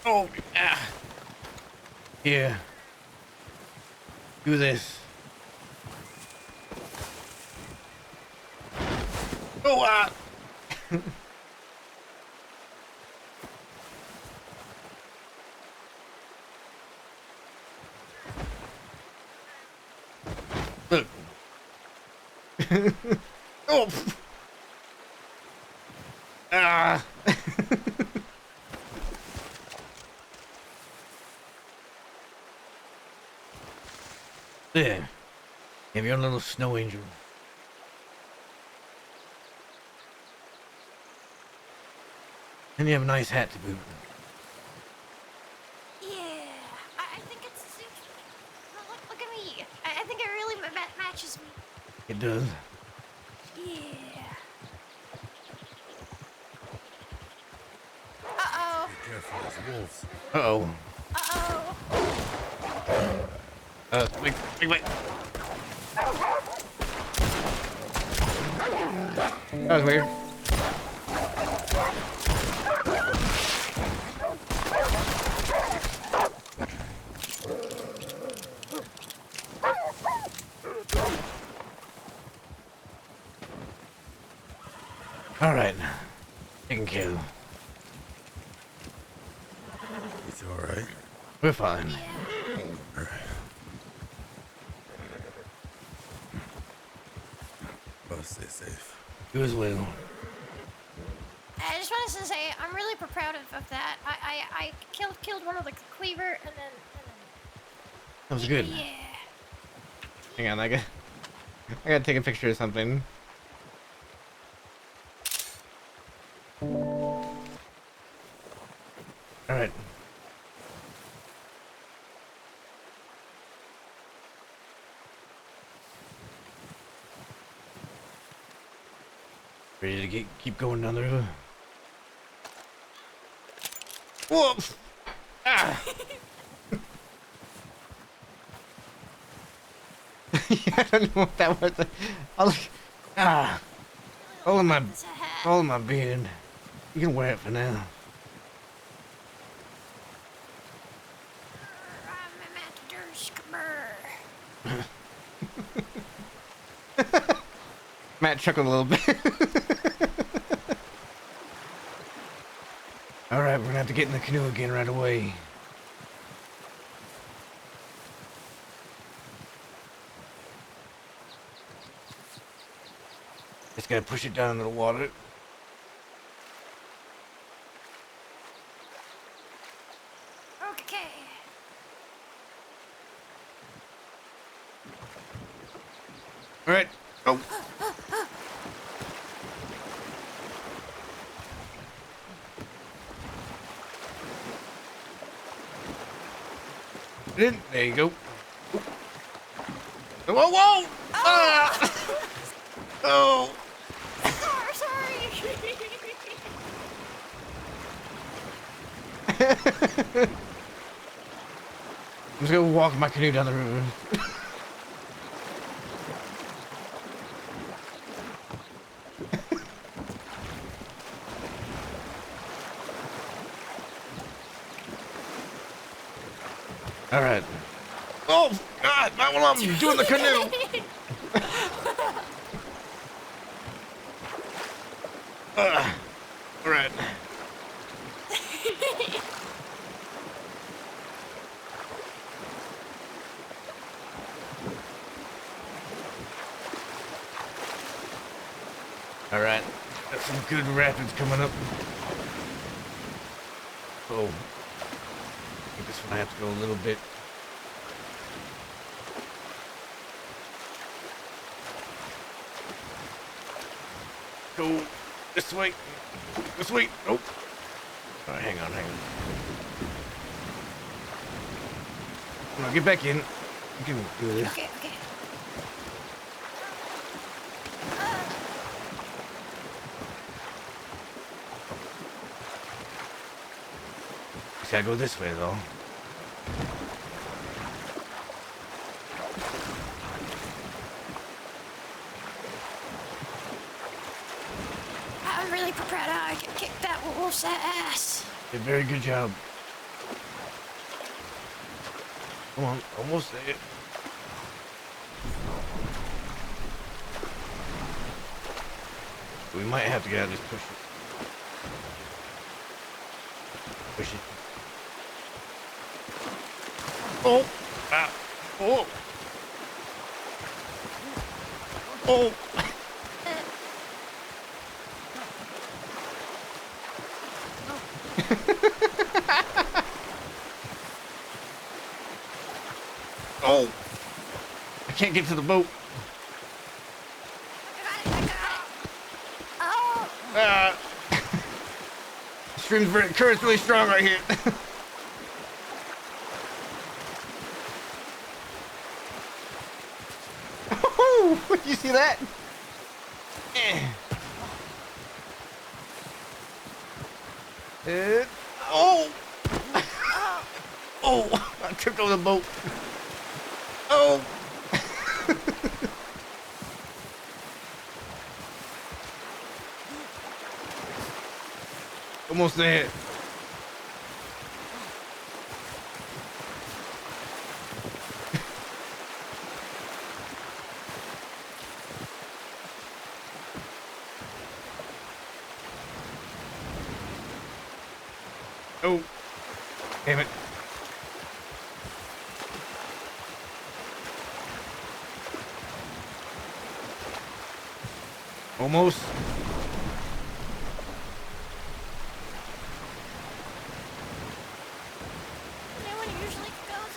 Oh, here. Do this. Oh, Look. Oh. Ah. There. You have your own little snow angel. And you have a nice hat to boot. Yeah, I think it's. Look at me. I think it really matches me. It does. Yeah. Uh-oh. Be careful, there's wolves. Uh-oh. Uh-oh. Wait. That was weird. All right. Taken care of. It's all right. We're fine. All right. Well, stay safe. You as well. I just wanted to say I'm really proud of that. I killed one of the cleaver and then That was good. yeah. Hang on, I gotta take a picture of something. All right. Ready to keep going down the river? Whoa! Ah! I don't know what that was. All in my beard. You can wear it for now. Matt chuckled a little bit. Alright, we're gonna have to get in the canoe again right away. Just gotta push it down into the water. Okay. Alright. Oh. There you go. Whoa, whoa! Oh. Ah! Oh! Sorry. I'm just gonna walk my canoe down the river. All right. Oh God! Not while I'm doing the canoe. All right. All right. Got some good rapids coming up. Oh. I think this one I have to go a little bit. Go this way. This way. Nope. All right, hang on. Come on, get back in. You can do this. Okay. Just gotta go this way, though. I'm really proud of how I kicked that wolf's ass. Did a very good job. Come on, almost there. We might have to get out of this push it. Push it. Oh! Ah! Oh! Oh! Oh! I can't get to the boat. I got it. Oh! Ah! The current's really strong right here. Oh! Did you see that? Oh! Oh! I tripped over the boat. Oh! Almost there. Oh, damn it. Almost. You know when it usually goes,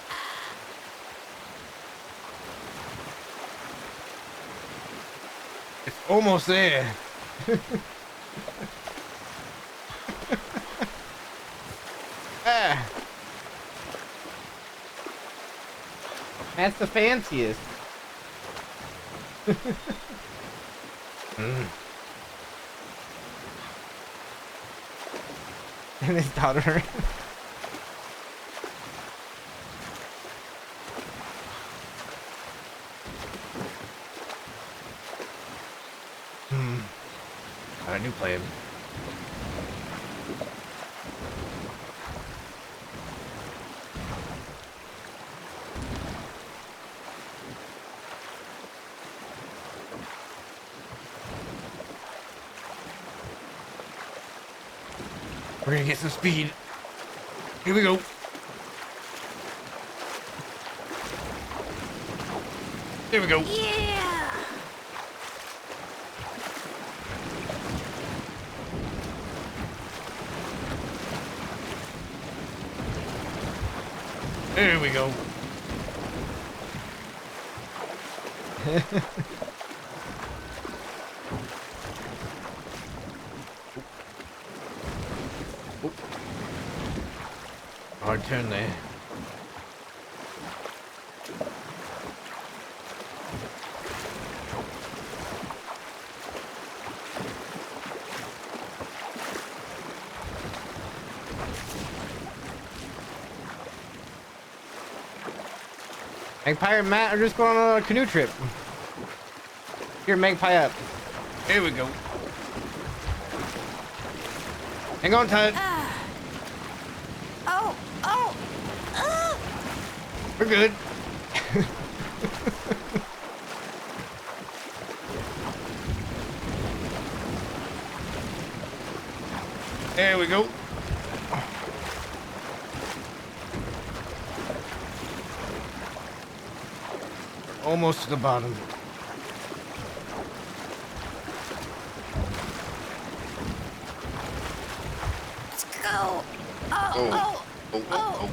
It's almost there. Ah. That's the fanciest. And his daughter. Got a new plan. We're gonna get some speed. Here we go. There we go. yeah. There we go. Hard turn there. Magpie and Matt are just going on a canoe trip. Here, Magpie up. Here we go. Hang on tight. Oh. We're good. There we go. Almost to the bottom. Let's go. Oh.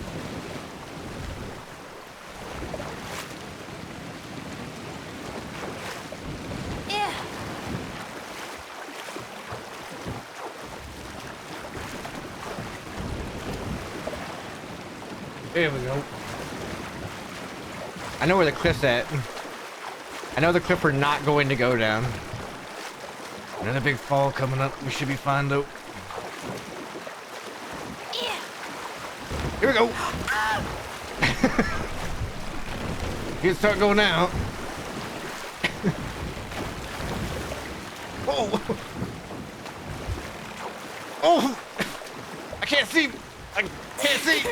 Yeah. There we go. I know where the cliff's at. I know the cliff we're not going to go down. Another big fall coming up. We should be fine though. Yeah. Here we go. You can start going now. Oh. Oh. I can't see. I can't see.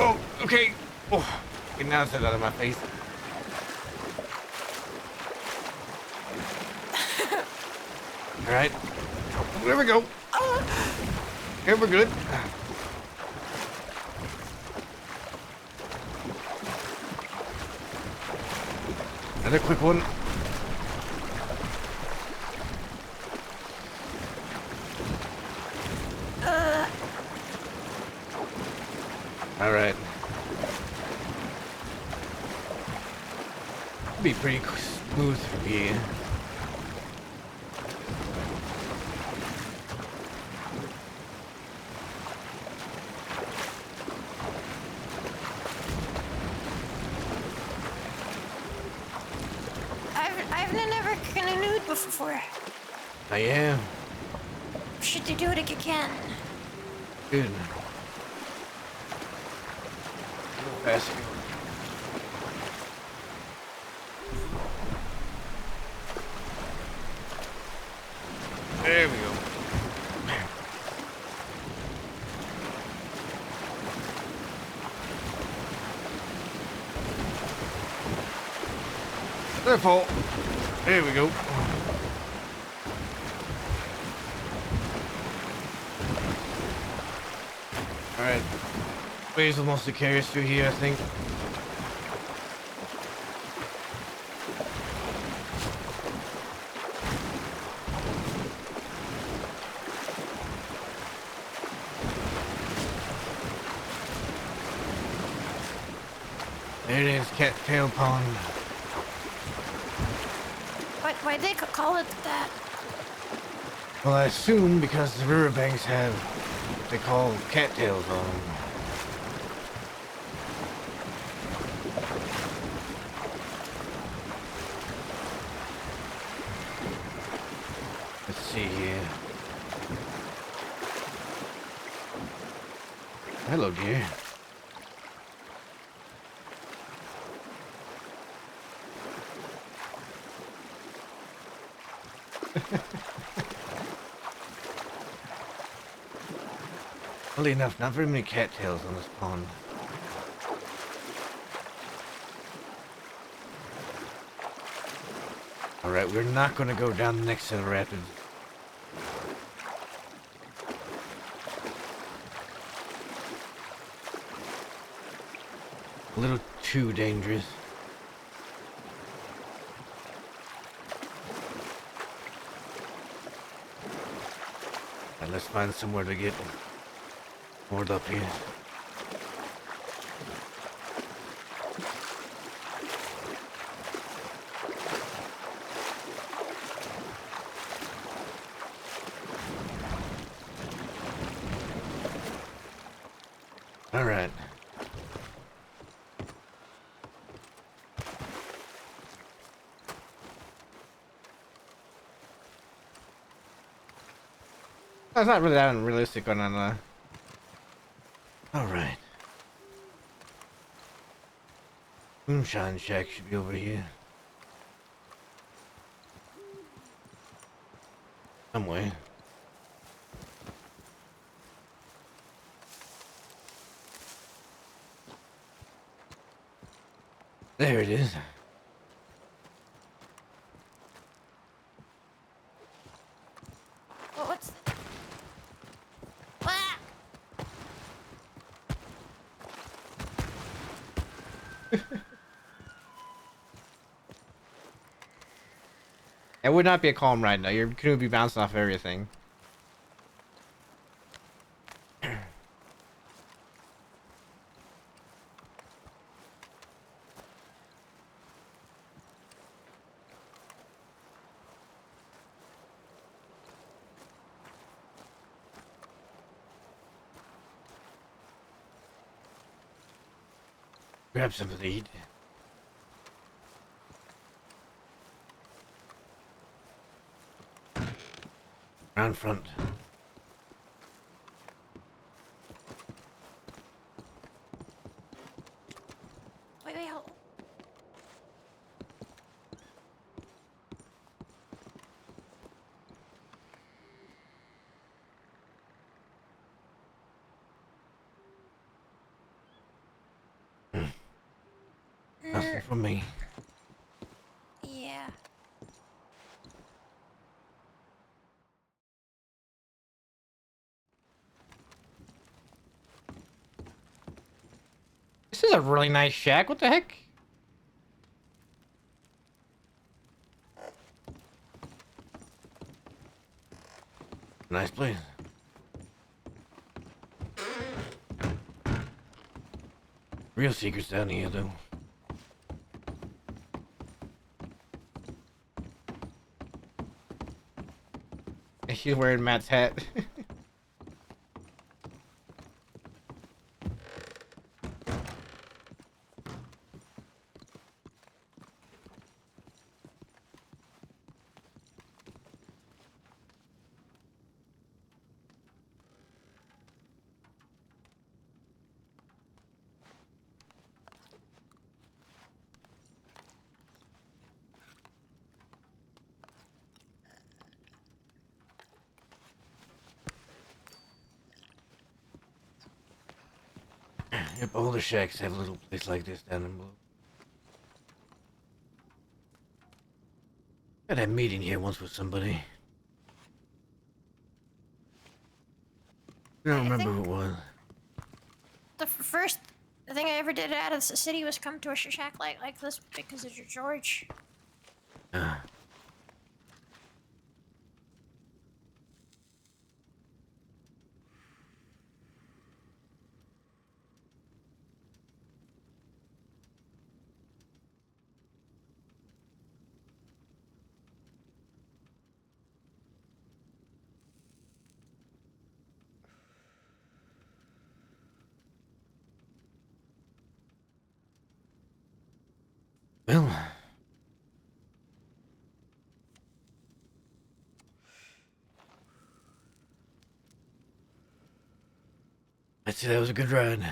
Oh, okay. Oh, get now it's out of my face. All right. There we go. Here we're good. Another quick one. All right. Be pretty smooth for me. I've never canoed before. I am. Should you do it again? Good. Fast. There we go. Their fault. There we go. waves will mostly carry us through here, I think. There it is, Cattail Pond. Why'd they call it that? Well, I assume because the riverbanks have what they call cattails on them. Let's see here. Hello, dear. Funnily enough, not very many cattails on this pond. Alright, we're not gonna go down the next set of rapids. A little too dangerous. Alright, let's find somewhere to get moored up here. All right. That's not really that unrealistic on all right. Moonshine Shack should be over here. Somewhere. There it is. What's... Ah! It would not be a calm ride now. Your canoe would be bouncing off everything. Grab something to eat. Round front. Wait, hold. Nothing from me. Yeah. This is a really nice shack. What the heck? Nice place. Real secrets down here, though. She's wearing Matt's hat. Yep, all the shacks have a little place like this down in below. Had a meeting here once with somebody. I don't remember who it was. The first the thing I ever did out of the city was come to a shack like this because of your George. Well, I'd say that was a good ride.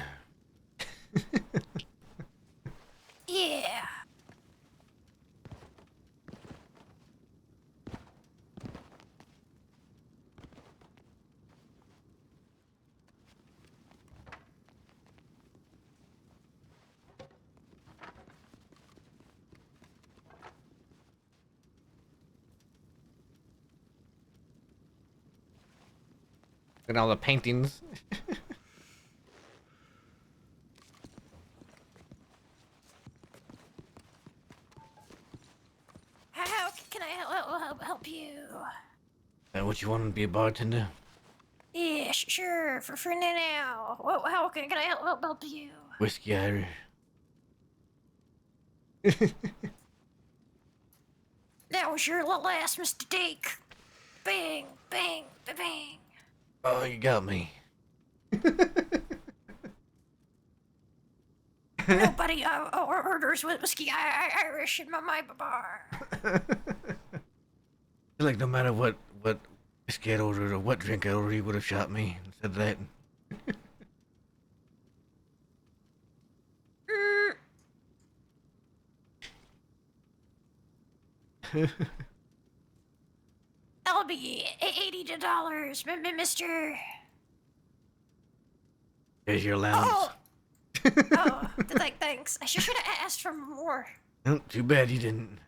Yeah. Look at all the paintings. How can I help you? What you want to be a bartender? Yeah, sure. For now. How can I help you? Whiskey Irish. That was your last mistake. Bang, bang, bang. Oh, you got me. Nobody orders whiskey Irish in my bar. Like no matter what whiskey I'd ordered or what drink I ordered, he would have shot me and said that. That'll be $80, mister. There's your allowance. Oh, thanks. I should have asked for more. Oh, too bad you didn't.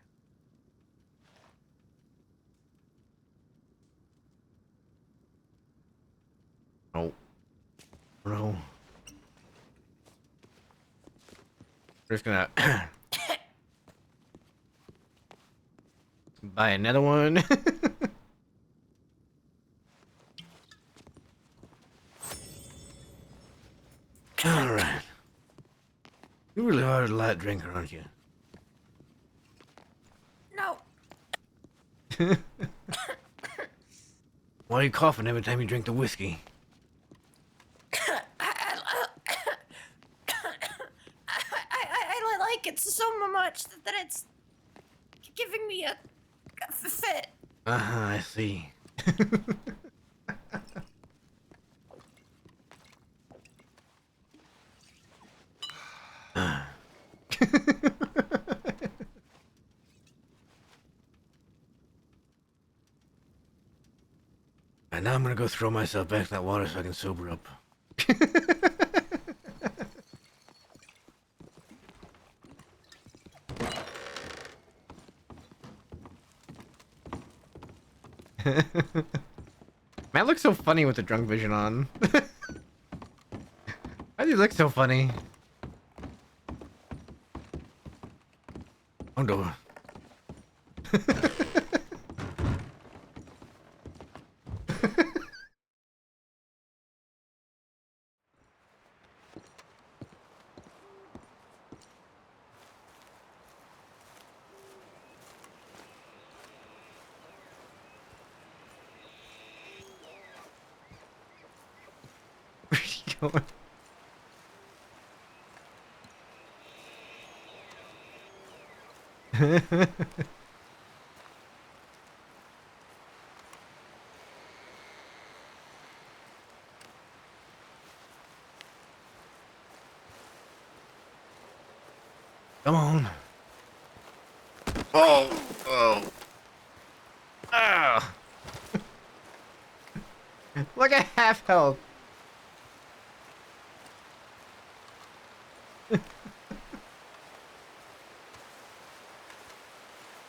Oh. No. We're just gonna buy another one. Alright. You really are a light drinker, aren't you? No. Why are you coughing every time you drink the whiskey? I like it so much that it's giving me a fit. Uh-huh, I see. And now I'm gonna go throw myself back in that water so I can sober up. Matt looks so funny with the drunk vision on. Why do you look so funny? Oh no. Where are you going? Come on. Oh! Oh! Ah! Look at half health.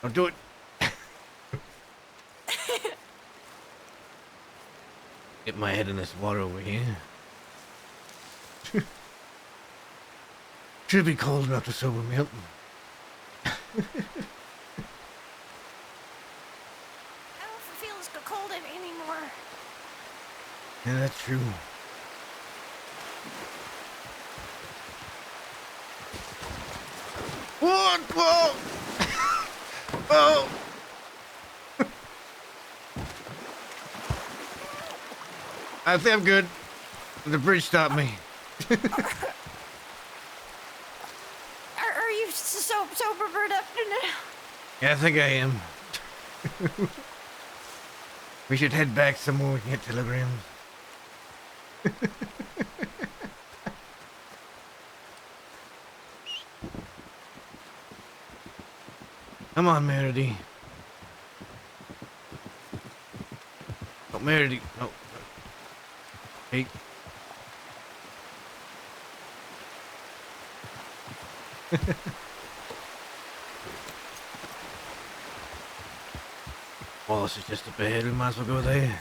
Don't do it. Get my head in this water over here. Should be cold enough to sober me up. I don't feel as cold anymore. Yeah, that's true. What? Whoa! Oh! I think I'm good. The bridge stopped me. Are you sobered up now? Yeah, I think I am. We should head back somewhere we can get telegrams. Come on, Meredith. Oh, Meredith. Oh. Hey. Wallace is just up ahead. We might as well go there.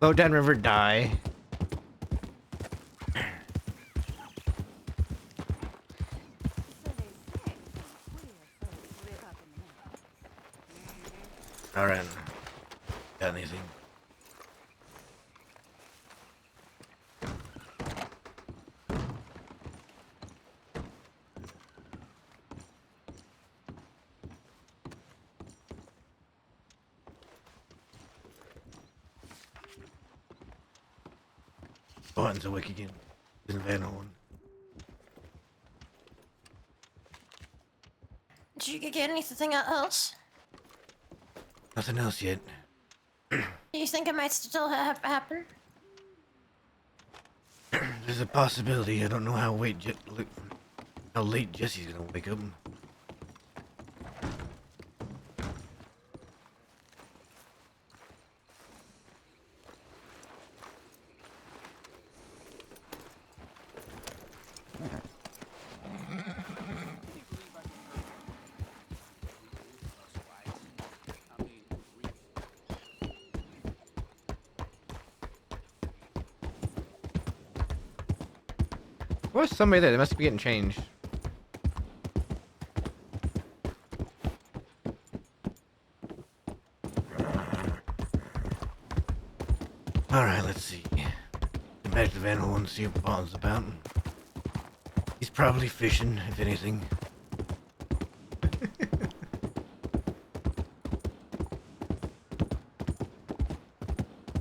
Low down river die. Alright. Got anything? Barton's awake again. Isn't Van Horn? Did you get anything else? Nothing else yet. Do you think it might still happen? There's a possibility. I don't know how late Jesse's gonna wake up. Where's somebody there? They must be getting changed. Alright, let's see. Get back to Van Horn and see what Barton's about. He's probably fishing, if anything.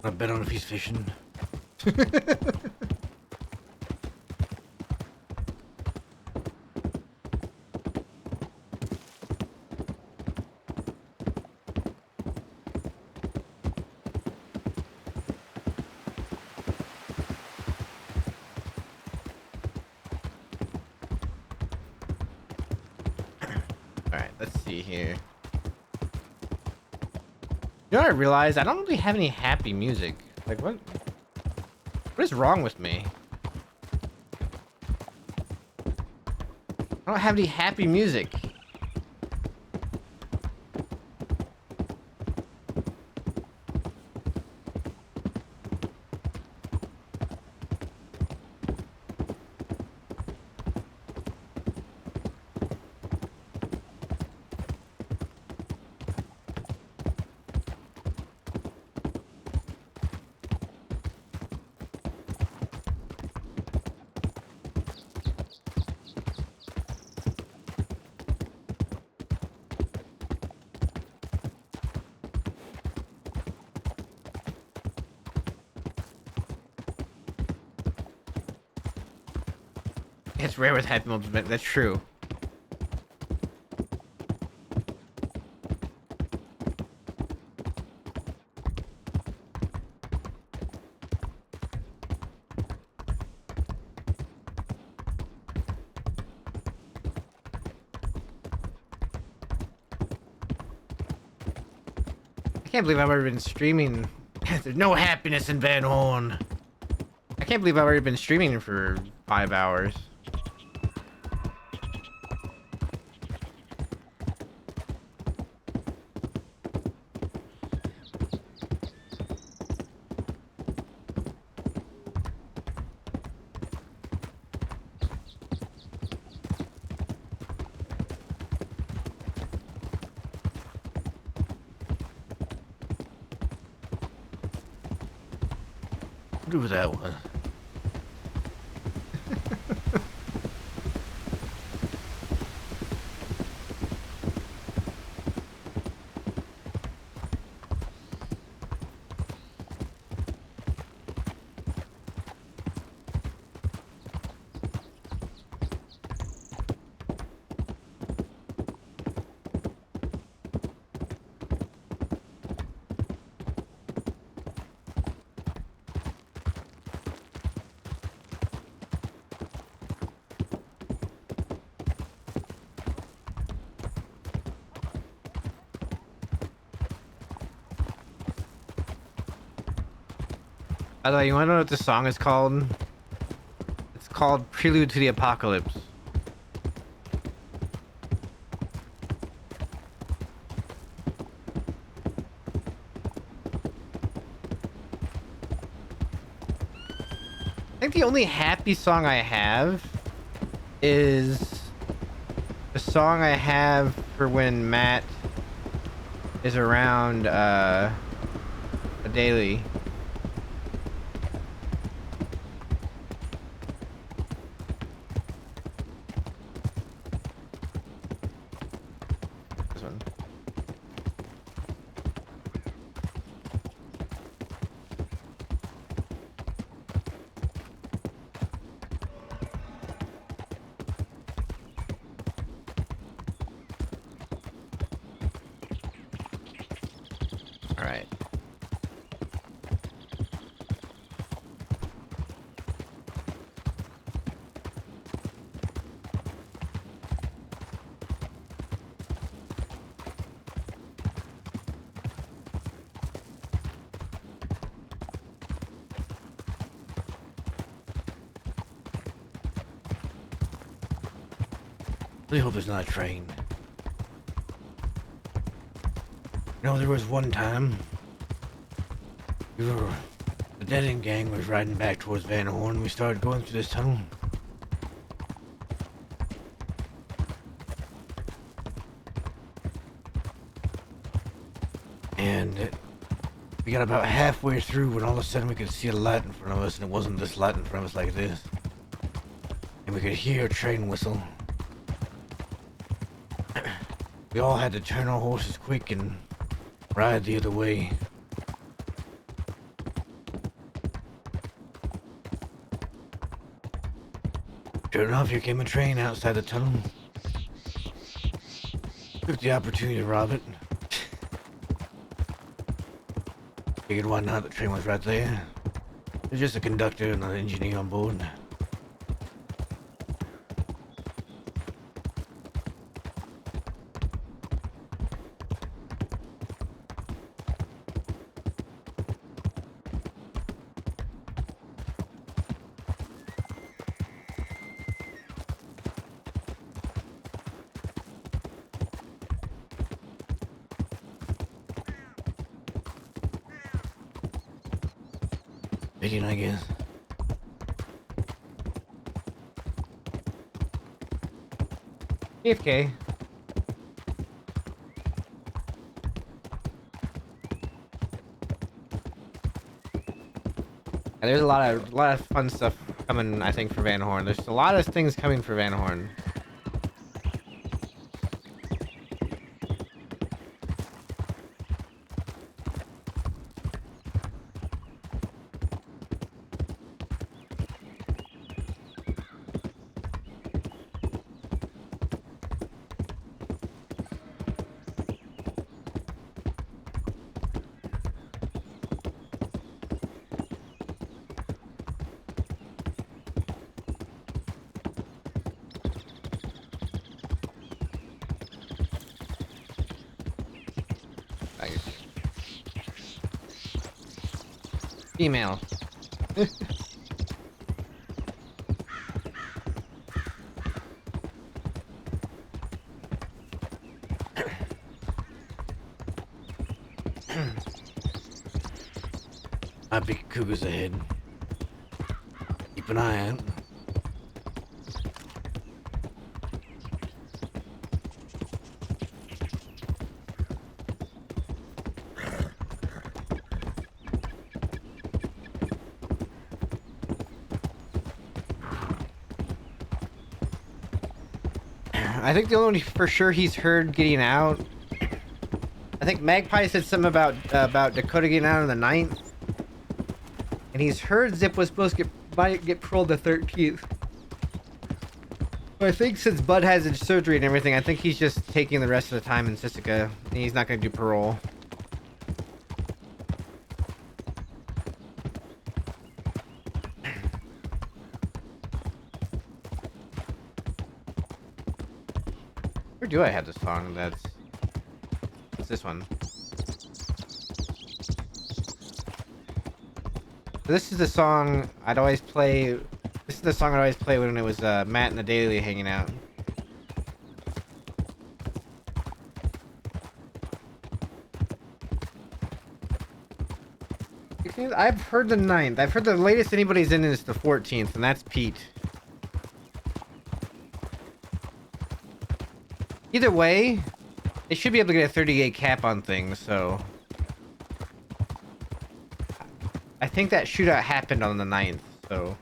I bet on if he's fishing. Alright, let's see here. You know what I realized? I don't really have any happy music. Like, what is wrong with me? I don't have any happy music. It's rare with happy moments, but that's true. I can't believe I've already been streaming. There's no happiness in Van Horn. I can't believe I've already been streaming for 5 hours. What do with that one? By the way, you wanna know what this song is called? It's called Prelude to the Apocalypse. I think the only happy song I have is the song I have for when Matt is around a daily. This one. All right. Really hope there's not a train. You know, there was one time the dead end gang was riding back towards Van Horn. We started going through this tunnel. And we got about halfway through when all of a sudden we could see a light in front of us, and it wasn't this light in front of us like this. And we could hear a train whistle. We all had to turn our horses quick and ride the other way. Sure enough, here came a train outside the tunnel. Took the opportunity to rob it. Figured why not, the train was right there. There's just a conductor and an engineer on board. Biggin, I guess. AFK. Yeah, there's a lot of fun stuff coming, I think, for Van Horn. There's a lot of things coming for Van Horn. Female. Might be cougars ahead. Keep an eye out. I think the only for sure he's heard getting out. I think Magpie said something about Dakota getting out on the 9th. And he's heard Zip was supposed to might get paroled the 13th. But I think since Bud has his surgery and everything, I think he's just taking the rest of the time in Sisika. And he's not going to do parole. Where do I have this song? What's this one? This is the song I'd always play. This is the song I'd always play when it was Matt and the Daily hanging out. I've heard the 9th. I've heard the latest anybody's in is the 14th, and that's Pete. Either way, they should be able to get a 30-day cap on things, so... I think that shootout happened on the 9th, so...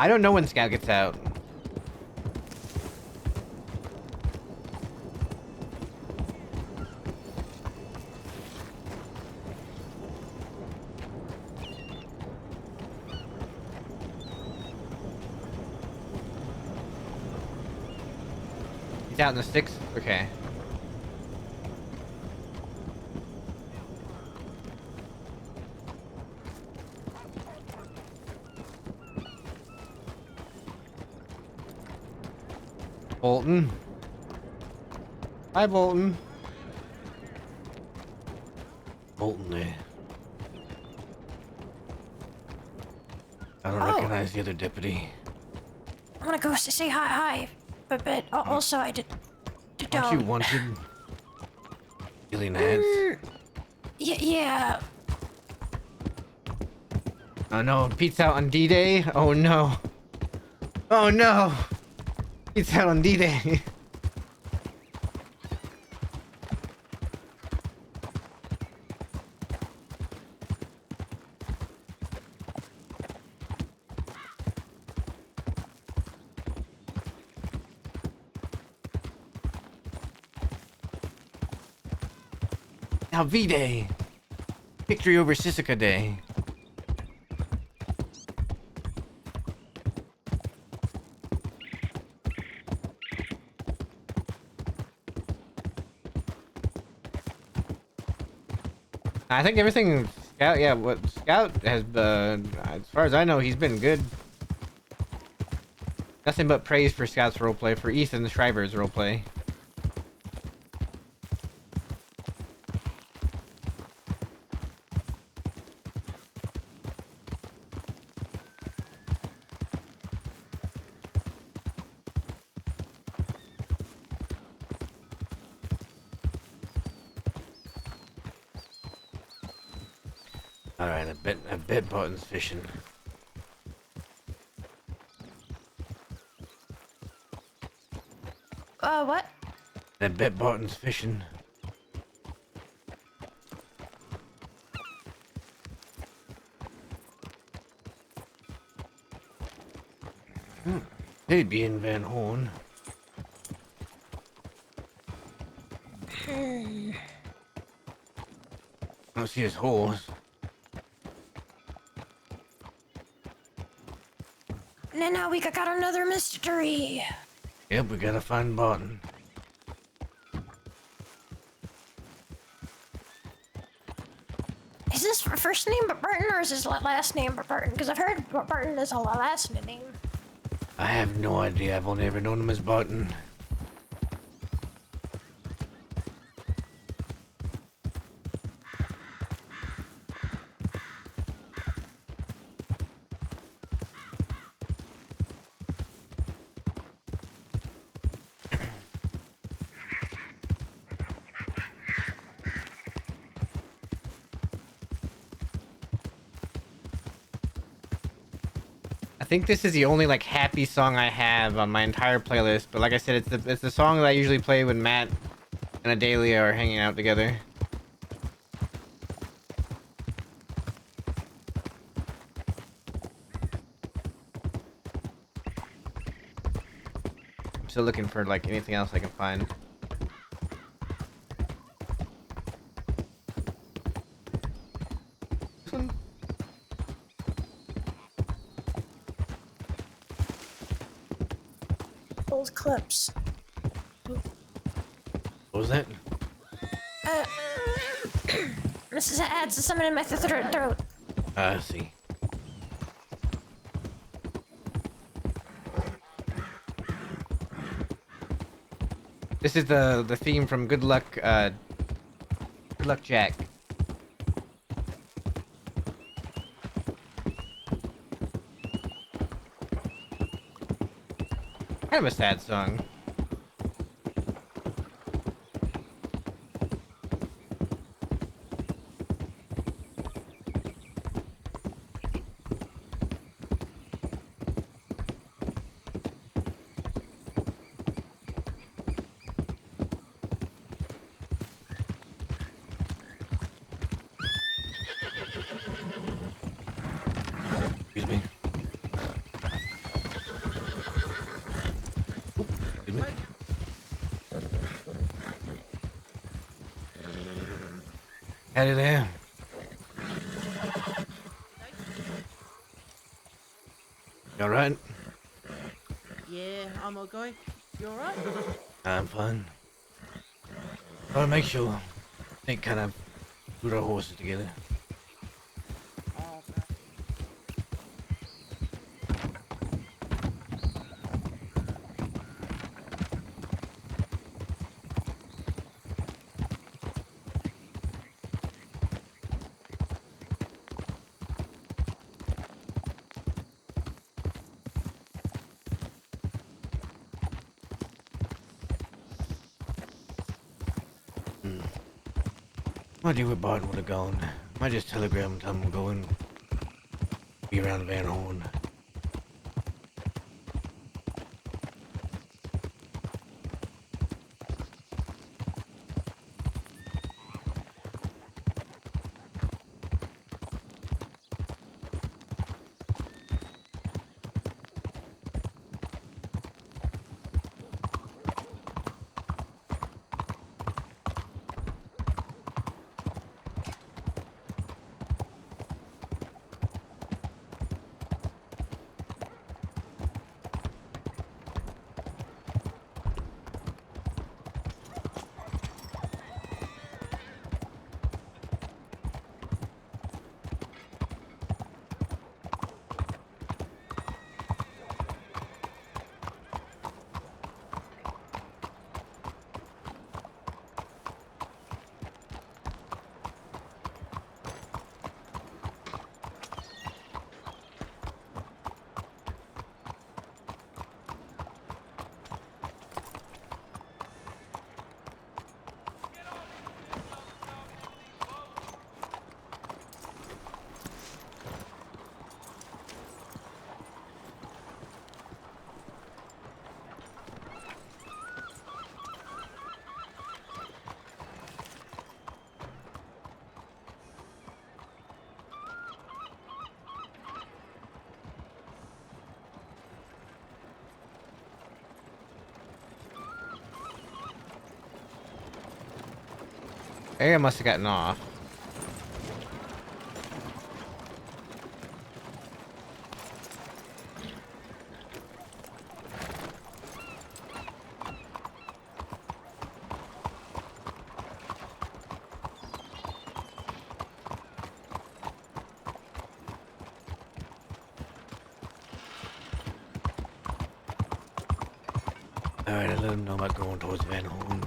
I don't know when Scout gets out. He's out in the 6th? Okay. Bolton. Hi, Bolton. Bolton there. I don't recognize the other deputy. I want to go say hi, but also I don't. Aren't you wanted? Stealing ads? Yeah. Oh no, Pete's out on D-Day? Oh no. Oh no! Pete's out on D-Day. Now V-Day. Victory over Sisika Day. I think everything Scout, yeah, what Scout has, as far as I know, he's been good. Nothing but praise for Scout's roleplay, for Ethan Shriver's roleplay. Alright, I bet Barton's fishing. What? I bet Barton's fishing. They'd be in Van Horn. I don't see his horse. And now we got another mystery. Yep, we gotta find Barton. Is this first name but Barton, or is his last name but Barton? Because I've heard Barton is a last name. I have no idea. I've only ever known him as Barton. I think this is the only like happy song I have on my entire playlist, but like I said, it's the song that I usually play when Matt and Adelia are hanging out together. I'm still looking for like anything else I can find. Old clips. What was that? This is adds to something in my throat. I see. This is the theme from Good Luck Jack. Kind of a sad song. Excuse me. Excuse me. Howdy there. You alright? Yeah, I'm okay. You alright? I'm fine. I wanna make sure they kind of put our horses together. What do you with Barton would have gone? Might just telegram and tell him we're going. Be around Van Horn. Area must have gotten off. Alright, I let him know about going towards Van Horn.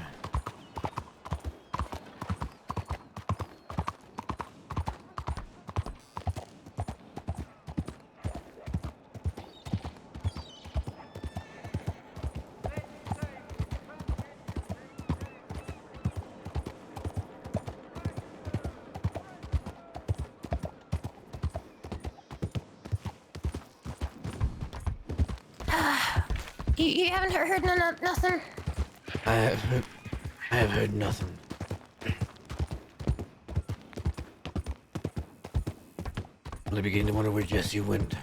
You haven't heard nothing? I have heard nothing. I'm beginning to wonder where Jesse went.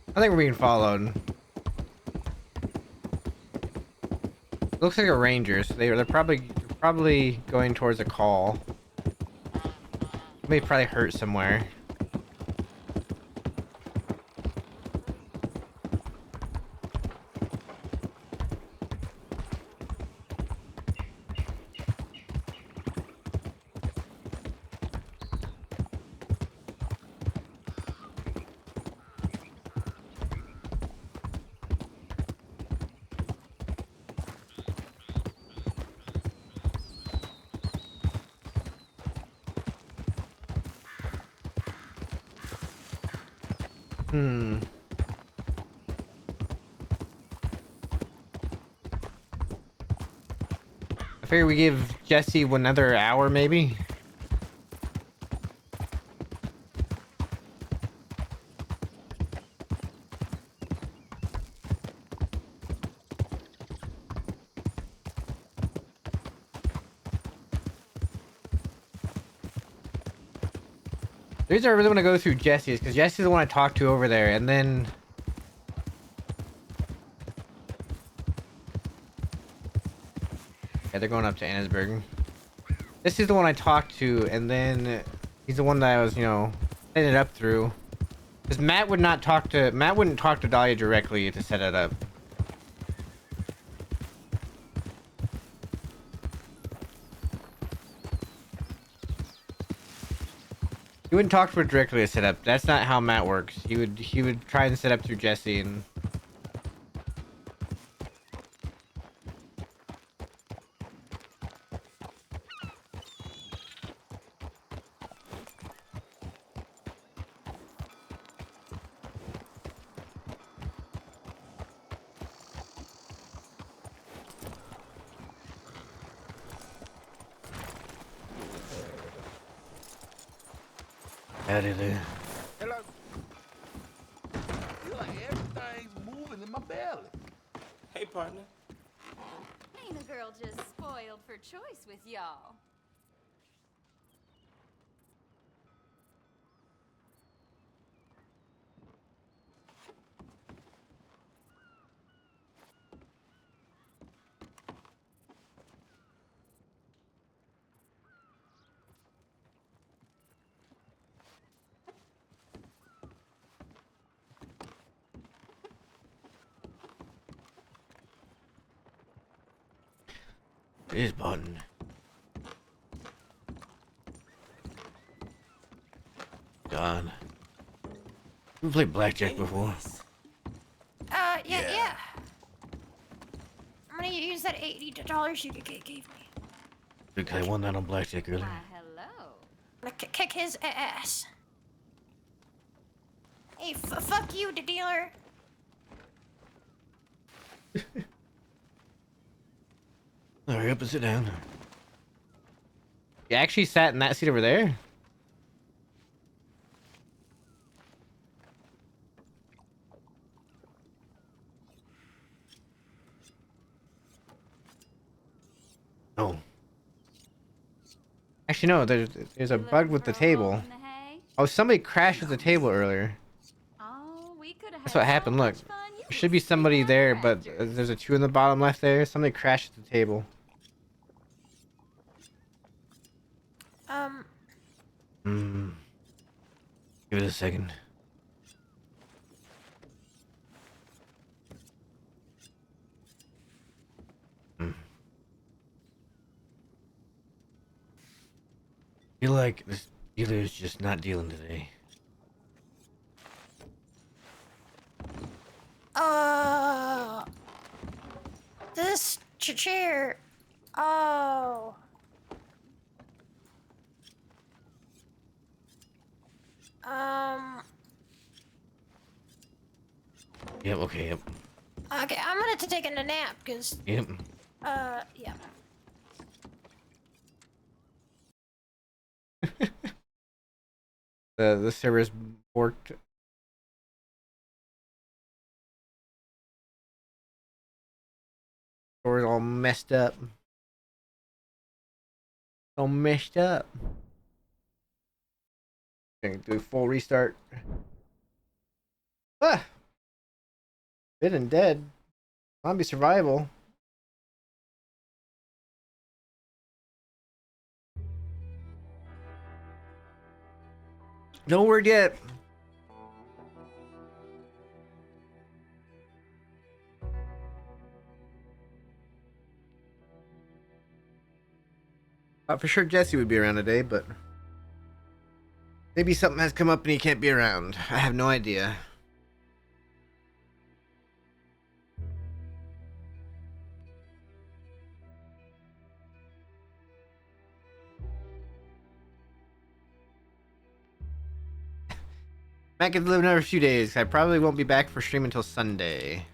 I think we're being followed. Looks like a ranger, so they're probably going towards a call. May probably hurt somewhere. I figure we give Jesse another hour, maybe. The reason I really want to go through Jesse is because Jesse's the one I talked to over there, and then... Yeah, they're going up to Annesburg. This is the one I talked to, and then he's the one that I was, setting it up through. Because Matt wouldn't talk to Dahlia directly to set it up. He wouldn't talk to her directly to set up. That's not how Matt works. He would try and set up through Jesse and... Howdy there. Hello. Feel like everything's moving in my belly. Hey, partner. Ain't a girl just spoiled for choice with y'all? It is Barton. God. We played blackjack before. Yeah. I'm gonna use that $80 you gave me. Because I won that on blackjack earlier. Hello. I'm gonna kick his ass. Hey, fuck you, the dealer. Hurry up and sit down. You actually sat in that seat over there? Actually, no. There's a bug with the table. Oh, somebody crashed at the table earlier. Oh, we could have That's what happened. Look, there should be somebody there, but there's a 2 in the bottom left there. Somebody crashed at the table. Give it a second. Feel like this dealer is just not dealing today. This chair. Oh. Yep. Okay. Yep. Okay, I'm gonna have to take a nap, cause. Yep. Yeah. The server's borked. Store's all messed up. All messed up. Okay, do a full restart. Ah! Dead and dead. Zombie survival. No word yet. For sure Jesse would be around today, but maybe something has come up and he can't be around. I have no idea. Matt gets to live another few days. I probably won't be back for stream until Sunday.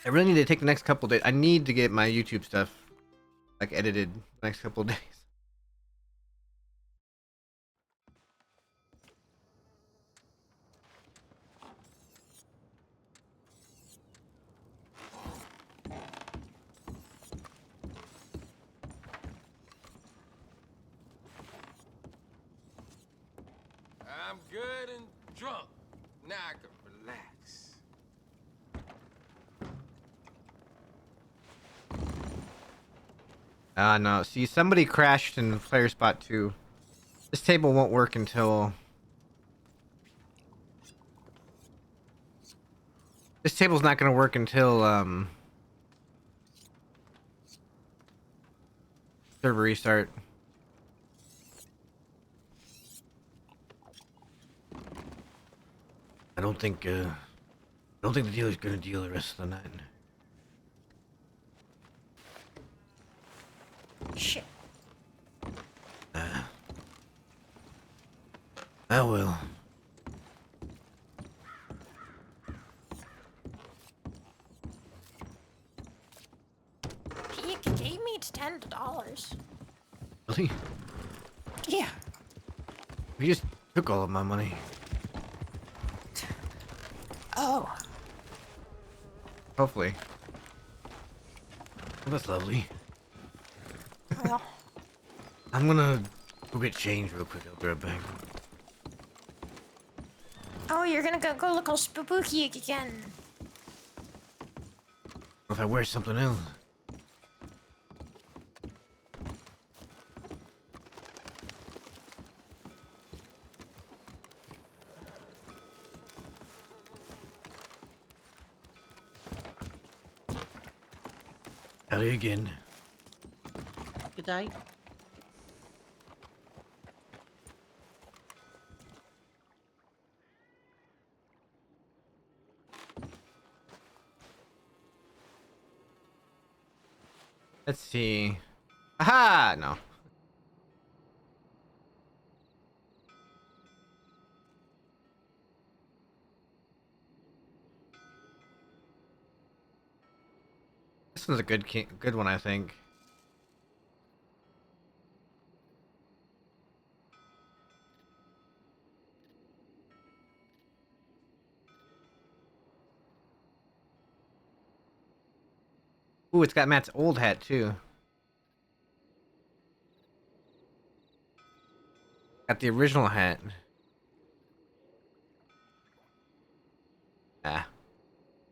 I really need to take the next couple days. I need to get my YouTube stuff like edited the next couple days. I'm good and drunk. Now I can relax. No. See, somebody crashed in player spot 2. This table won't work until... This table's not going to work until, server restart. I don't think the dealer's going to deal the rest of the night. Shit. I will. He gave me $10. Really? Yeah. He just took all of my money. Oh. Hopefully. Well, that's lovely. Well. I'm gonna go get changed real quick. I'll be right back. Oh, you're gonna go look all spooky again. If I wear something else. Howdy again. Good day. Let's see. Aha! No. This one's a good one, I think. Ooh, it's got Matt's old hat too. Got the original hat. Ah,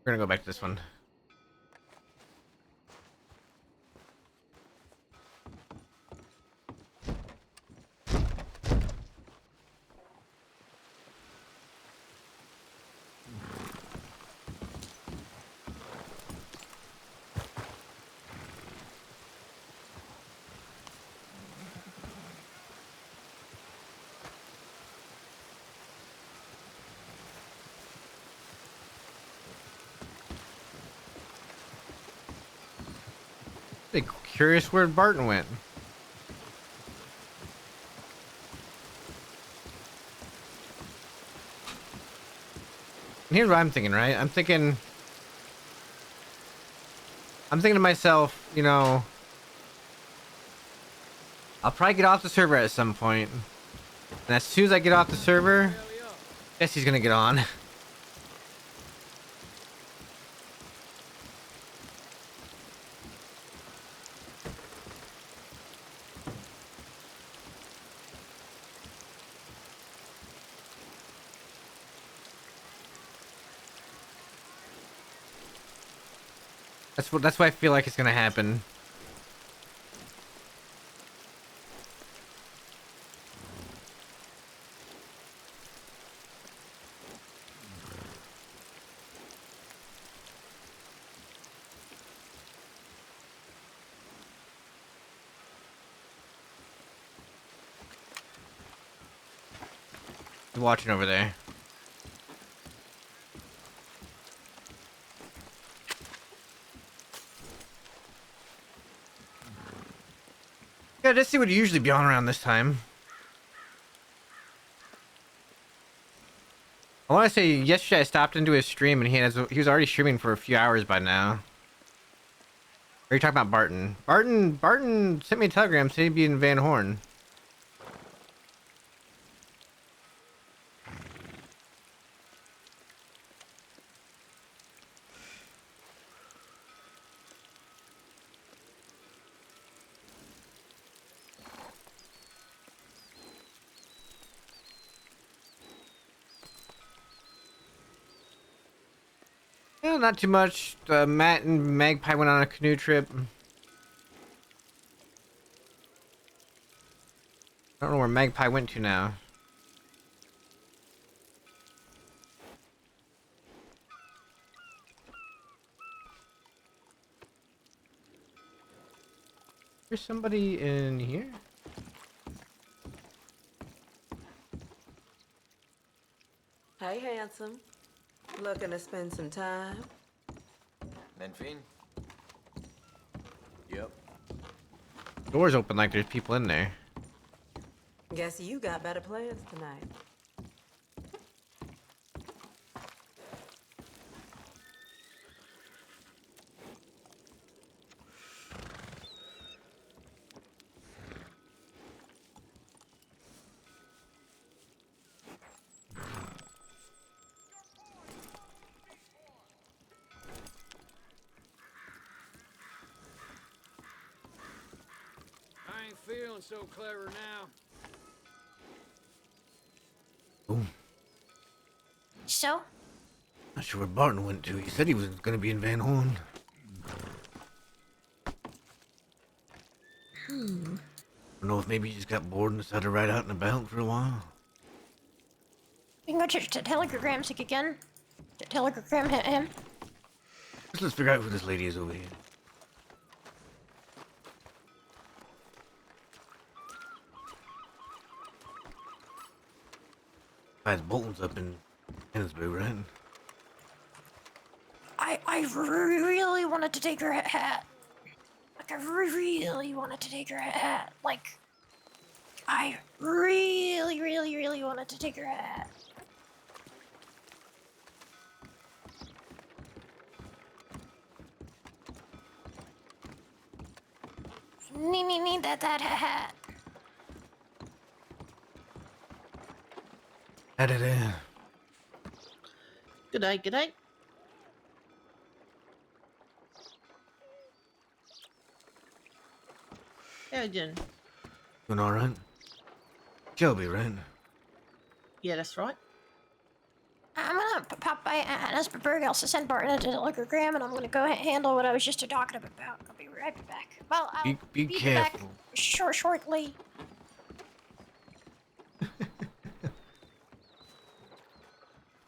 we're gonna go back to this one. Curious where Barton went. And here's what I'm thinking, right? I'm thinking to myself, you know, I'll probably get off the server at some point. And as soon as I get off the server, Jesse's gonna get on. That's what I feel like it's gonna happen. He's watching over there. Yeah, let's see what he usually be on around this time. I want to say yesterday I stopped into his stream and he was already streaming for a few hours by now. Are you talking about Barton? Barton sent me a telegram saying he'd be in Van Horn. Yeah, not too much. Matt and Magpie went on a canoe trip. I don't know where Magpie went to now. There's somebody in here? Hey, handsome. Looking to spend some time? Menfin? Yep. Doors open like there's people in there. Guess you got better plans tonight. I ain't feeling so clever now. Ooh. So? Not sure where Barton went to. He said he was gonna be in Van Horn. I don't know if maybe he just got bored and decided to ride out and about for a while. We can go to telegrams again. To telegram him. Let's figure out who this lady is over here. Guys, Bolton's up in Kennisburg, right? I really wanted to take her hat. Like, I really wanted to take her hat. Like, I really wanted to take her hat. Need that hat. Good day, good day. How you doing? Doing all right? Shelby, right? Yeah, that's right. I'm gonna pop by Espenberg. I'll send Barton a telegram, and I'm gonna go handle what I was just talking about. I'll be right back. Well, I'll Be back careful. shortly.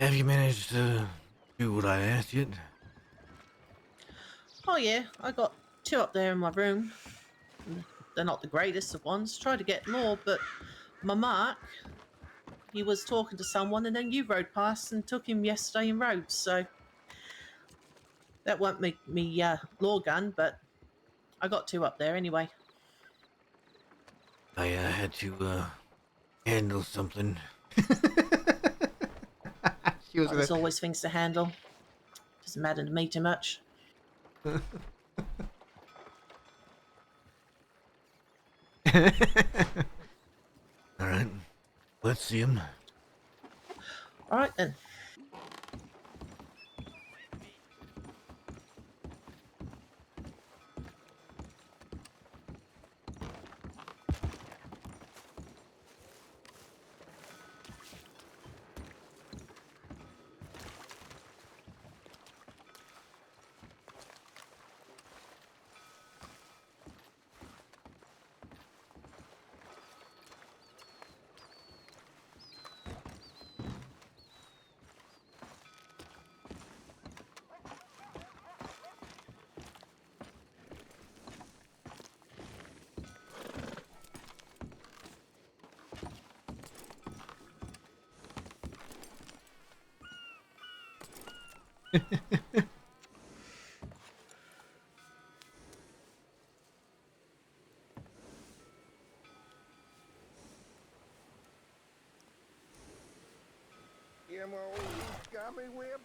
Have you managed to do what I asked yet? Oh yeah, I got 2 up there in my room. They're not the greatest of ones. Tried to get more, but my Mark, he was talking to someone, and then you rode past and took him yesterday in Rhodes. So that won't make me law gun, but I got 2 up there anyway. I had to handle something. She was There's always things to handle. Doesn't matter to me too much. All right, let's see him. All right then. Scummy whip.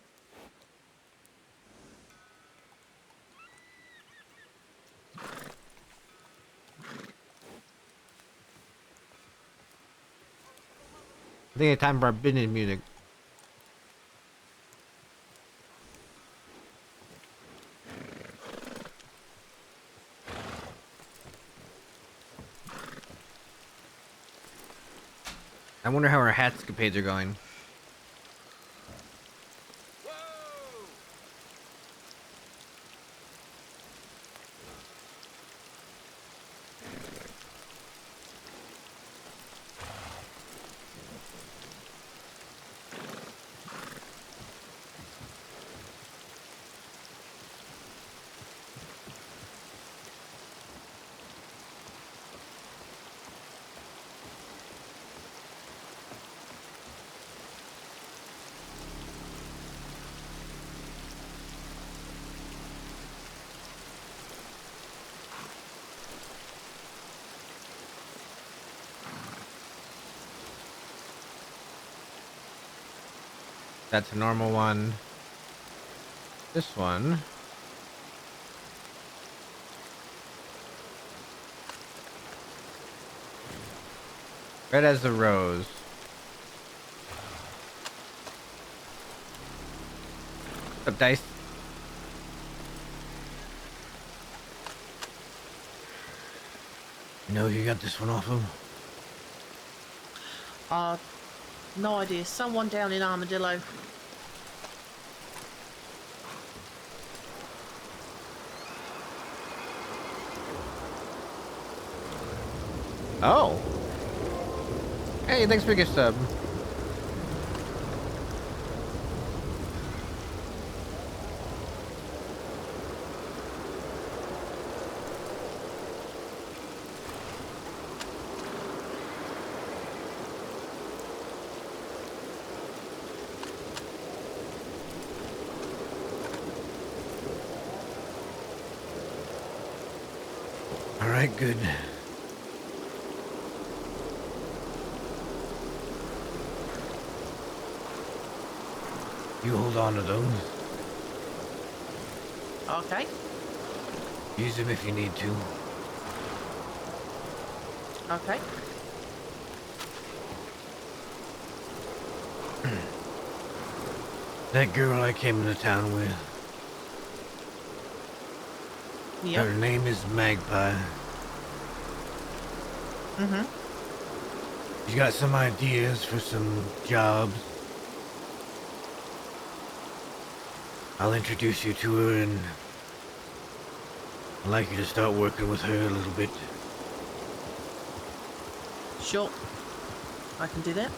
I think it's time for our business music. I wonder how our hatscapades are going. That's a normal one. This one. Red as the rose. What's up, Dice? No, you got this one off him. No idea. Someone down in Armadillo. Oh. Hey, thanks for the gift sub. All right, good. You hold on to those. Okay. Use them if you need to. Okay. That girl I came into town with. Yep. Her name is Magpie. Mm-hmm. You got some ideas for some jobs? I'll introduce you to her, and I'd like you to start working with her a little bit. Sure. I can do that.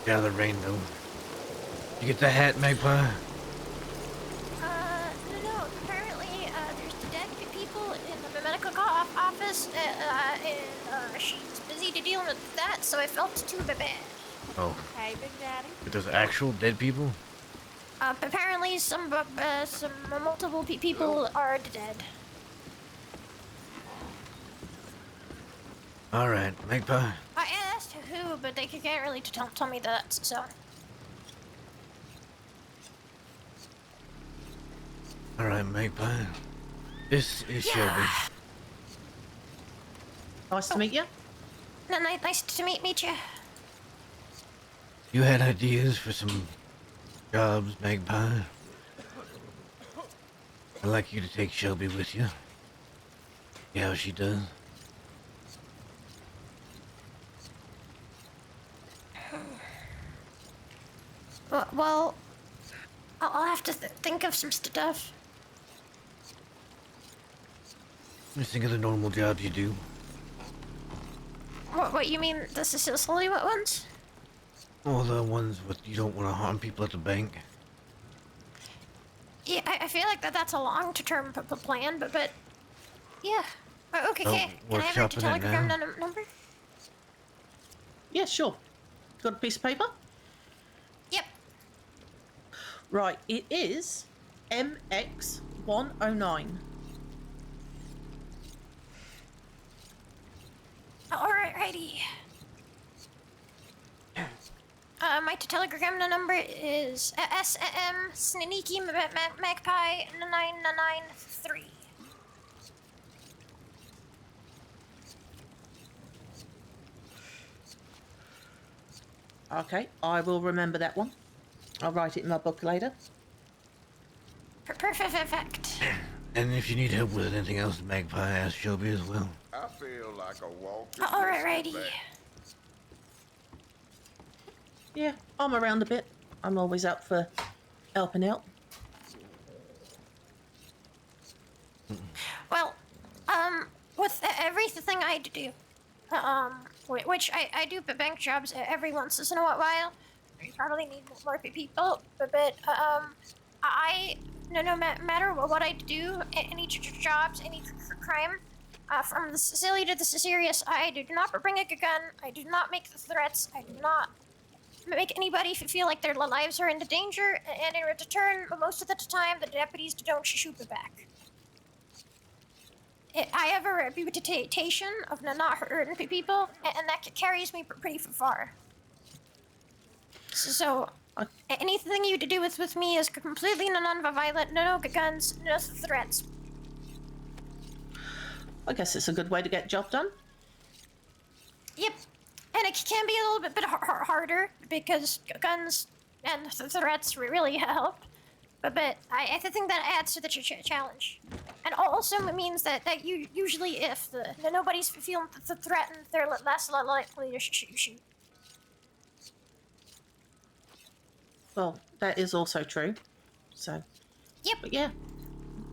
Gather rainbow. You get the hat, Magpie? No. Apparently, there's dead people in the medical office, and she's busy dealing with that, so I felt too bad. Oh. Hey, Big Daddy. But there's actual dead people? Apparently, some multiple people are dead. Alright, Magpie. I asked who, but they can't really tell me that, so. Alright, Magpie. This is Shelby. Nice to meet you. Nice to meet you. You had ideas for some jobs, Magpie? I'd like you to take Shelby with you. See how she does. Well, I'll have to think of some stuff. Just think of the normal jobs you do. What you mean, the silly ones? All the ones with you don't want to harm people at the bank. Yeah, I feel like that's a long-term plan, but yeah. Okay, Oh, can I have your workshopping it telegram now? number? Yeah, sure. Got a piece of paper? Yep. Right, it is MX109. Alrighty. My telegram number is SM Sneaky Magpie 993. Okay, I will remember that one. I'll write it in my book later. Perfect. And if you need help with anything else, Magpie, ask Shelby as well. I feel like a walking. Alrighty. Yeah, I'm around a bit. I'm always up for helping out. Well, with everything I do, which I do bank jobs every once in a while. You probably need more people, but no matter what I do, any jobs, any crime, from the silly to the serious, I do not bring a gun. I do not make the threats. I do not make anybody feel like their lives are in danger. And in return, most of the time, the deputies don't shoot me back. I have a reputation of not hurting people, and that carries me pretty far. So anything you do with me is completely non-violent, no guns, no threats. I guess it's a good way to get job done. Yep, and it can be a little bit harder because guns and threats really help. But I think that adds to the challenge, and also it means that you usually, if nobody's feeling threatened, they're less likely to shoot. Well, that is also true. So. Yep. But yeah.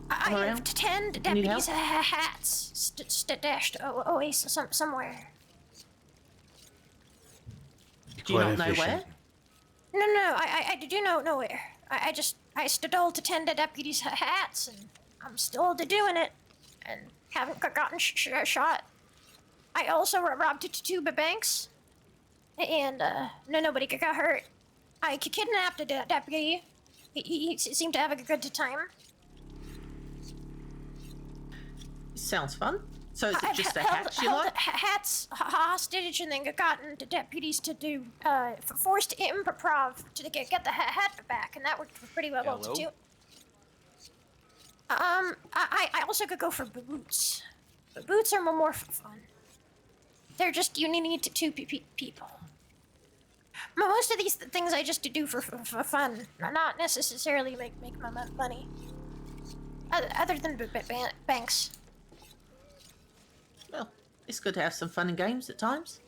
I have 10 deputies' hats stashed away somewhere. Do you not know where? No, I do know where. I stole to 10 deputies' hats, and I'm still doing it, and haven't gotten shot. I also robbed 2 banks, and nobody got hurt. I kidnapped a deputy. He seemed to have a good time. Sounds fun. So is it just a held hat you like? Hats hostage, and then gotten the deputies to do forced improv to get the hat back, and that worked pretty well too. I also could go for boots. But boots are more fun. They're just you need 2 people. Most of these things I just do for fun, not necessarily make my money. other than banks. Well, it's good to have some fun and games at times.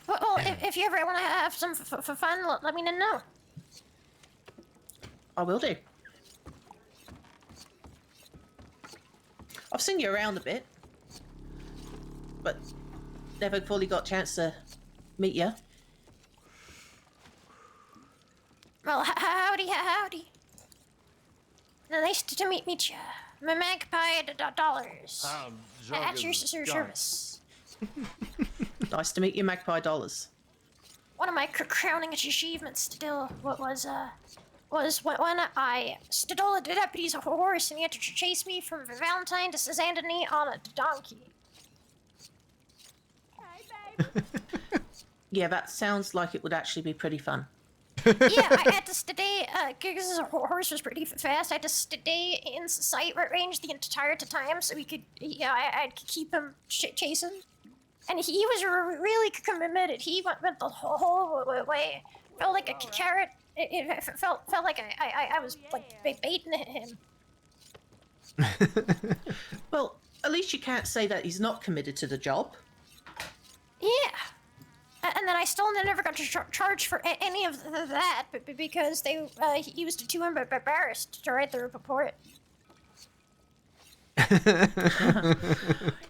Well, if you ever want to have some fun, let me know. I will do. I've seen you around a bit, but never fully got a chance to meet you. Well, howdy. Nice to meet you. Magpie dollars. At your service. Nice to meet you, Magpie Dollars. One of my crowning achievements still was when I stole a deputy's horse and he had to chase me from Valentine to Saint Denis on a donkey. Yeah, that sounds like it would actually be pretty fun. Yeah, I had to stay, because his horse was pretty fast, I had to stay in sight range the entire time so we could, I'd keep him chasing. And he was really committed. He went the whole way. Felt like a carrot. It felt like I was like baiting him. Well, at least you can't say that he's not committed to the job. Yeah. And then I still never got charged for any of that, because he was too embarrassed to write the report.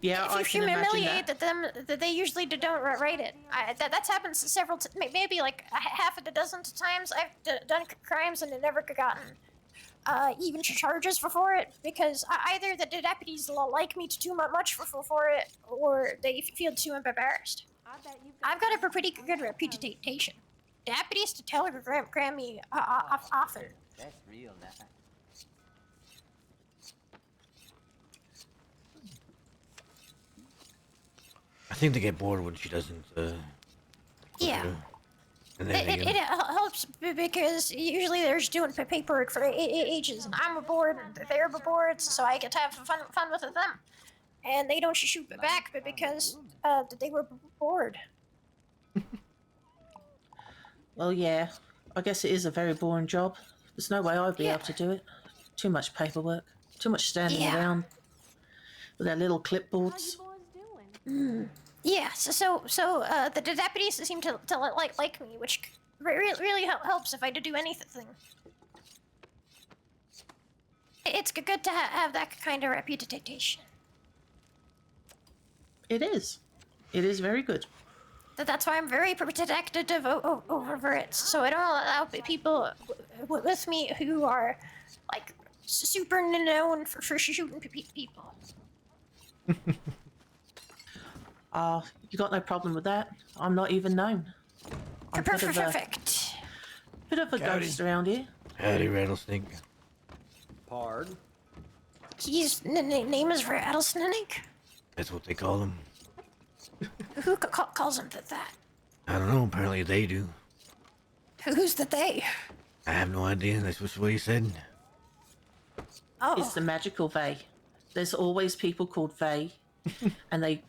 Yeah, if you humiliate them, they usually don't write it. That's happened several, maybe like half a dozen times. I've done crimes and never gotten even charges for it, because either the deputies like me too much for it, or they feel too embarrassed. I've got a pretty good reputation. Deputies to telegram me often. That's real nice. I think they get bored when she doesn't. Yeah. And then It helps because usually they're just doing paperwork for ages, and I'm aboard and they're aboard, so I get to have fun with them. And they don't shoot back because they were bored. Well, yeah. I guess it is a very boring job. There's no way I'd be able to do it. Too much paperwork. Too much standing around with their little clipboards. Yeah, so the deputies seem to like me, which really helps if I do anything. It's good to have that kind of reputation. It is. It is very good. That's why I'm very protective over it, so I don't allow people with me who are like super known for shooting people. You got no problem with that? I'm not even known. I'm Perfect. Bit of a ghost around here. Howdy, Rattlesnake. Pard. His name is Rattlesnake? That's what they call him. Who calls him that? I don't know, apparently they do. Who's the they? I have no idea, that's just what he said. Oh. It's the magical Fae. There's always people called Fae, and they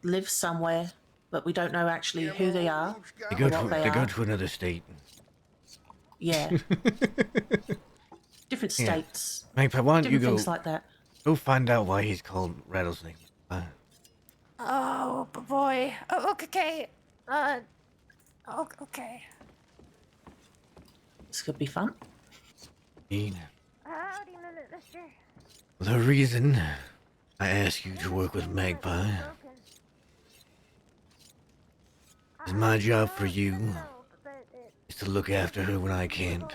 live somewhere, but we don't know actually who they are. They go to another state. Yeah. Different states. Magpie, why don't you go? Things like that. Go find out why he's called Rattlesnake. Oh boy. Oh, okay. Okay. This could be fun. Howdy, mister. The reason I ask you to work with Magpie is my job for you is to look after her when I can't.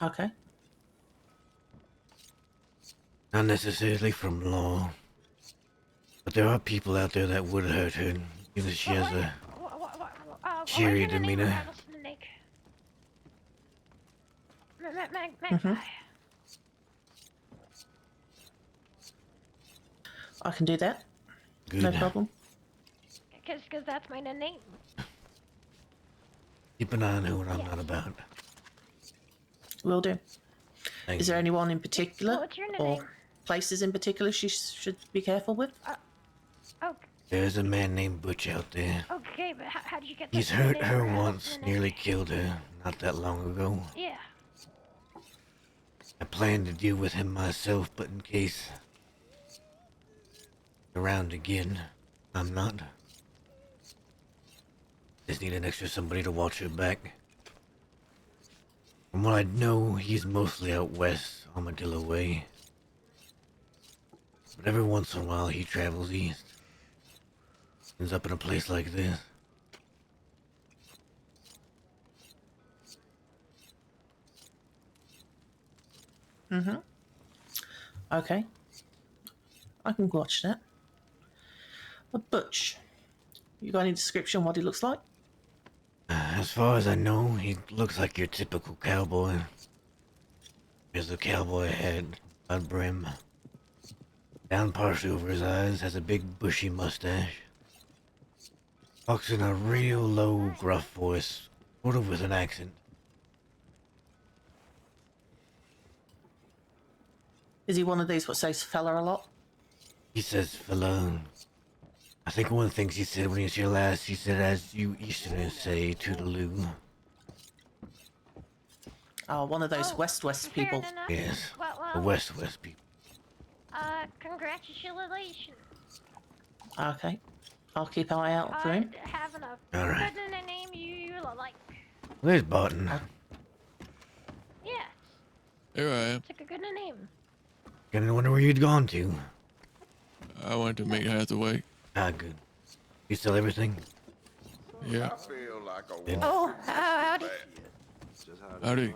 Okay. Not necessarily from law, but there are people out there that would hurt her, even if she has a cheery demeanor. Magpie. I can do that. Good. No problem. Because that's my name. Keep an eye on her when I'm not about. Will do. Thank Is there you. anyone in particular, What's your name? or places in particular she should be careful with? There's a man named Butch out there. Okay, but how did you get He's the hurt name her Rattlesnake? once, nearly killed her, not that long ago. Yeah. I planned to deal with him myself, but in case around again, I'm not. Just need an extra somebody to watch her back. From what I know, he's mostly out west, Armadillo Way. But every once in a while he travels east. Ends up in a place like this. Mm-hmm. Okay. I can watch that. A Butch. You got any description what he looks like? As far as I know, he looks like your typical cowboy. Here's a cowboy hat, a brim. Down partially over his eyes, has a big bushy mustache. Talks in a real low, gruff voice, sort of with an accent. Is he one of these what says fella a lot? He says, fella. I think one of the things he said when he was here last, he said, as you Easterners say, toodaloo. Oh, one of those West people. Yes, Well, the West people. Congratulations. Okay. I'll keep an eye out for him. Having a All right. good in a name you like. There's Barton. Yeah, Here I am. it's like a good name. Gonna wonder where you'd gone to. I went to meet Hathaway. Ah, good. You sell everything? Yeah. Oh, howdy. Howdy.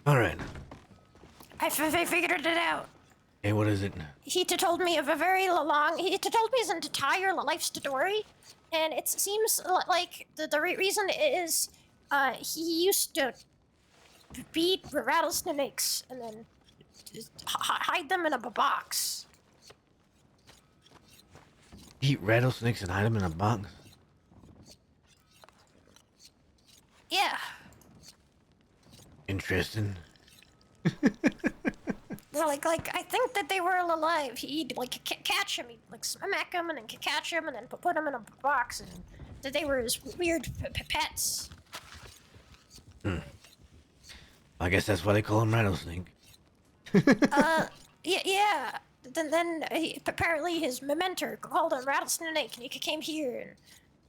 All right. I figured it out. Hey, what is it? He told me of a very long. He told me his entire life story, and it seems like the reason is, he used to beat rattlesnakes and then hide them in a box. Eat rattlesnakes and hide them in a box? Yeah. Interesting. Like I think that they were alive. He'd like catch them, he'd like smack them, and then catch them, and then put them in a box, and that they were his weird pets. I guess that's why they call him rattlesnake. Yeah. Then apparently his mentor called him rattlesnake, and he came here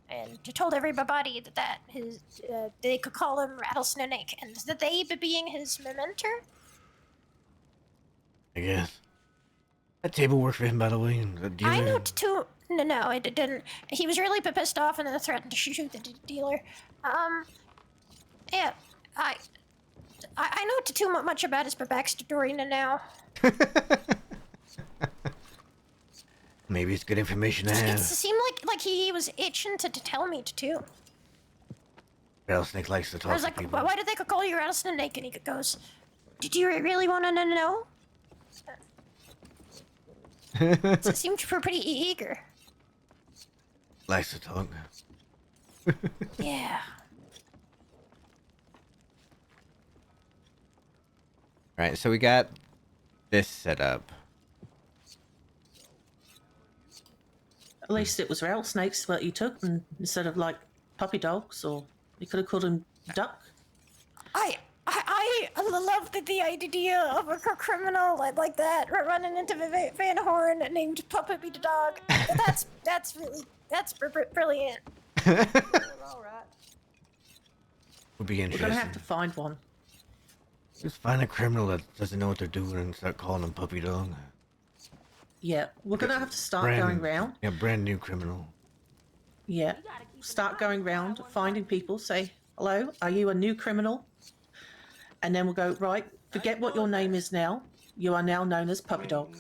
and told everybody that they could call him rattlesnake, and that they being his mentor. I guess. That table worked for him, by the way. And the dealer. I know too. No, it didn't. He was really pissed off and then threatened to shoot the dealer. Yeah, I know too much about his backstory now. Maybe it's good information to It have. seemed like he was itching to tell me too. Rattlesnake likes to I talk was to like, people. why did they call you rattlesnake? And he goes, did you really want to know? It seemed pretty eager. Likes to talk. Yeah. Right, so we got this set up. At least it was rattlesnakes that you took, and instead of like puppy dogs, or you could have called him duck. I love the idea of a criminal like that running into Van Horn named Puppy the Dog. That's brilliant. Would be We're interesting. gonna have to find one. Just find a criminal that doesn't know what they're doing and start calling them puppy dog. Yeah, we're gonna have to start going round. Yeah, brand new criminal. Yeah, start going round, finding people. Say, hello, are you a new criminal? And then we'll go, right, forget what your name is now. You are now known as Puppy Dog.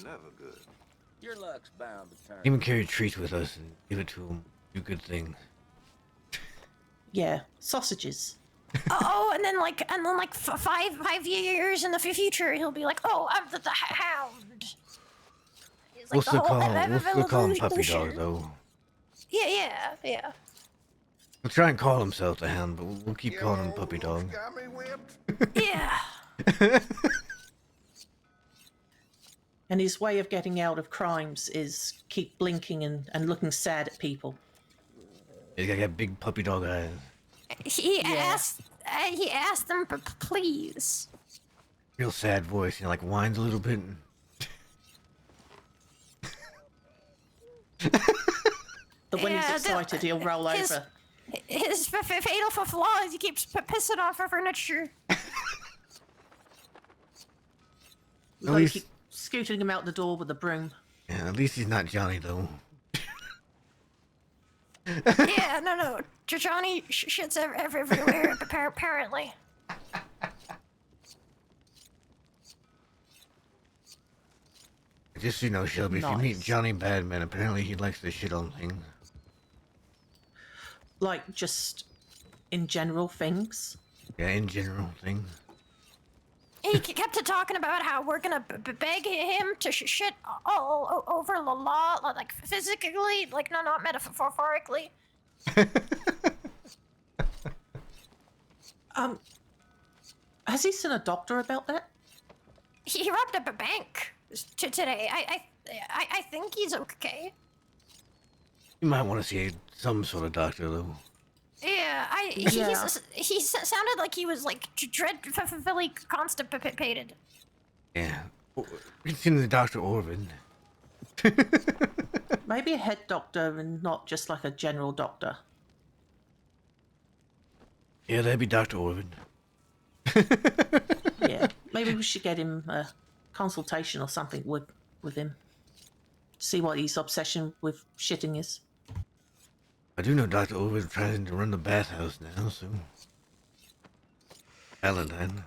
Your luck's bound to turn. Even carry treats with us and give it to them. Do good things. Yeah, sausages. And then like 5 years in the future, he'll be like, oh, I'm the hound. It's We'll like still the whole call him Puppy evolution. Dog though. Yeah. We'll try and call himself the Hound, but we'll keep calling him Puppy Dog. Yeah. And his way of getting out of crimes is keep blinking and looking sad at people. He's got big puppy dog eyes. He asked them, please. Real sad voice, like whines a little bit. But when he's excited, he'll roll over. His fatal flaw is he keeps pissing off our furniture. We gotta keep scooting him out the door with a broom. Yeah, at least he's not Johnny, though. Yeah, no. Johnny shits everywhere, apparently. Just so you know, Shelby, if you meet Johnny Badman, apparently he likes to shit on things. Like, just in general things? Yeah, in general things. He kept talking about how we're gonna beg him to shit all over the law, like physically, like not metaphorically. Has he seen a doctor about that? He robbed up a bank today. I think he's okay. You might want to see some sort of doctor, though. Yeah, he sounded like he was like dreadfully constipated. Yeah. We've seen the Dr. Orvin. Maybe a head doctor and not just like a general doctor. Yeah, that'd be Dr. Orvin. Yeah, maybe we should get him a consultation or something with him. See what his obsession with shitting is. I do know Dr. Orvin's trying to run the bathhouse now, so... Valentine.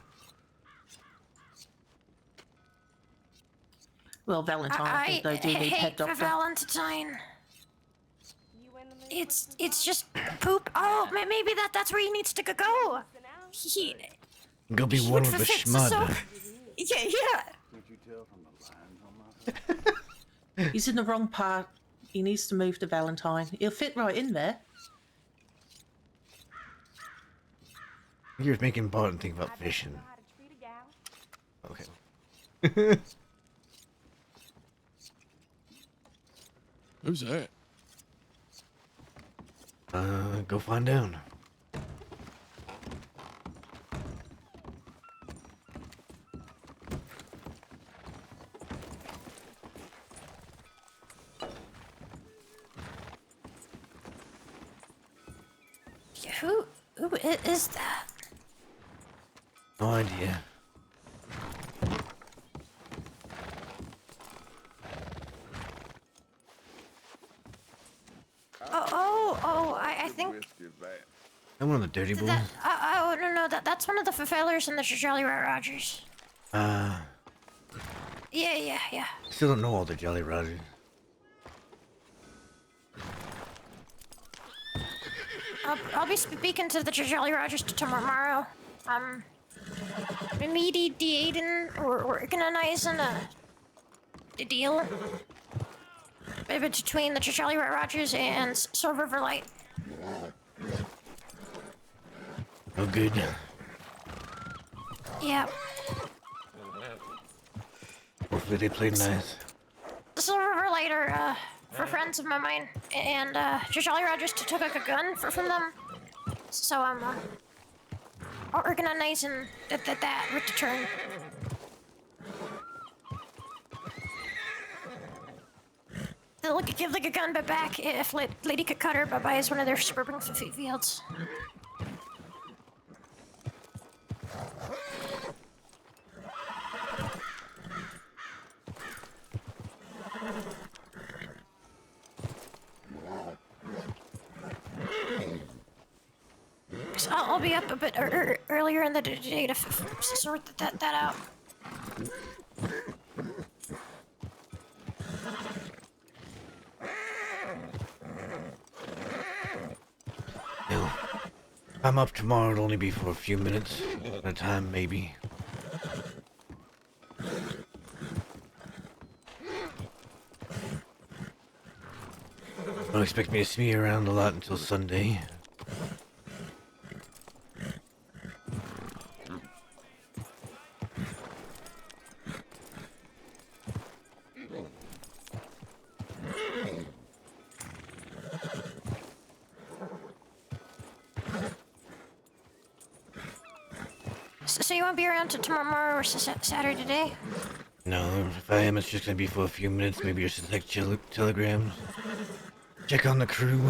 Well, Valentine, I think they do need head doctor. Valentine. It's just poop. Oh, maybe that's where he needs to go. He go be one with the schmud. Yeah. He's in the wrong part. He needs to move to Valentine. He'll fit right in there. You're making Barton think about fishing. Okay. Who's that? Go find out. Who is that? No idea. I think. I'm one of the dirty boys. No, that's one of the fulfillers in the Jolly Rogers. Yeah. Still don't know all the Jolly Rogers. I'll be speaking to the Jolly Rogers tomorrow. Mediating or organizing a deal between the Jolly Rogers and Silver Light. Oh, good. Yeah. Hopefully they play nice. Silver Light are for friends of mine, and Jolly Rogers took a gun from them, so I'm organizing that return. They'll give the gun back if Lady Cutter buys one of their suburban fields. So I'll be up a bit earlier in the day to sort that out. No. If I'm up tomorrow, it'll only be for a few minutes at a time, maybe. Don't expect me to see you around a lot until Sunday. So you won't be around till tomorrow or Saturday today? No, if I am, it's just gonna be for a few minutes, maybe just to like telegrams. Check on the crew.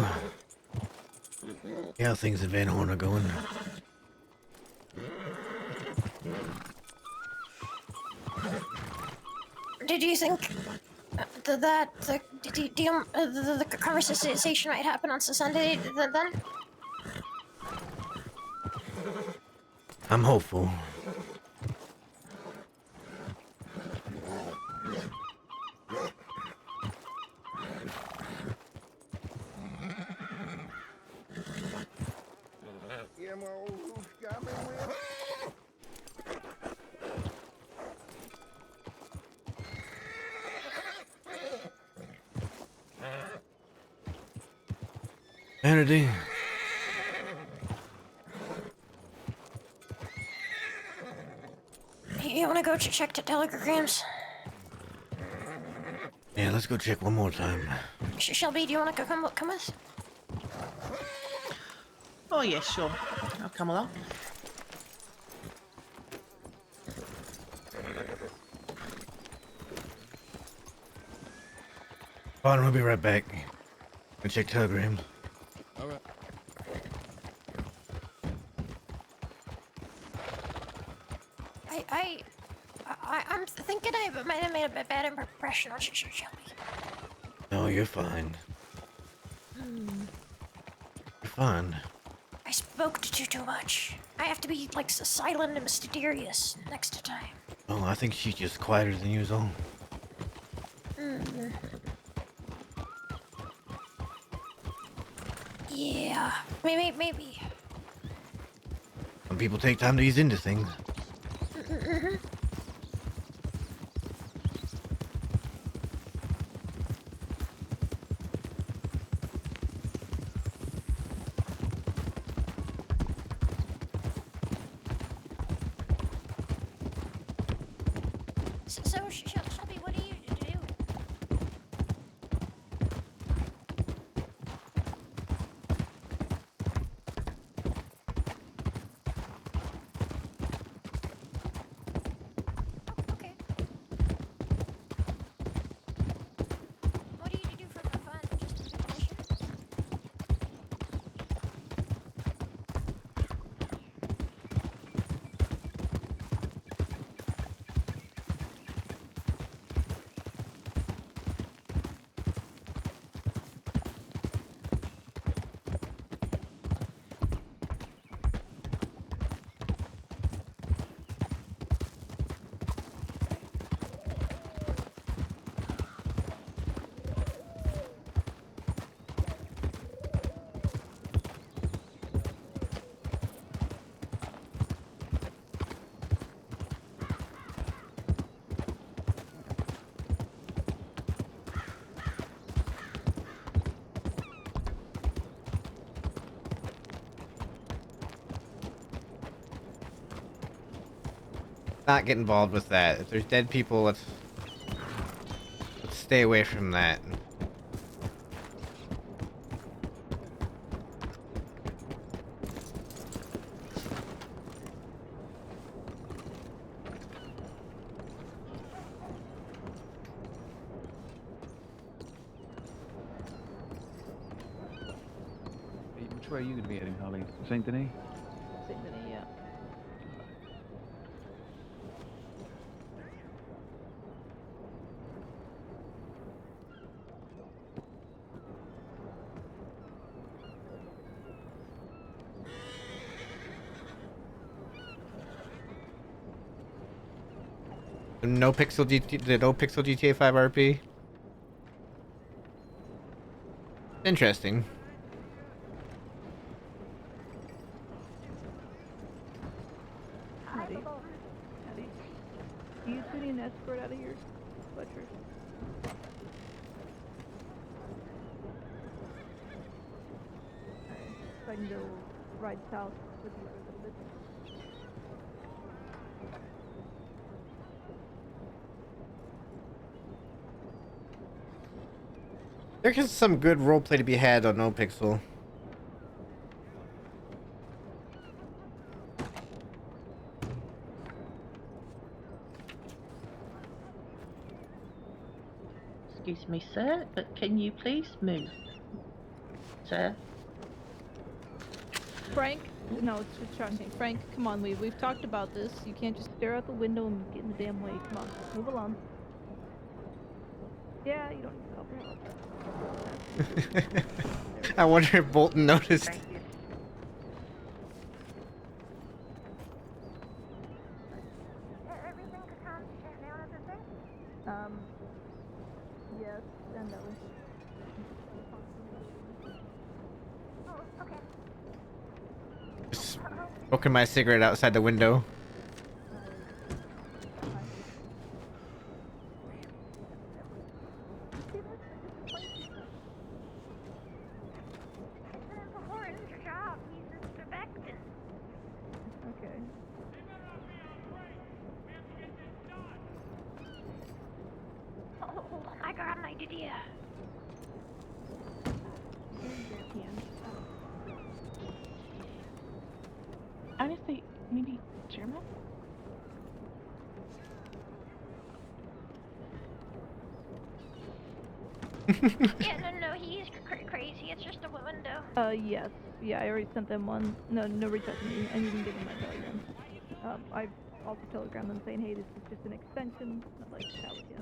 See how things in Van Horn are going. Did you think that the conversation might happen on Sunday then? I'm hopeful. Kennedy. You wanna go check the telegrams? Yeah, let's go check one more time. Shelby, do you wanna come with? Oh, yeah, sure. I'll come along. Barton, we'll be right back. Go check telegrams. All right. I'm thinking I might have made a bad impression on Shelby. No, you're fine. You're fine. I spoke too much. I have to be like silent and mysterious next time. Oh, I think she's just quieter than usual. Yeah, maybe. Some people take time to ease into things. So Shelby, what do you do? Okay. What do you do for fun? Just pleasure? Not get involved with that. If there's dead people, let's stay away from that. Which way are you going to be heading, Holly? Saint Denis? Saint Denis, yeah. No pixel GTA 5 RP. Interesting. Howdy. Howdy. You two need an escort out of here, Fletcher. Alright, so I can go ride south with you for a little bit. There is some good roleplay to be had on No Pixel. Excuse me, sir, but can you please move? Sir? Frank? No, it's Shantae. Frank, come on, we've talked about this. You can't just stare out the window and get in the damn way. Come on, move along. Yeah, you don't need to help her. I wonder if Bolton noticed. Yes, and that was. Smoking my cigarette outside the window. Okay. Hold on, I got an idea. Honestly, maybe German? Yeah, no, he's crazy. It's just a window. Yes. Yeah, I already sent them one. No, reach out to me, and you can give them my telegram. I also telegram them saying, hey, this is just an extension. I'd like to chat with you.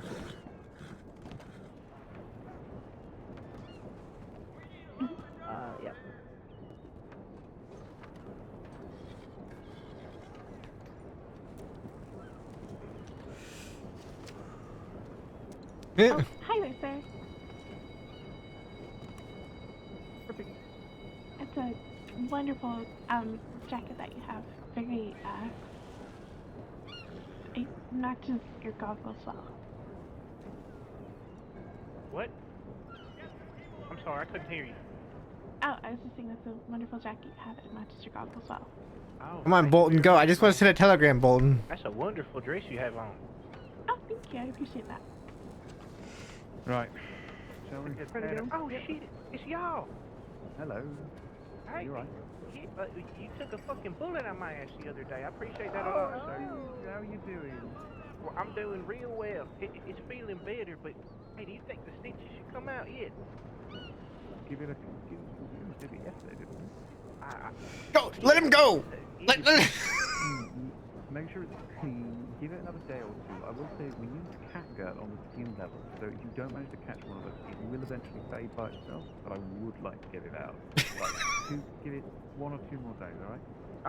Yep. Oh, hi there, sir. Perfect. It's a wonderful jacket that you have. Very it matches your goggles well. What? I'm sorry, I couldn't hear you. Oh, I was just saying that's a wonderful jacket you have. It matches your goggles well. Oh, Come on, Bolton, go. I just want to send a telegram, Bolton. that's a wonderful dress you have on. Oh, thank you. I appreciate that. Right. Shall we? Oh shit, it's y'all. Hello. Hey, You right? you took a fucking bullet out my ass the other day. I appreciate that a lot, sir. How are you doing? Well, I'm doing real well. It's feeling better, but hey, do you think the stitches should come out yet? Give it yesterday, didn't we? Go! Let him go! Let Make sure it's clean. Give it another day or two. I will say we use catgut on the skin level, so if you don't manage to catch one of us, it will eventually fade by itself. But I would like to get it out. Give it 1 or 2 more days, all right?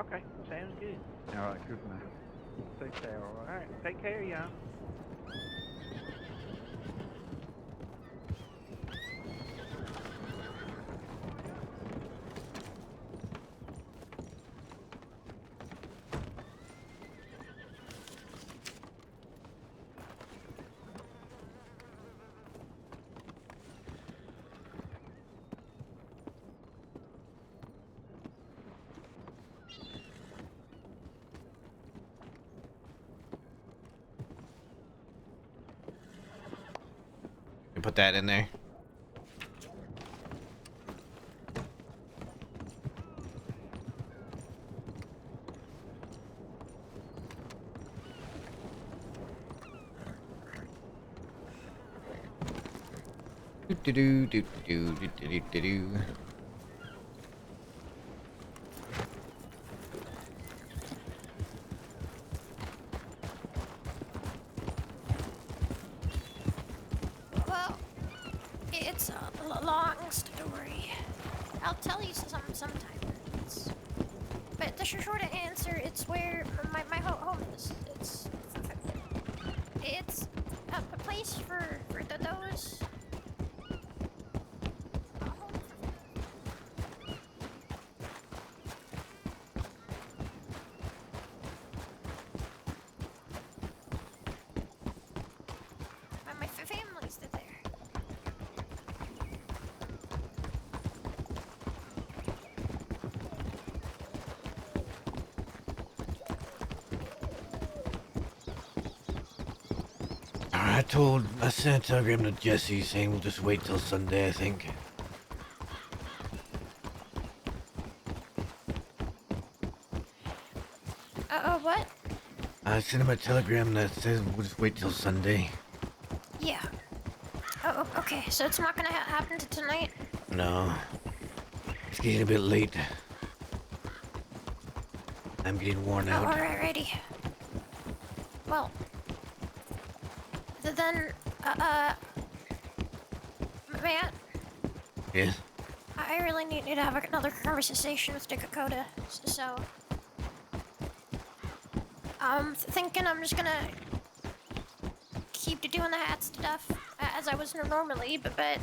Okay, sounds good. All right, good man. Take care, all right? All right, take care, y'all. Put that in there. Do do do do do do do do. Well, it's a long story. I'll tell you sometime. But the short answer, it's where my home is. It's a place for those. My family's there. I sent a telegram to Jesse saying we'll just wait till Sunday, I think. What? I sent him a telegram that says we'll just wait till Sunday. Yeah. Oh, okay, so it's not gonna happen tonight? No. It's getting a bit late. I'm getting worn out. Alrighty. Well, then, Matt, Yeah? I really need to have another conversation with Dakota, so I'm thinking I'm just gonna keep doing the hat stuff as I was normally, but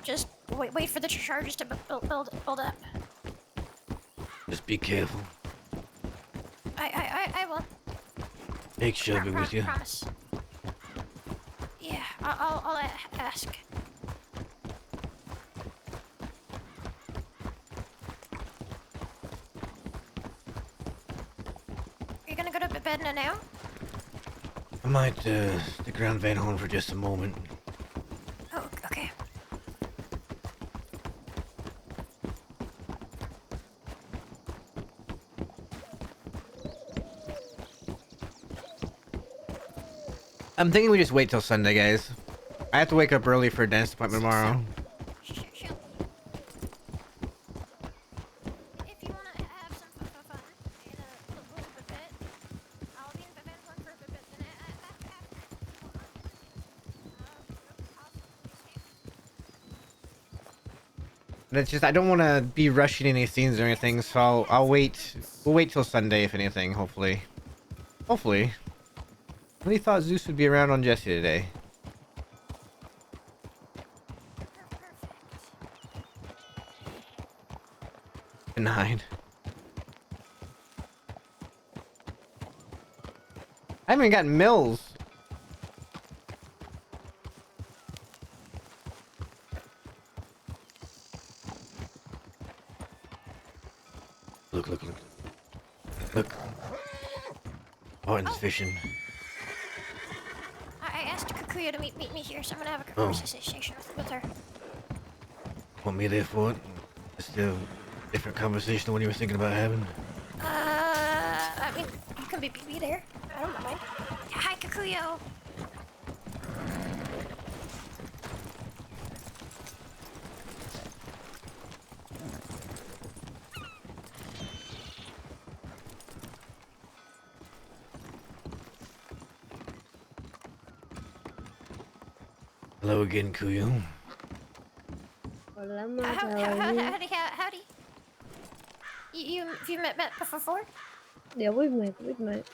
just wait for the charges to build up. Just be careful. I will. Take Shelby with you. Promise. Yeah, I'll ask. Are you gonna go to bed now? I might stick around Van Horn for just a moment. Oh, okay. I'm thinking we just wait till Sunday, guys. I have to wake up early for a dentist appointment tomorrow. That's just, I don't want to be rushing any scenes or anything, so I'll wait. We'll wait till Sunday, if anything, hopefully. Hopefully. I really thought Zeus would be around on Jesse today. Denied. I haven't got Mills. Look. Look. Martin's fishing. I asked Kukuya to meet me here, so I'm gonna have a conversation with her. Want me there for it? Just a different conversation than what you were thinking about having? I mean, you can be there. I don't mind. Hi, Kukuyo. Hello again, Kuyo. Hola, Matt. How are you? Howdy. You met before? Yeah, we've met.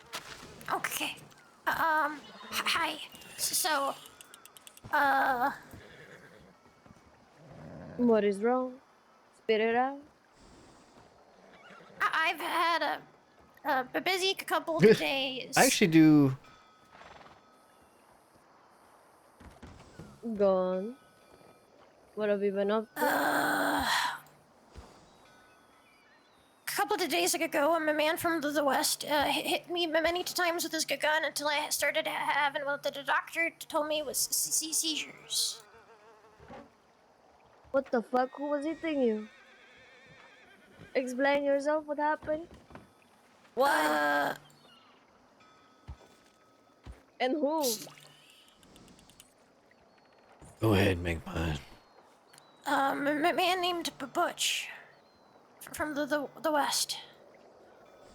Okay. Hi. So, What is wrong? Spit it out. I've had a busy couple of days. I actually do. Go on. What have you been up to? A couple of days ago, a man from the west hit me many times with his gun until I started having what the doctor told me was seizures. What the fuck? Who was hitting you? Explain yourself. What happened? What? And who? Go ahead, Magpie. A man named Butch from the west.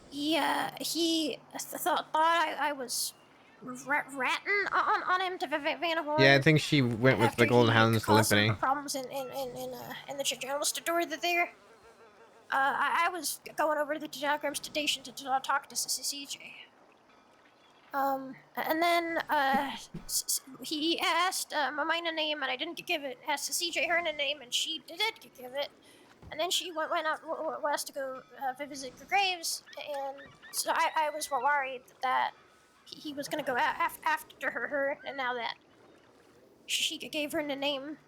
He thought I was ratting on him to Van Horn. Yeah, I think she went with the Golden Hounds to Caused some Limpany. problems in the general store there. I was going over to the telegram station to talk to CJ. And then he asked my name, and I didn't give it. Asked CJ her name, and she did give it. And then she went out west to go visit the graves, and so I was worried that he was gonna go after her, and now that she gave her the name,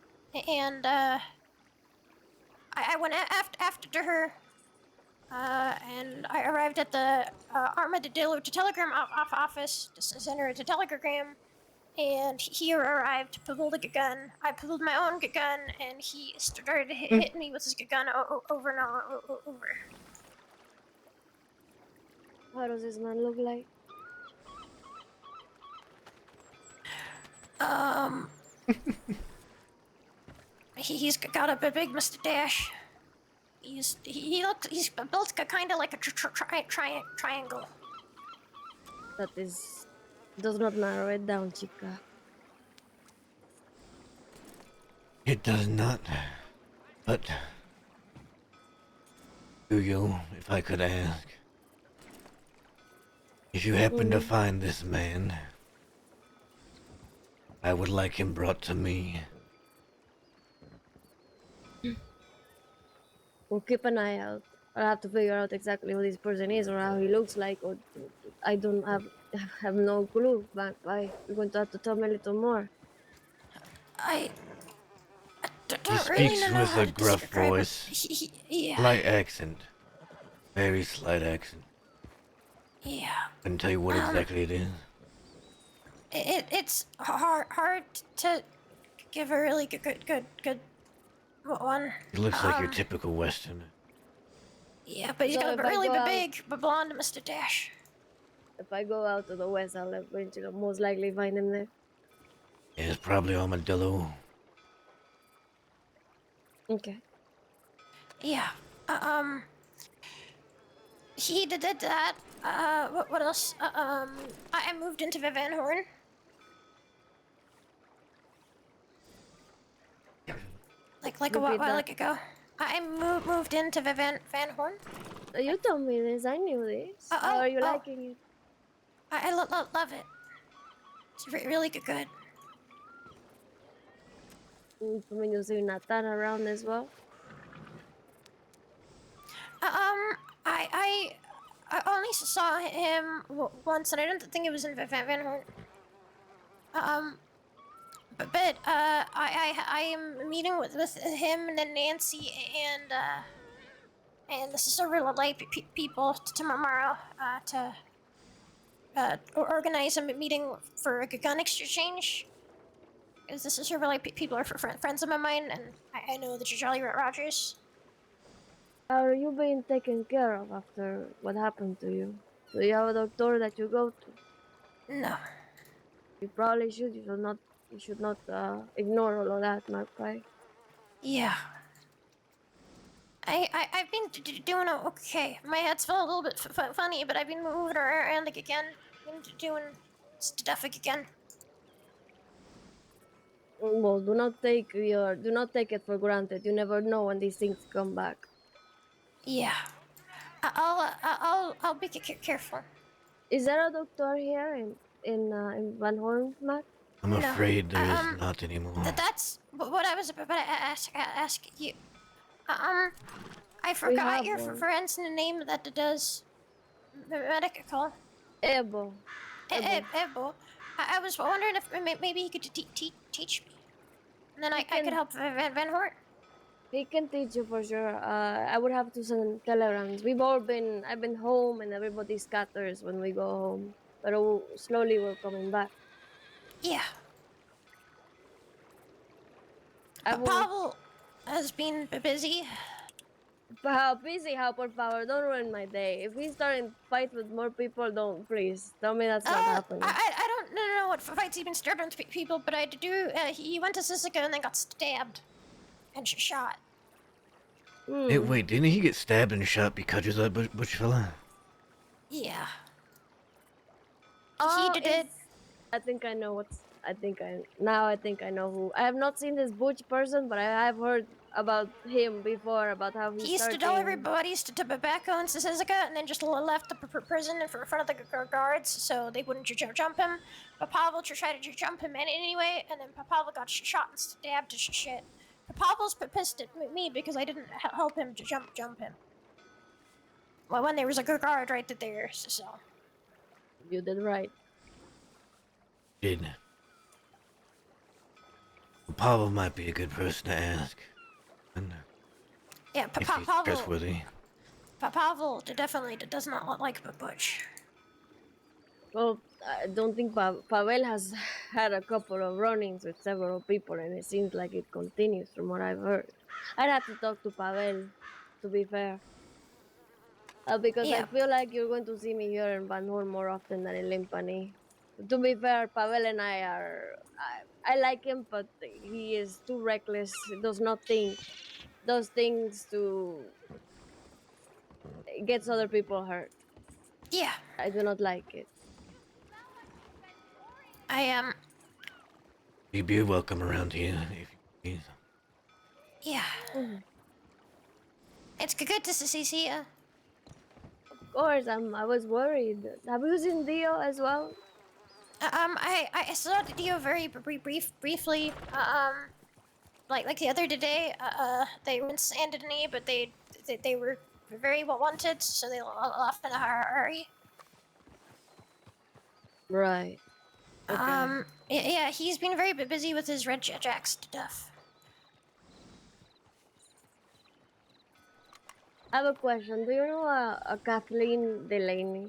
and I went after her. And I arrived at the Armadillo telegram office to send her a telegram, and he arrived, pulled a gun. I pulled my own gun, and he started hitting me with his gun over and over. How does this man look like? He's got a big mustache. He's built kind of like a triangle. That does not narrow it down, chica. It does not. But do you, if I could ask, if you happen to find this man, I would like him brought to me. We'll keep an eye out. I'll have to figure out exactly who this person is or how he looks like, or I don't have no clue. Magpie, you're going to have to tell me a little more. I He don't really speaks know with how a to gruff describe it. voice, Yeah. slight accent, very slight accent. Yeah. Couldn't tell you what exactly it is. It's hard to give a really good one. He looks like your typical Westerner. Yeah, but he's So got if a I really go big blonde mustache. If I go out to the west, I'll eventually most likely find him there. Yeah, it's probably Armadillo. Okay. Yeah. He did that. What else? I moved into Van Horn. Like a while ago. I moved into Van Horn. You told me this. I knew this. How are you liking it? I love it. It's really good. I mean, you see Nathan around as well. I only saw him once, and I don't think it was in Van Horn. But I am meeting with him and then Nancy and the Silver Lake people tomorrow to organize a meeting for a gun exchange. Because the Silver Lake people are friends of mine, and I know the Jolly Rogers. How are you being taken care of after what happened to you? Do you have a doctor that you go to? No. You probably should. You should not ignore all of that, Magpie. Yeah. I've been doing okay. My head's felt a little bit funny, but I've been moving around again. Been doing stuff again. Well, do not take it for granted. You never know when these things come back. Yeah. I'll be careful. Is there a doctor here in Van Horn, Matt? I'm afraid there is not anymore. That's what I was about to ask you. I forgot your friend's name that does medical. Ebo. Ebo. I was wondering if maybe he could teach me, and then I could help Van Hort. He can teach you for sure. I would have to send telegrams. I've been home and everybody scatters when we go home. But slowly we're coming back. Yeah. Pavel has been busy. How busy, how por favor, don't ruin my day. If he's starting to fight with more people, don't, please. Tell me that's not happening. I don't know what fights he's been starting with people, but I do, he went to Sisika and then got stabbed. And shot. Hey, wait, didn't he get stabbed and shot because of that butch fella? Yeah. He did. I think I know I think I know who. I have not seen this butch person, but I have heard about him before, about how he used to deliver bodies to tobacco in Sisika and then just left the prison in front of the guards so they wouldn't jump him. But Pavel tried to jump him anyway, and then Pavel got shot and stabbed to shit. Pavel's pissed at me because I didn't help him to jump him. Well, when there was a guard right there, so. You did right. Did. Pavel might be a good person to ask. Yeah, if he's trustworthy. Pavel definitely does not like Butch. Well, I don't think Pavel has had a couple of run-ins with several people, and it seems like it continues from what I've heard. I'd have to talk to Pavel, to be fair. Because I feel like you're going to see me here in Van Horn more often than in Limpani. To be fair, Pavel and I I like him, but he is too reckless. He does not think. Does things to gets other people hurt. Yeah. I do not like it. You'd be welcome around here if you please. Yeah. It's good to see you. Of course, I was worried. Have you seen Dio as well? I saw Dio very briefly. Like the other day. They were in Saint Denis, but they were very well wanted, so they left in a hurry. Right. Okay. Yeah, he's been very busy with his Red Jack stuff. I have a question. Do you know a Kathleen Delaney?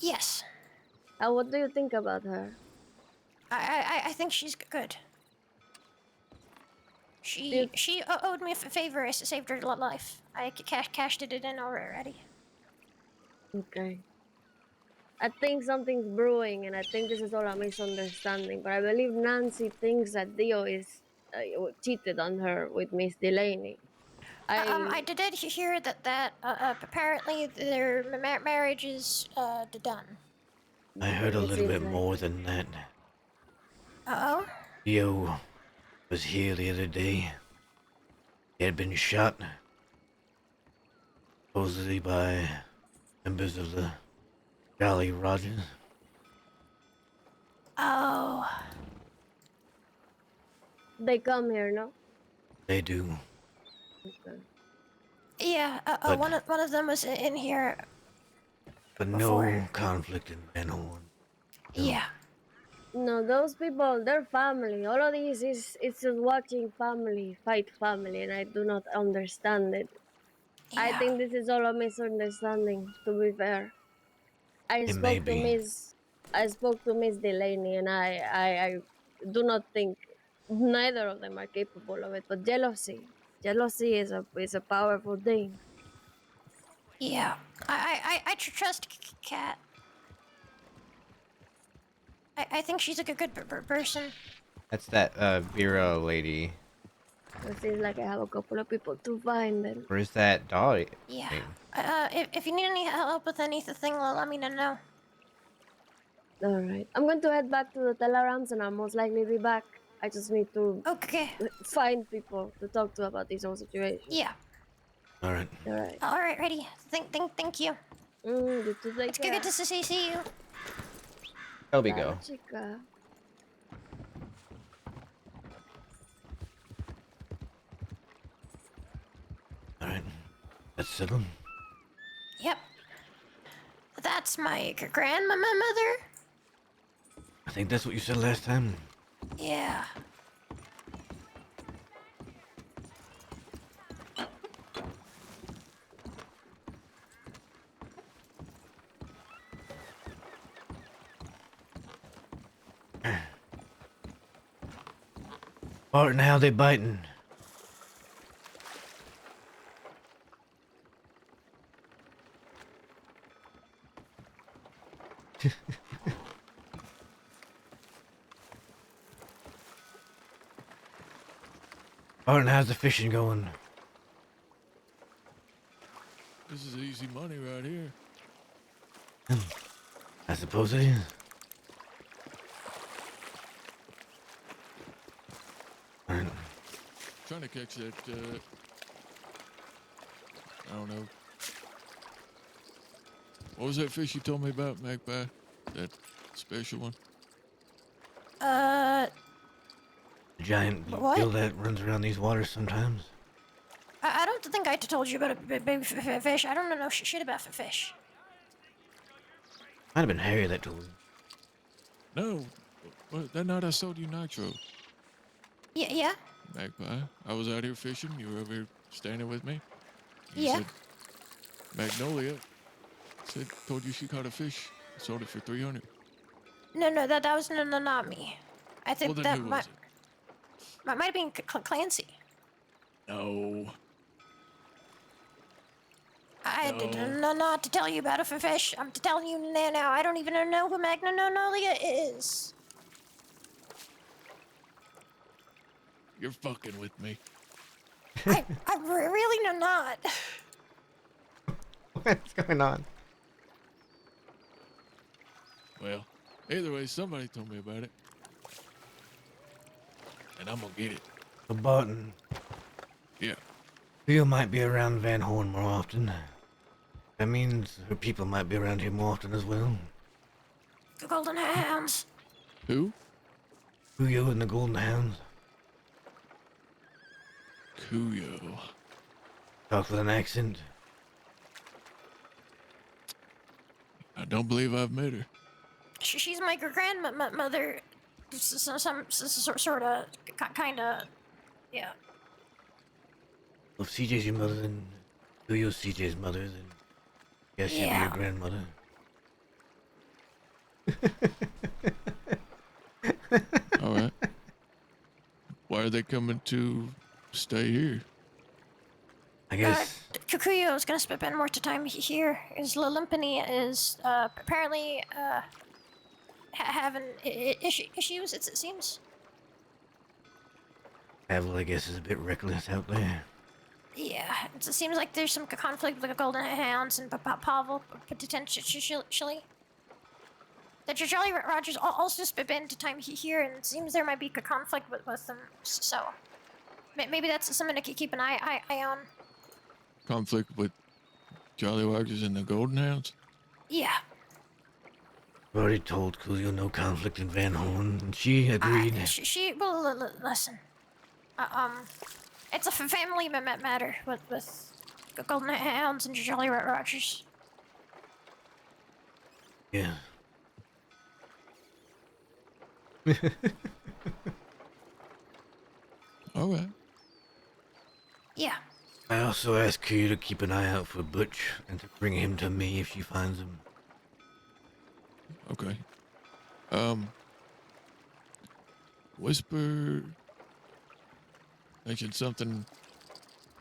Yes. What do you think about her? I think she's good. She owed me a favor. I saved her life. I cashed it in already. Okay. I think something's brewing, and I think this is all a misunderstanding. But I believe Nancy thinks that Dio is cheated on her with Miss Delaney. I did hear that apparently their marriage is done. I heard a little bit more than that. Uh-oh? Theo was here the other day. He had been shot, supposedly by members of the Jolly Rogers. Oh. They come here, no? They do. Okay. Yeah, But- one of them was in here. But Before. no conflict in Van Horn. Yeah. No, those people, they're family. All of this is it's just watching family fight family, and I do not understand it. I Yeah. think this is all a misunderstanding, to be fair. I It may spoke to be. Miss Delaney, and I do not think neither of them are capable of it. But jealousy is a powerful thing. Yeah. I trust Kat. I think she's a good person. That's that Vera lady. It seems like I have a couple of people to find them. Where's that dog? Yeah. thing? If you need any help with anything, let me know. All right, I'm going to head back to the Telerams, and I'll most likely be back. I just need to find people to talk to about this whole situation. Yeah. All right. All right. All right, ready. Thank you. You too, take It's care. good to see you. There we go. Chica. All right. Let's settle. Yep. That's my grandmother. I think that's what you said last time. Yeah. Barton, how they biting? Barton, how's the fishing going? This is easy money right here. I suppose it is. All right. Trying to catch that, I don't know. What was that fish you told me about, Magpie? That special one? Giant What? bluegill that runs around these waters sometimes. I don't think I told you about a big fish. I don't know shit about fish. Might have been Harry that told me. No. Well, that night I sold you nitro. Yeah. Magpie. I was out here fishing. You were over here standing with me. You Yeah. said, Magnolia told you she caught a fish. Sold it for 300. No, that was not me. I think Well, then that who might was have been Clancy. No. I No. did not to tell you about a fish. I'm telling you now. I don't even know who Magnolia is. You're fucking with me. I'm really not. What's going on? Well, either way, somebody told me about it. And I'm gonna get it. The Barton. Yeah. You might be around Van Horn more often. That means her people might be around here more often as well. The Golden Hounds. Who? Kuyo and the Golden Hounds. Kuyo. Talk with an accent. I don't believe I've met her. She's my grandmother. Some sort of, kind of, yeah. Well, if CJ's your mother, then Kuyo's CJ's mother, then I guess she'd be your grandmother. All right. Why are they coming to stay here? I guess. Kuyo is gonna spend more time here. His Limpany is apparently having issues. It seems. Pavel, I guess, is a bit reckless out there. Yeah, it seems like there's some conflict with the Golden Hounds and Pavel potentially. That Jolly Rogers also spent time here, and it seems there might be a conflict with them. So maybe that's something to keep an eye on. Conflict with Jolly Rogers and the Golden Hounds? Yeah. I've already told Kuyo no conflict in Van Horn, and she agreed. Well, listen. It's a family matter with the Golden Hounds and Jolly Rogers. Yeah. All right. Yeah. I also ask you to keep an eye out for Butch and to bring him to me if she finds him. Okay. Whisper mentioned something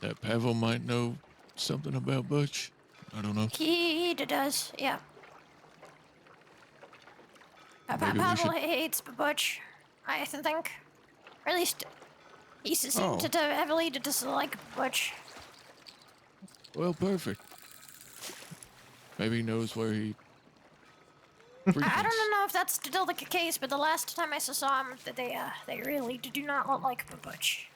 that Pavel might know something about Butch. I don't know. He does, yeah. Pavel hates Butch, I think. Or at least he seems to heavily dislike Butch. Well, perfect. Maybe he knows where he. I don't know if that's still the case, but the last time I saw him, they really do not like Butch.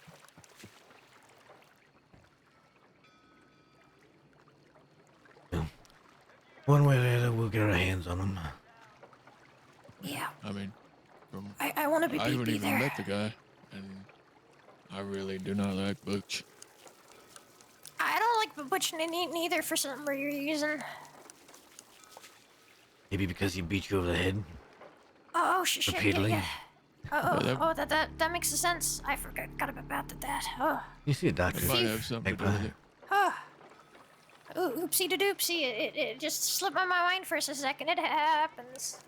One way or the other, we'll get our hands on him. Yeah. I mean, I want to be I haven't even there. met the guy, and I really do not like Butch. I don't like Butch neither for some reason. Maybe because he beat you over the head? Oh, shit, repeatedly? yeah. Oh, that makes sense. I forgot about that. Oh. You see a doctor. Might have something to do with it. Oh. Ooh, oopsie to doopsie. It just slipped my mind for a second. It happens.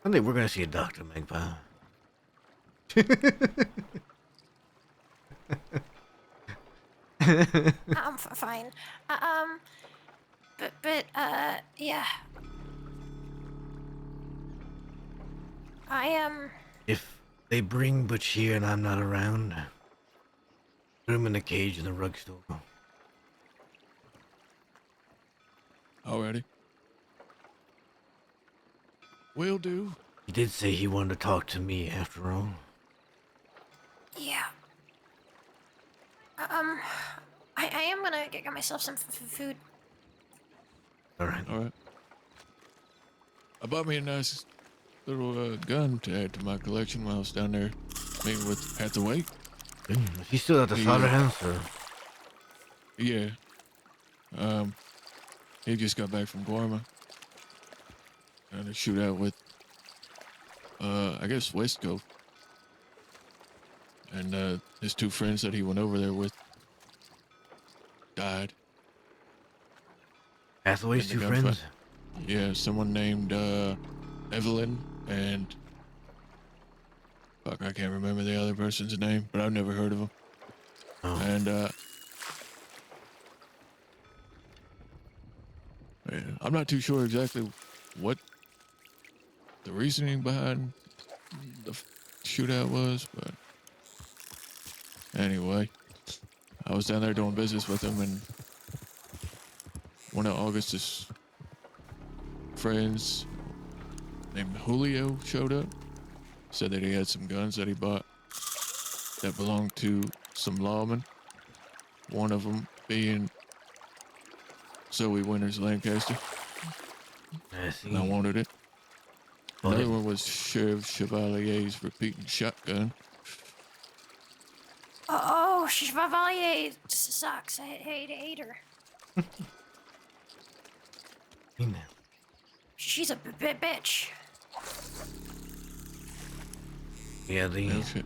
One day we're gonna see a doctor, Magpie. I'm fine. Yeah. I am. If they bring Butch here and I'm not around, put him in a cage in the rug store. Alrighty. Will do. He did say he wanted to talk to me after all. Yeah. I am gonna get myself some food. Alright. Alright. I bought me a nice little gun to add to my collection while I was down there meeting with Hathaway. Is he still at the slaughterhouse, or? Yeah. He just got back from Guarma. And a shootout with, I guess West Cove. And his two friends that he went over there with died. Hathaway's two friends? Yeah, someone named Evelyn and fuck, I can't remember the other person's name, but I've never heard of him. Oh. And yeah, I'm not too sure exactly what the reasoning behind the shootout was, but anyway, I was down there doing business with him, and one of Augustus' friends named Julio showed up. Said that he had some guns that he bought that belonged to some lawmen. One of them being Zoe Winters Lancaster. I see. And I wanted it. Another one was Sheriff Chevalier's repeating shotgun. Oh, Chevalier sucks. I hate her. She's a bitch. Yeah, Oh, shit.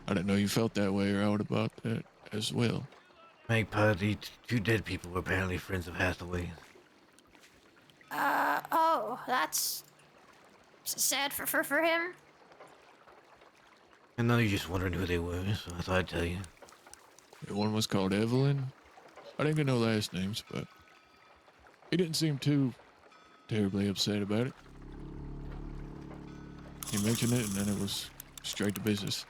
I didn't know you felt that way or out about that as well. Magpie, the two dead people were apparently friends of Hathaway's. Oh, that's sad for him. I know you're just wondering who they were, so I thought I'd tell you. One was called Evelyn. I didn't get no last names, but he didn't seem too terribly upset about it. He mentioned it, and then it was straight to business.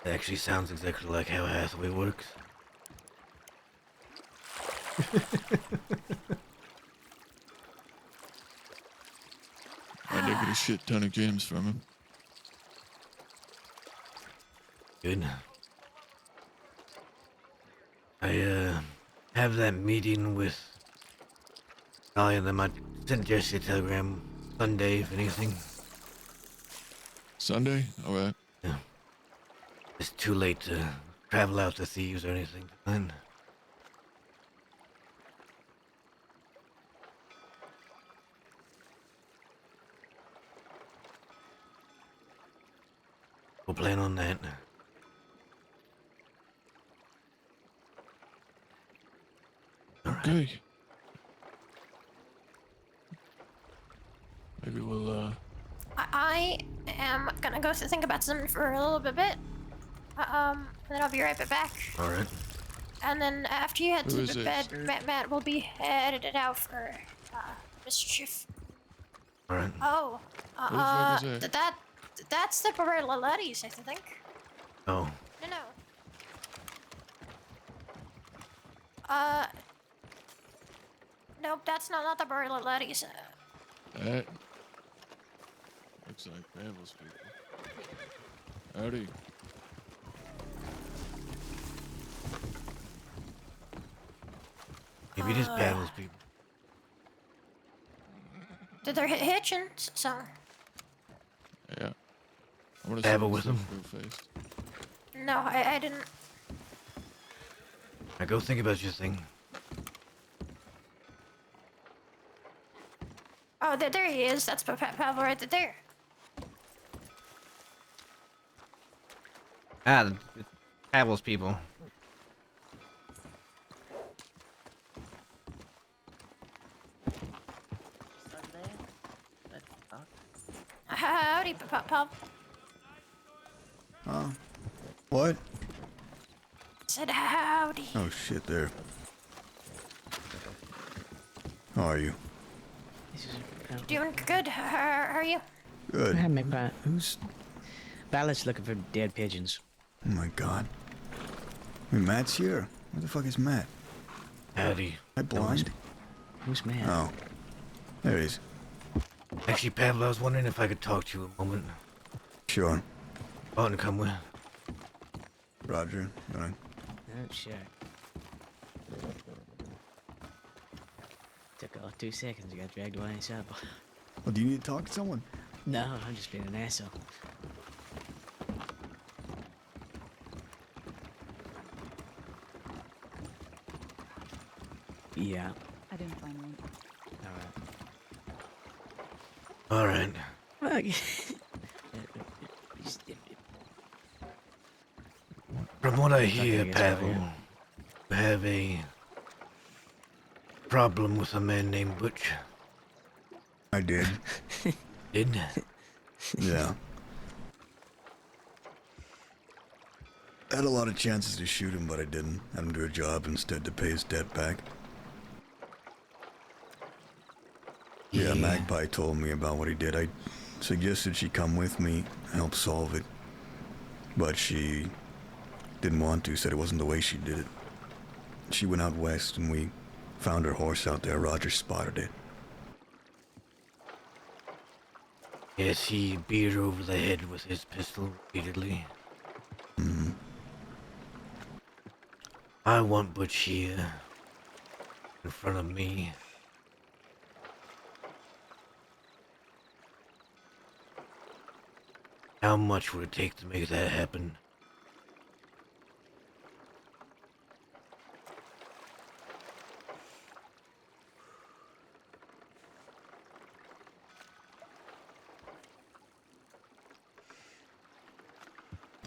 It actually sounds exactly like how Hathaway works. I did get a shit ton of gems from him. Good. I have that meeting with Dolly and them. I sent Jesse a telegram Sunday, if anything. Sunday? Alright. Yeah. It's too late to travel out to thieves or anything. Then we'll plan on that. Okay. Maybe we'll, I am gonna go think about something for a little bit. And then I'll be right back. Alright. And then after you head Who to is bed, it? Matt will be edited out for mischief. Alright. Oh, Who the fuck is that? that's the Barilla Letties, I think. Oh. No. Nope, that's not the Barilla Letties. that looks like Pavel's people. Howdy. Maybe it is Pavel's people. They're hitching, so. Yeah. I'm gonna Pavel see with him. faced. No, I didn't. Now go think about your thing. Oh, there he is. That's Pavel right there. Ah, it's Pavel's people. Howdy, Pavel. What? Said howdy. Oh shit, there. How are you? Doing good. How are you? Good. Hi, Magpie. Who's... Ballard's looking for dead pigeons. Oh my god. Wait, Matt's here. Where the fuck is Matt? Howdy. Am I blind? Who's Matt? Oh. There he is. Actually, Pavel, I was wondering if I could talk to you a moment. Sure. Barton, come with. Roger. Gonna... Oh, sure. Took all 2 seconds. You got dragged away inside. Well, do you need to talk to someone? No, I'm just being an asshole. Yeah. I didn't find one. Alright. From what I hear, Pavel, you have a problem with a man named Butch. I did. Did? Yeah. I had a lot of chances to shoot him, but I didn't. Had him do a job instead to pay his debt back. Yeah, Magpie told me about what he did. I Suggested she come with me and help solve it. But she didn't want to, said it wasn't the way she did it. She went out west and we found her horse out there. Roger spotted it. Yes, he beat her over the head with his pistol repeatedly. I want Butch here in front of me. How much would it take to make that happen?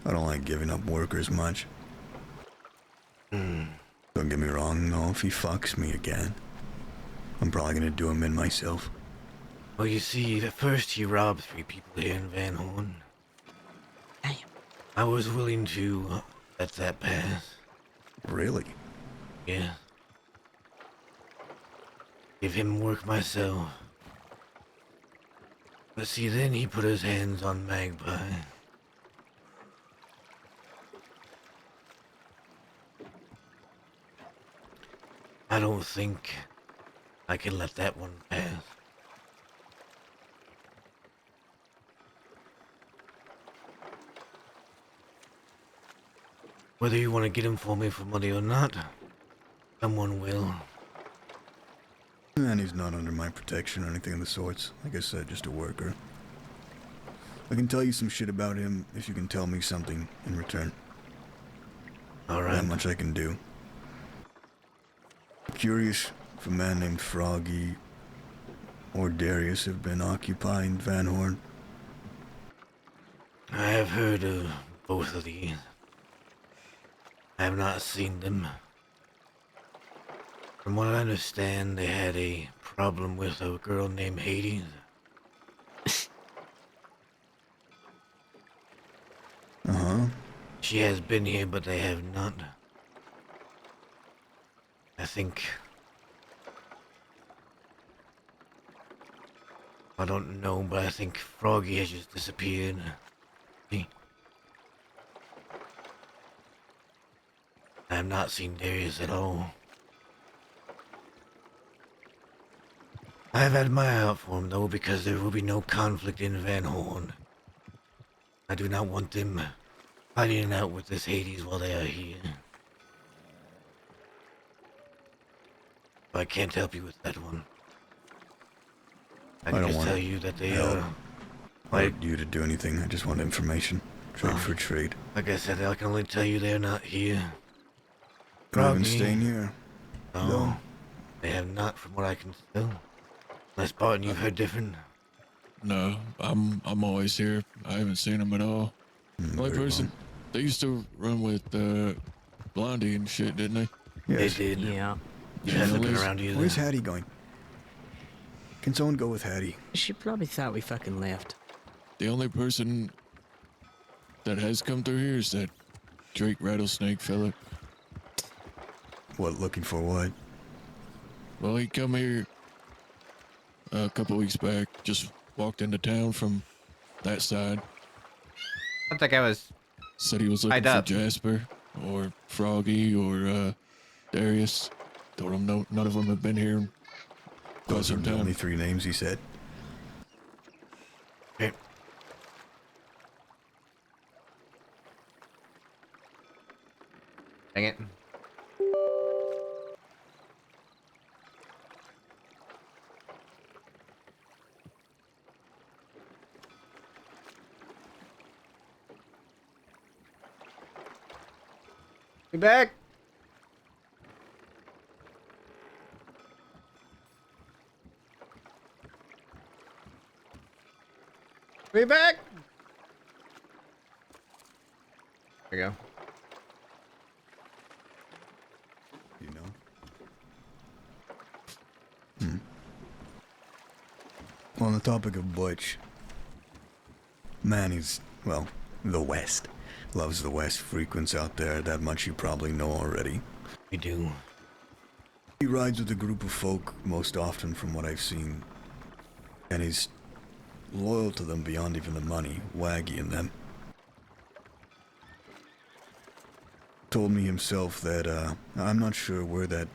I don't like giving up workers much. Don't get me wrong, though, if he fucks me again, I'm probably gonna do him in myself. Well, you see, at first he robbed 3 people here in Van Horn. I was willing to let that pass. Really? Yeah. Give him work myself. But see, then he put his hands on Magpie. I don't think I can let that one pass. Whether you want to get him for me for money or not, someone will. And he's not under my protection or anything of the sorts. Like I said, just a worker. I can tell you some shit about him if you can tell me something in return. Alright. That much I can do. Curious if a man named Froggy or Darius have been occupying Van Horn. I have heard of both of these. I have not seen them. From what I understand, they had a problem with a girl named Hades. Uh-huh. She has been here, but they have not. I don't know, but I think Froggy has just disappeared. See? I have not seen Darius at all. I have had my eye out for him, though, because there will be no conflict in Van Horn. I do not want them fighting it out with this Hades while they are here. I can't help you with that one. I can don't just want tell you that they help. are... I don't want you to do anything. I just want information. Trade for trade. Like I said, I can only tell you they're not here. Not even staying here? No. They have not, from what I can tell. Unless, Barton, you've heard different. No, I'm always here. I haven't seen him at all. The only person... They used to run with Blondie and shit, didn't they? Yes. They did. Yeah. You haven't been around either. Where's Hattie going? Can someone go with Hattie? She probably thought we fucking left. The only person that has come through here is that Drake Rattlesnake fella. What, looking for what? Well, he come here a couple weeks back, just walked into town from that side. I think I was... Said he was looking for Jasper, or Froggy, or Darius. Told him none of them have been here quite Those are some the time. only 3 names he said. Okay. Dang it. Be back. Be back. There you go. You know? On the topic of Butch, man, he's, well, the West. Loves the West, frequents out there, that much you probably know already. We do. He rides with a group of folk most often from what I've seen. And he's loyal to them beyond even the money, Waggy and them. Told me himself that, I'm not sure where that,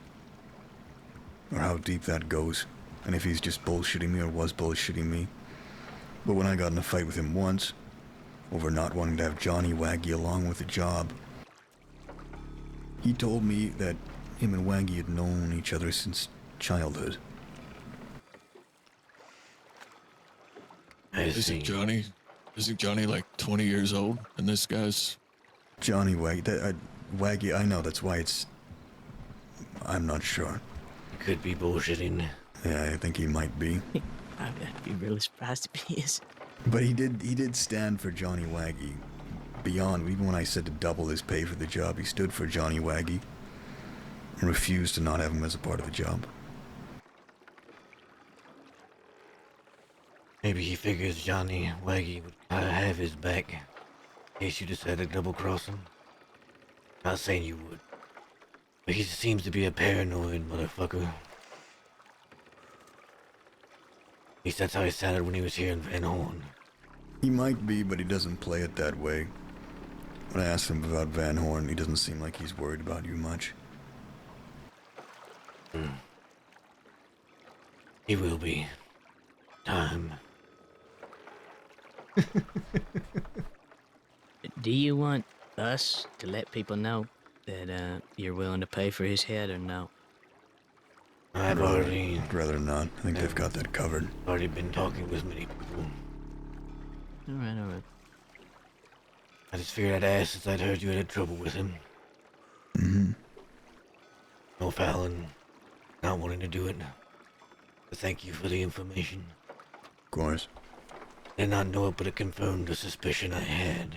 or how deep that goes, and if he's just bullshitting me or was bullshitting me. But when I got in a fight with him once, over not wanting to have Johnny Waggy along with the job, he told me that him and Waggy had known each other since childhood. Isn't Johnny like 20 years old? And this guy's... Johnny Waggy, Waggy, I know, that's why I'm not sure. He could be bullshitting. Yeah, I think he might be. I'd be really surprised if he is. But he did stand for Johnny Waggy. Beyond, even when I said to double his pay for the job, he stood for Johnny Waggy and refused to not have him as a part of the job. Maybe he figures Johnny Waggy would have his back in case you decided to double-cross him. Not saying you would, but he seems to be a paranoid motherfucker. At least that's how he sounded when he was here in Van Horn. He might be, but he doesn't play it that way. When I asked him about Van Horn, he doesn't seem like he's worried about you much. He will be. Time. Do you want us to let people know that you're willing to pay for his head or no? I'd rather not. I think they've got that covered. Already been talking with many people. Alright. I just figured I'd ask since I'd heard you had trouble with him. Mm-hmm. No fouling, not wanting to do it. But thank you for the information. Of course. Did not know it, but it confirmed the suspicion I had.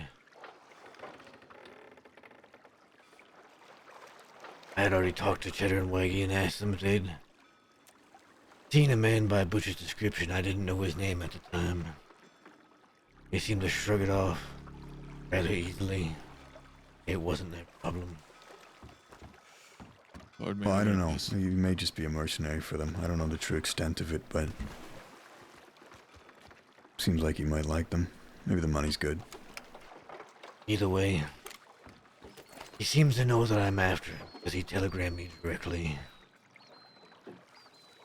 I had already talked to Cheddar and Waggy and asked them if they'd seen a man by Butch's description. I didn't know his name at the time. They seemed to shrug it off rather easily. It wasn't their problem. Well, I don't know. He may just be a mercenary for them. I don't know the true extent of it, but seems like he might like them. Maybe the money's good. Either way, he seems to know that I'm after him, because he telegrammed me directly.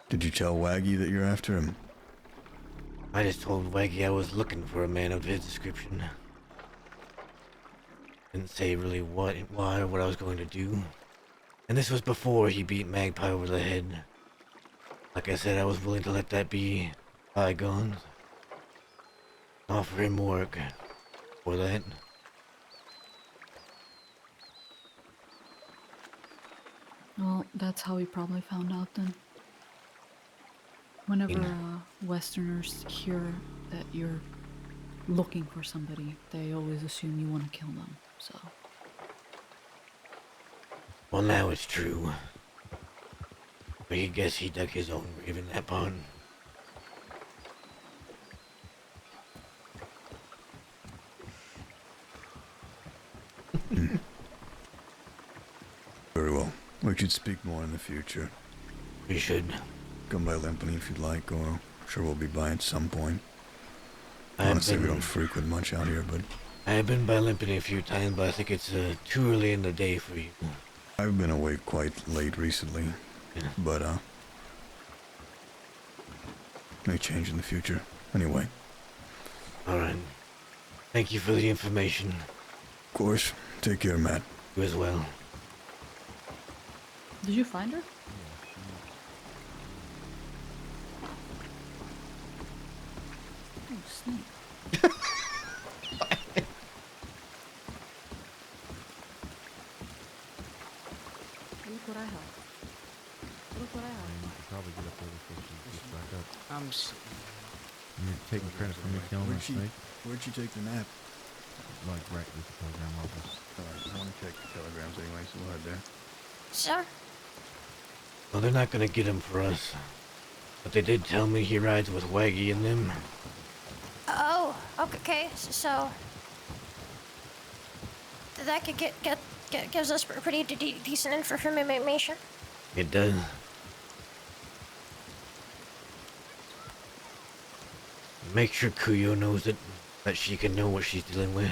Did you tell Waggy that you're after him? I just told Waggy I was looking for a man of his description. Didn't say really why, or what I was going to do. And this was before he beat Magpie over the head. Like I said, I was willing to let that be bygones. Offer him work for that. Well, that's how we probably found out then. Whenever Westerners hear that you're looking for somebody, they always assume you want to kill them, so. Well, now it's true. But he guess he dug his own grave in that pond. Very well. We should speak more in the future. We should. Come by Limpany if you'd like, or I'm sure we'll be by at some point. Honestly, we don't frequent much out here, but... I have been by Limpany a few times, but I think it's too early in the day for you. I've been away quite late recently, but, may change in the future. Anyway. Alright. Thank you for the information. Of course. Take care, Matt. You as well. Did you find her? Oh, snake. Look what I have. Look what I have. You should probably get up there before she gets back up. You're taking credit for me killing that snake? Where'd she take the nap? Like right with the telegram office. Alright, I want to check the telegrams anyway, so we'll head there. Sir? Well, they're not gonna get him for us. But they did tell me he rides with Waggy and them. Oh, okay, so that could gives us pretty decent information. It does. Make sure Kuyo knows it, that she can know what she's dealing with.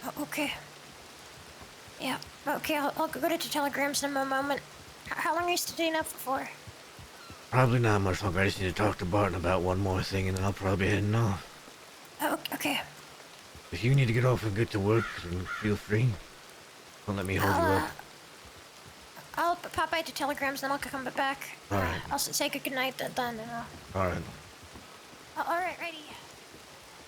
Oh, okay. Yeah, okay, I'll go to telegrams in a moment. How long are you staying up for? Probably not much longer. I just need to talk to Barton about one more thing, and then I'll probably be heading off. Oh, okay. If you need to get off and get to work, then feel free. Don't let me hold you up. I'll pop by to telegrams, then I'll come back. Alright. I'll say good night then. Alright. Alright, righty.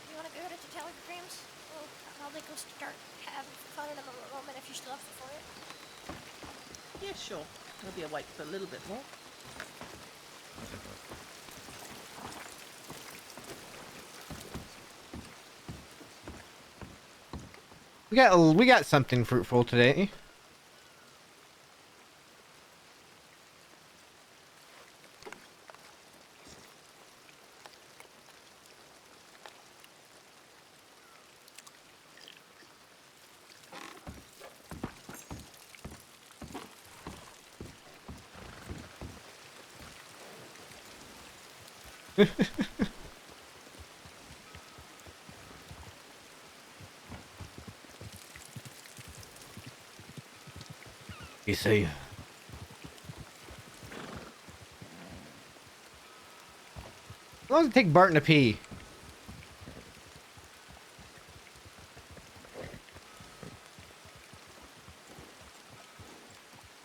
You wanna go to telegrams? Well, I'll go start having fun in a moment if you're still up for it. Yeah, sure. I'll be awake for a little bit more. We got something fruitful today. You see, How long does it take Barton to pee?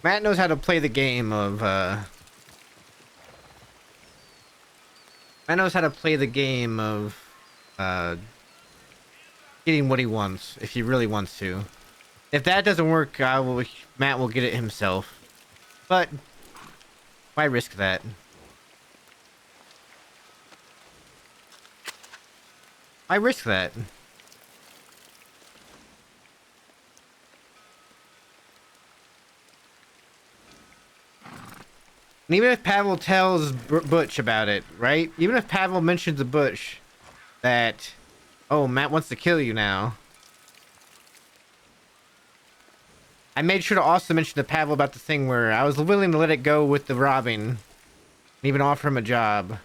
Matt knows how to play the game of, Matt knows how to play the game of, getting what he wants, if he really wants to. If that doesn't work, Matt will get it himself. But, why risk that? Why risk that? And even if Pavel tells Butch about it, right? Even if Pavel mentions to Butch that, oh, Matt wants to kill you now. I made sure to also mention to Pavel about the thing where I was willing to let it go with the robbing. And even offer him a job.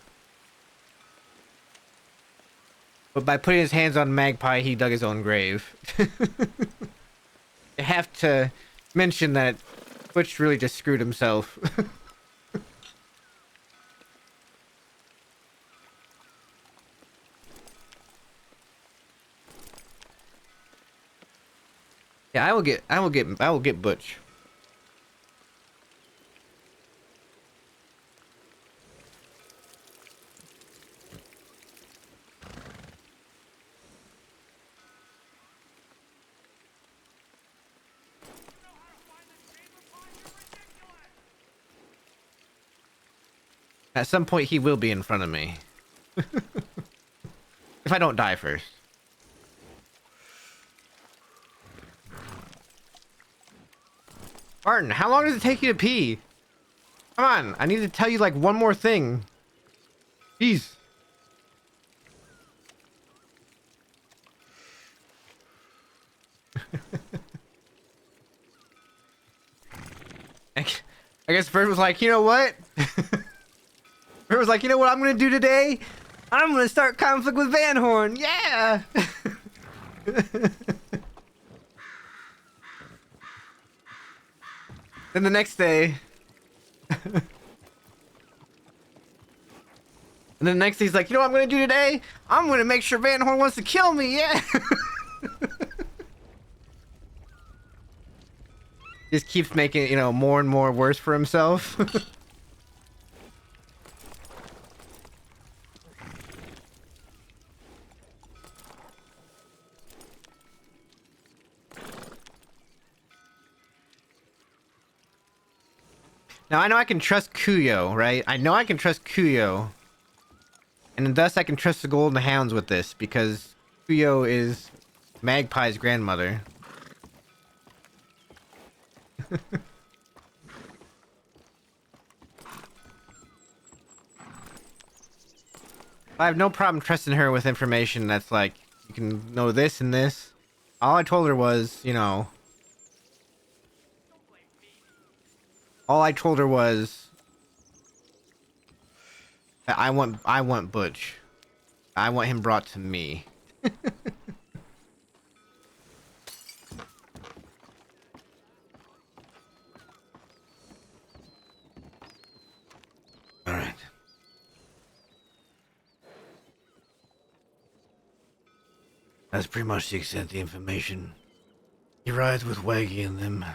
But by putting his hands on Magpie, he dug his own grave. You have to mention that Butch really just screwed himself. Yeah, I will get Butch. At some point, he will be in front of me. If I don't die first. Barton, how long does it take you to pee? Come on, I need to tell you like one more thing. Jeez. I guess Bird was like, you know what? Bird was like, you know what I'm gonna do today? I'm gonna start conflict with Van Horn. Yeah. Then the next day. And then the next day he's like, you know what I'm gonna do today? I'm gonna make sure Van Horn wants to kill me. Yeah. Just keeps making it, you know, more and more worse for himself. Now I know I can trust Kuyo, right? I know I can trust Kuyo. And thus I can trust the Golden Hounds with this, because Kuyo is Magpie's grandmother. I have no problem trusting her with information that's like, you can know this and this. All I told her was, you know... All I told her was, I want Butch. I want him brought to me. All right. That's pretty much the extent of the information. He rides with Waggy and them.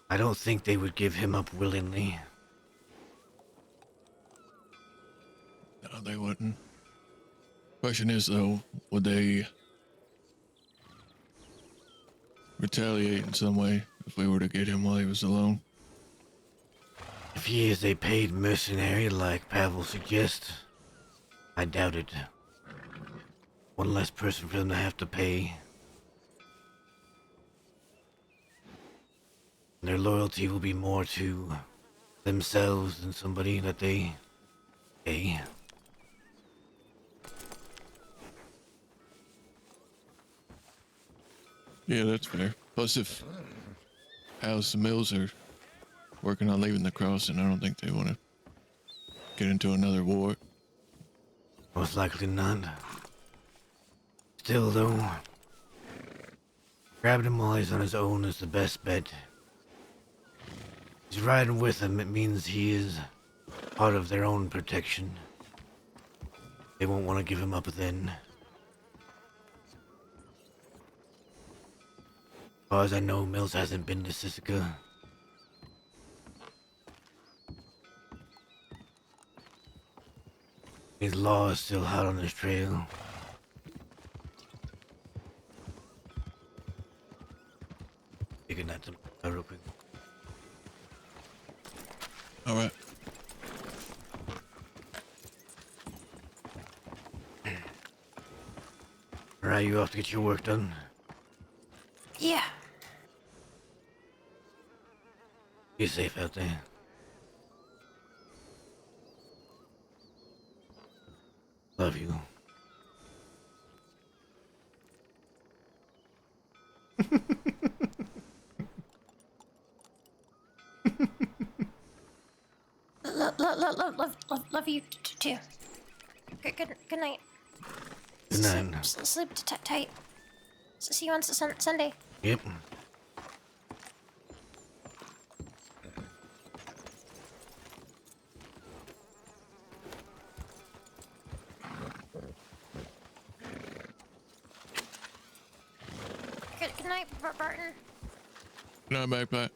I don't think they would give him up willingly. No, they wouldn't. Question is, though, would they retaliate in some way if we were to get him while he was alone? If he is a paid mercenary like Pavel suggests, I doubt it. One less person for them to have to pay. Their loyalty will be more to themselves than somebody that they pay. Yeah, that's fair. Plus, if House and Mills are working on leaving the crossing, I don't think they want to get into another war. Most likely not. Still, though, grabbing him while he's on his own is the best bet. He's riding with them, it means he is part of their own protection. They won't want to give him up then. As far as I know, Mills hasn't been to Sisika. His law is still hot on his trail. Taking that to real quick. All right. Alright, you off to get your work done? Yeah. Be safe out there. Love you. Love you too. Good night. Good night. Sleep tight. See you on Sunday. Yep. Good night, Barton. No, Magpie.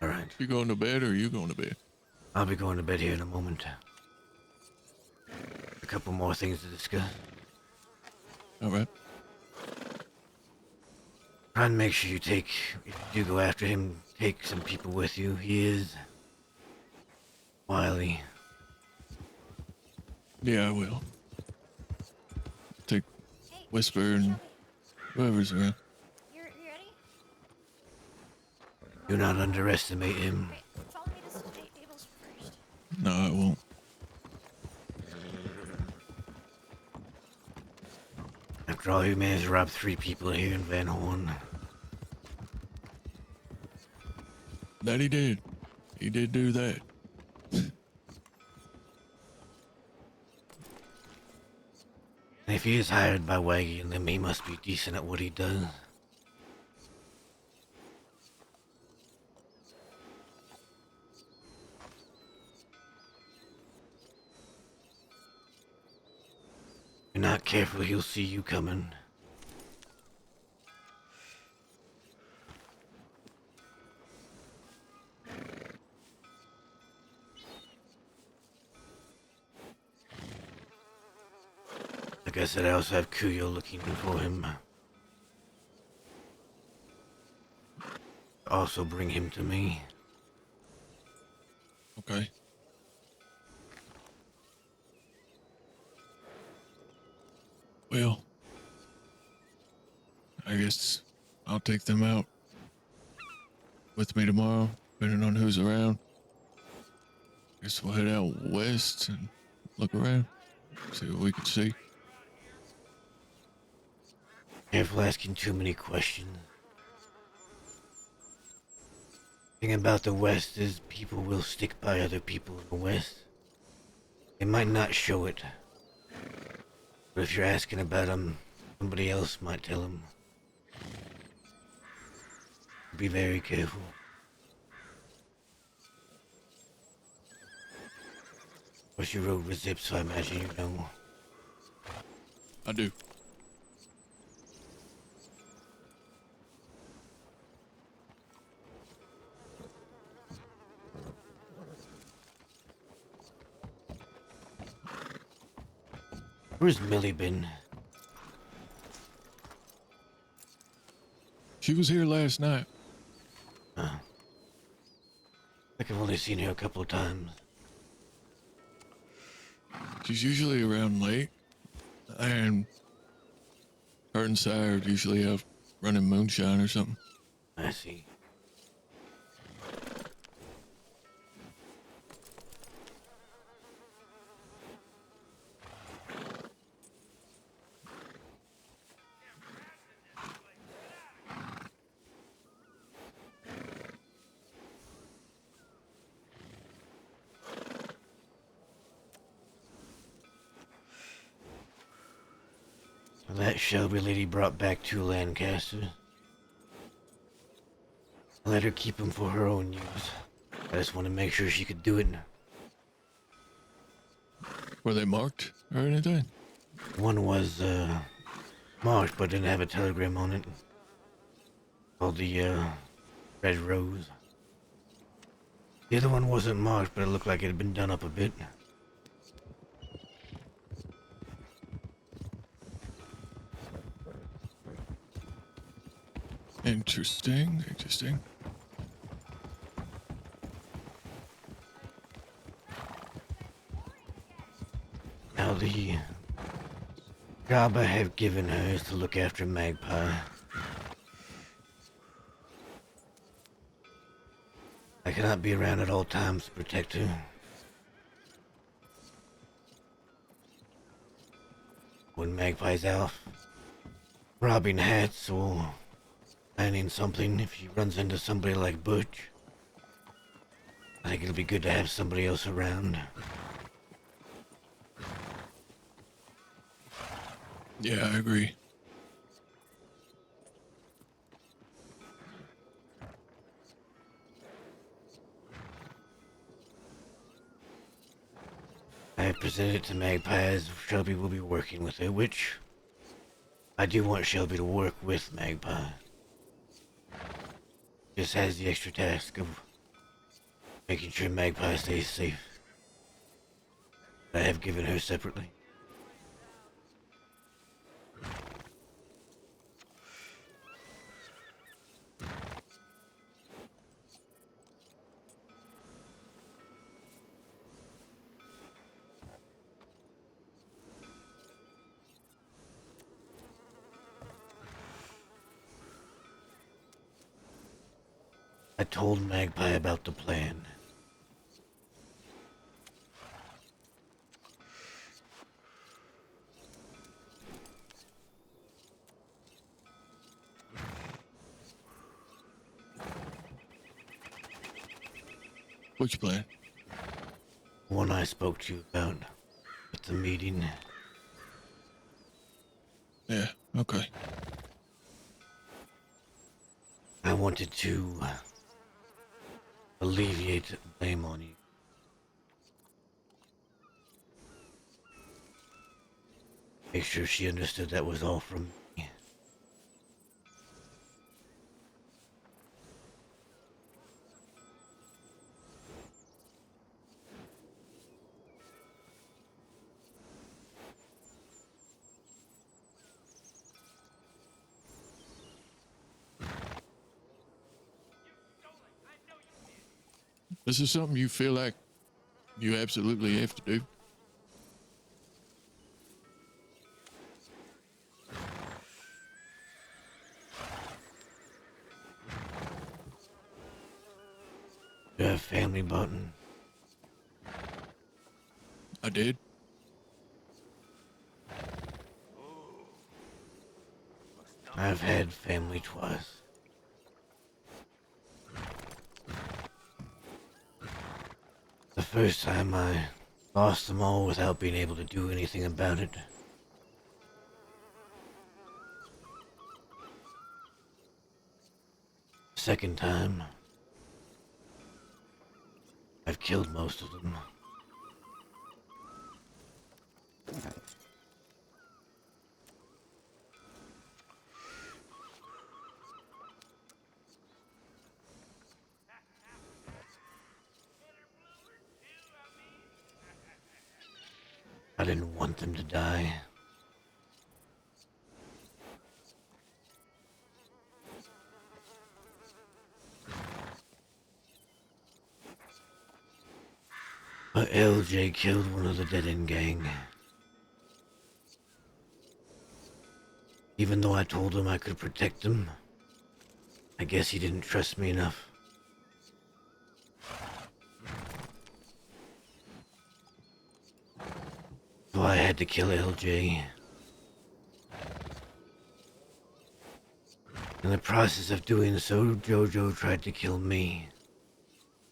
All right. You going to bed or are you going to bed? I'll be going to bed here in a moment. A couple more things to discuss. All right. Try and make sure you take, if you do go after him, take some people with you. He is wily. Yeah, I will. Take Whisper and whoever's around. You ready? Do not underestimate him. Follow me to the tables first. No, I won't. After all, he managed to rob 3 people here in Van Horn. That he did. He did do that. And if he is hired by Waggy and them, he must be decent at what he does. If you're not careful, he'll see you coming. Like I said, I also have Kuyo looking for him. Also bring him to me. Okay. Well, I guess I'll take them out. with me tomorrow, depending on who's around. Guess we'll head out west and look around, see what we can see. Careful asking too many questions. The thing about the West is people will stick by other people in the West. They might not show it. But if you're asking about them, somebody else might tell them. Be very careful. Of course, you rode with Zip, so I imagine you know. I do. Where's Millie been? She was here last night. I think I've only seen her a couple of times. She's usually around late, and her and Sire usually out running moonshine or something. I see. That Shelby lady brought back 2 Lancasters. I let her keep them for her own use. I just want to make sure she could do it. Were they marked or anything? One was, marked but didn't have a telegram on it. Called the, Red Rose. The other one wasn't marked, but it looked like it had been done up a bit. Interesting, interesting. Now the job I have given her is to look after Magpie. I cannot be around at all times to protect her. When Magpie's out, robbing hats or planning something, if she runs into somebody like Butch, I think it'll be good to have somebody else around. Yeah, I agree. I have presented it to Magpie as Shelby will be working with her, which I do want Shelby to work with Magpie. Just has the extra task of making sure Magpie stays safe. I have given her separately. I told Magpie about the plan. Which plan? One I spoke to you about at the meeting. Yeah, okay. I wanted to alleviate the blame on you. Make sure she understood that was all from me. This is something you feel like you absolutely have to do? have family, Barton? I did. I've had family twice. The first time I lost them all without being able to do anything about it. Second time, I've killed most of them. I didn't want them to die. But LJ killed one of the dead-end gang. Even though I told him I could protect him, I guess he didn't trust me enough. So I had to kill LJ. In the process of doing so, Jojo tried to kill me.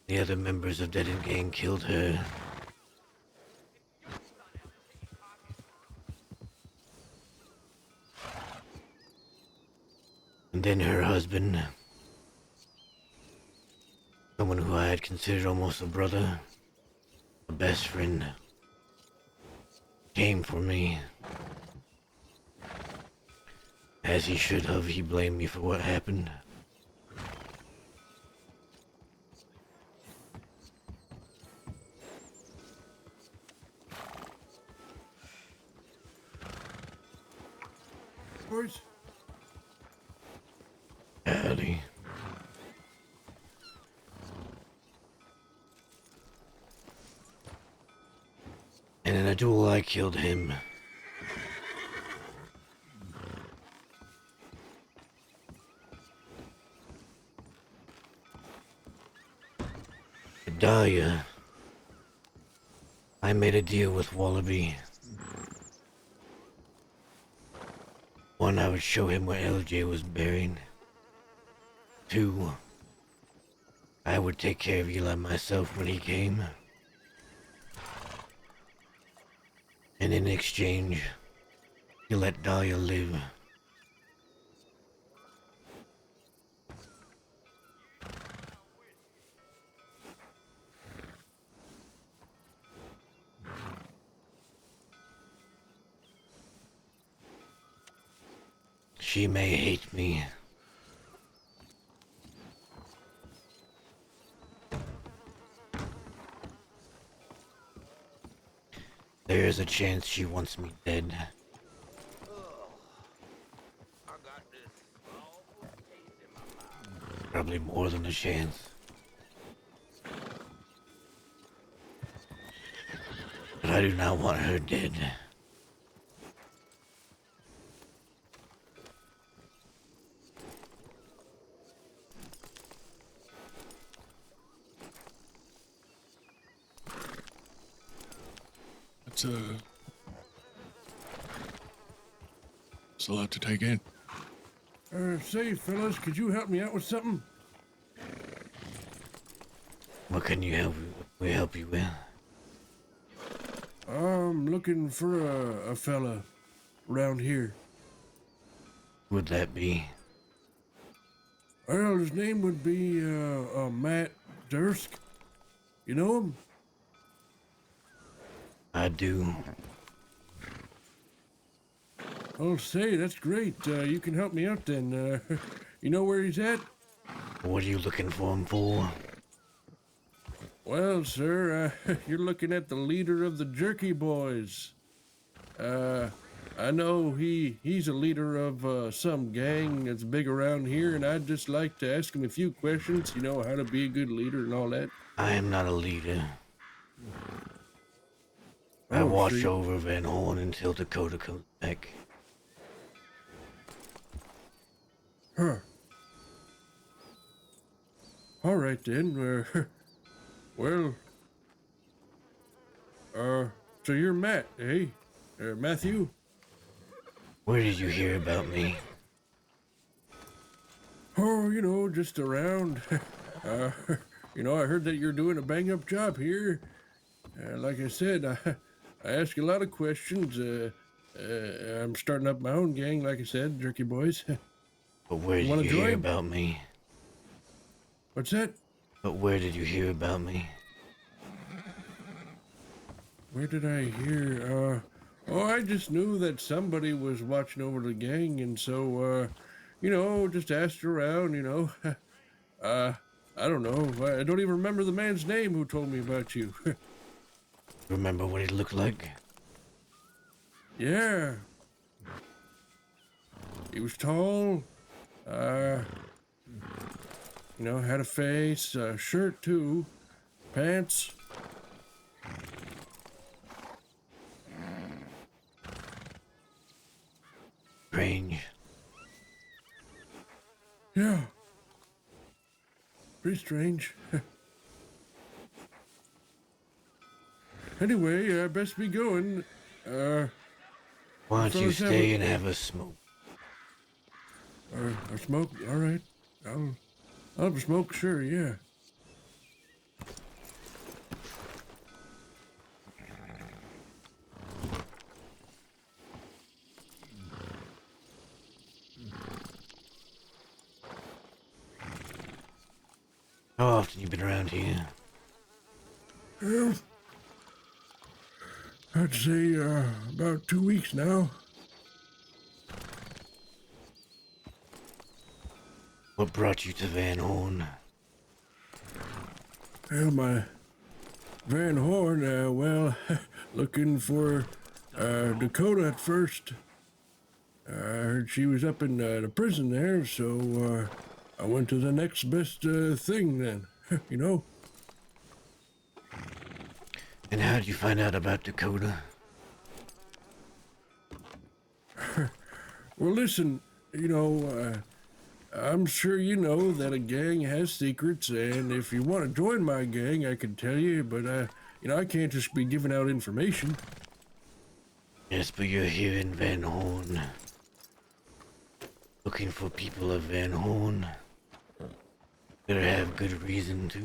The other members of Dead End Gang killed her. And then her husband, someone who I had considered almost a brother, a best friend, came for me. As he should have, he blamed me for what happened. Boys? Howdy. And in a duel, I killed him. Dahlia. I made a deal with Wallaby. One, I would show him where LJ was buried. Two, I would take care of Eli myself when he came. And in exchange, he let Dahlia live. She may hate me. There is a chance she wants me dead. Probably more than a chance. But I do not want her dead. It's a lot to take in. Say, fellas, could you help me out with something? What can you help you with? I'm looking for a fella around here. Who would that be? Well, his name would be Matt Dursk. You know him? I do. I'll say, that's great. You can help me out then. You know where he's at? What are you looking for him for? Well, sir, you're looking at the leader of the Jerky Boys. I know he's a leader of some gang that's big around here, and I'd just like to ask him a few questions, you know, how to be a good leader and all that. I am not a leader. I watch over Van Horn until Dakota comes back. Huh. All right then. Well, so you're Matt, eh? Matthew? Where did you hear about me? Oh, you know, just around. You know, I heard that you're doing a bang-up job here. Like I said, I ask you a lot of questions. I'm starting up my own gang, like I said, Jerky Boys. But where did you hear about me? What's that? But where did you hear about me? Where did I hear? I just knew that somebody was watching over the gang, and so, you know, just asked around, you know. I don't know. I don't even remember the man's name who told me about you. Remember what he looked like? Yeah. He was tall. You know, had a face, shirt too, pants. Strange. Yeah. Pretty strange. Anyway, I best be going. Why don't you stay and have a smoke? A smoke? All right. I'll have a smoke, sure, yeah. How often you been around here? Well, I'd say about 2 weeks now. What brought you to Van Horn? Well, my Van Horn, well, looking for Dakota at first. I heard she was up in the prison there, so I went to the next best thing then, you know? And how did you find out about Dakota? Well, listen, you know, I'm sure you know that a gang has secrets, and if you want to join my gang, I can tell you, but, you know, I can't just be giving out information. Yes, but you're here in Van Horn. Looking for people of Van Horn. Better have good reason to.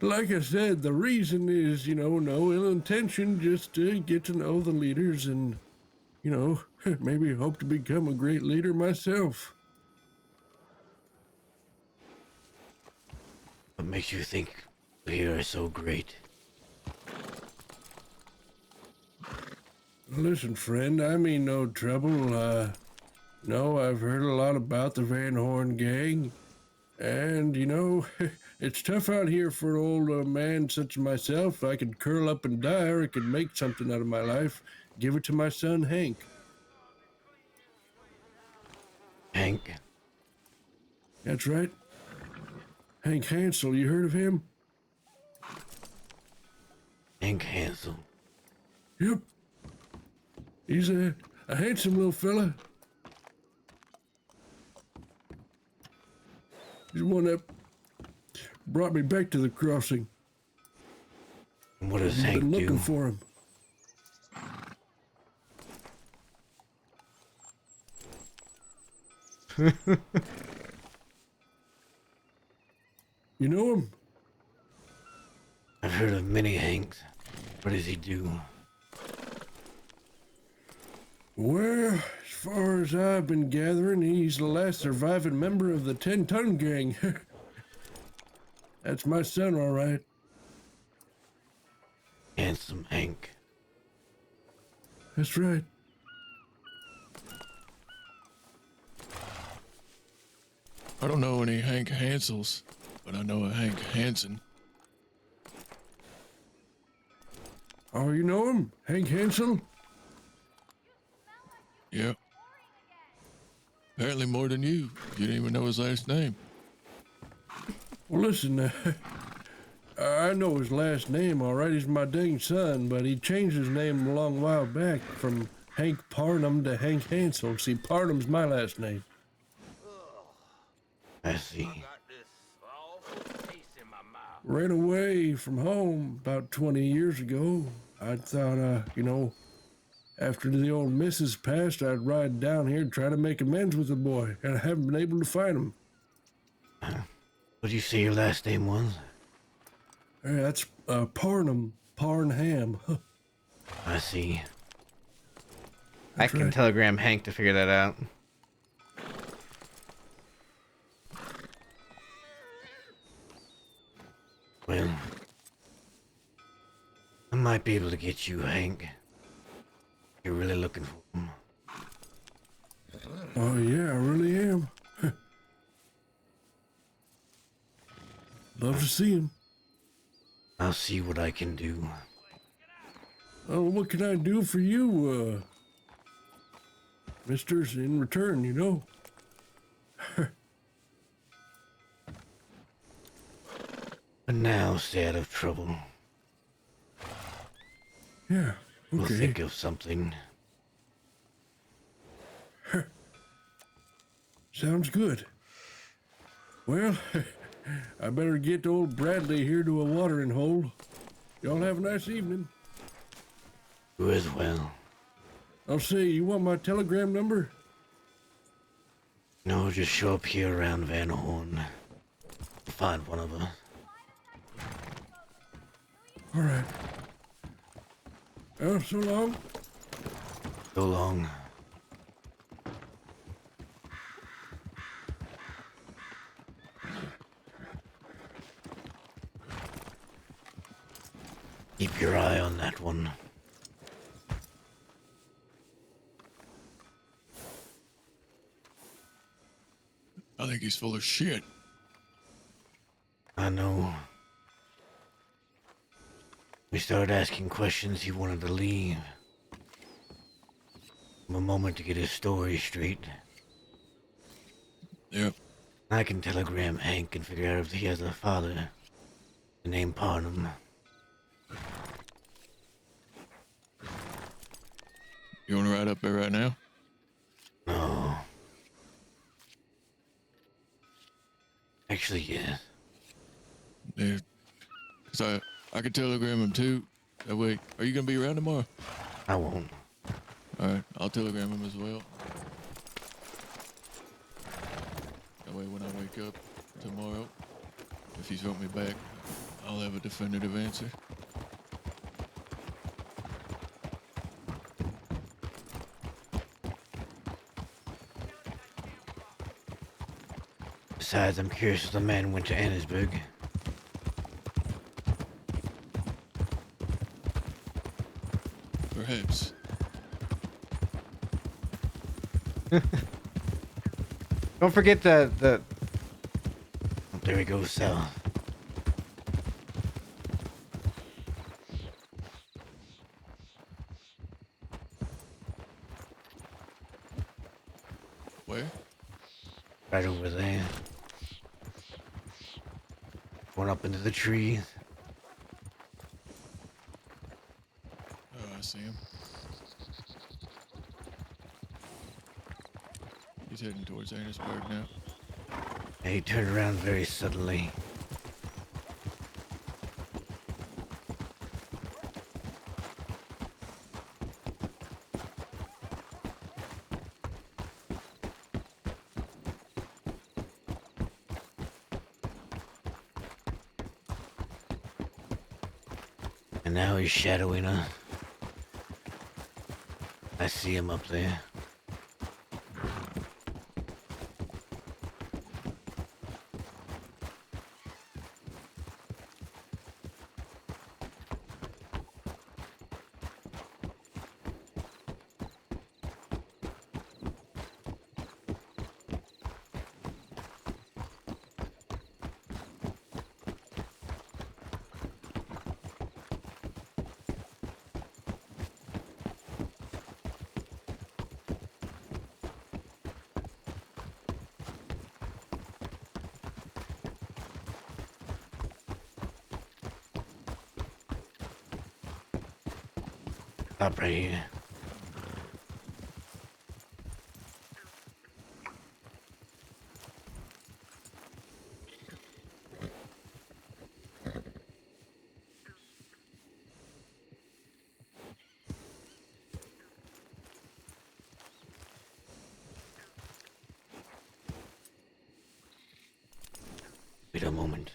Like I said, the reason is, you know, no ill intention, just to get to know the leaders and, you know, maybe hope to become a great leader myself. What makes you think we are so great? Listen, friend, I mean no trouble. No, I've heard a lot about the Van Horn gang. And, you know, it's tough out here for an old man such as myself. I could curl up and die, or I could make something out of my life. Give it to my son, Hank. Hank? That's right. Hank Hansel, you heard of him? Hank Hansel? Yep. He's a handsome little fella. He's the one that brought me back to the crossing. What does I've Hank been looking do? for him. You know him? I've heard of many Hanks. What does he do? Well, as far as I've been gathering, he's the last surviving member of the 10-ton gang. That's my son, all right. Handsome Hank. That's right. I don't know any Hank Hansels, but I know a Hank Hansen. Oh, you know him? Hank Hansel? Yeah. Apparently more than you. You didn't even know his last name. Well, listen, I know his last name, all right. He's my dang son, but he changed his name a long while back from Hank Parnham to Hank Hansel. See, Parnham's my last name. ran away from home about 20 years ago. I thought, after the old missus passed, I'd ride down here and try to make amends with the boy, and I haven't been able to find him. What did you say your last name was? That's Parnham. I see. I can telegram Hank to figure that out. Well, I might be able to get you, Hank. You're really looking for him. Oh, yeah, I really am. Love to see him. I'll see what I can do. Oh, what can I do for you, misters, in return, you know? But now, stay out of trouble. Yeah, okay. We'll think of something. Sounds good. Well, I better get old Bradley here to a watering hole. Y'all have a nice evening. You as well. I'll say, you want my telegram number? No, just show up here around Van Horn. Find one of us. All right. Well, so long. So long. Keep your eye on that one. I think he's full of shit. I know. We started asking questions, he wanted to leave. A moment to get his story straight. Yep. I can telegram Hank and figure out if he has a father named Parnham. You want to ride up there right now? No. Actually, yes. Yeah. Cause I could telegram him too. That way, are you gonna be around tomorrow? I won't. All right, I'll telegram him as well. That way, when I wake up tomorrow, if he's wrote me back, I'll have a definitive answer. Besides, I'm curious if the man went to Annesburg. Perhaps. Don't forget the There we go, south. Where? Right over there. Going up into the trees. Oh, I see him. He's heading towards Annesburg now. And he turned around very suddenly. And now he's shadowing us. I see him up there. Stop right here. Wait a moment.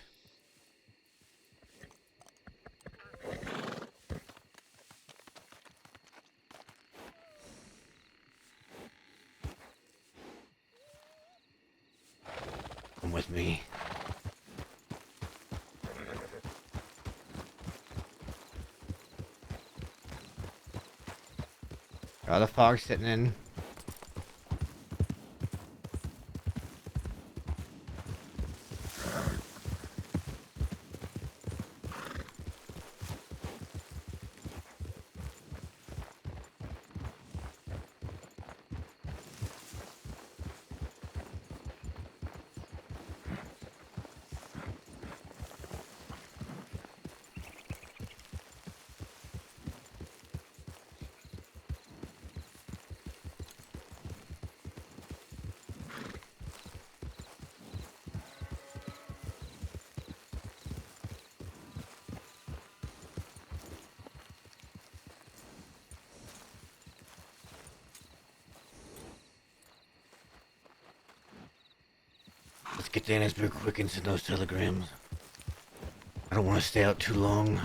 Come with me. Oh, the fog's sitting in. Let's get to Annisburg quick and send those telegrams. I don't want to stay out too long.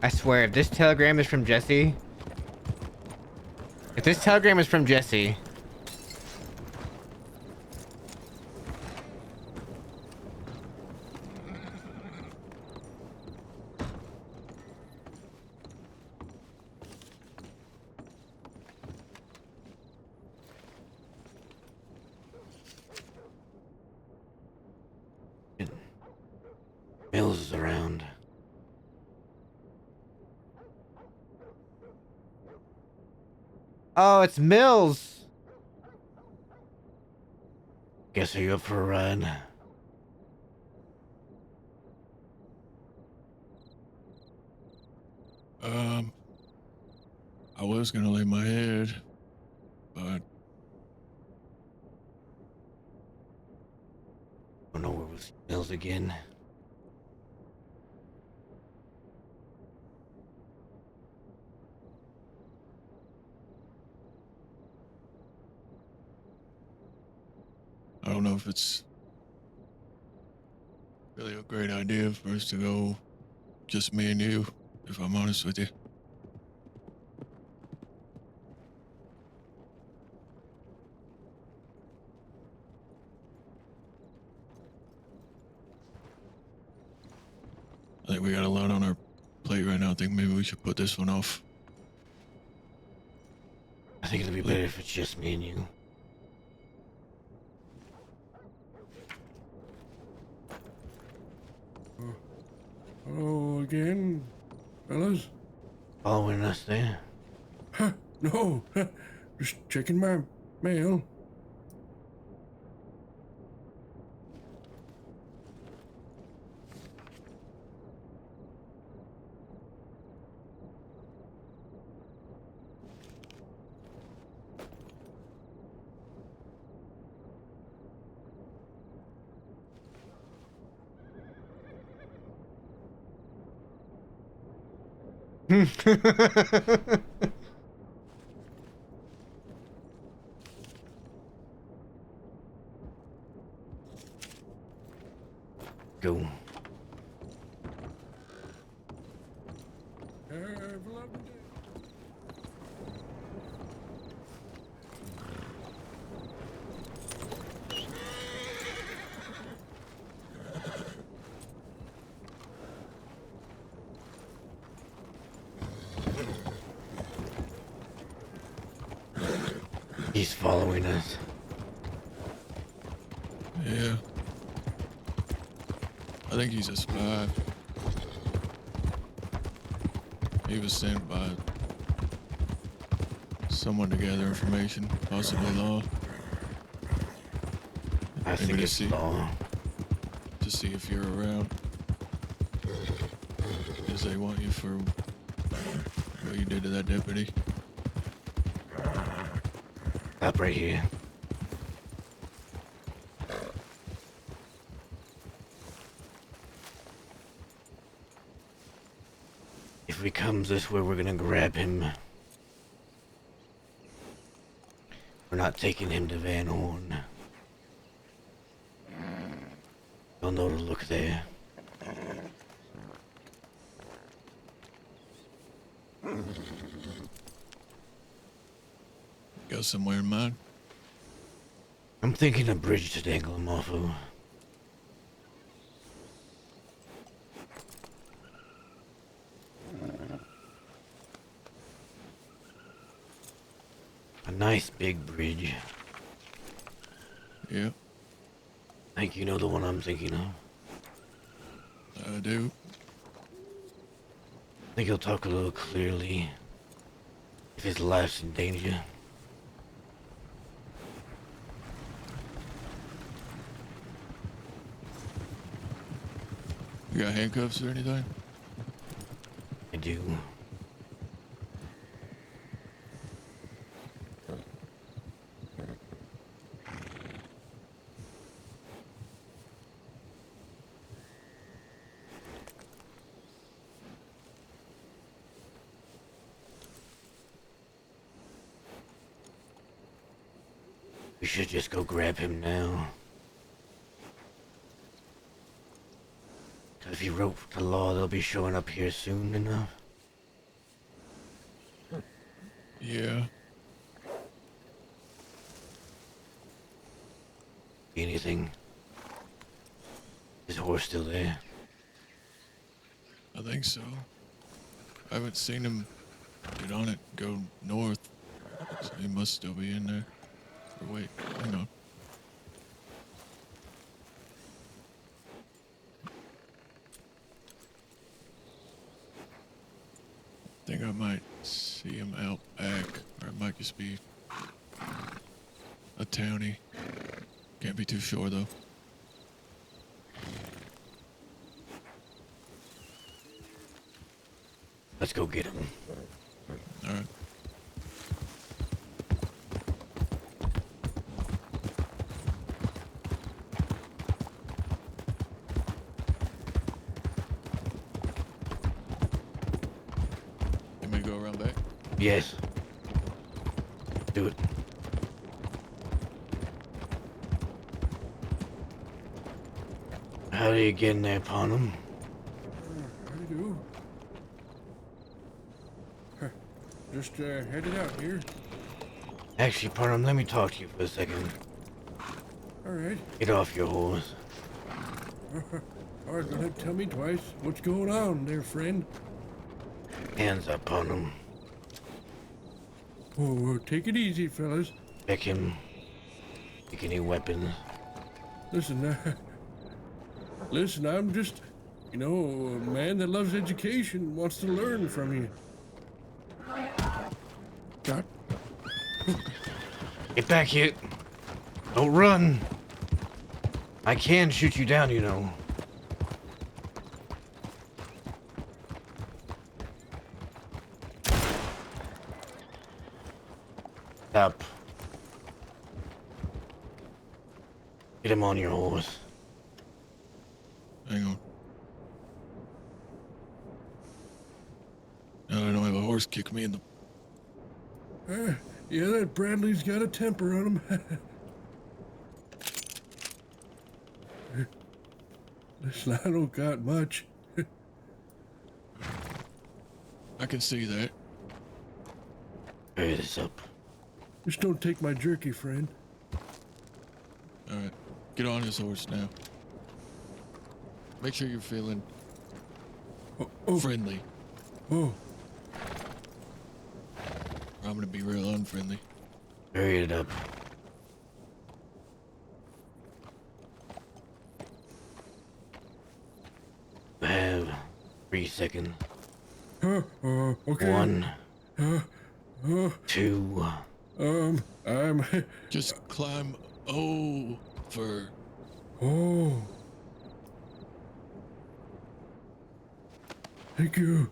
I swear, if this telegram is from Jesse... If this telegram is from Jesse... Mills is around. Oh, it's Mills! Guess are you up for a ride? I was gonna lay my head, but I don't know where was Mills again. I don't know if it's really a great idea for us to go just me and you, if I'm honest with you. I think we got a lot on our plate right now. I think maybe we should put this one off. I think it'll be better if it's just me and you. Hello again, fellas? Following us there? Huh, no, just checking my mail. Go. He's following us. Yeah. I think he's a spy. He was sent by someone to gather information, possibly law. I think to it's see, law. To see if you're around. Because they want you for what you did to that deputy. Stop right here. If he comes this way, we're gonna grab him. We're not taking him to Van Horn. You'll know to look there. Got somewhere in mind? I'm thinking a bridge to dangle him off of. A nice big bridge. Yeah. I think you know the one I'm thinking of. I do. I think he'll talk a little clearly if his life's in danger. You got handcuffs or anything? I do. We should just go grab him now. If he wrote the law, they'll be showing up here soon enough. Yeah. Anything? His horse still there? I think so. I haven't seen him get on it, go north. So he must still be in there. Or wait, hang on. I think I might see him out back, or it might just be a townie. Can't be too sure though. Let's go get him. All right. You may go around back? Yes. Do it. How do you get in there upon him? I do. Just headed out here. Actually, Parham, let me talk to you for a second. All right. Get off your horse. All right, don't have to tell me twice. What's going on there, friend? Hands up on him. Oh, take it easy, fellas. Check him. Take any weapons. Listen, listen, I'm just, a man that loves education, wants to learn from you. God. Get back here. Don't run. I can shoot you down, you know. Stop. Get him on your horse. Hang on. No, I don't have a horse kick me in the... Yeah, that Bradley's got a temper on him. Listen, I don't got much. I can see that. Hurry this up. Just don't take my jerky, friend. All right. Get on his horse now. Make sure you're feeling friendly. Oh. Or I'm gonna be real unfriendly. Hurry it up. You have 3 seconds. Okay. 1, Uh, 2. I'm. Just climb over. Oh. Thank you.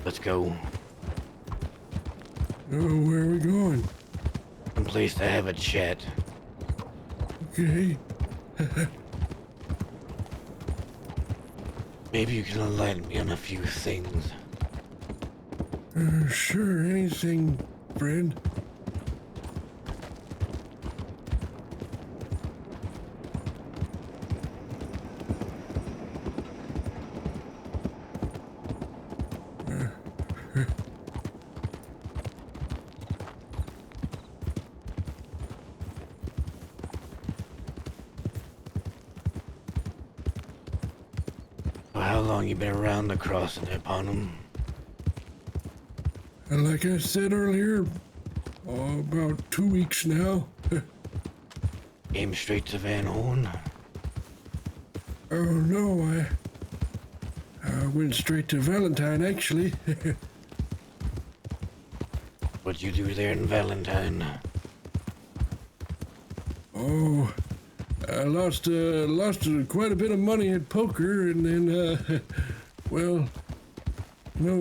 Let's go. Oh, where are we going? Some place to have a chat. Okay. Maybe you can enlighten me on a few things. Sure, anything, friend. How long you been around the crossing there, Bonham? And like I said earlier, about 2 weeks now. Came straight to Van Horn? Oh no, I went straight to Valentine actually. What'd you do there in Valentine? Oh, I lost quite a bit of money at poker, and then well,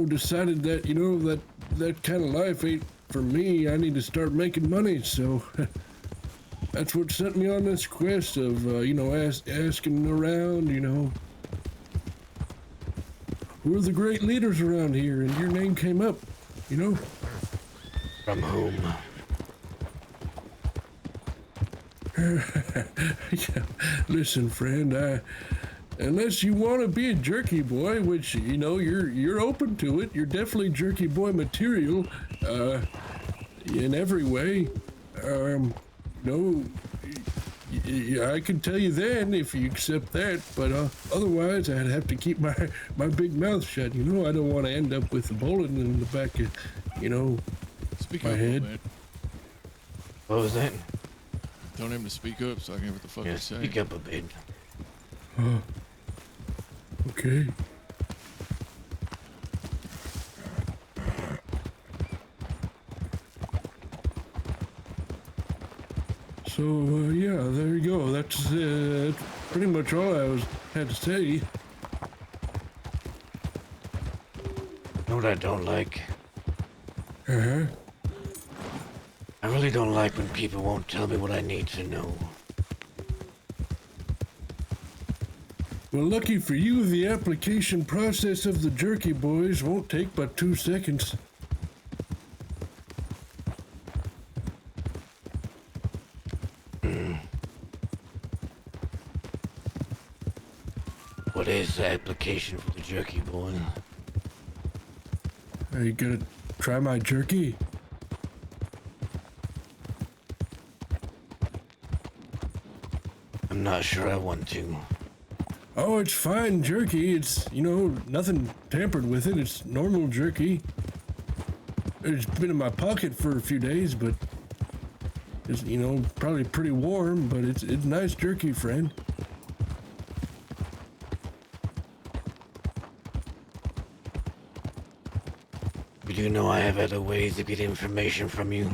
decided that that kind of life ain't for me. I need to start making money, so that's what sent me on this quest of asking around, who are the great leaders around here, and your name came up, From whom? Listen, friend, unless you want to be a jerky boy, which you're open to it, you're definitely jerky boy material, in every way. I can tell you then if you accept that, but otherwise I'd have to keep my big mouth shut. I don't want to end up with a bullet in the back of, Speak my up, head. man. What was that? Tell him to speak up so I can hear what the fuck Yeah, he's saying. speak up a bit. Okay. So, yeah, there you go. That's pretty much all I had to say. You know what I don't like? Uh-huh. I really don't like when people won't tell me what I need to know. Well, lucky for you, the application process of the Jerky Boys won't take but 2 seconds. What is the application for the Jerky Boy? Are you gonna try my jerky? I'm not sure I want to. Oh, it's fine jerky. It's, nothing tampered with it. It's normal jerky. It's been in my pocket for a few days, but it's, probably pretty warm, but it's nice jerky, friend. You do know I have other ways to get information from you.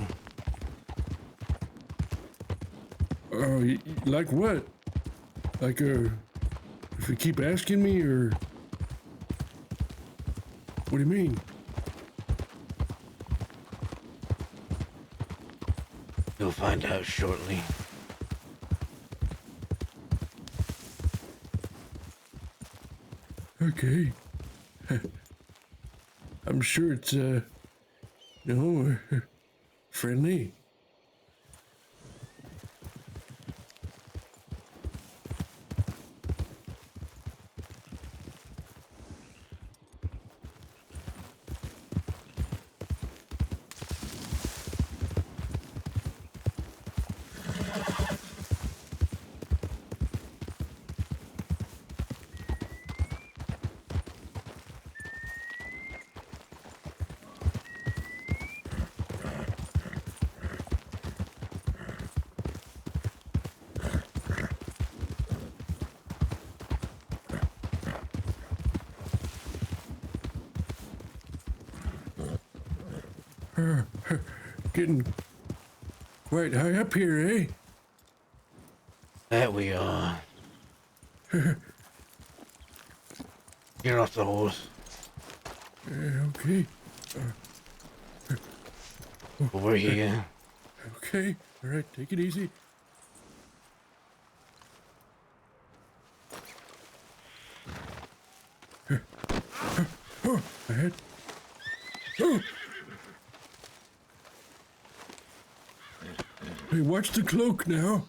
Oh, like what? Like, if you keep asking me, or... What do you mean? You'll find out shortly. Okay. I'm sure it's, friendly. Getting quite high up here, eh? That we are. Get off the horse. Okay. Over here. Okay. All right. Take it easy. Oh, my head. Oh. Hey, watch the cloak now.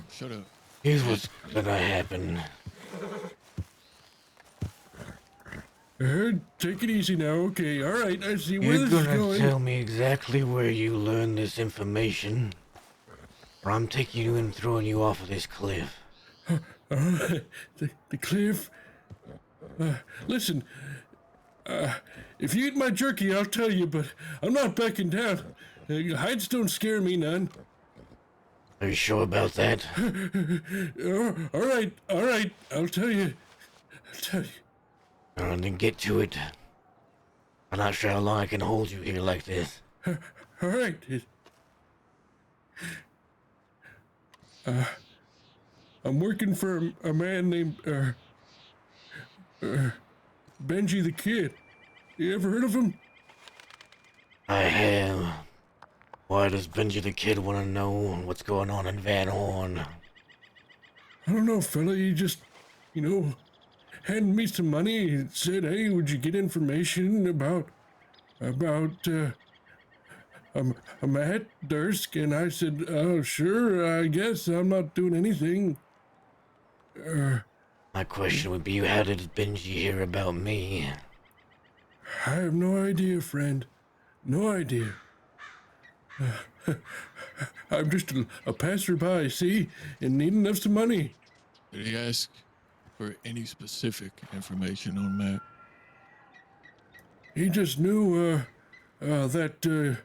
Shut up. Here's what's gonna happen. Take it easy now. Okay, all right. I see where You're this is gonna going. tell me exactly where you learned this information, or I'm taking you and throwing you off of this cliff. The cliff. Listen, if you eat my jerky, I'll tell you, but I'm not backing down. Heights don't scare me none. Are you sure about that? All right. I'll tell you. All right, then get to it. I'm not sure how long I can hold you here like this. All right. I'm working for a man named Benji the Kid. You ever heard of him? I have. Why does Benji the Kid want to know what's going on in Van Horn? I don't know, fella. He just, handed me some money and said, "Hey, would you get information about Matt Dursk?" And I said, "Oh, sure. I guess I'm not doing anything." My question would be, how did Benji hear about me? I have no idea, friend. No idea. I'm just a passerby, see, in need of some money. Did he ask for any specific information on Matt? He just knew that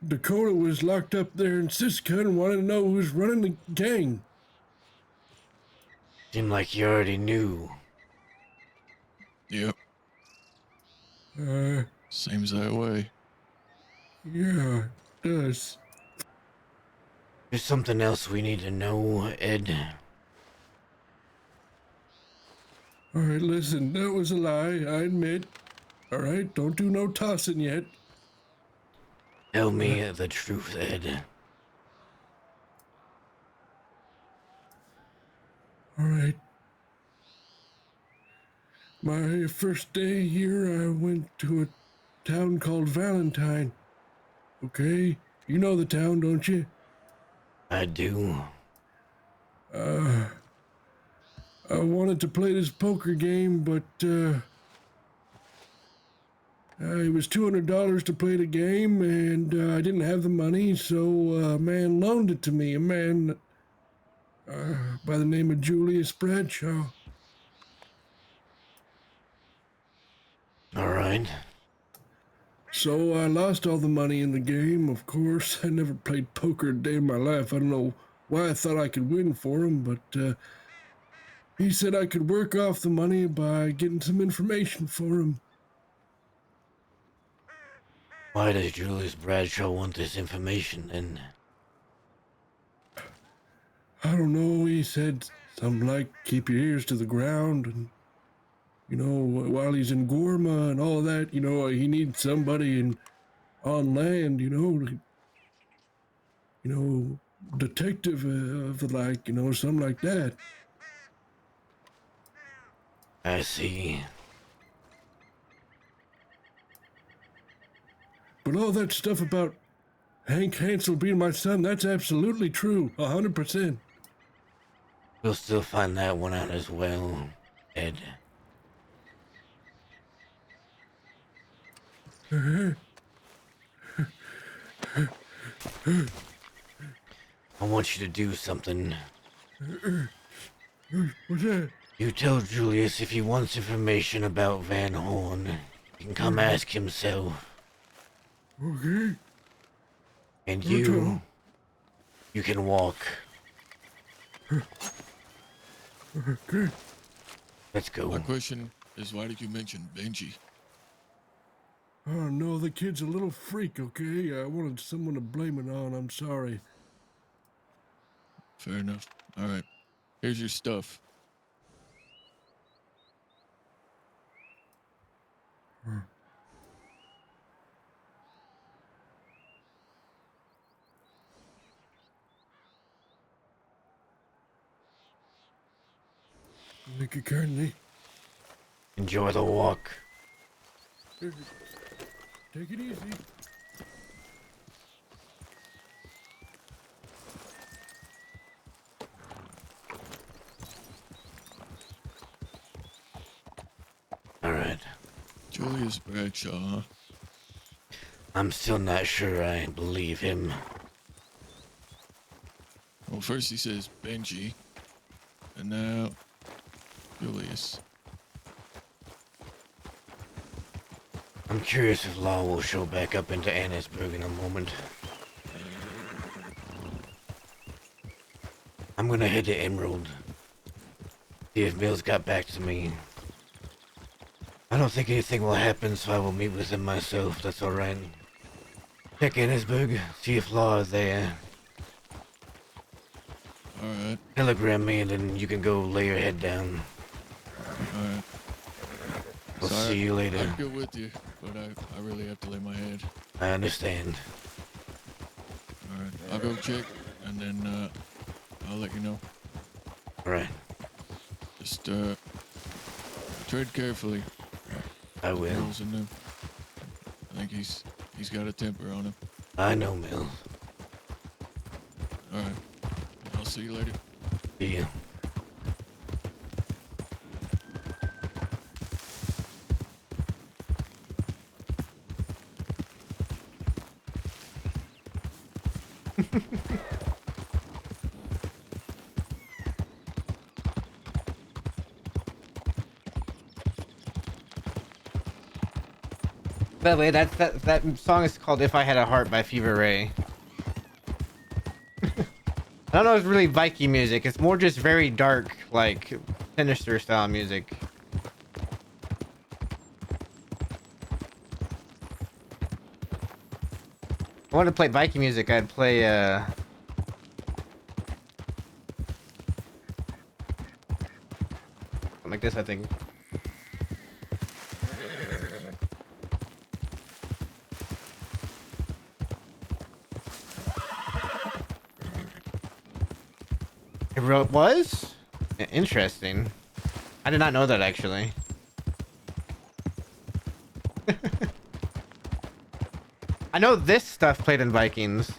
Dakota was locked up there in Siska and wanted to know who was running the gang. Seemed like you already knew. Yep. Seems that way. Yeah, it does. There's something else we need to know, Ed. All right, listen, that was a lie, I admit. All right, don't do no tossing yet. Tell me the truth, Ed. All right. My first day here, I went to a town called Valentine. Okay? You know the town, don't you? I do. I wanted to play this poker game, but it was $200 to play the game, and I didn't have the money, so a man loaned it to me. A man by the name of Julius Bradshaw. All right. So I lost all the money in the game, of course. I never played poker a day in my life. I don't know why I thought I could win for him, but he said I could work off the money by getting some information for him. Why does Julius Bradshaw want this information, then? I don't know, he said something like, keep your ears to the ground, and, while he's in Gorma and all that, he needs somebody on land, detective of the like, something like that. I see. But all that stuff about Hank Hansel being my son, that's absolutely true, 100%. We'll still find that one out as well, Ed. I want you to do something. What's that? You tell Julius if he wants information about Van Horn, he can come ask himself. Okay. And you can walk. Okay. Let's go. My question is, why did you mention Benji? Oh, no, the kid's a little freak, okay? I wanted someone to blame it on. I'm sorry. Fair enough. All right. Here's your stuff. Thank you kindly. Enjoy the walk. Take it easy. All right. Julius Bradshaw, huh? I'm still not sure I believe him. Well, first he says Benji, and now Julius. I'm curious if Law will show back up into Annisburg in a moment. I'm gonna head to Emerald. See if Mills got back to me. I don't think anything will happen, so I will meet with him myself. That's alright. Check Annisburg, see if Law is there. Alright. Telegram me and then you can go lay your head down. Alright. We'll see you later. I'd go with you, but I really have to lay my head. I understand. Alright. I'll go check, and then I'll let you know. Alright. Just tread carefully. I will. Mills in there. I think he's got a temper on him. I know, Mills. Alright. I'll see you later. See ya. By the way, that song is called "If I Had a Heart" by Fever Ray. I don't know if it's really Viking music. It's more just very dark, like sinister style music. I wanted to play Viking music. I'd play something like this, I think. It was? Interesting. I did not know that, actually. I know this stuff played in Vikings.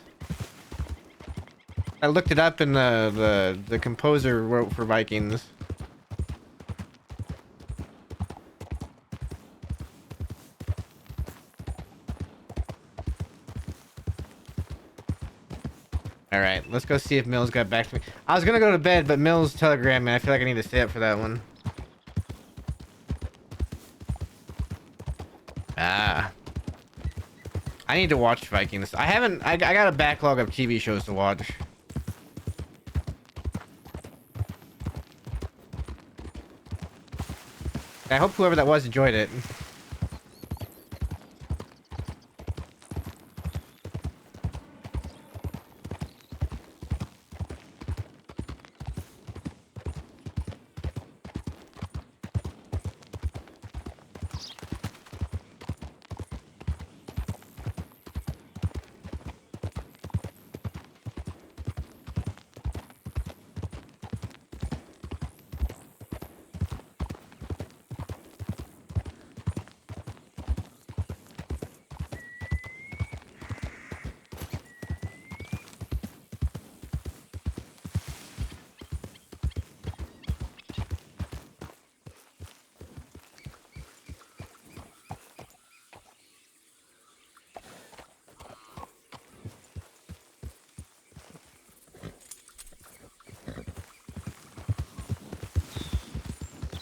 I looked it up and the composer wrote for Vikings. Alright, let's go see if Mills got back to me. I was gonna go to bed, but Mills telegrammed me. I feel like I need to stay up for that one. Ah. I need to watch Vikings. I got a backlog of TV shows to watch. I hope whoever that was enjoyed it.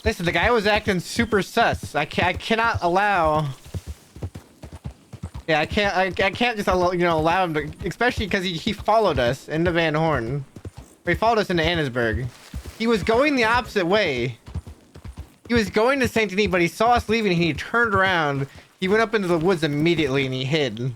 Listen, the guy was acting super sus. I cannot allow. Yeah, I can't just allow, allow him to, especially because he followed us into Van Horn. Or he followed us into Annisburg. He was going the opposite way. He was going to Saint Denis, but he saw us leaving and he turned around. He went up into the woods immediately and he hid.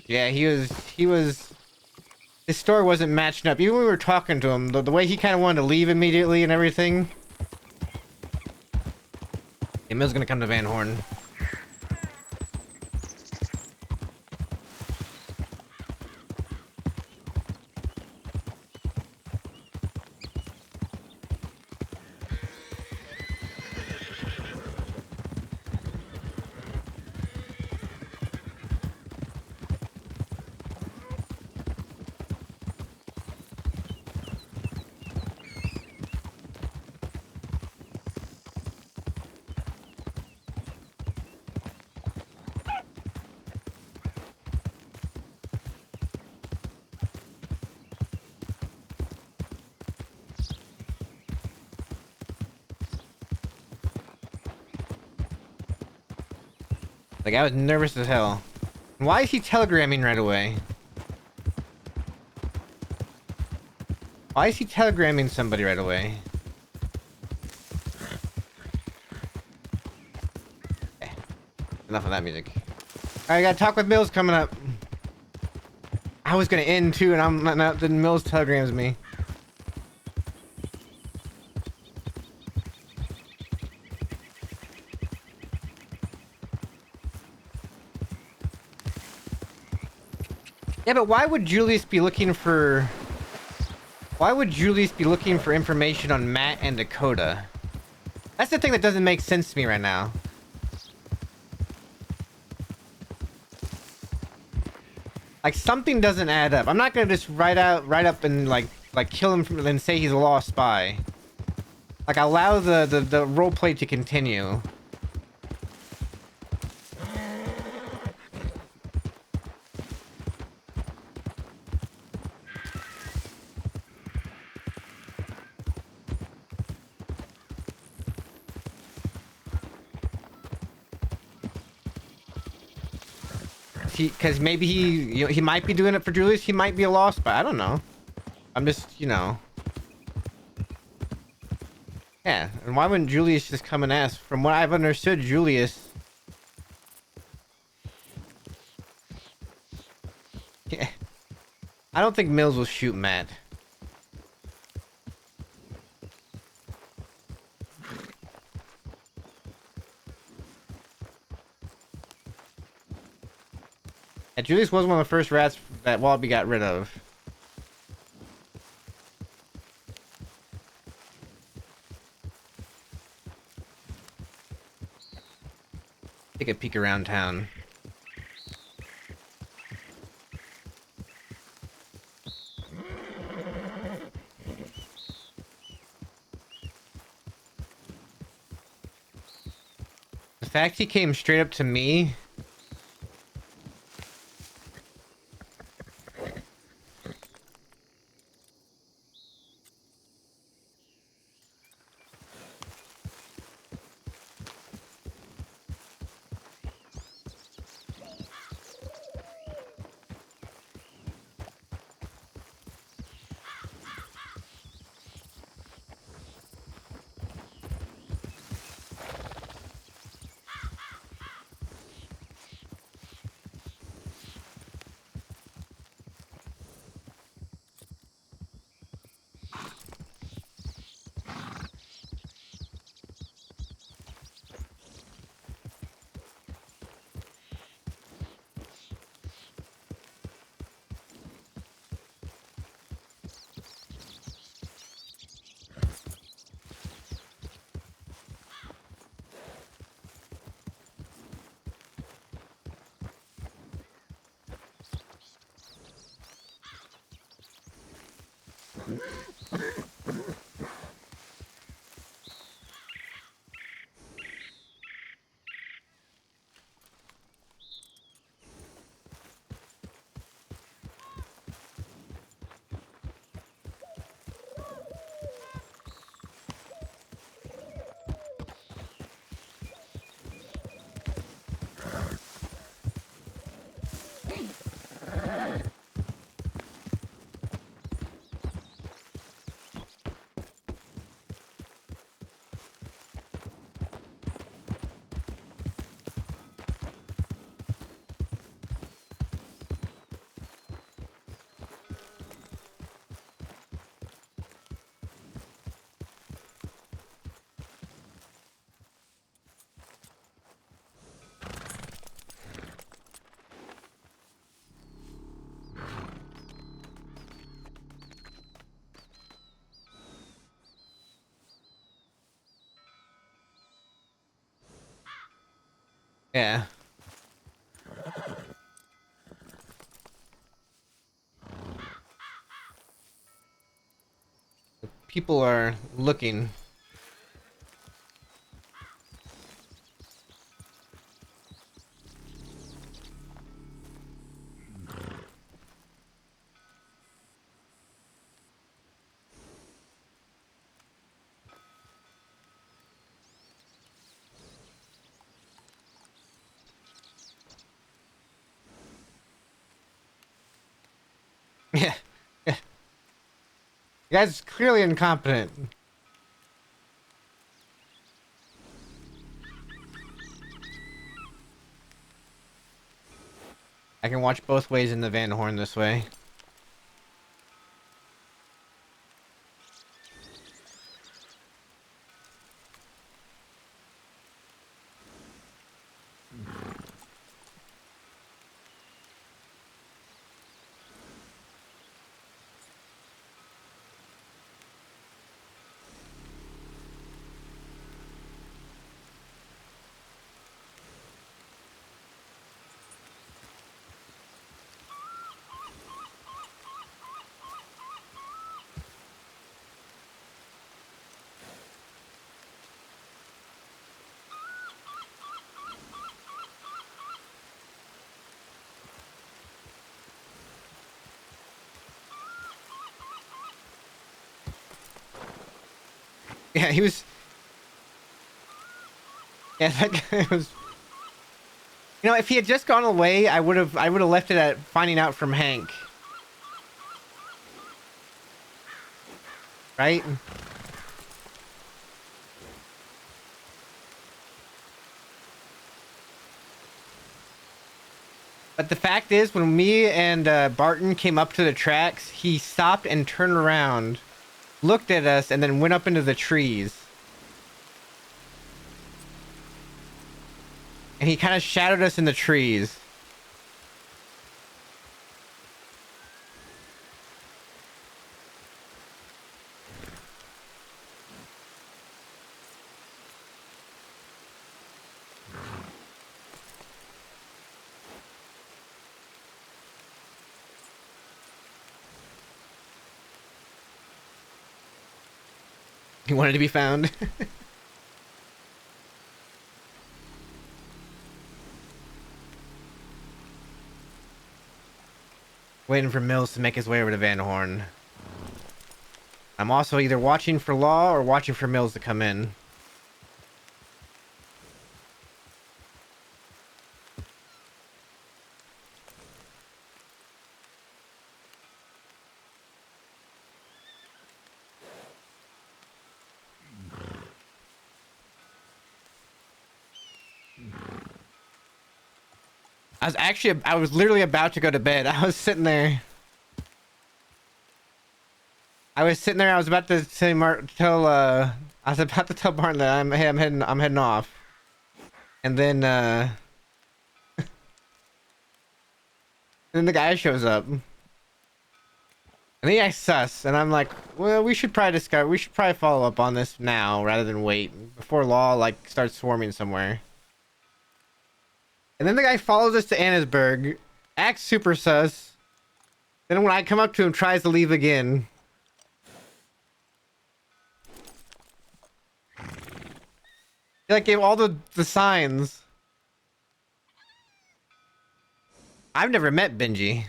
Yeah, his story wasn't matching up. Even when we were talking to him, the way he kind of wanted to leave immediately and everything. Emil's gonna come to Van Horn. Like, I was nervous as hell. Why is he telegramming right away? Why is he telegramming somebody right away? Okay. Enough of that music. I gotta talk with Mills coming up. I was gonna end too, and I'm not. Then Mills telegrams me. Yeah, but why would Julius be looking for... Why would Julius be looking for information on Matt and Dakota? That's the thing that doesn't make sense to me right now. Like, something doesn't add up. I'm not gonna just write up and like kill him and say he's a lost spy. Like, allow the roleplay to continue. Because maybe he might be doing it for Julius. He might be a lost spy. I don't know. I'm just, Yeah. And why wouldn't Julius just come and ask? From what I've understood, Julius... Yeah. I don't think Mills will shoot Matt. Yeah, Julius was one of the first rats that Wallaby got rid of. Take a peek around town. The fact he came straight up to me... Yeah. People are looking. Yeah. Yeah. You guys clearly incompetent. I can watch both ways in the Van Horn this way. Yeah, he was. Yeah, that guy was. You know, if he had just gone away, I would have left it at finding out from Hank. Right? But the fact is, when me and Barton came up to the tracks, he stopped and turned around, looked at us, and then went up into the trees. And he kind of shadowed us in the trees. He wanted to be found. Waiting for Mills to make his way over to Van Horn. I'm also either watching for Law or watching for Mills to come in. I was literally about to go to bed. I was sitting there. I was about to tell Martin that I'm heading off. And then then the guy shows up. And he acts sus, and I'm like, well, we should probably follow up on this now rather than wait before Law like starts swarming somewhere. And then the guy follows us to Annesburg, acts super sus. Then when I come up to him, tries to leave again. He like gave all the signs. I've never met Benji.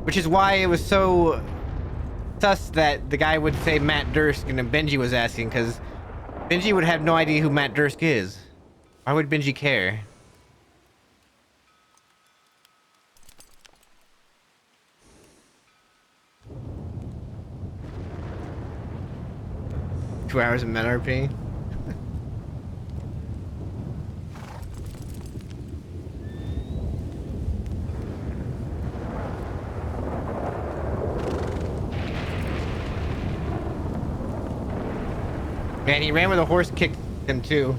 Which is why it was so sus that the guy would say Matt Dursk and then Benji was asking, because Benji would have no idea who Matt Dursk is. Why would Benji care? Two hours of MetaRP. Man, he ran with a horse, kicked him too.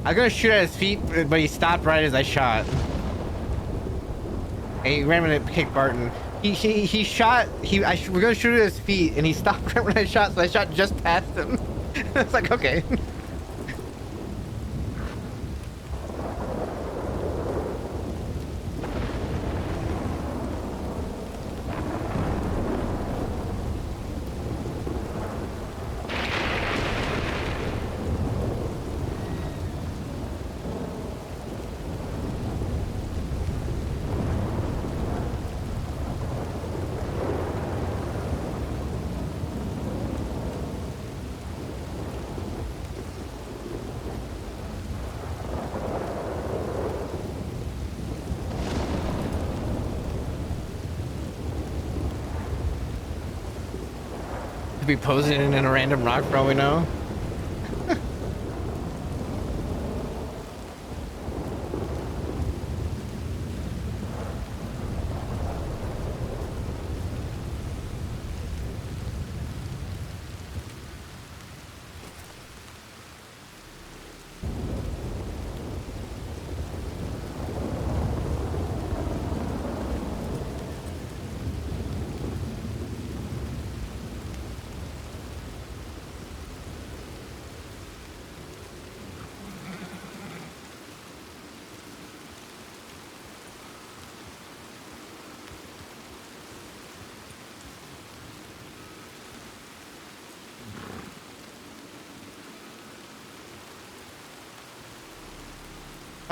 I was gonna shoot at his feet, but he stopped right as I shot. And he ran when it kicked Barton. He shot. We're gonna shoot at his feet, and he stopped right when I shot. So I shot just past him. It's like, okay. Could be posing in a random rock for all we know.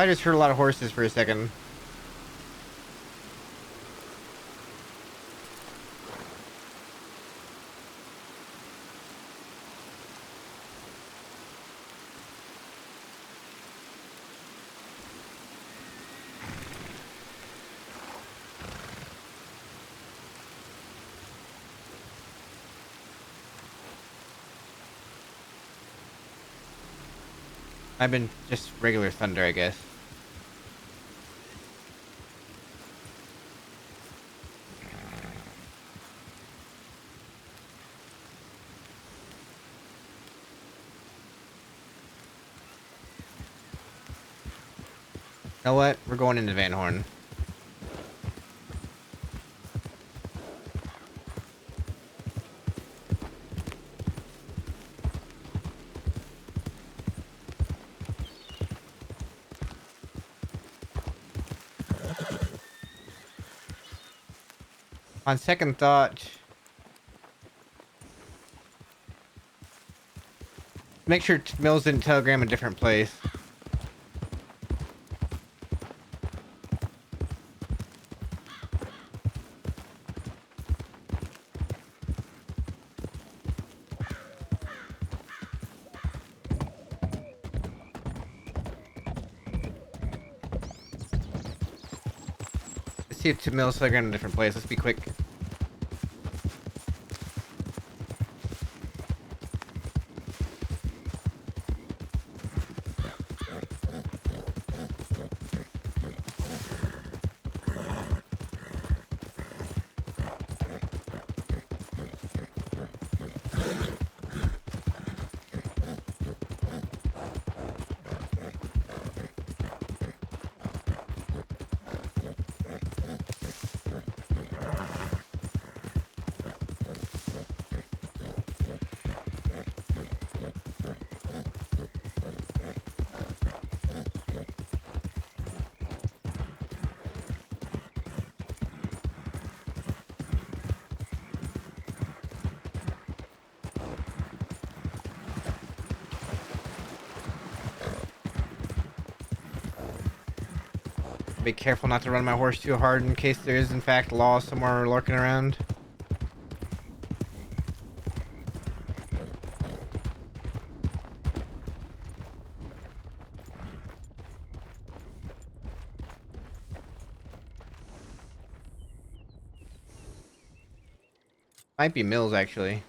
I just heard a lot of horses for a second. I've been just regular thunder, I guess. You know what? We're going into Van Horn. On second thought, make sure Mills didn't telegram a different place. Let's see if Mills telegrammed a different place. Let's be quick. be careful not to run my horse too hard in case there is in fact law somewhere lurking around. Might be Mills actually.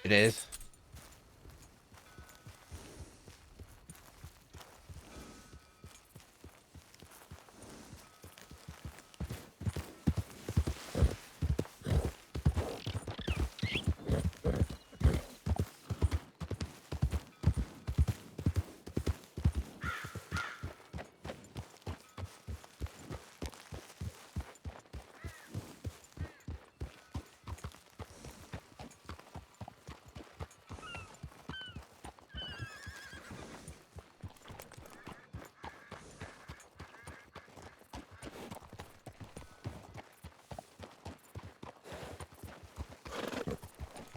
It is.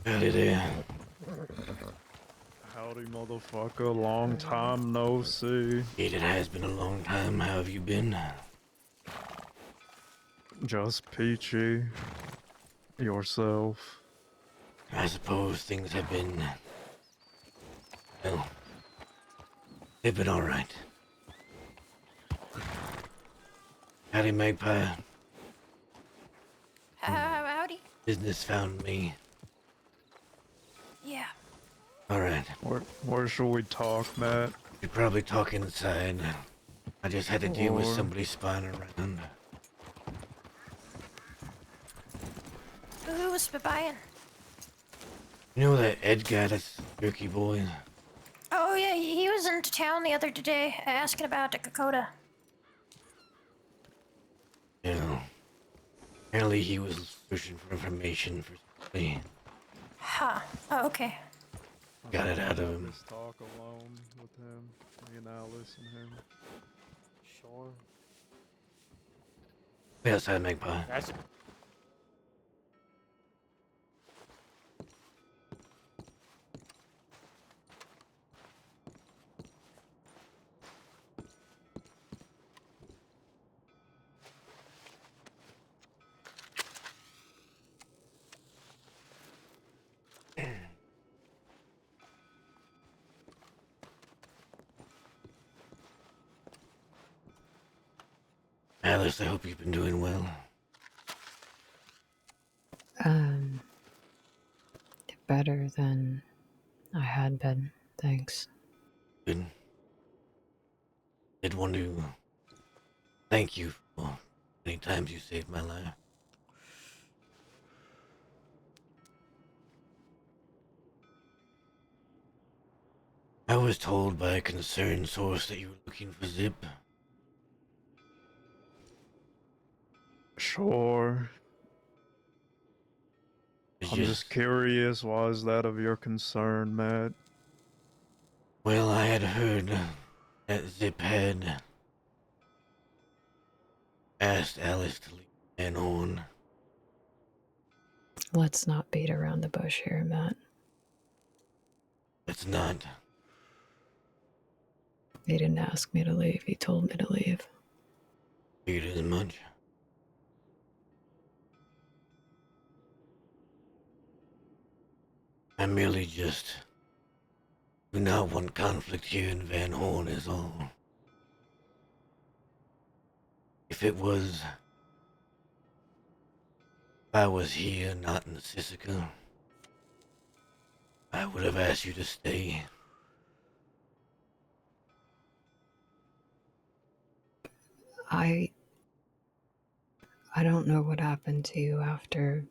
Howdy there. Howdy, motherfucker. Long time no see. It has been a long time. How have you been? Just peachy. Yourself. I suppose things have been... well, they've been alright. Howdy, Magpie. Howdy. Business found me. Yeah. Alright. Where should we talk, Matt? You probably talk inside. I just had to deal with Or- somebody spying around. Who was spying? You know that Ed guy, that's Jerky Boy? Oh yeah, he was into town the other day asking about the Dakota. Yeah. Apparently he was searching for information for somebody. Huh. Oh, okay. Got it out of him. Just talk alone with him. Me and Alice and him. Sure. Wait outside, Magpie. Alice, I hope you've been doing well. Better than I had been, thanks. Good. Did want to thank you for many times you saved my life. I was told by a concerned source that you were looking for Zip. Sure. I'm just curious, why is that of your concern, Matt? Well, I had heard that Zip had asked Alice to leave Van Horn. Let's not beat around the bush here, Matt. It's not. He didn't ask me to leave. He told me to leave. Figured as much. I merely just do not want conflict here in Van Horn is all. If I was here, not in Sisika, I would have asked you to stay. I don't know what happened to you after.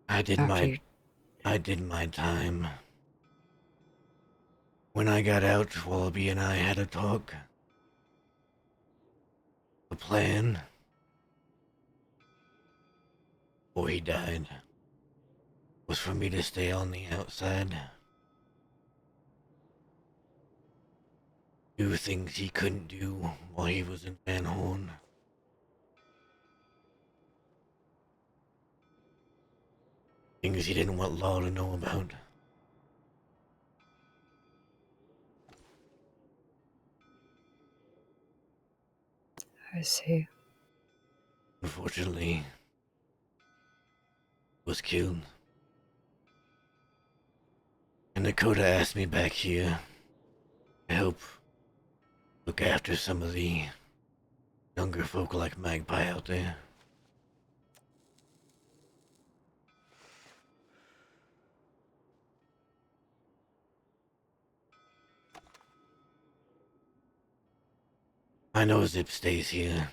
I did my time. When I got out, Wallaby and I had a talk. The plan, before he died, was for me to stay on the outside. Do things he couldn't do while he was in Van Horn. Things he didn't want Law to know about. I see. Unfortunately, was killed. And Dakota asked me back here to help look after some of the younger folk like Magpie out there. I know Zip stays here.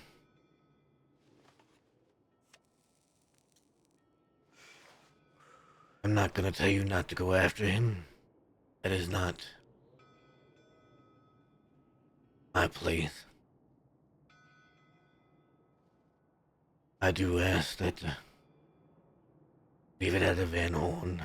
I'm not gonna tell you not to go after him. That is not my place. I do ask that leave it out of Van Horn.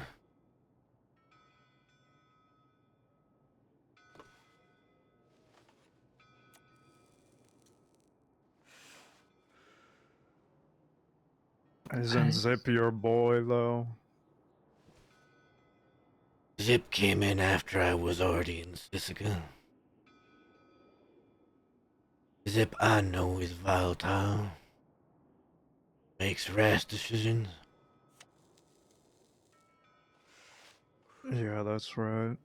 Isn't Zip your boy, though? Zip came in after I was already in Sisika. Zip I know is volatile. Makes rash decisions. Yeah, that's right.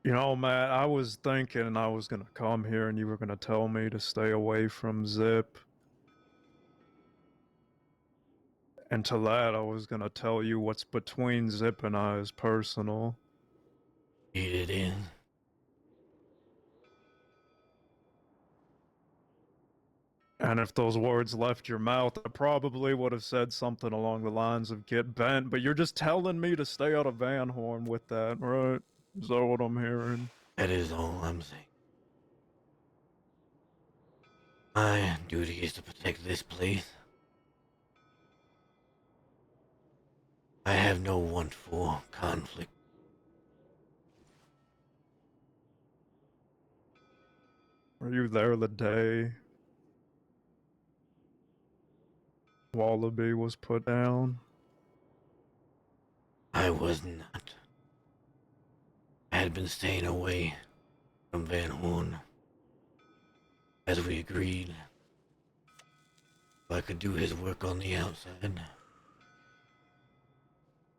You know, Matt, I was thinking I was gonna come here and you were gonna tell me to stay away from Zip. And to that, I was gonna tell you what's between Zip and I is personal. It is. And if those words left your mouth, I probably would have said something along the lines of get bent, but you're just telling me to stay out of Van Horn with that, right? Is that what I'm hearing? That is all I'm saying. My duty is to protect this place. I have no want for conflict. Were you there the day Wallaby was put down? I was not. I had been staying away from Van Horn, as we agreed. So I could do his work on the outside.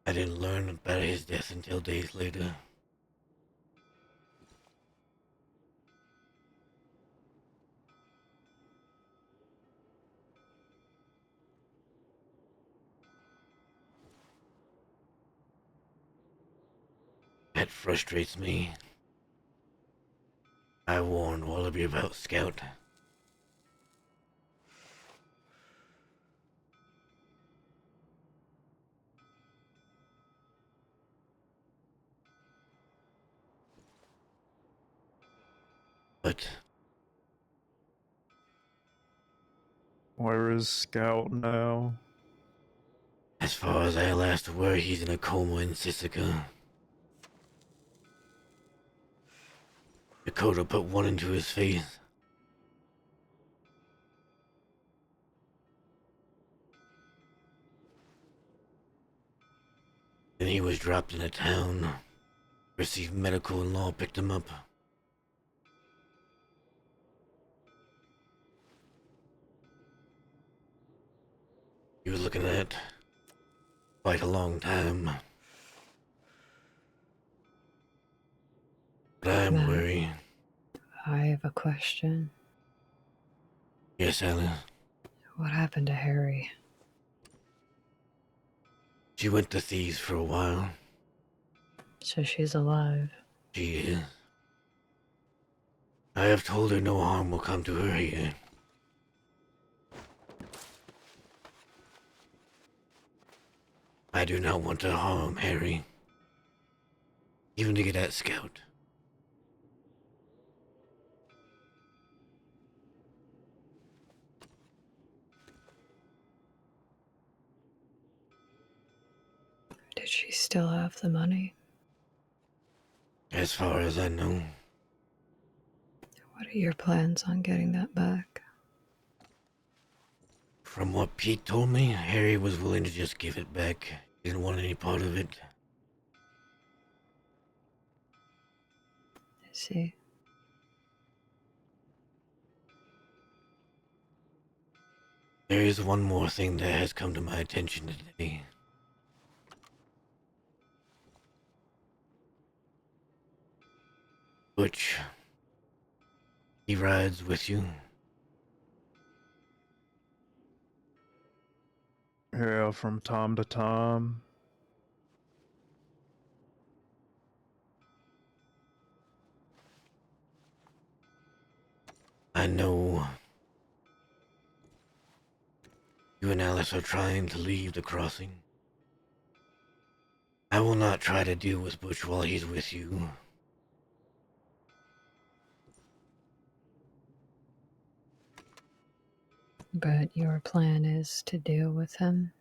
I didn't learn about his death until days later. That frustrates me. I warned Wallaby about Scout. But Where is Scout now? as far as I last aware, he's in a coma in Sisika. Dakota put one into his face. Then he was dropped in a town. Received medical and law picked him up. He was looking at quite a long time. But I'm Matt, worried. I have a question. Yes, Alice. What happened to Harry? She went to Thieves for a while. So she's alive. She is. I have told her no harm will come to her here. I do not want to harm Harry. Even to get at Scout. Did she still have the money? As far as I know. What are your plans on getting that back? From what Pete told me, Harry was willing to just give it back. He didn't want any part of it. I see. There is one more thing that has come to my attention today. Butch. He rides with you. Yeah, from time to time. I know you and Alice are trying to leave the crossing. I will not try to deal with Butch while he's with you. But your plan is to deal with him?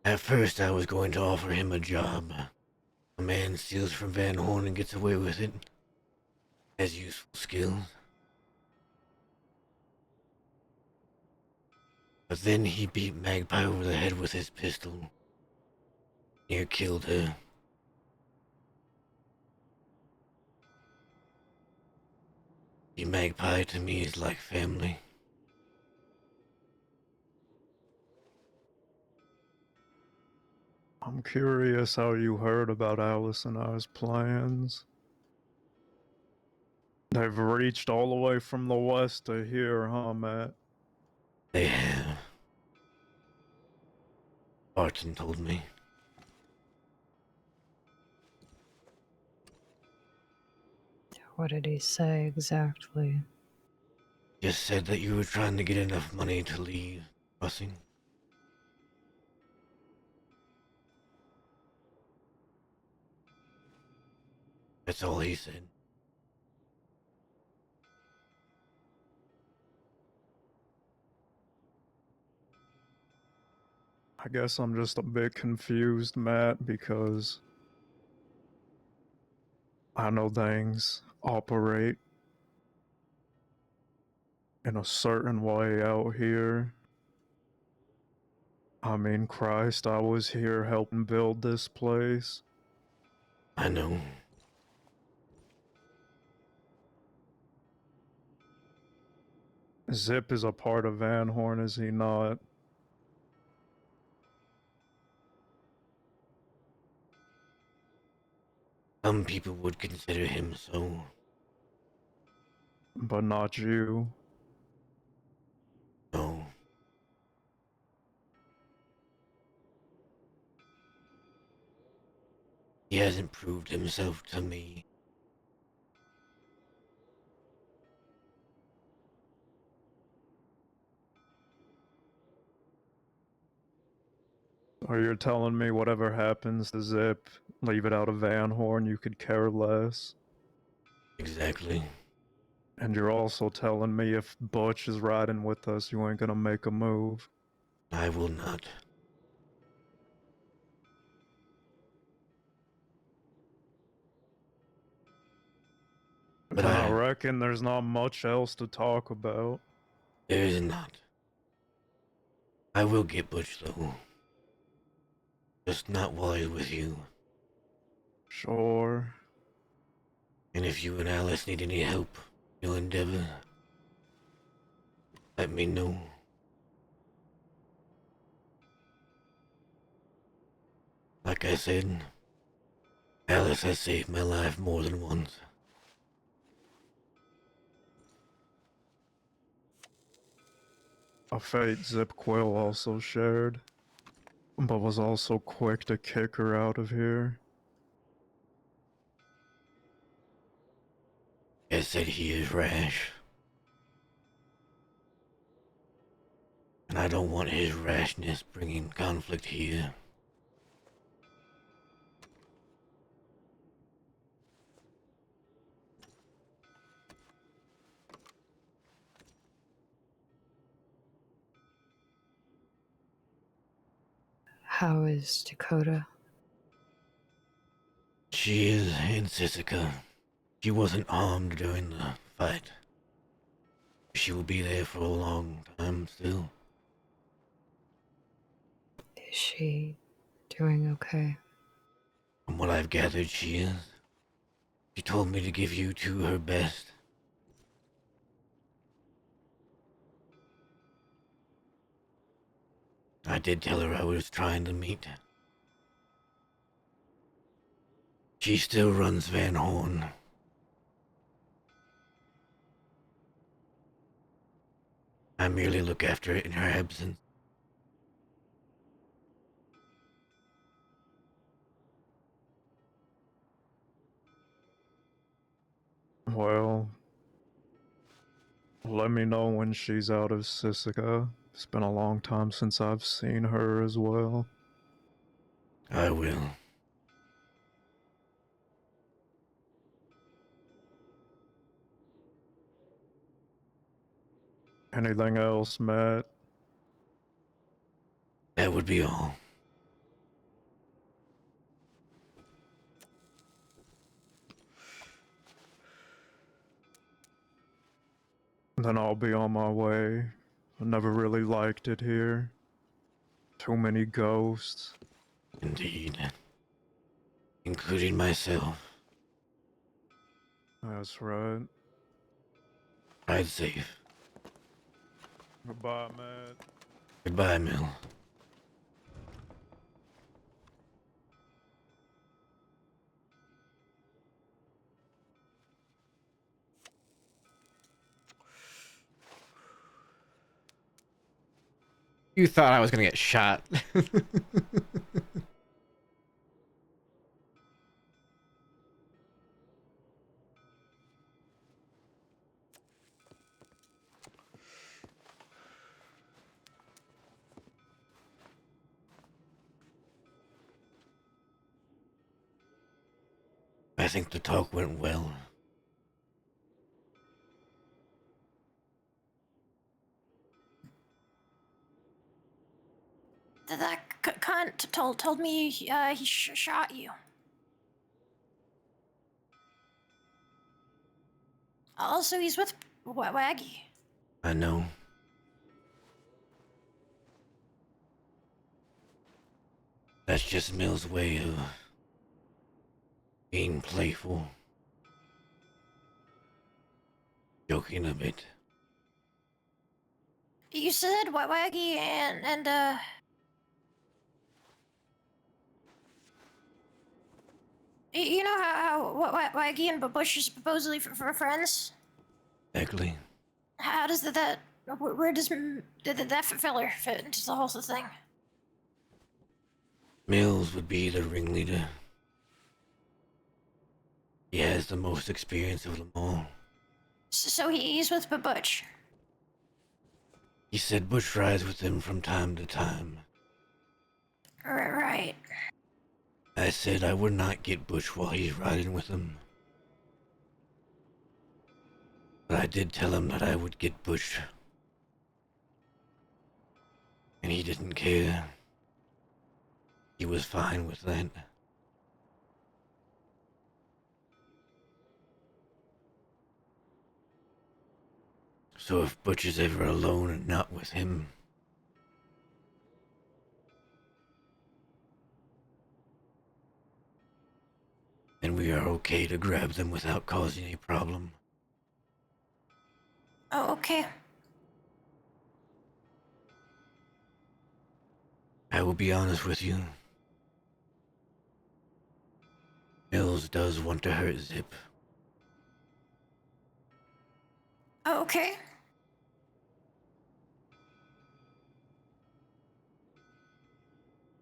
At first I was going to offer him a job. A man steals from Van Horn and gets away with it. Has useful skills. But then he beat Magpie over the head with his pistol. Near killed her. The Magpie to me is like family. I'm curious how you heard about Alice and I's plans. They've reached all the way from the west to here, huh, Matt? They have. Barton told me. What did he say exactly? Just said that you were trying to get enough money to leave crossing. That's all he said. I guess I'm just a bit confused, Matt, because I know things operate in a certain way out here. I mean, Christ, I was here helping build this place. I know. Zip is a part of Van Horn, is he not? Some people would consider him so. But not you. No. He hasn't proved himself to me. Or you're telling me whatever happens to Zip, leave it out of Van Horn, you could care less? Exactly. And you're also telling me if Butch is riding with us, you ain't gonna make a move. I will not. But I reckon there's not much else to talk about. There is not. I will get Butch though. Just not while he's with you. Sure. And if you and Alice need any help, your endeavor, let me know. Like I said, Alice has saved my life more than once. A fate Zip Quill also shared, but was also quick to kick her out of here. I said he is rash. And I don't want his rashness bringing conflict here. How is Dakota? She is in Sisika. She wasn't harmed during the fight. She will be there for a long time still. Is she doing okay? From what I've gathered, she is. She told me to give you two her best. I did tell her I was trying to meet. She still runs Van Horn. I merely look after it in her absence. Well, let me know when she's out of Sisika. It's been a long time since I've seen her as well. I will. Anything else, Matt? That would be all. Then I'll be on my way. I never really liked it here. Too many ghosts. Indeed. Including myself. That's right. Ride safe. Goodbye, Matt. Goodbye, Mill. You thought I was gonna get shot. I think the talk went well. That cunt told me he shot you. Also, he's with Waggy. I know. That's just Mill's way of being playful. Joking a bit. You said Waggy and you know how Waggy and Bush are supposedly for friends? Exactly. How does where does that feller fit into the whole thing? Mills would be the ringleader. He has the most experience of them all. So he's with Butch. He said Butch rides with him from time to time. Right. I said I would not get Butch while he's riding with him. But I did tell him that I would get Butch. And he didn't care. He was fine with that. So if Butch is ever alone and not with him, then we are okay to grab them without causing a problem. Oh, okay. I will be honest with you. Mills does want to hurt Zip. Oh, okay.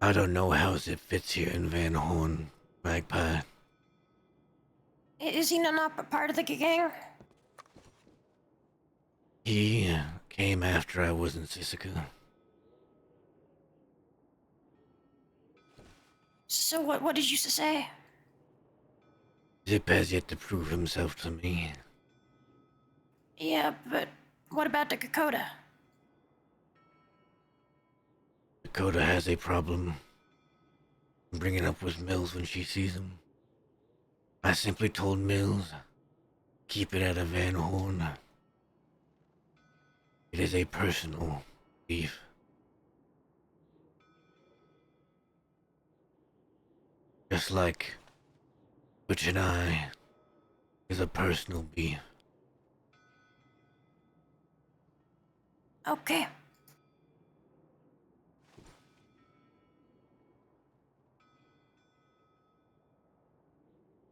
I don't know how Zip fits here in Van Horn, Magpie. Is he not a part of the gang? He came after I was in Sisika. So what did you say? Zip has yet to prove himself to me. Yeah, but what about the Dakota? Dakota has a problem bringing up with Mills when she sees him. I simply told Mills, keep it out of Van Horn. It is a personal beef. Just like Butch and I is a personal beef. Okay.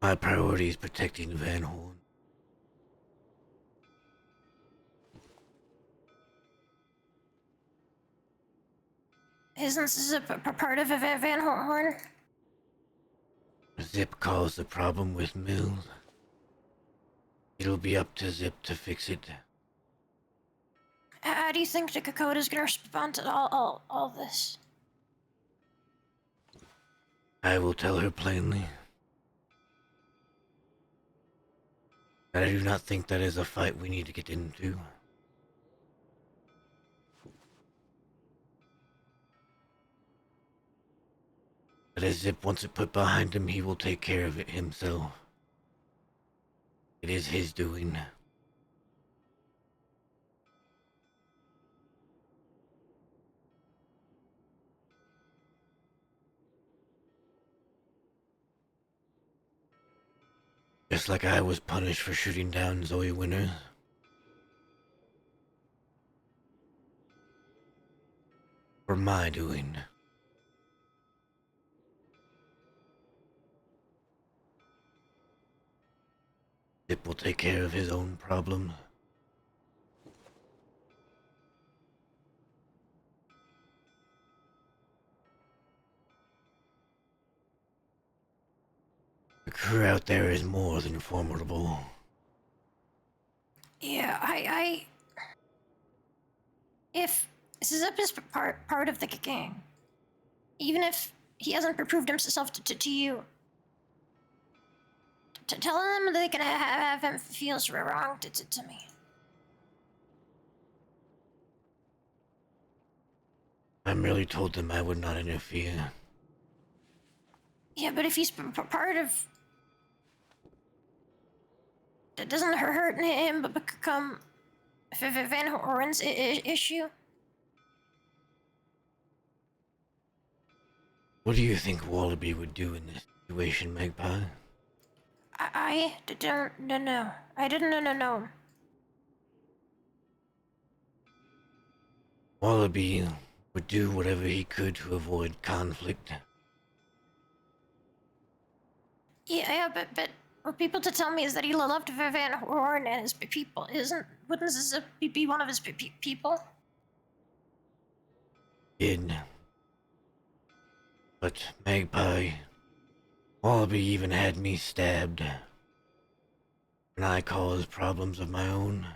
My priority is protecting Van Horn. Isn't Zip a part of Van Horn? Zip caused the problem with Mills. It'll be up to Zip to fix it. How do you think the Dakota's gonna respond to all this? I will tell her plainly. I do not think that is a fight we need to get into. But as Zip wants it put behind him, he will take care of it himself. It is his doing. Just like I was punished for shooting down Zoe Winters. For my doing. Zip will take care of his own problem. The crew out there is more than formidable. Yeah, if Zip is part of the gang, even if he hasn't proved himself to you, tell them they can have him feel wrong to me. I merely told them I would not interfere. Yeah, but if he's part of... That doesn't hurt him, but become Van Horn's issue. What do you think Wallaby would do in this situation, Magpie? I don't know. I didn't know. Wallaby would do whatever he could to avoid conflict. Yeah, but what people to tell me is that he loved Van Horn and his people. Wouldn't Zip be one of his people? Did. But Magpie, Wallaby even had me stabbed. And I caused problems of my own.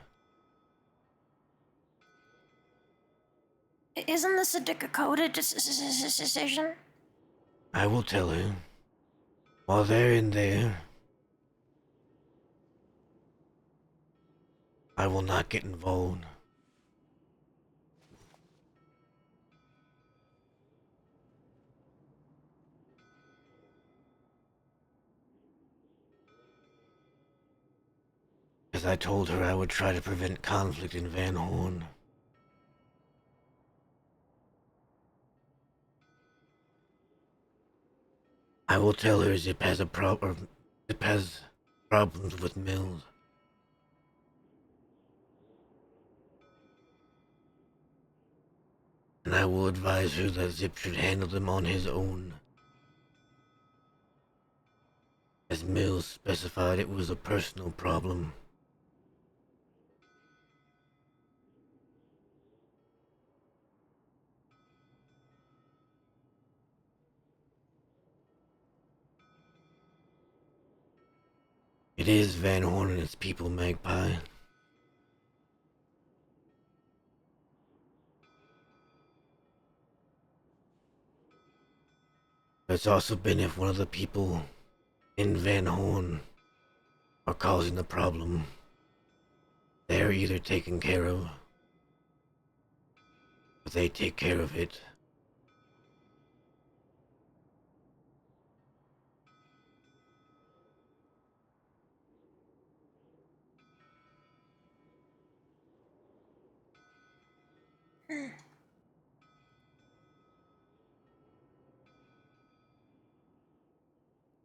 Isn't this a Dakota decision? I will tell her. While they're in there, I will not get involved. As I told her I would try to prevent conflict in Van Horn. I will tell her Zip has problems with Mills. And I will advise her that Zip should handle them on his own. As Mills specified, it was a personal problem. It is Van Horn and its people, Magpie. It's also been if one of the people in Van Horn are causing the problem. They are either taken care of, or they take care of it.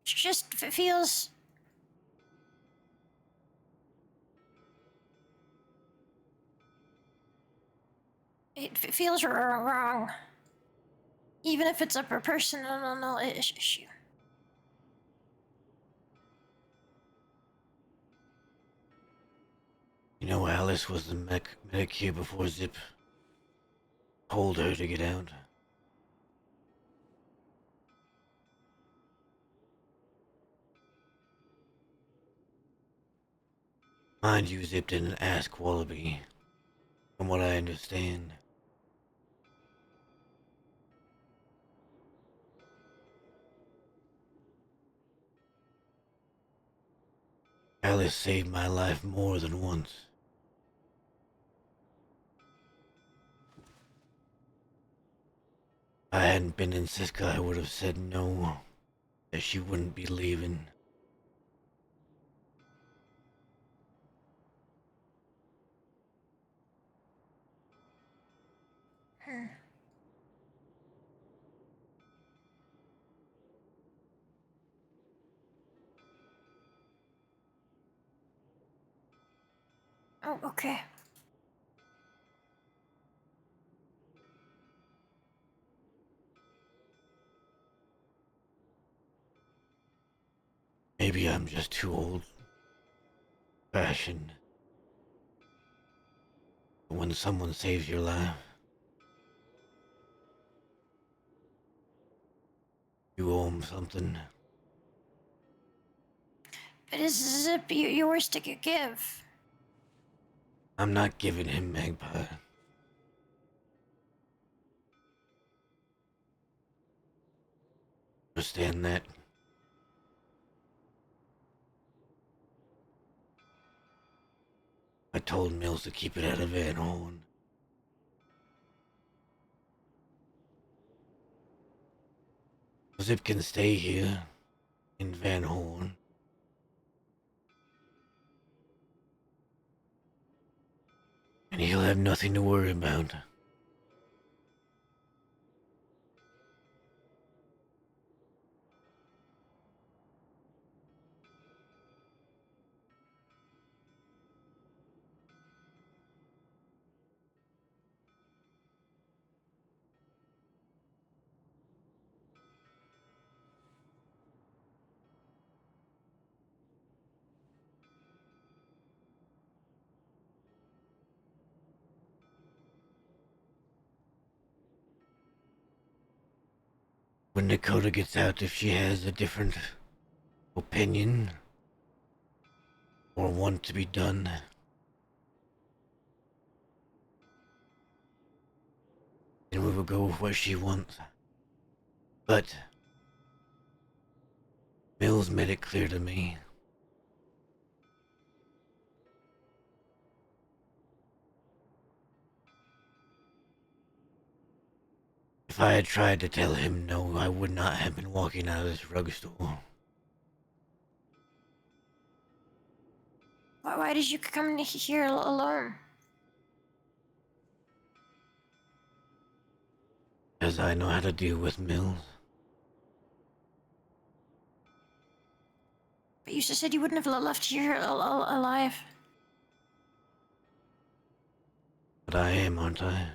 Just feels. It feels wrong. Even if it's a personal issue. You know, Alice was the medic here before Zip told her to get out. Mind you, Zip didn't ask Wallaby, from what I understand. Alice saved my life more than once. If I hadn't been in Sitka, I would have said no, that she wouldn't be leaving. Oh, okay. Maybe I'm just too old-fashioned. But when someone saves your life, you owe them something. But is Zip yours to give? I'm not giving him Magpie. Understand that? I told Mills to keep it out of Van Horn. Zip can stay here, in Van Horn. And he'll have nothing to worry about. When Dakota gets out, if she has a different opinion or want to be done, then we will go with what she wants. But Mills made it clear to me If I had tried to tell him no, I would not have been walking out of this drugstore. Why did you come here alone? Because I know how to deal with Mills. But you just said you wouldn't have left here alive. But I am, aren't I?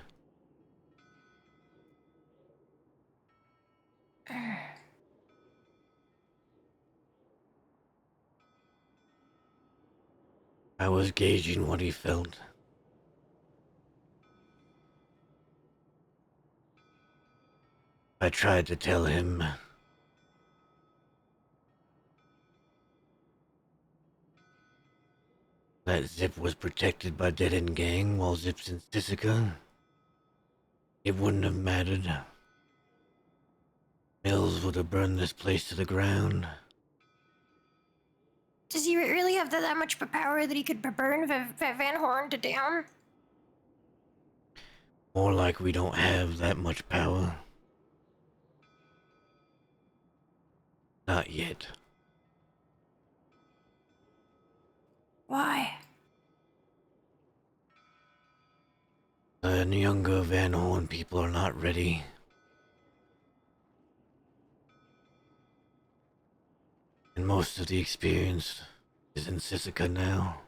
I was gauging what he felt. I tried to tell him that Zip was protected by Dead-End Gang while Zip's in Sisika. It wouldn't have mattered. Mills would have burned this place to the ground. Does he really have that much power that he could burn Van Horn to down? More like we don't have that much power. Not yet. Why? The younger Van Horn people are not ready. And most of the experience is in Sisika now.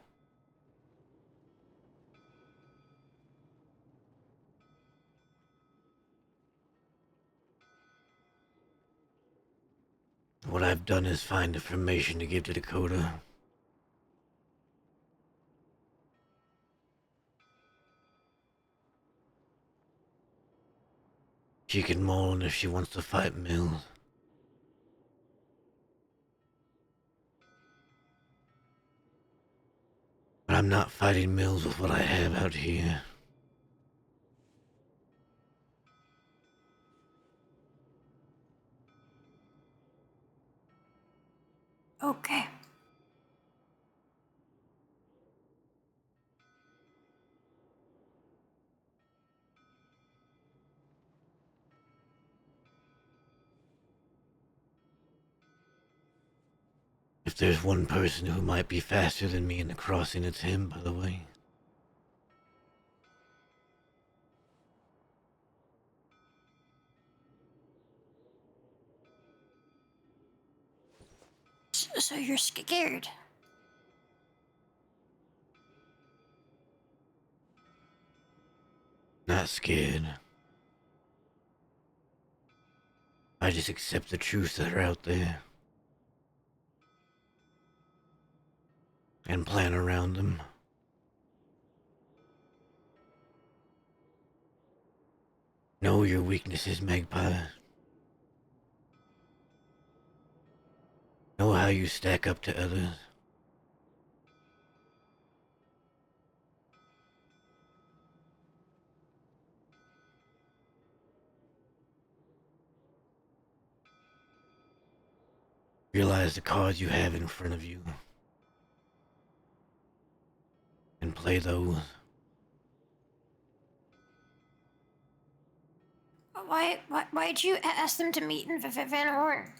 What I've done is find information to give to Dakota. She can mourn if she wants to fight Mills. But I'm not fighting Mills with what I have out here. Okay. If there's one person who might be faster than me in the crossing, it's him, by the way. So you're scared? Not scared. I just accept the truths that are out there. And plan around them. Know your weaknesses, Magpie. Know how you stack up to others. Realize the cards you have in front of you. And play those. Why'd you ask them to meet in Van Horn?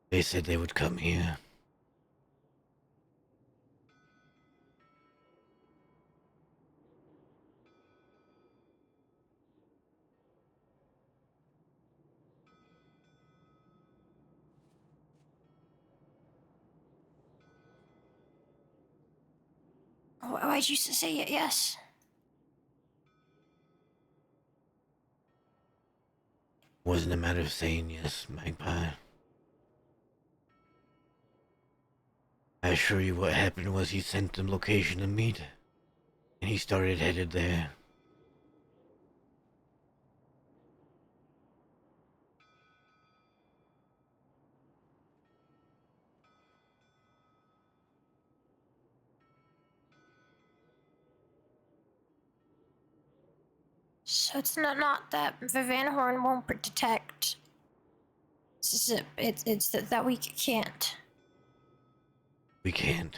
They said they would come here. Why'd you say yes? Wasn't a matter of saying yes, Magpie. I assure you what happened was he sent them location to meet, and he started headed there. So it's not that Van Horn won't detect. It's that we can't. We can't.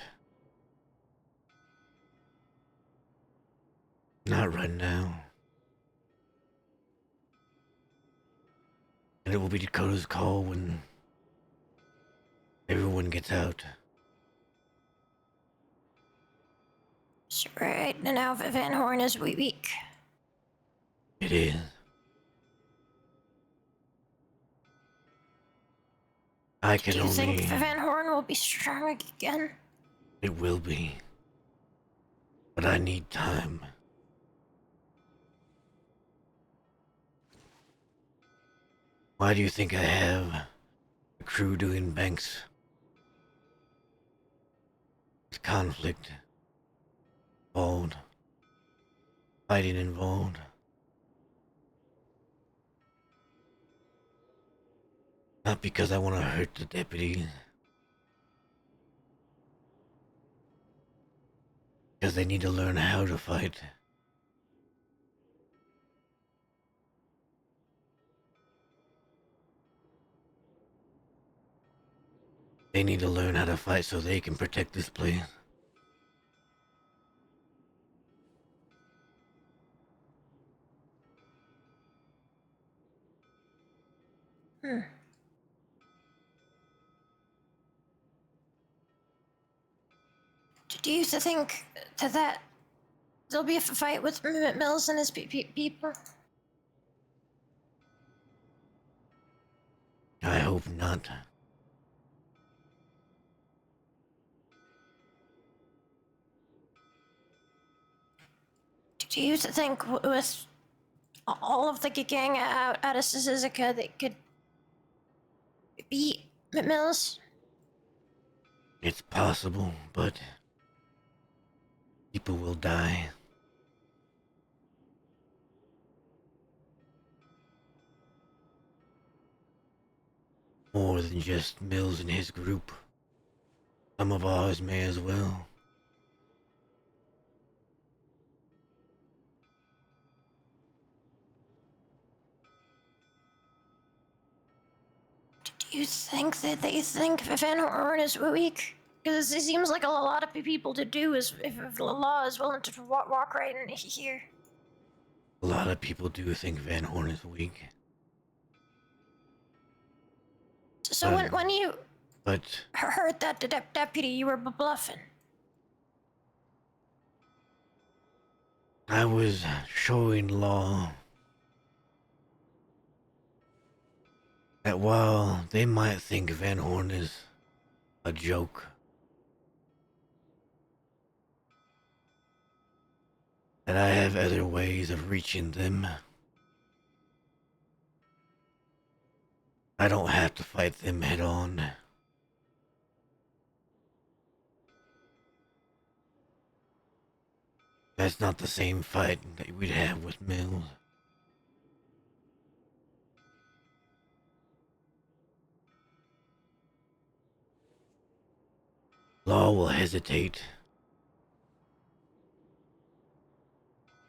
Not right now. It will be Dakota's call when everyone gets out. So right now, Van Horn is weak. It is. I can Do you only... think Van Horn will be strong again? It will be. But I need time. Why do you think I have a crew doing banks? It's conflict involved. Fighting involved. Not because I want to hurt the deputies. Because they need to learn how to fight. They need to learn how to fight so they can protect this place. Do you think that there'll be a fight with Mills and his people? I hope not. Do you think with all of the gang out of Suzuka they could beat Mills? It's possible, but people will die. More than just Mills and his group. Some of ours may as well. Do you think that they think Van Horn is weak? Because it seems like a lot of people to do is if the law is willing to walk right in here. A lot of people do think Van Horn is weak. So when you But heard that the deputy, you were bluffing. I was showing Law that while they might think Van Horn is a joke, that I have other ways of reaching them. I don't have to fight them head on. That's not the same fight that we'd have with Mills. Law will hesitate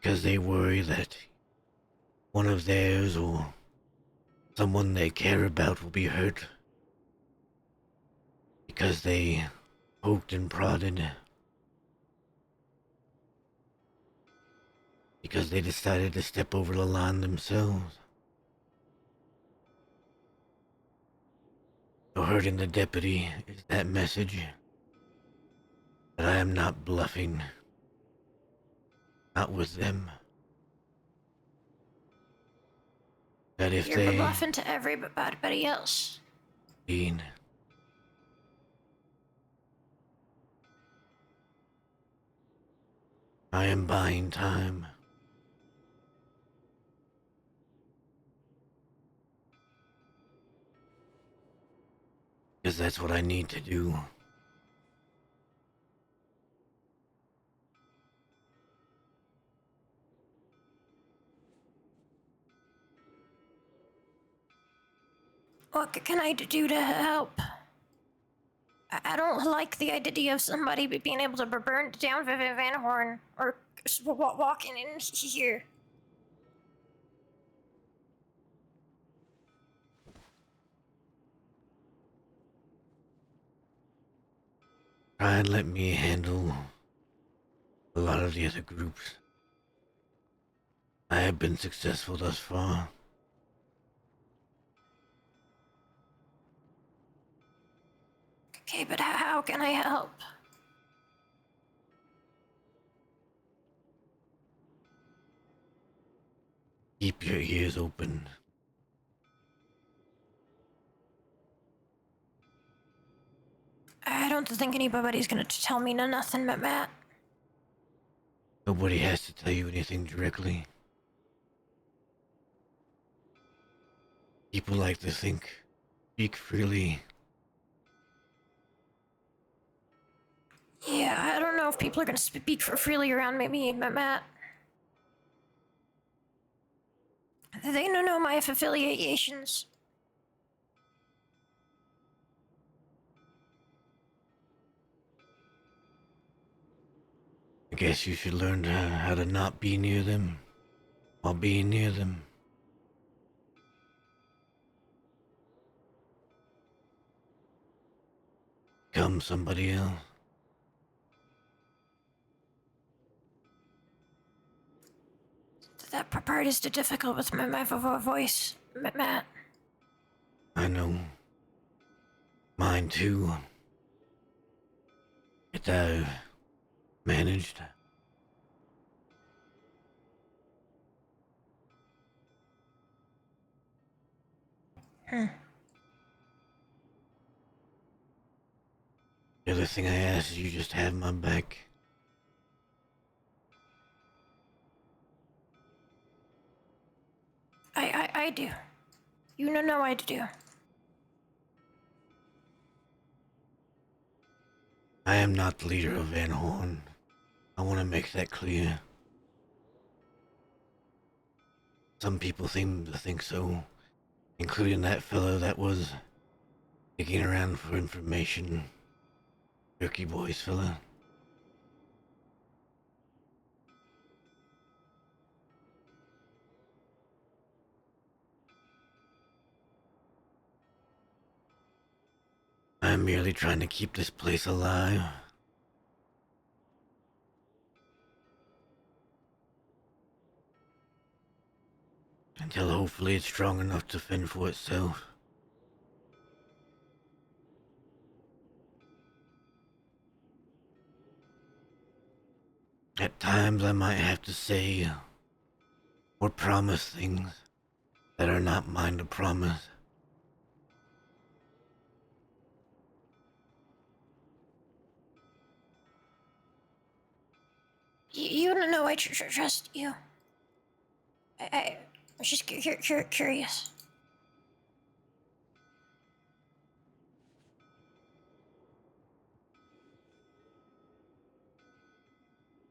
because they worry that one of theirs or someone they care about will be hurt because they poked and prodded, because they decided to step over the line themselves. So hurting the deputy is that message that I am not bluffing, not with them. That if You're they... bluffing to everybody else. Dean. I am buying time. Because that's what I need to do. What can I do to help? I don't like the idea of somebody being able to burn down Van Horn or walking in here. Try and let me handle a lot of the other groups. I have been successful thus far. Okay, but how can I help? Keep your ears open. I don't think anybody's gonna tell me nothing but Matt. Nobody has to tell you anything directly. People like to speak freely. Yeah, I don't know if people are gonna speak freely around me, Matt. They don't know my affiliations. I guess you should learn how to not be near them while being near them. Become somebody else. That part is difficult with my voice, Matt. I know. Mine too. It's managed. Hmm. The other thing I ask is you just have my back. I do. You know I do. I am not the leader of Van Horn. I want to make that clear. Some people seem to think so, including that fellow that was digging around for information. Jerky Boys fella. I'm merely trying to keep this place alive. Until hopefully it's strong enough to fend for itself. At times I might have to say or promise things that are not mine to promise. You don't know I trust you. I'm just curious.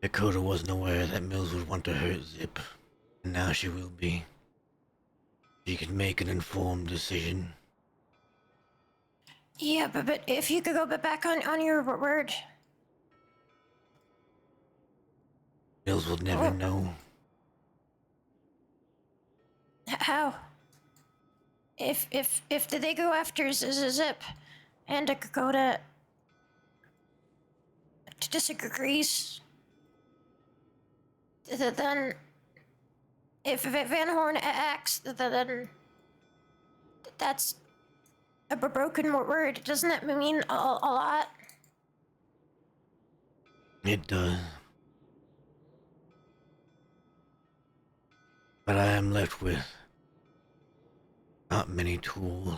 Dakota wasn't aware that Mills would want to hurt Zip, and now she will be. She can make an informed decision. Yeah, but if you could go back on your word. Mills will never know. How? If they go after Zip and Dakota disagrees, then if Van Horn acts, then that's a broken word. Doesn't that mean a lot? It does. But I am left with not many tools.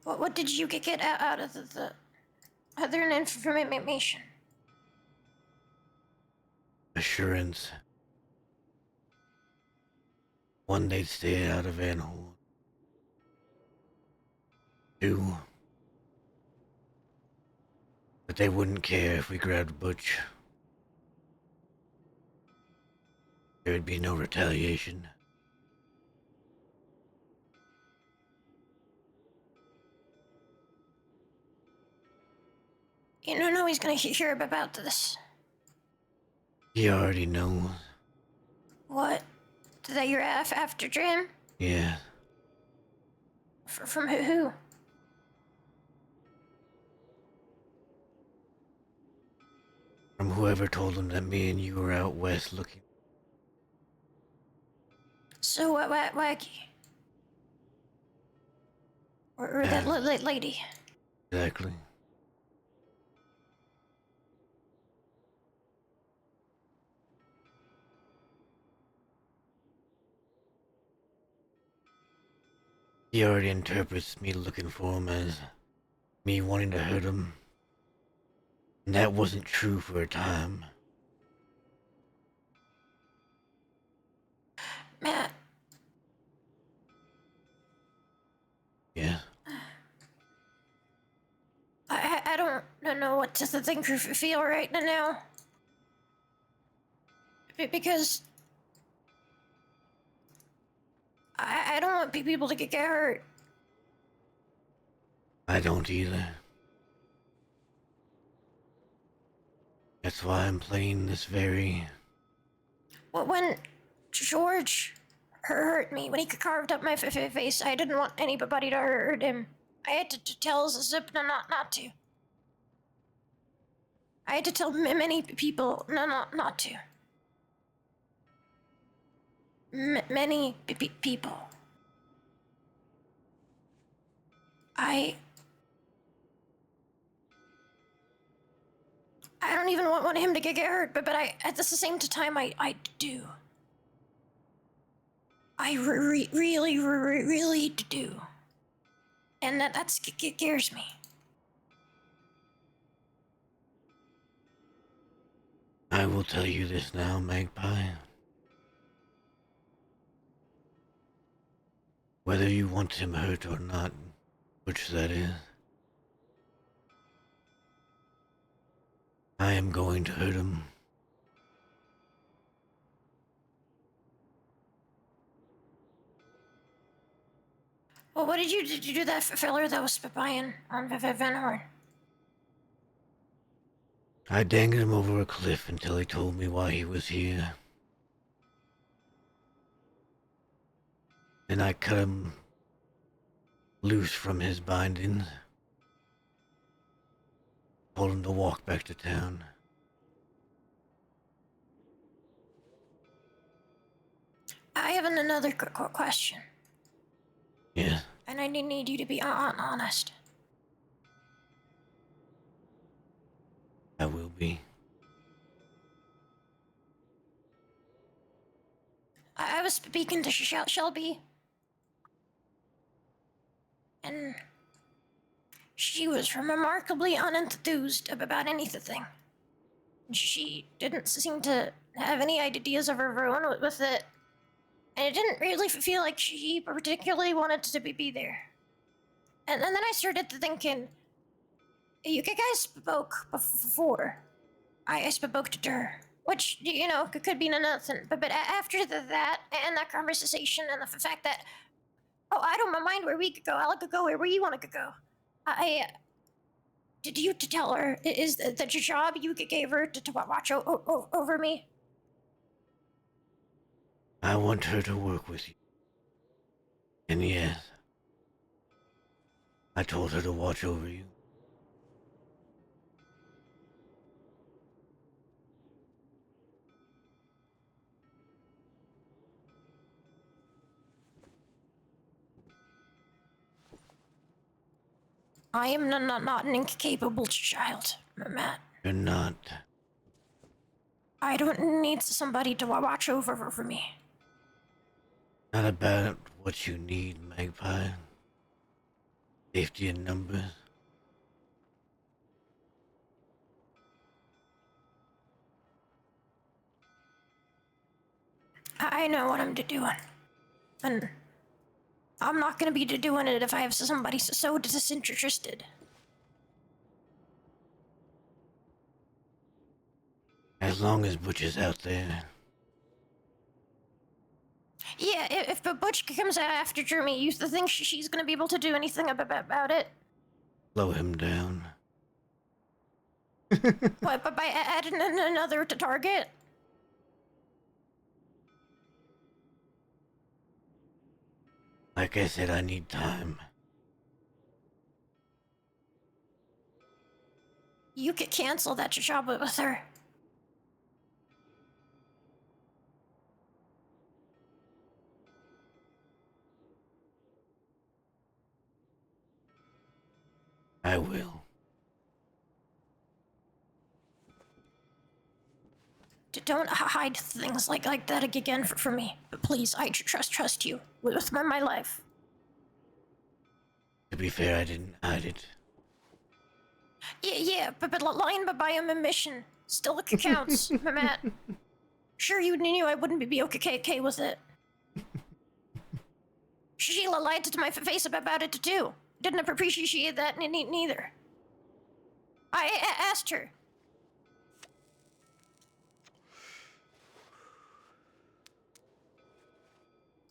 What did you get out of the other information? Assurance. One, they'd stay out of Van Horn. Two, that they wouldn't care if we grabbed Butch. There would be no retaliation. You don't know he's gonna hear about this. He already knows. What? That you're after Jim? Yeah. From who? From whoever told him that me and you were out west looking. So what, Waggy? Or that lady? Exactly. He already interprets me looking for him as me wanting to hurt him. And that wasn't true for a time. Matt. Yeah. I don't know what to think or feel right now. Because I don't want people to get hurt. I don't either. That's why I'm playing this very... Well, when George hurt me, when he carved up my face, I didn't want anybody to hurt him. I had to tell Zip not to. I had to tell many people not to. Many people. I don't even want him to get hurt, but I at the same time I do. I really do. And that scares me. I will tell you this now, Magpie. Whether you want him hurt or not, which that is, I am going to hurt him. Well, what did you do to that fella that was buying on Van Horn? I dangled him over a cliff until he told me why he was here. Then I cut him loose from his bindings. Told him to walk back to town. I have another question. Yeah. And I need you to be honest. I will be. I was speaking to Shelby. And she was remarkably unenthused about anything. She didn't seem to have any ideas of her own with it. And it didn't really feel like she particularly wanted to be there. And then I started thinking, you guys spoke before. I spoke to her, which, you know, could be nothing. But after that, and that conversation, and the fact that, oh, I don't mind where we could go. I'll go where you want to go. Did you tell her, is the job you gave her to watch over me? I want her to work with you. And yes, I told her to watch over you. I am not an incapable child, Matt. You're not. I don't need somebody to watch over for me. Not about what you need, Magpie. Safety in numbers. I know what I'm doing. And I'm not gonna be doing it if I have somebody so disinterested. As long as Butch is out there. Yeah, if Butch comes after Jeremy, you think she's gonna be able to do anything about it? Slow him down. What, but by adding another target? Like I said, I need time. You could cancel that job with her. I will. Don't hide things like that again for me. But please, I trust you with my life. To be fair, I didn't hide it. Yeah, but lying by a mission still counts, Matt. Sure, you knew I wouldn't be okay with it. Sheila lied to my face about it too. Didn't appreciate that neither. I asked her.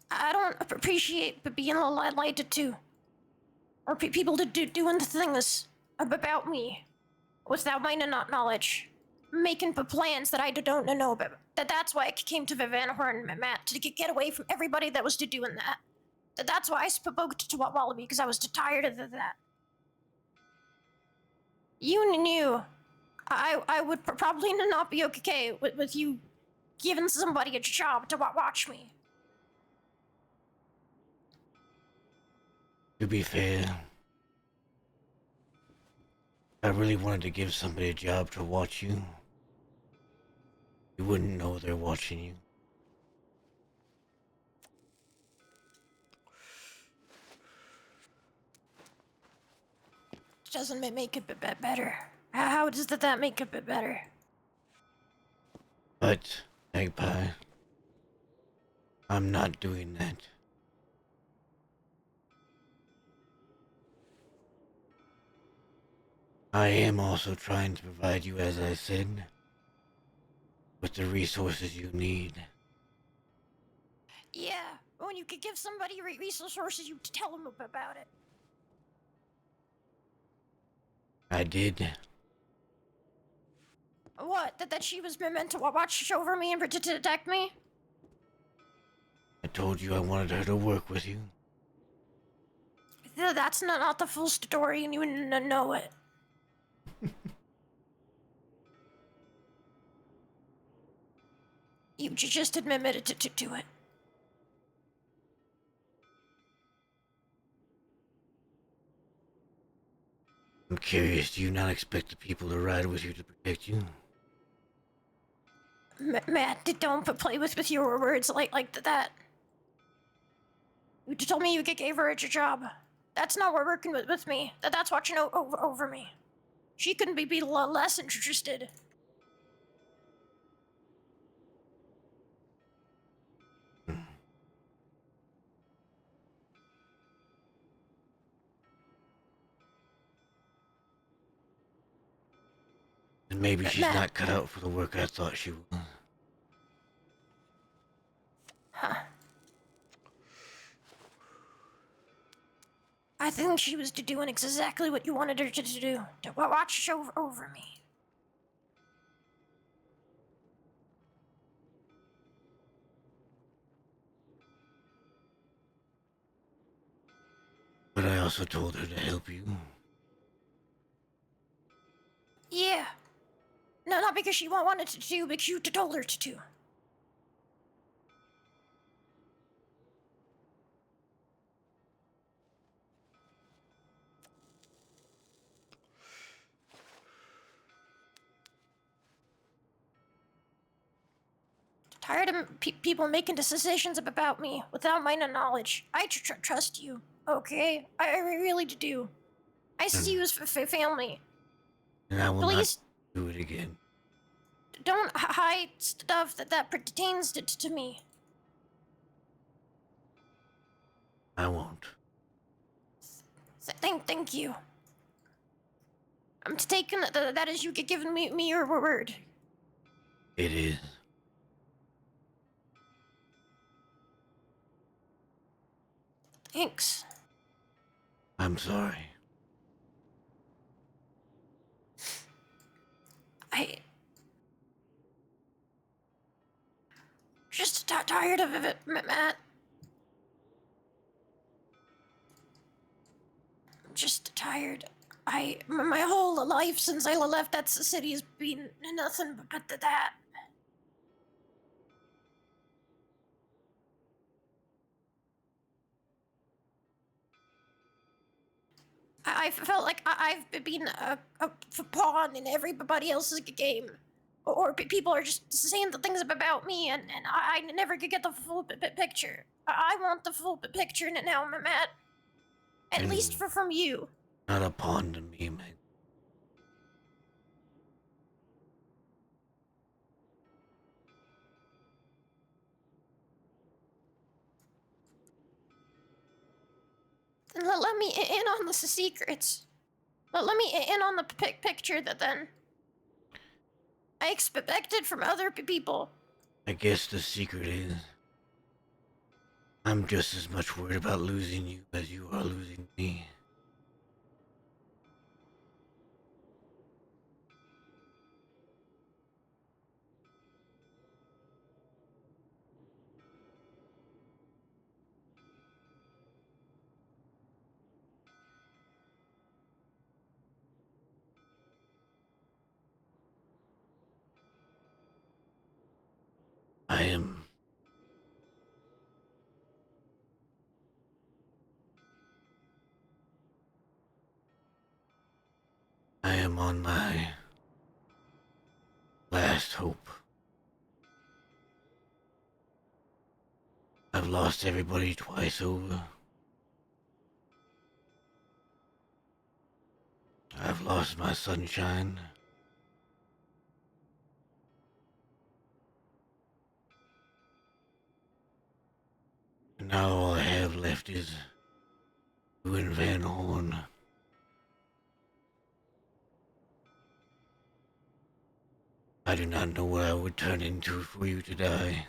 I don't appreciate being lied to, or people doing things about me without my knowledge, making plans that I don't know about. That's why I came to Van Horn, Matt, to get away from everybody that was doing that. That's why I spoke to Wallaby, because I was tired of that. You knew I would probably not be okay with you giving somebody a job to watch me. To be fair, I really wanted to give somebody a job to watch you. You wouldn't know they're watching you. Doesn't make it a bit better. How does that make it a bit better? But, Magpie, I'm not doing that. I am also trying to provide you, as I said, with the resources you need. Yeah, when you could give somebody resources, you tell them about it. I did. What? That she was meant to watch over me and to protect me? I told you I wanted her to work with you. That's not the full story, and you know it. You just admitted to it. I'm curious, do you not expect the people to ride with you to protect you? Matt, don't play with your words like that. You told me you gave her a job. That's not working with me. That's watching over me. She couldn't be less interested. And maybe she's Matt. not cut out for the work I thought she was. Huh. I think she was doing exactly what you wanted her to do. To watch over me. But I also told her to help you. Yeah. No, not because she wanted to do, because you told her to do. Tired of people making decisions about me without my knowledge. I trust you, okay? I really do. I see you as family. And I will Please not do it again. don't hide stuff that pertains to me. I won't. Thank you. I'm taking that as you giving me your word. It is. Thanks. I'm sorry. I just tired of it, Matt. I'm just tired. My whole life since I left that city has been nothing but that. I felt like I've been a pawn in everybody else's game. Or people are just saying the things about me, and I never could get the full picture. I want the full picture now, Matt. At least from you. Not a pawn to me, man. Then let me in on the secrets. Let me in on the picture that then I expected from other people. I guess the secret is I'm just as much worried about losing you as you are losing me. I am on my last hope. I've lost everybody twice over. I've lost my sunshine. And now all I have left is you and Van Horn. I do not know what I would turn into for you to die.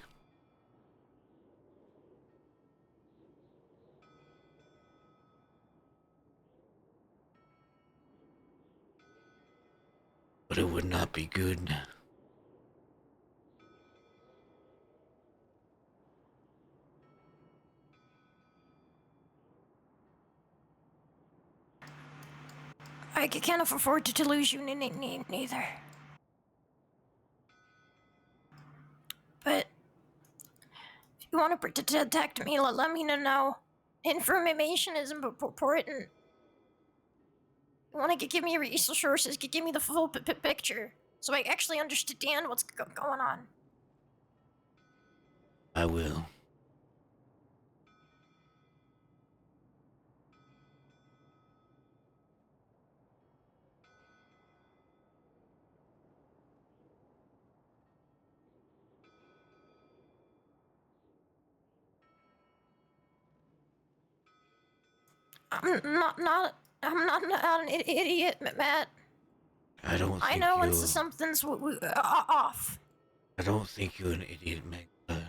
But it would not be good. I can't afford to lose you neither. But if you want to protect me, let me know. Information is important. You want to give me resources, give me the full picture, so I actually understand what's going on. I will. I'm not an idiot, Matt. I don't think I know when you're... something's off. I don't think you're an idiot, Magpie.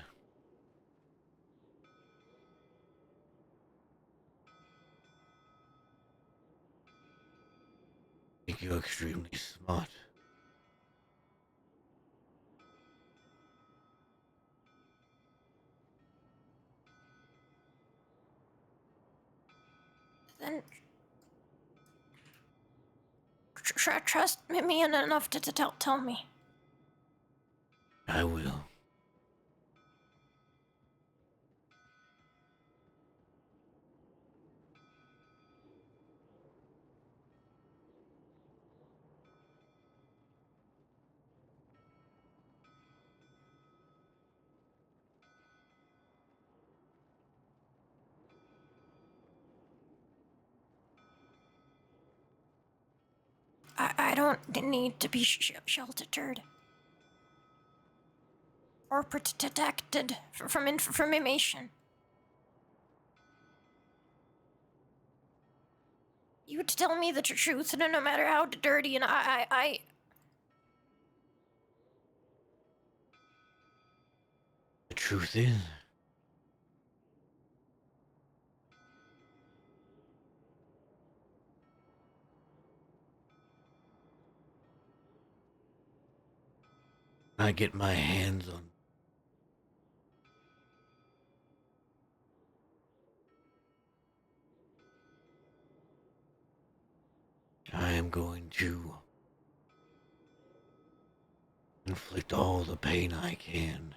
I think you're extremely smart. Then trust me enough to tell me. I will. I don't need to be sheltered or protected from information. You tell me the truth, no matter how dirty, and I The truth is, I get my hands on I am going to inflict all the pain I can.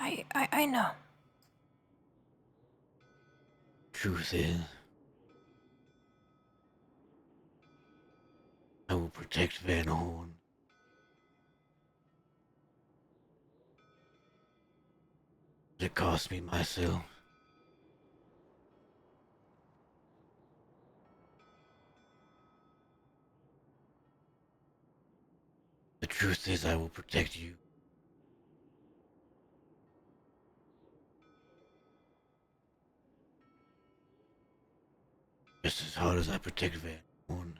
I know. Truth is, I will protect Van Horn. It cost me myself. The truth is, I will protect you. Just as hard as I protect Van Horn.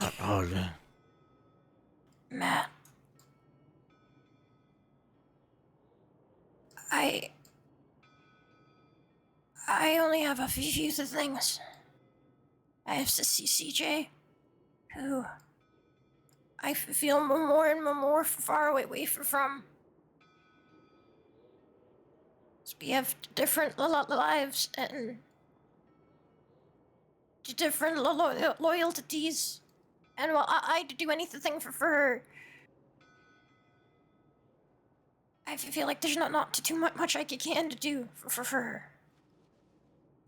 Not harder. Matt. I only have a few things. I have CJ, who I feel more and more far away from. We have different lives and different loyalties. And while I'd do anything for her, I feel like there's not too much I can do for her.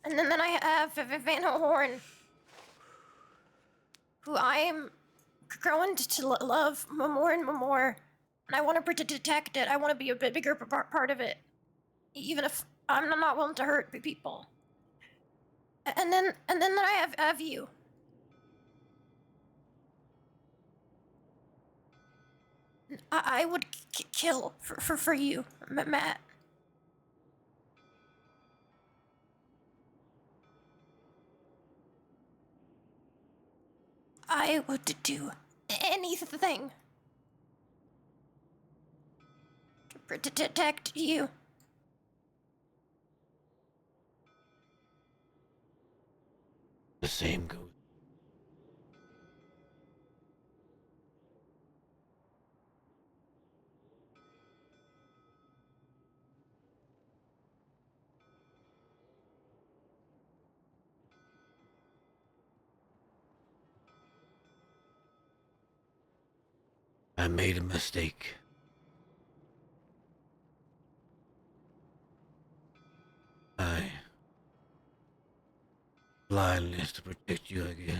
And then I have Van Horn, who I am growing to love more and more. And I want to protect it. I want to be a bit bigger part of it, even if I'm not willing to hurt people. And then I have you. I would kill for you, Matt. I would do anything to protect you. The same goes. I made a mistake. I blindness to protect you, I guess.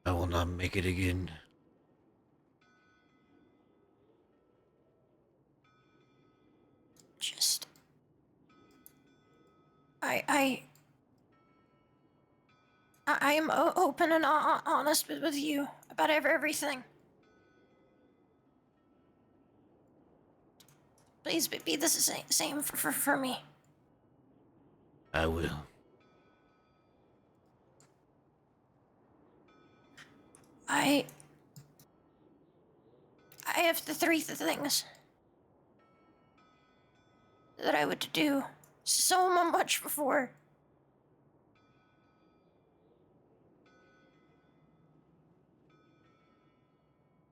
I will not make it again. Just I am open and honest with you about everything. Please be the same for me. I will. I have the three things that I would do so much before.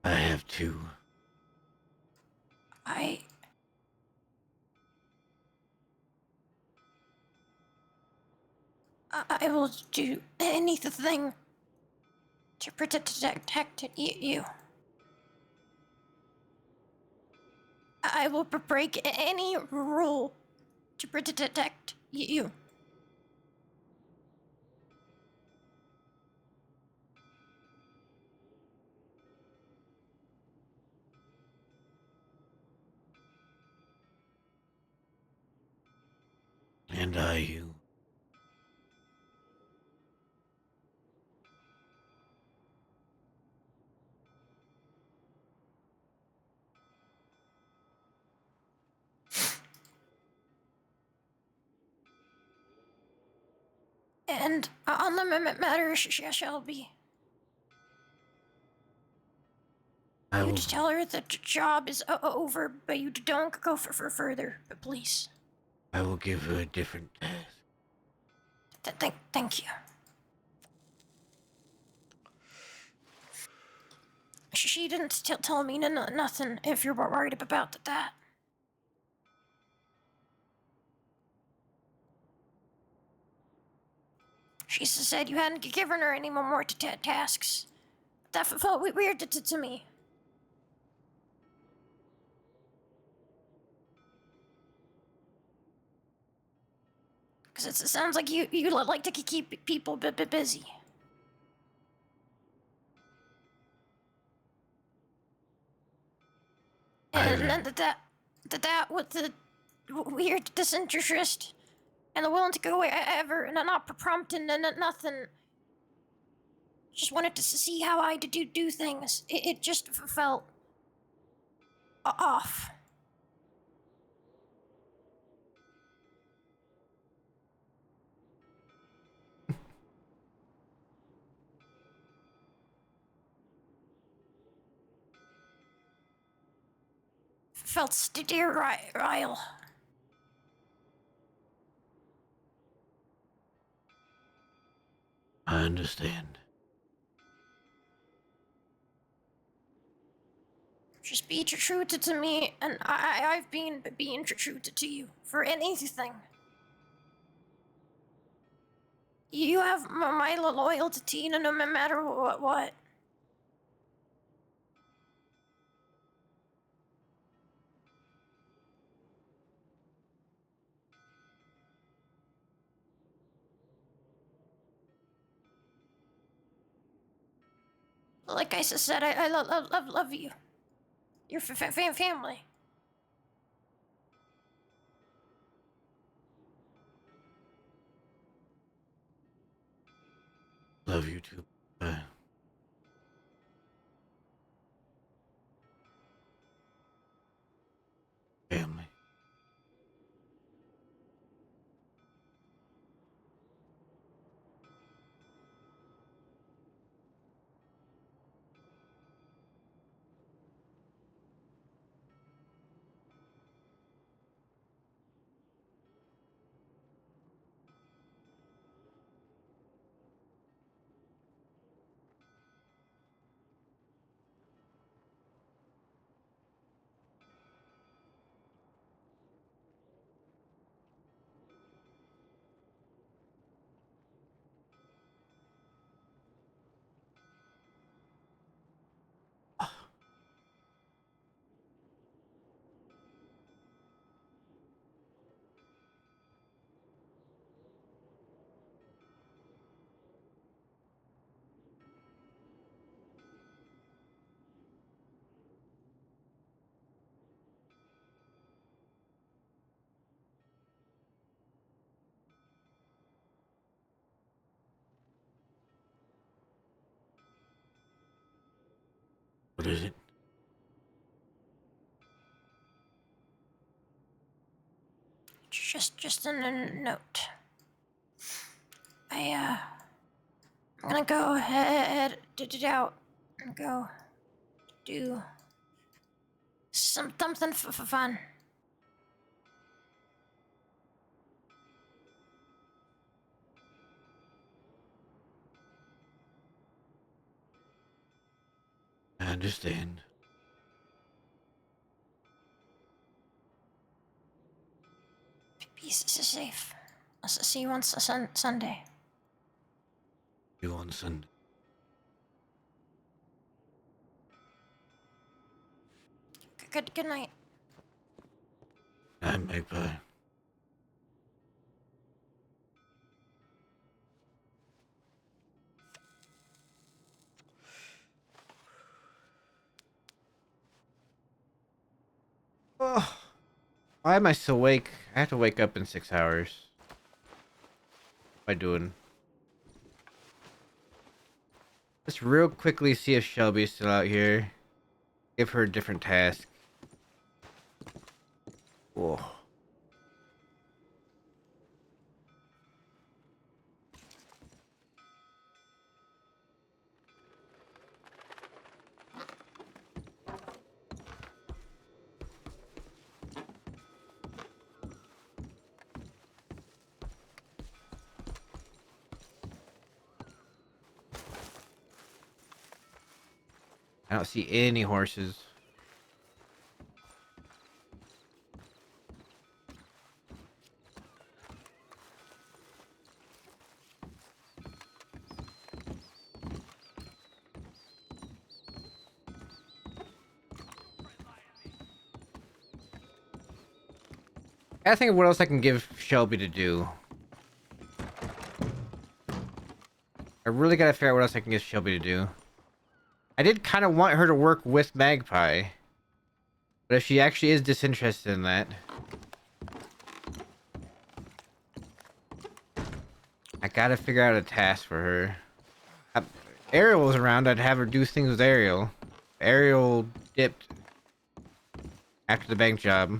I have two. I will do anything to protect you. I will break any rule to protect you. And I you. And on the matter shall be. You just tell her the job is over, but you don't go for further. But please. I will give her a different task. Thank you. She didn't tell me nothing. If you're worried about that. She said you hadn't given her any more tasks. That felt weird to me. Because it sounds like you like to keep people busy. And then that with the weird disinterest and the willing to go wherever and not prompting and nothing. Just wanted to see how I do things. It just felt off. Felt sterile. I understand. Just be true to me, and I've been being true to you for anything. You have my loyalty, no matter what. Like I said, I love you. Your family. Love you too. Family. What is it? Just a note. I'm gonna go ahead, out, and go do something for fun. I understand. Be safe. I'll see you on Sunday. You on Sunday. Good night. I'm Magpie. Oh, why am I still awake? I have to wake up in 6 hours. What am I doing? Let's real quickly see if Shelby's still out here. Give her a different task. Whoa. I don't see any horses. I think of what else I can give Shelby to do. I really gotta figure out what else I can get Shelby to do. I did kind of want her to work with Magpie. But if she actually is disinterested in that... I gotta figure out a task for her. Ariel was around, I'd have her do things with Ariel. Ariel dipped after the bank job.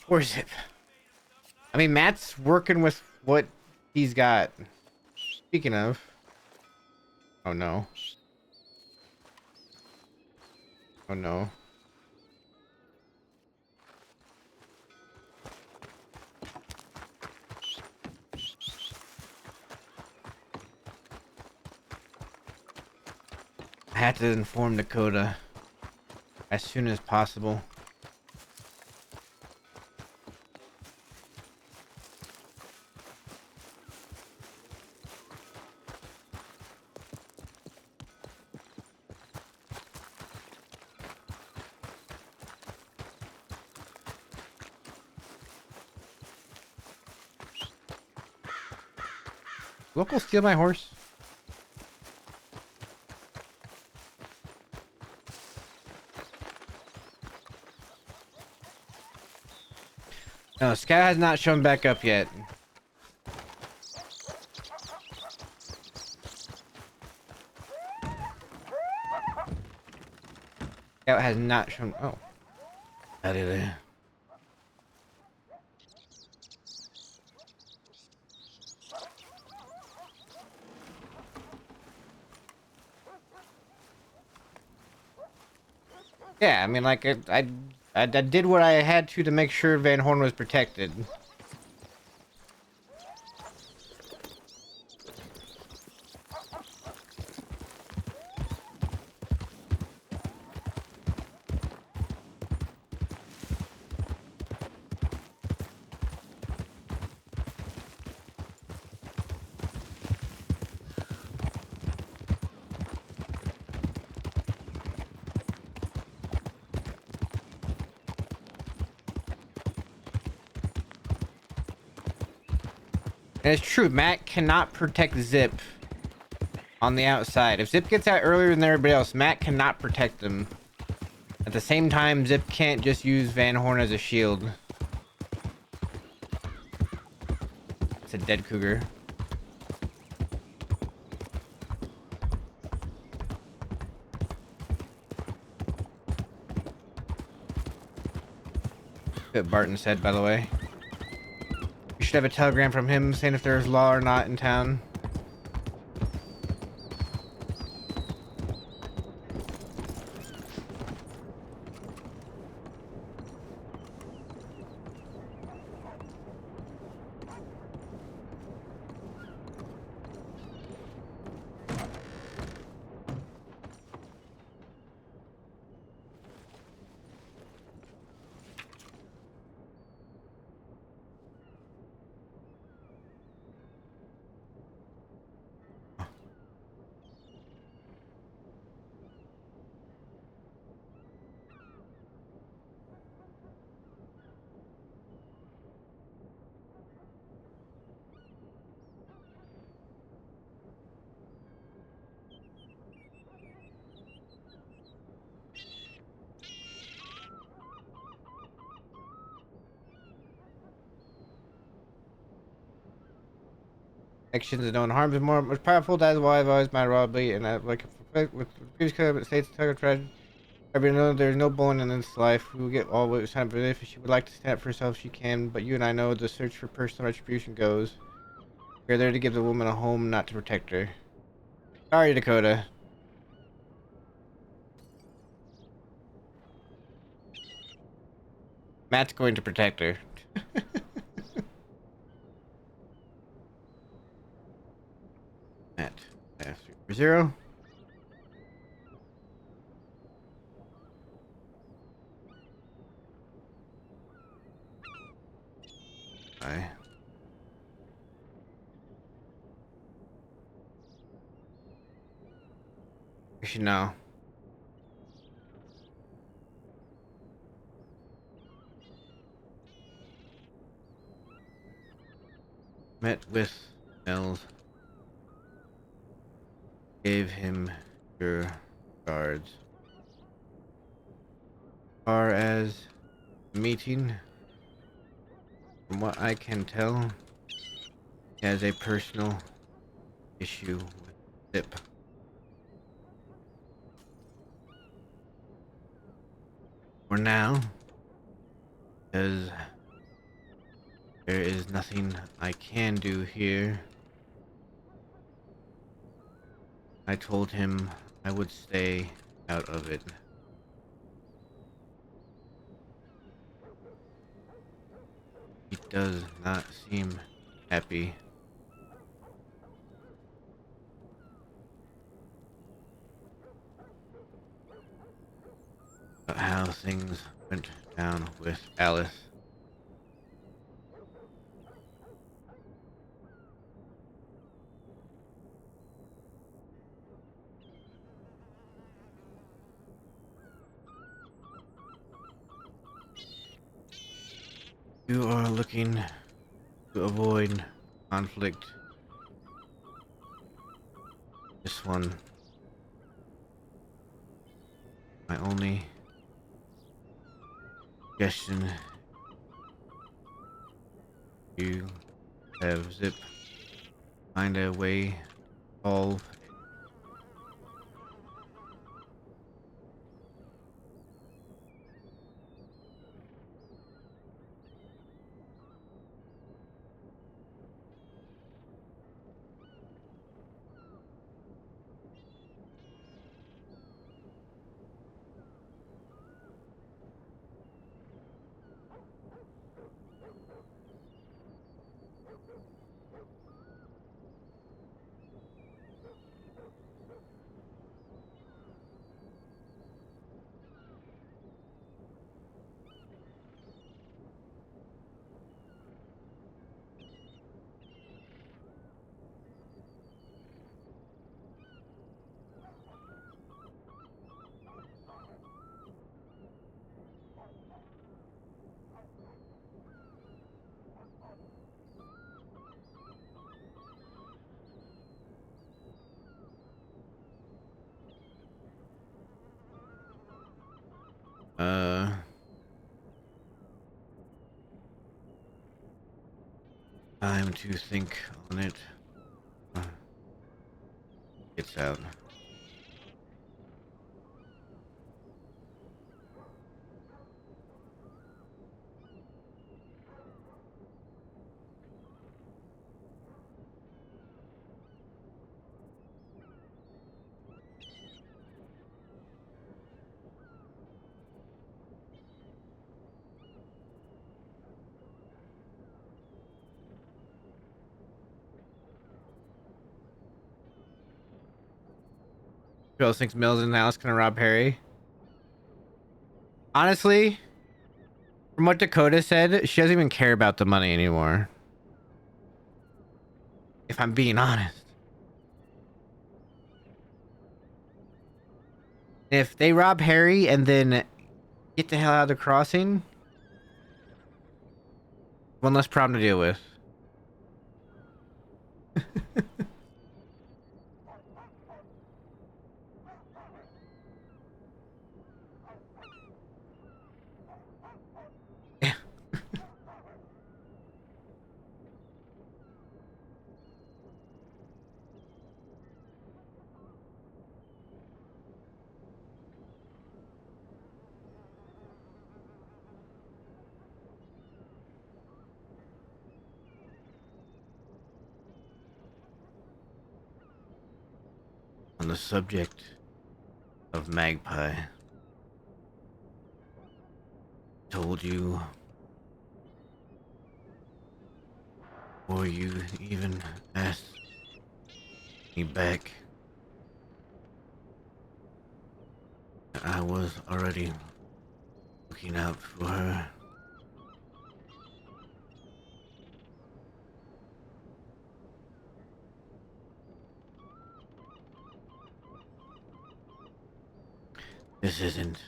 Poor Zip. I mean, Matt's working with what he's got. Speaking of... Oh no. Oh no. I have to inform Dakota as soon as possible. Local steal my horse? No, Scout has not shown back up yet. Scout has not shown... Oh. Out of there. Yeah, I mean, like, I did what I had to make sure Van Horn was protected. And it's true, Matt cannot protect Zip on the outside. If Zip gets out earlier than everybody else, Matt cannot protect them. At the same time, Zip can't just use Van Horn as a shield. It's a dead cougar. What Barton said, by the way. You should have a telegram from him saying if there's law or not in town. Actions of known harms is more much powerful. That is why I've always mind robbery and I like with previous covenant states tug of tragedy. Every know there's no bone in this life. We will get all what time for if she would like to stand up for herself, she can. But you and I know the search for personal retribution goes. We're there to give the woman a home, not to protect her. Sorry, Dakota. Matt's going to protect her. Matt, 340. Bye. Actually, no. met with Mills. Gave him your regards. Far as the meeting, from what I can tell, he has a personal issue with Zip. For now, because there is nothing I can do here, I told him I would stay out of it. He does not seem happy. About how things went down with Alice. You are looking to avoid conflict. This one, my only suggestion, you have Zip find a way to solve. Time to think on it. It's out. Who else thinks Mills and Alice gonna rob Harry? Honestly, from what Dakota said, she doesn't even care about the money anymore. If I'm being honest. If they rob Harry and then get the hell out of the crossing, one less problem to deal with. On the subject of Magpie, told you, or you even asked me back, I was already looking out for her. This isn't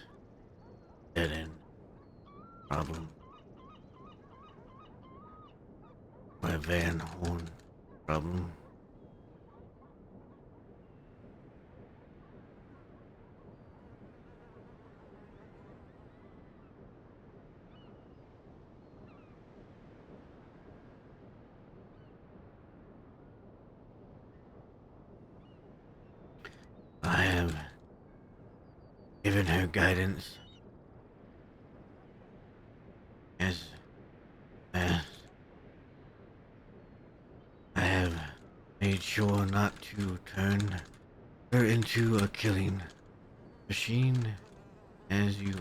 a dead-end problem. My Van Horn I have given her guidance as I have made sure not to turn her into a killing machine as you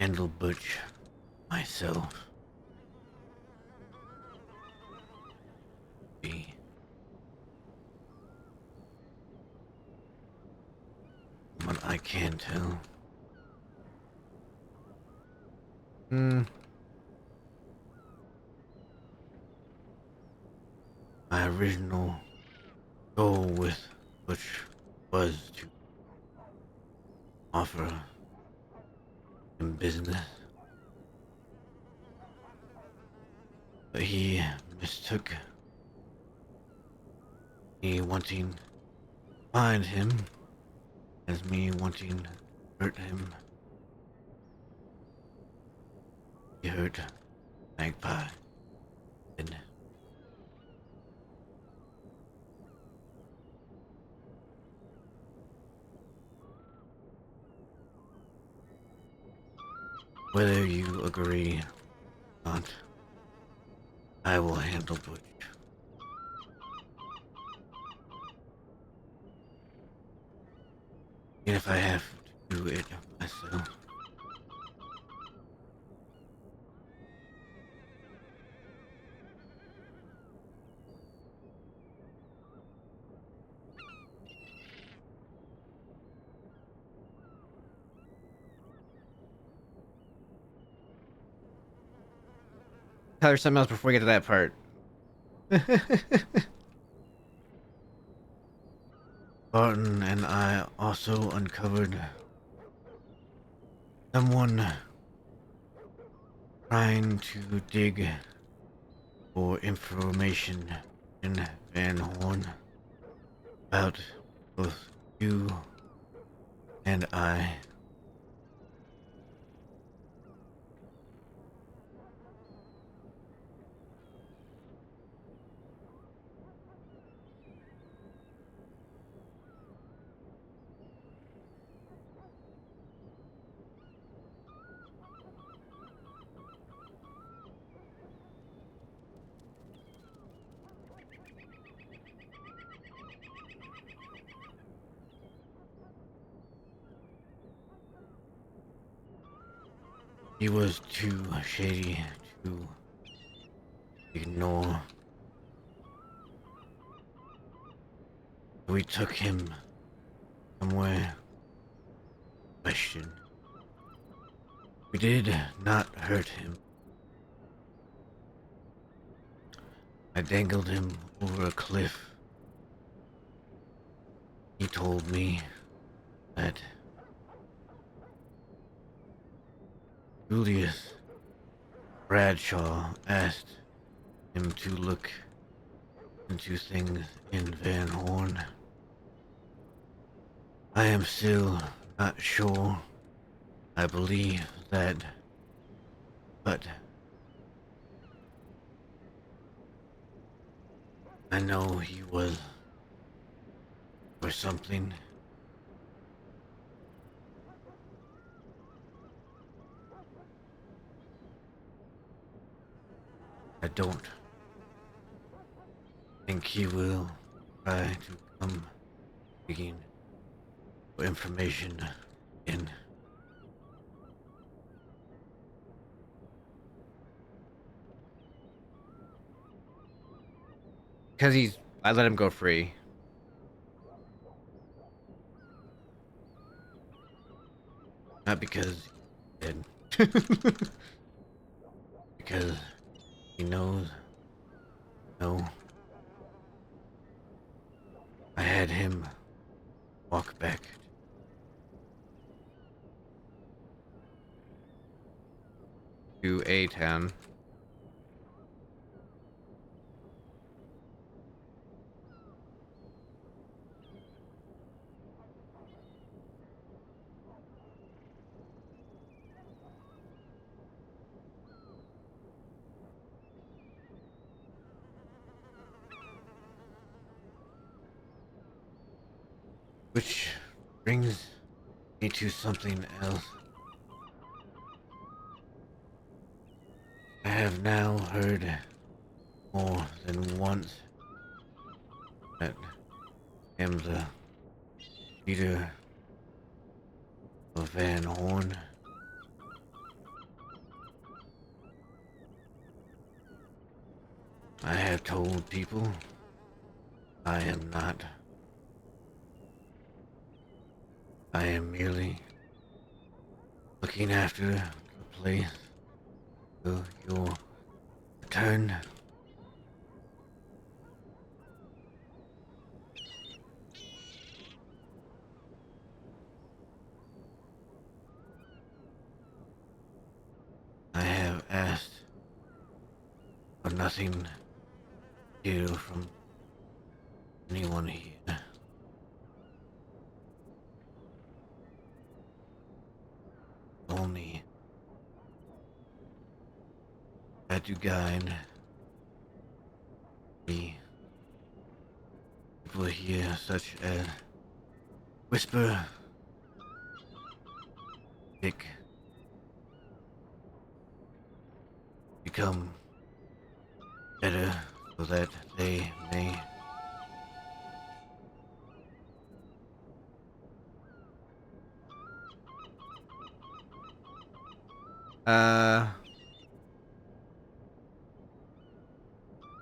handle Butch myself. What I can tell. My original goal with Butch was to offer him business. But he mistook me wanting to find him as me wanting to hurt him. He hurt Magpie. And whether you agree or not, I will handle Butch. And if I have to do it myself. Tell her something else before we get to that part. Barton and I also uncovered someone trying to dig for information in Van Horn about both you and I. He was too shady to ignore. We took him somewhere. Question. We did not hurt him. I dangled him over a cliff. He told me that Julius Bradshaw asked him to look into things in Van Horn. I am still not sure. I believe that, but I know he was for something. I don't think he will try to come digging for information in. Because I let him go free. Not because he did. Because he knows. No. I had him walk back. to a town. Which brings me to something else. I have now heard more than once that I am the leader of Van Horn. I have told people I am not. I am merely looking after the place till your return. I have asked for nothing here from anyone here. Only had to guide me. People here such as Whisper, Dick, become better so that they may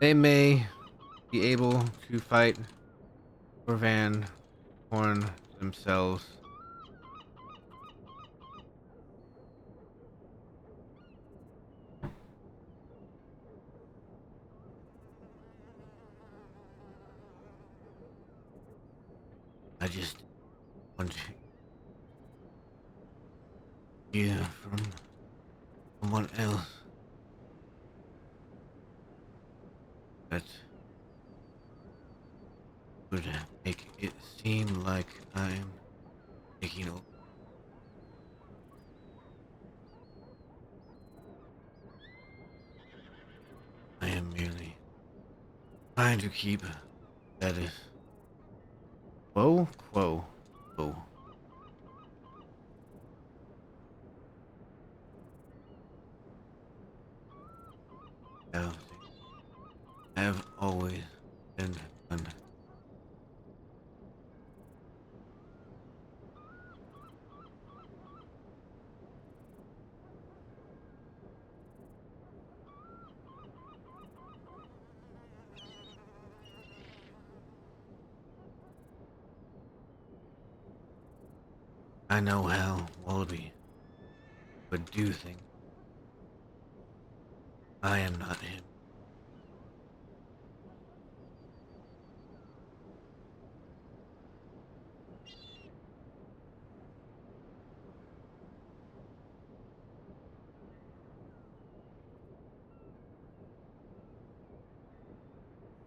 they may be able to fight for Van Horn themselves. I just want to hear from someone else that would make it seem like I'm taking over. I am merely trying to keep status quo, quo, quo. Have always been done. I know how Wallaby would do things. I am not him.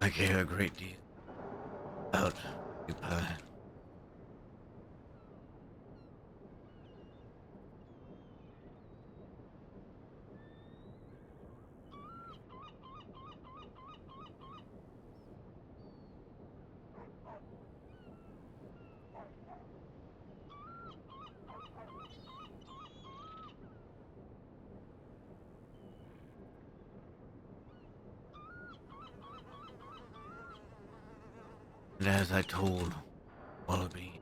I care a great deal about Magpie. And as I told Wallaby,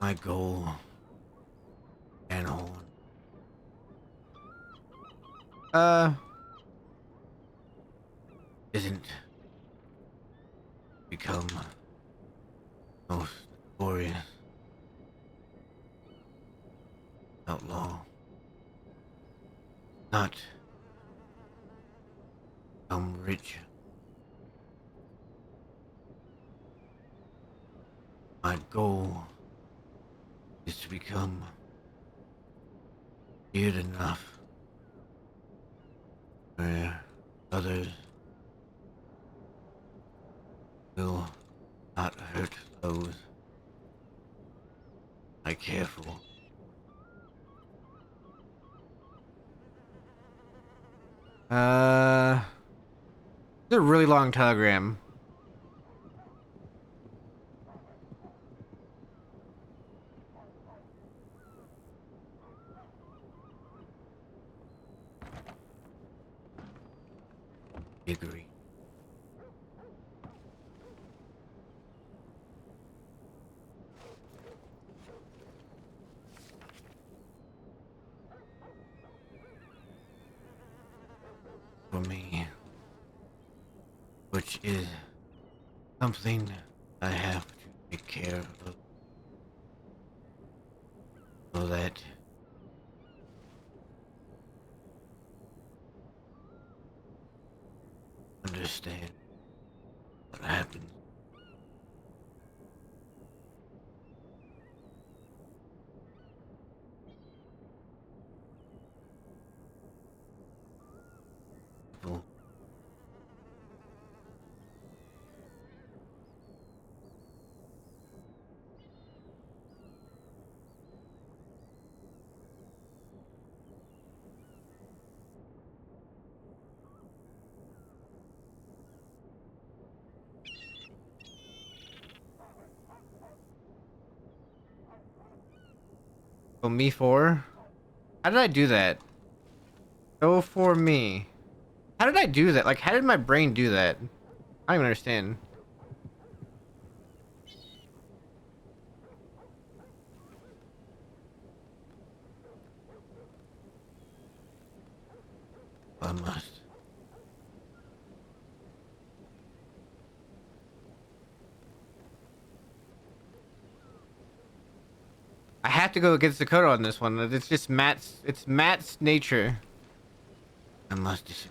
my goal, Van Horn, isn't become most notorious outlaw. Not become rich. My goal is to become weird enough where others will not hurt those I care for. It's a really long telegram. Agree. For me, which is something I have to take care of, so that understand what happened. People Oh, me for? How did I do that? Go for me. How did I do that? Like, how did my brain do that? I don't even understand. I must. I have to go against Dakota on this one. It's just it's Matt's nature. I must.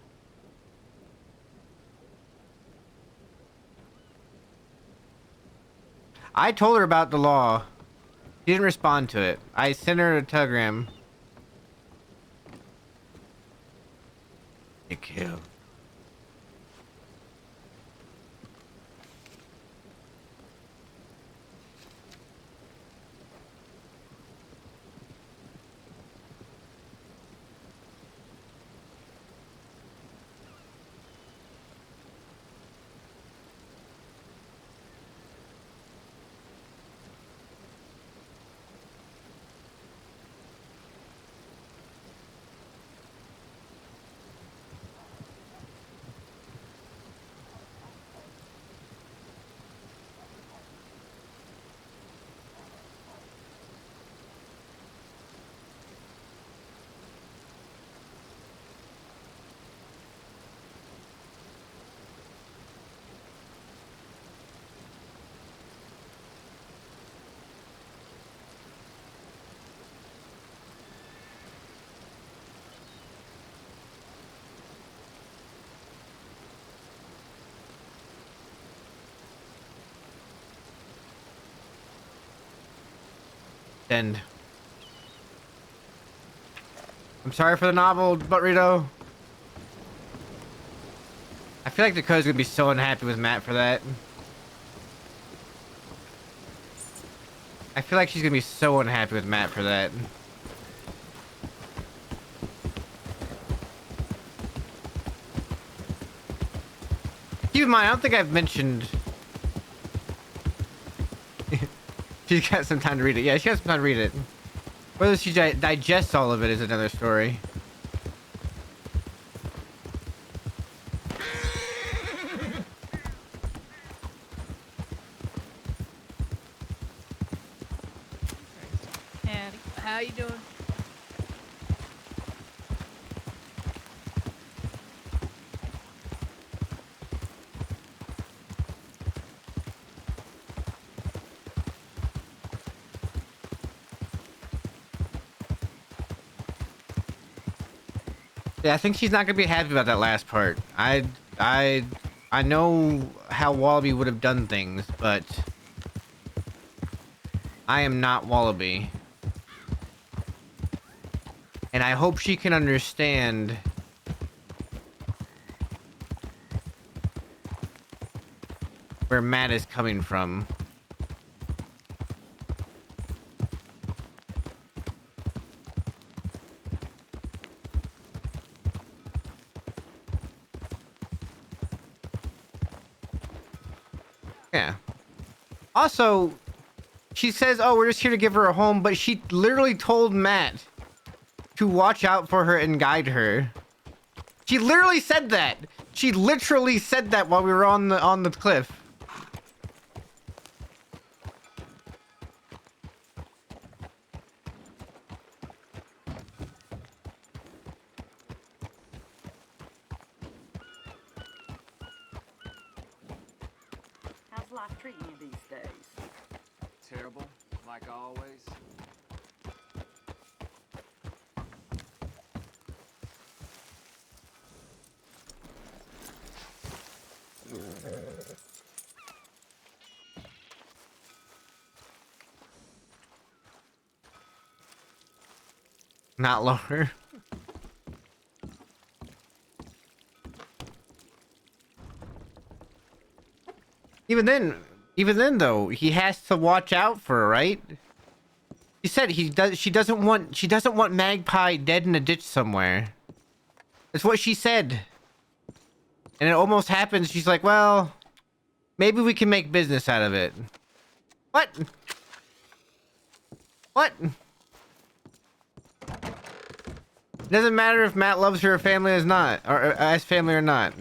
I told her about the law. She didn't respond to it. I sent her a telegram. Take care of. End. I'm sorry for the novel, Burrito. I feel like Dakota's gonna be so unhappy with Matt for that. I feel like she's gonna be so unhappy with Matt for that. Keep in mind, I don't think I've mentioned... She's got some time to read it. Yeah, she got some time to read it. Whether she digests all of it is another story. And how you doing? Yeah, I think she's not gonna be happy about that last part. I know how Wallaby would have done things, but I am not Wallaby. And I hope she can understand where Matt is coming from. Yeah. Also, she says, oh, we're just here to give her a home, but she literally told Matt to watch out for her and guide her. She literally said that. She literally said that while we were on the cliff. How's life treating you these days? Terrible, like always. Not lower. Even then though, he has to watch out for her, right? He said she doesn't want Magpie dead in a ditch somewhere. That's what she said. And it almost happens. She's like, well, maybe we can make business out of it. What? What? It doesn't matter if Matt loves her family as not, or as family or not.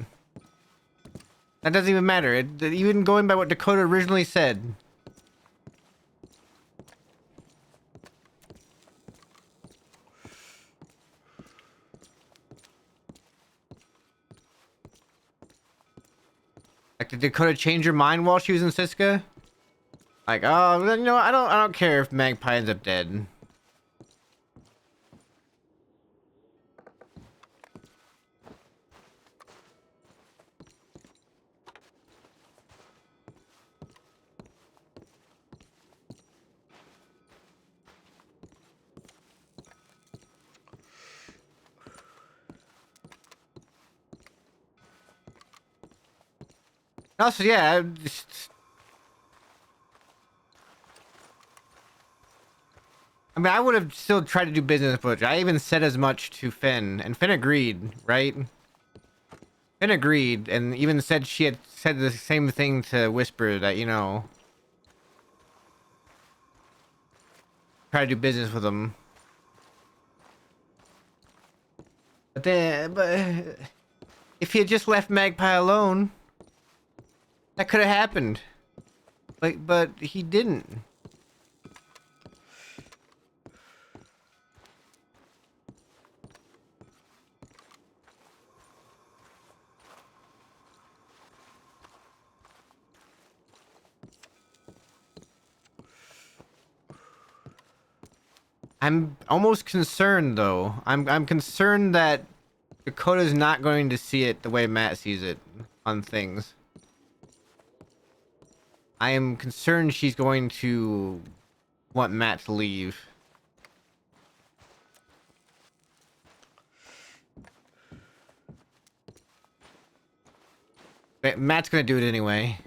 That doesn't even matter. Even going by what Dakota originally said. Like, did Dakota change her mind while she was in Siska? Like, oh, you know, I don't care if Magpie ends up dead. Also, yeah, I mean, I would have still tried to do business, but I even said as much to Finn, and Finn agreed, right? Finn agreed, and even said she had said the same thing to Whisper, that, you know, try to do business with him. But if he had just left Magpie alone, that could have happened. But he didn't. I'm almost concerned, though. I'm concerned that Dakota's not going to see it the way Matt sees it on things. I am concerned she's going to want Matt to leave. Matt's gonna do it anyway.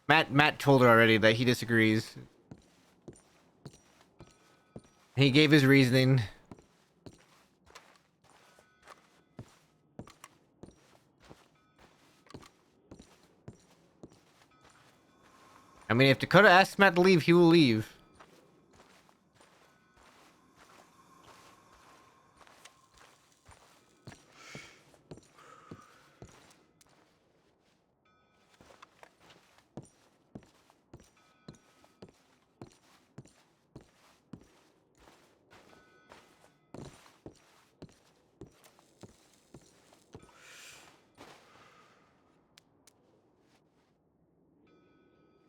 Matt told her already that he disagrees. He gave his reasoning. I mean, if Dakota asks Matt to leave, he will leave.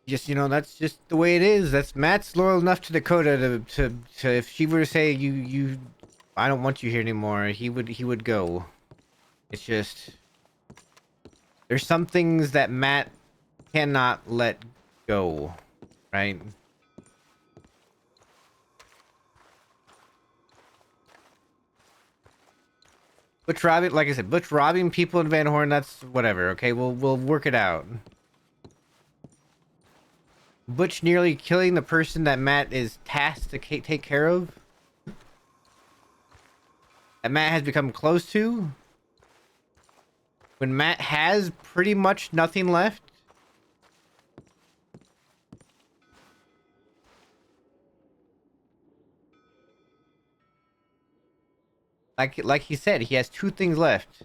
Just, you know, that's just the way it is. That's Matt's loyal enough to Dakota to if she were to say I don't want you here anymore, he would go. It's just there's some things that Matt cannot let go, right? Butch robbing, like I said, Butch robbing people in Van Horn. That's whatever. Okay, we'll work it out. Butch nearly killing the person that Matt is tasked to take care of. That Matt has become close to. When Matt has pretty much nothing left. Like he said, he has 2 things left.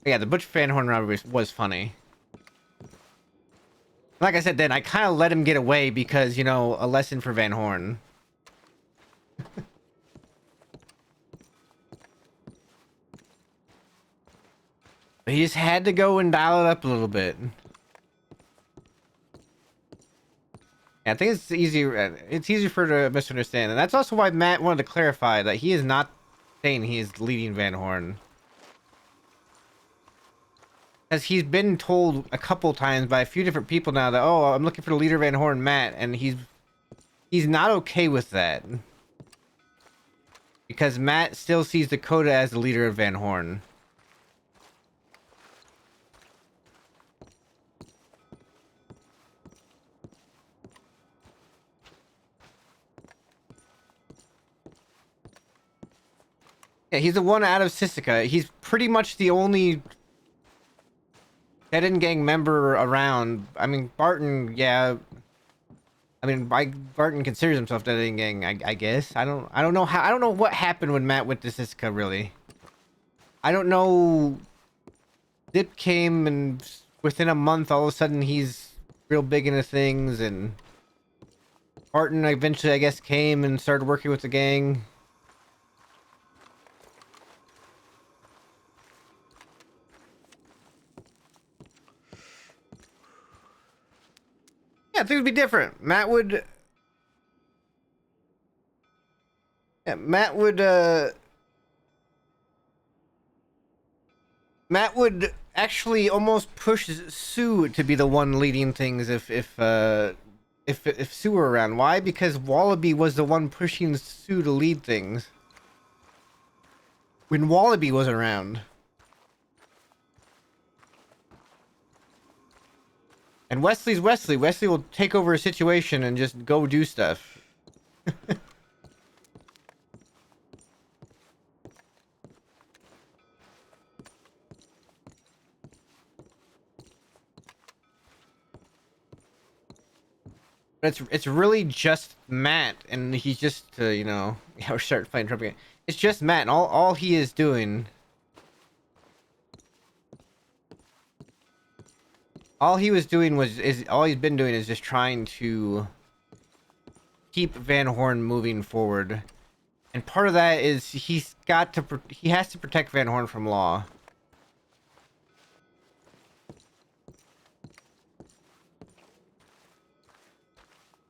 Yeah, the Butch Van Horn robbery was funny. Like I said then, I kind of let him get away because, you know, a lesson for Van Horn. He just had to go and dial it up a little bit. Yeah, I think it's easier. It's easier for to misunderstand, and that's also why Matt wanted to clarify that he is not saying he is leading Van Horn, because he's been told a couple times by a few different people now that, oh, I'm looking for the leader of Van Horn, Matt, and he's not okay with that because Matt still sees Dakota as the leader of Van Horn. Yeah, he's the one out of Sisika. He's pretty much the only dead-end gang member around. I mean, Barton, yeah. I mean, Barton considers himself dead-end gang, I guess. I don't know how. I don't know what happened when Matt went to Sisika, really. I don't know. Dip came, and within a month, all of a sudden, he's real big into things, and Barton eventually, I guess, came and started working with the gang. Yeah, things would be different. Matt would... Yeah, Matt would actually almost push Sue to be the one leading things if Sue were around. Why? Because Wallaby was the one pushing Sue to lead things when Wallaby was around. And Wesley's Wesley. Wesley will take over a situation and just go do stuff. It's really just Matt, and he's just you know, yeah, we're starting playing Trump again. It's just Matt, and all he is doing, all he's been doing is just trying to keep Van Horn moving forward, and part of that is he has to protect Van Horn from law.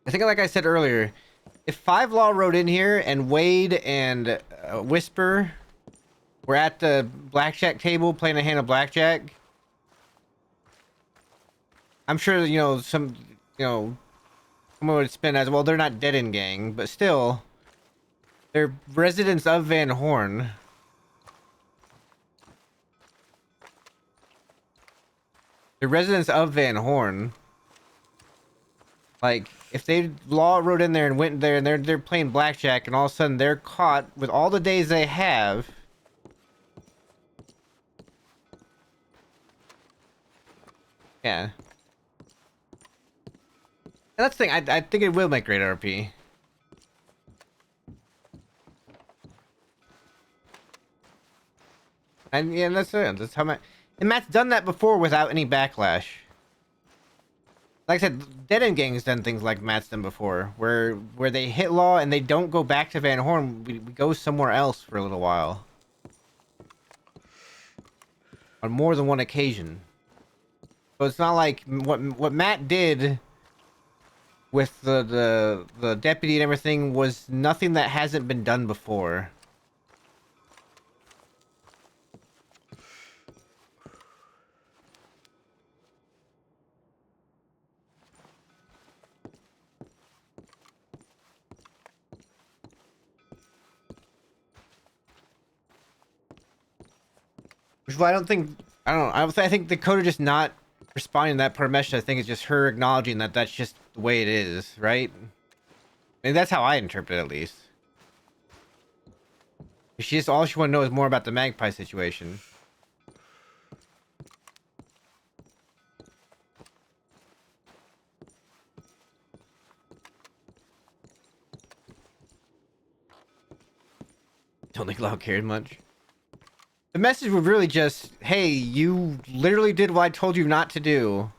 I think, like I said earlier, if Five Law rode in here and Wade and Whisper were at the blackjack table playing a hand of blackjack, I'm sure, you know, someone would spin as, well, they're not dead in gang, but still, they're residents of Van Horn. They're residents of Van Horn. Like, if they Law rode in there and went there and they're playing blackjack and all of a sudden they're caught with all the days they have. Yeah. And that's the thing, I think it will make great RP. And yeah, that's it. That's how Matt... And Matt's done that before without any backlash. Like I said, Dead End Gang's done things like Matt's done before, where they hit Law and they don't go back to Van Horn. We go somewhere else for a little while. On more than one occasion. So it's not like what Matt did with the deputy and everything was nothing that hasn't been done before. Which is why I don't think, I think Dakota just not responding to that part of the message. I think it's just her acknowledging that that's just the way it is, right? I mean, that's how I interpret it, at least. She just, all she want to know is more about the Magpie situation. Don't think Lau cared much. The message was really just, hey, you literally did what I told you not to do.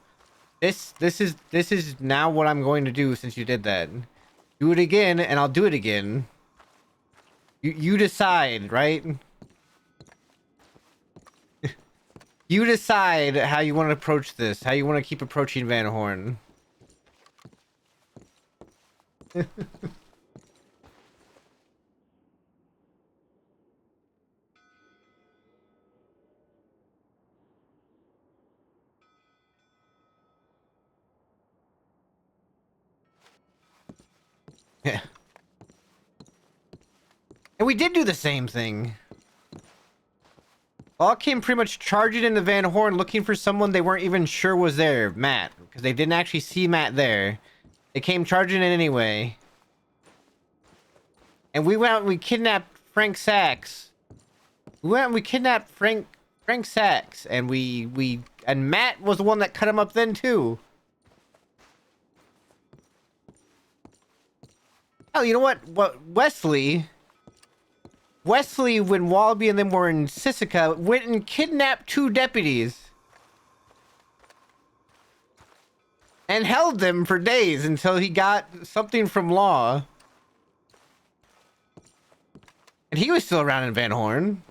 This is now what I'm going to do since you did that. Do it again, and I'll do it again. You decide, right? You decide how you want to approach this, how you want to keep approaching Van Horn. Yeah. And we did do the same thing. All came pretty much charging into Van Horn looking for someone they weren't even sure was there, Matt, because they didn't actually see Matt there. They came charging in anyway. And we went out and we kidnapped Frank Sachs. We went and we kidnapped Frank Sachs, and and Matt was the one that cut him up then too. Oh, you know what? Wesley, when Wallaby and them were in Sisika, went and kidnapped 2 deputies. And held them for days until he got something from Law. And he was still around in Van Horn.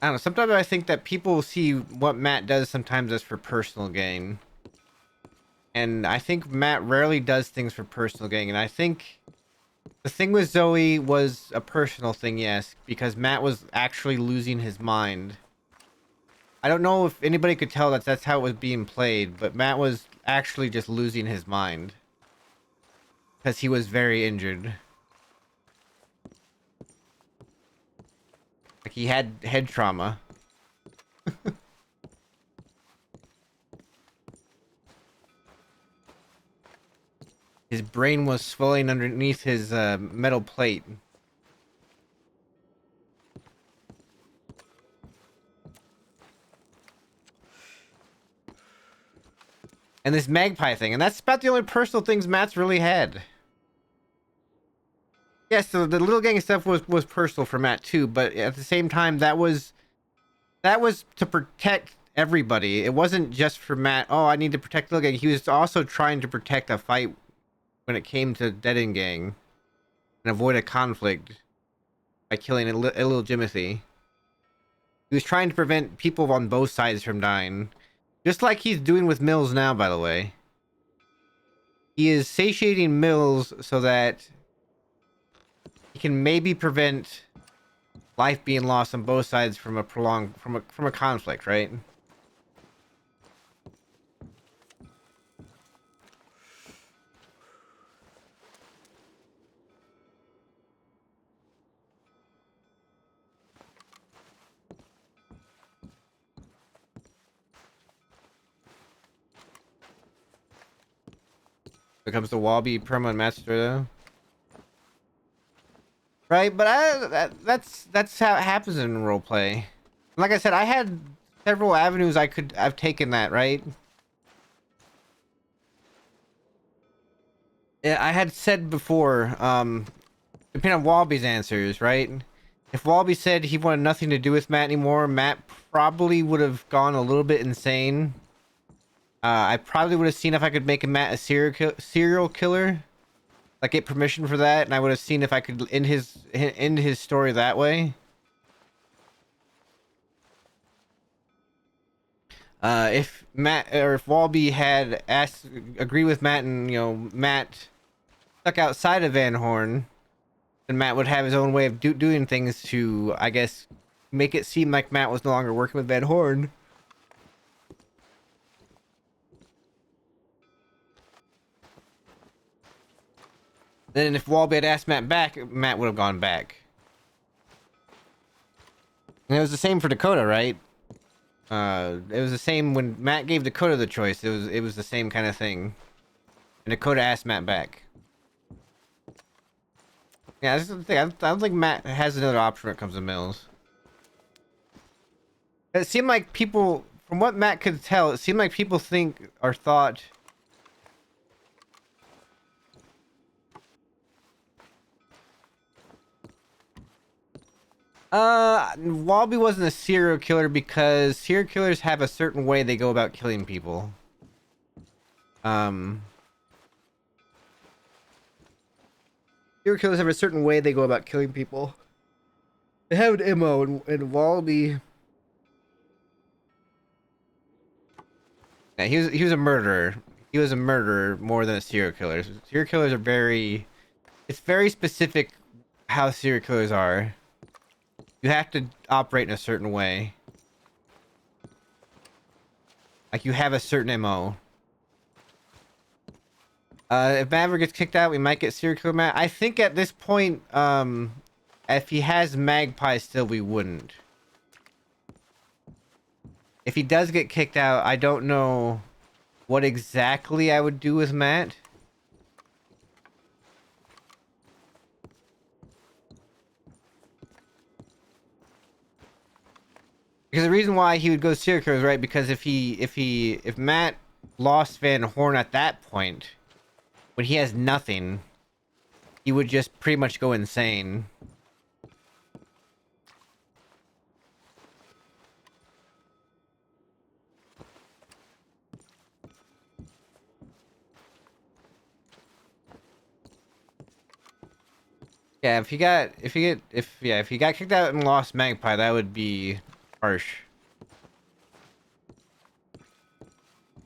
I don't know, sometimes I think that people see what Matt does sometimes as for personal gain. And I think Matt rarely does things for personal gain, and I think the thing with Zoe was a personal thing, yes, because Matt was actually losing his mind. I don't know if anybody could tell that that's how it was being played, but Matt was actually just losing his mind. Because he was very injured. Like, he had head trauma. His brain was swelling underneath his metal plate. And this Magpie thing, and that's about the only personal things Matt's really had. Yes, so the little gang stuff was personal for Matt too, but at the same time, that was to protect everybody. It wasn't just for Matt. Oh, I need to protect little gang. He was also trying to protect a fight when it came to Dead End Gang and avoid a conflict by killing a little Jimothy. He was trying to prevent people on both sides from dying, just like he's doing with Mills now. By the way, he is satiating Mills so that he can maybe prevent life being lost on both sides from a prolonged from a conflict, right? When it comes to Wallaby permanent master though. Right, but that's how it happens in roleplay. Like I said, I had several avenues I've taken that, right? Yeah, I had said before, depending on Wallaby's answers, right? If Wallaby said he wanted nothing to do with Matt anymore, Matt probably would have gone a little bit insane. I probably would have seen if I could make Matt a serial killer. Like, get permission for that, and I would have seen if I could end his story that way. If Matt or if Walby had agreed with Matt, and Matt stuck outside of Van Horn, then Matt would have his own way of doing things to, I guess, make it seem like Matt was no longer working with Van Horn. Then if Walby had asked Matt back, Matt would have gone back. And it was the same for Dakota, right? It was the same when Matt gave Dakota the choice. It was the same kind of thing. And Dakota asked Matt back. Yeah, that's the thing. I don't think Matt has another option when it comes to Mills. It seemed like people, from what Matt could tell, it seemed like people think or thought. Walby wasn't a serial killer because serial killers have a certain way they go about killing people. Serial killers have a certain way they go about killing people. They have an MO, and Walby. Yeah, he was a murderer. He was a murderer more than a serial killer. Serial killers are very. It's very specific how serial killers are. You have to operate in a certain way. Like you have a certain MO. If Matt ever gets kicked out, we might get serial killer Matt. I think at this point, if he has Magpie still, we wouldn't. If he does get kicked out, I don't know what exactly I would do with Matt. Because the reason why he would go serial killer is right because if Matt lost Van Horn at that point, when he has nothing, he would just pretty much go insane. Yeah, if he got kicked out and lost Magpie, that would be harsh.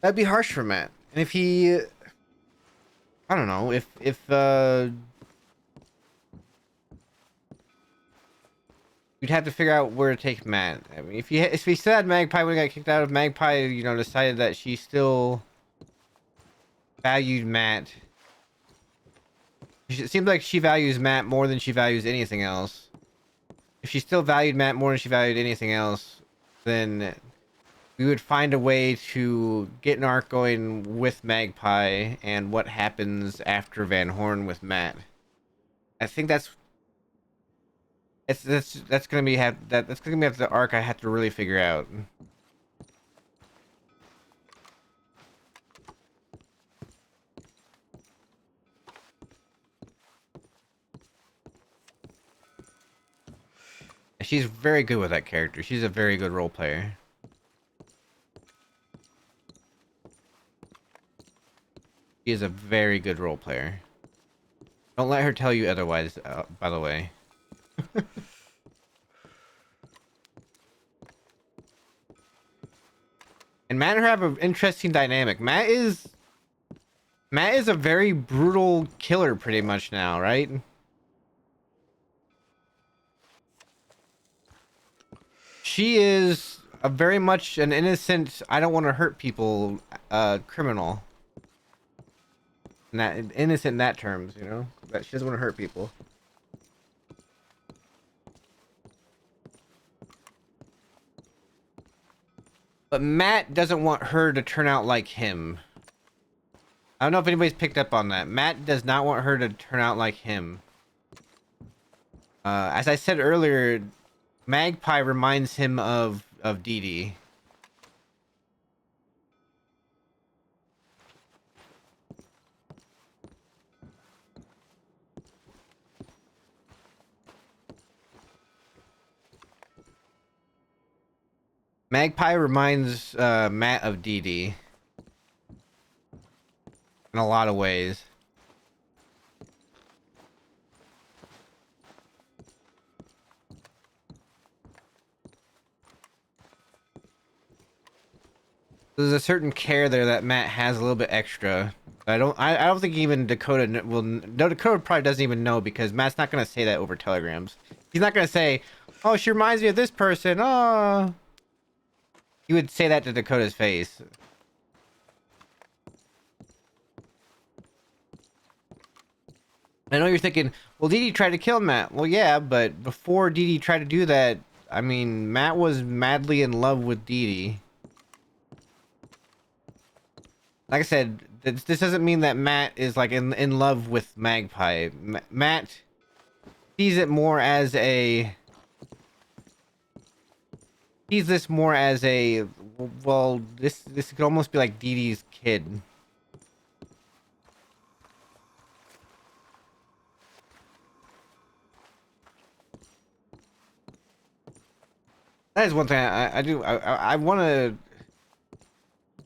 That'd be harsh for Matt. And if he, I don't know, if you'd have to figure out where to take Matt. I mean, if he still had Magpie when he got kicked out, of Magpie, decided that she still valued Matt. It seems like she values Matt more than she values anything else. If she still valued Matt more than she valued anything else, then we would find a way to get an arc going with Magpie and what happens after Van Horn with Matt. I think that's gonna be that's gonna be the arc I have to really figure out. She's very good with that character. She's a very good role player. She is a very good role player. Don't let her tell you otherwise, by the way. And Matt and her have an interesting dynamic. Matt is a very brutal killer pretty much now, right? She is a very much an innocent, I don't want to hurt people criminal. Innocent in that terms, that she doesn't want to hurt people. But Matt doesn't want her to turn out like him. I don't know if anybody's picked up on that. Matt does not want her to turn out like him. As I said earlier, Magpie reminds him of Dee Dee. Magpie reminds Matt of Dee Dee in a lot of ways. There's a certain care there that Matt has a little bit extra. I don't think even Dakota will. No, Dakota probably doesn't even know because Matt's not gonna say that over telegrams. He's not gonna say, "Oh, she reminds me of this person." Oh, he would say that to Dakota's face. I know you're thinking, well, Dee Dee tried to kill Matt. Well, yeah, but before Dee Dee tried to do that, I mean, Matt was madly in love with Dee Dee. Like I said, this doesn't mean that Matt is like in love with Magpie. Matt sees it more as a. Sees this more as a. Well, this could almost be like Dee Dee's kid. That is one thing I do. I want to.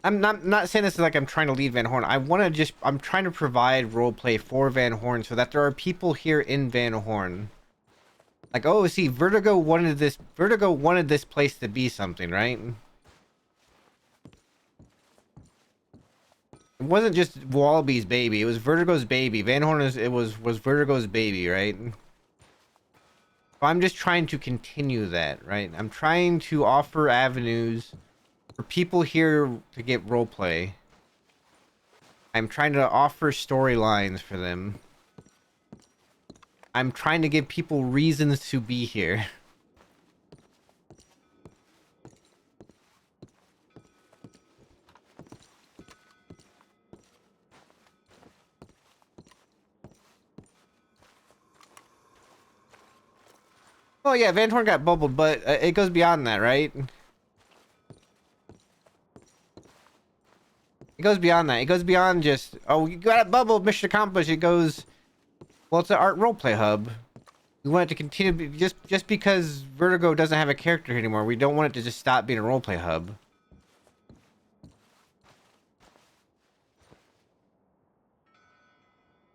I'm not saying this like I'm trying to lead Van Horn. I'm trying to provide roleplay for Van Horn so that there are people here in Van Horn. Like, oh, see, Vertigo wanted this place to be something, right? It wasn't just Wallaby's baby. It was Vertigo's baby. Van Horn was Vertigo's baby, right? So I'm just trying to continue that, right? I'm trying to offer avenues for people here to get roleplay. I'm trying to offer storylines for them. I'm trying to give people reasons to be here. Well, yeah, Van Horn got bubbled, but it goes beyond that, right? It goes beyond that. It goes beyond just, oh, you got bubbled, mission accomplished. It goes, well, it's an art roleplay hub. We want it to continue, just because Vertigo doesn't have a character anymore, we don't want it to just stop being a roleplay hub.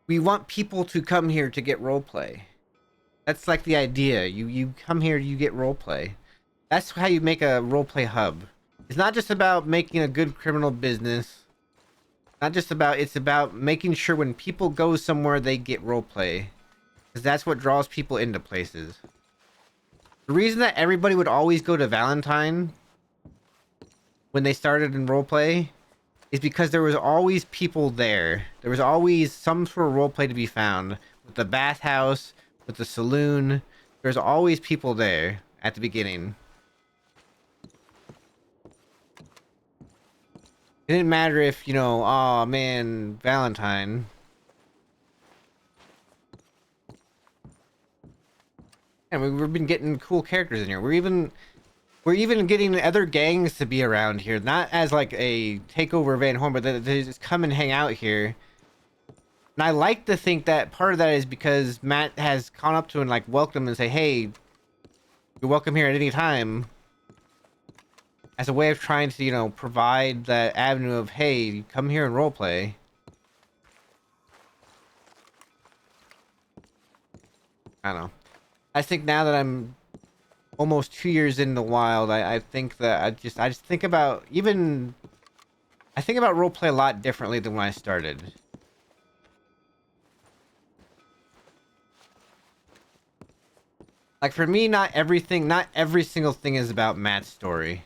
We want people to come here to get roleplay. That's like the idea. You come here, you get roleplay. That's how you make a roleplay hub. It's not just about making a good criminal business. It's about making sure when people go somewhere, they get roleplay. Because that's what draws people into places. The reason that everybody would always go to Valentine when they started in roleplay is because there was always people there. There was always some sort of roleplay to be found. With the bathhouse, with the saloon, there's always people there at the beginning. It didn't matter if, you know, oh man, Valentine. And we've been getting cool characters in here. We're even getting other gangs to be around here, not as like a takeover of Van Horn, but they just come and hang out here. And I like to think that part of that is because Matt has gone up to him and like welcomed him and say, "Hey, you're welcome here at any time." As a way of trying to, you know, provide that avenue of, "Hey, come here and roleplay." I don't know. I think now that I'm almost 2 years in the wild, I think that I just think about I think about roleplay a lot differently than when I started. Like for me, not every single thing is about Matt's story.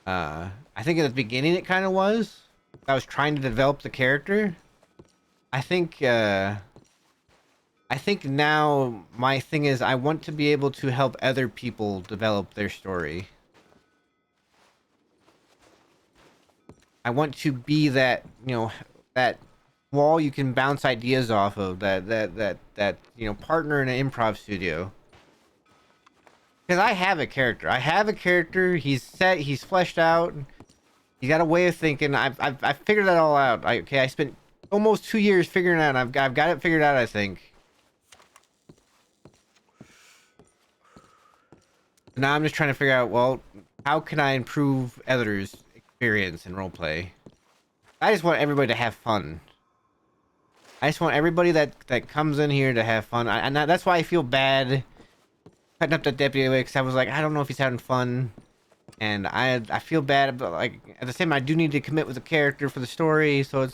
I think at the beginning it kind of was. I was trying to develop the character. I think now my thing is I want to be able to help other people develop their story. I want to be that, you know, that wall you can bounce ideas off of, that you know, partner in an improv studio. Because I have a character. He's set. He's fleshed out. He's got a way of thinking. I've figured that all out. I spent almost 2 years figuring it out. I've got it figured out, I think. Now I'm just trying to figure out, well, how can I improve others' experience in roleplay? I just want everybody to have fun. I just want everybody that comes in here to have fun. And that's why I feel bad cutting up the deputy, because I was like, I don't know if he's having fun. and I feel bad about, like, at the same time I do need to commit with the character for the story, so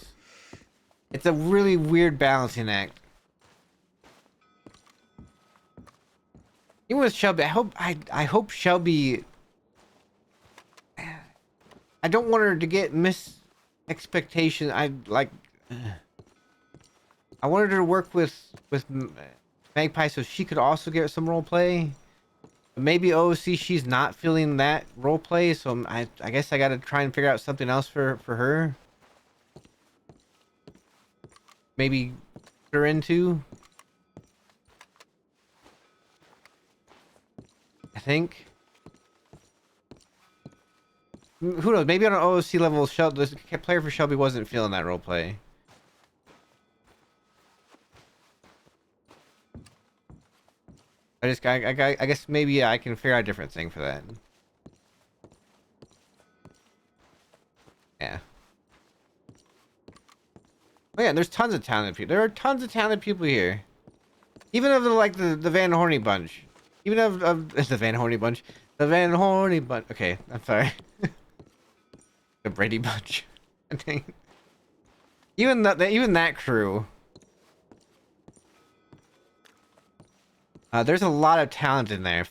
it's a really weird balancing act. Even with Shelby, I hope Shelby. I don't want her to get expectation. I wanted her to work with Magpie so she could also get some role play. Maybe OOC she's not feeling that role play, so I guess I got to try and figure out something else for her. Maybe put her into. I think. Who knows? Maybe on an OOC level, the player for Shelby wasn't feeling that role play. I guess maybe I can figure out a different thing for that. Yeah. Oh yeah, there's tons of talented people. There are tons of talented people here. Even of the Van Horny bunch. Even of the Van Horny bunch. The Van Horny bunch. Okay, I'm sorry. The Brady bunch. I think. Even that crew. There's a lot of talent in there.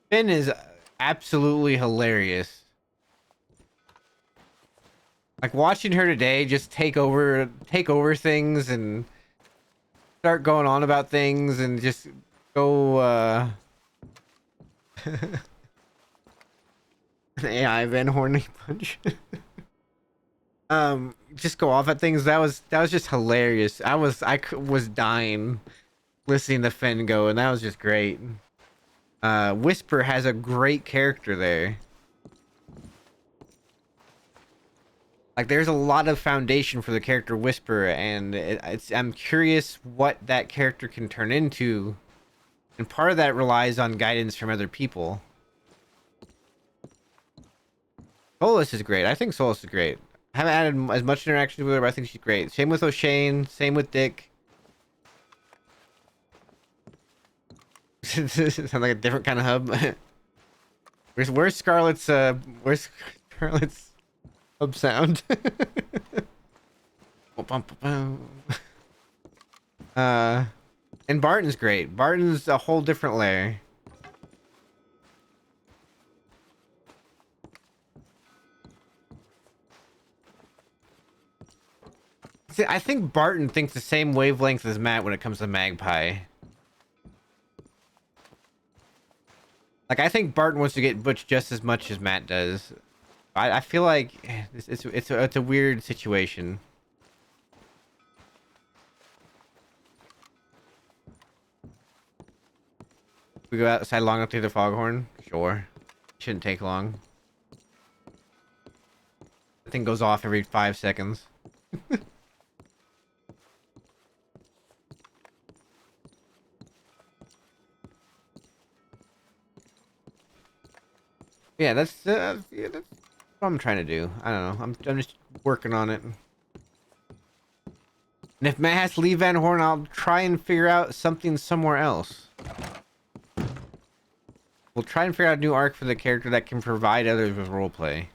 Finn is absolutely hilarious. Like watching her today just take over things and start going on about things and just go AI Van Horny punch. Just go off at things. That was just hilarious. I was dying listening to Finn go, and that was just great. Whisper has a great character there. Like, there's a lot of foundation for the character Whisper, and I'm curious what that character can turn into, and part of that relies on guidance from other people. Solus is great. I think Solus is great. I haven't added as much interaction with her, but I think she's great. Same with O'Shane. Same with Dick. Sounds like a different kind of hub. Where's Scarlett's hub sound? And Barton's great. Barton's a whole different layer. See, I think Barton thinks the same wavelength as Matt when it comes to Magpie. Like, I think Barton wants to get Butch just as much as Matt does. I feel like it's a weird situation. We go outside long enough to the foghorn? Sure. Shouldn't take long. The thing goes off every 5 seconds. Yeah, that's what I'm trying to do. I don't know. I'm just working on it. And if Matt has to leave Van Horn, I'll try and figure out something somewhere else. We'll try and figure out a new arc for the character that can provide others with roleplay.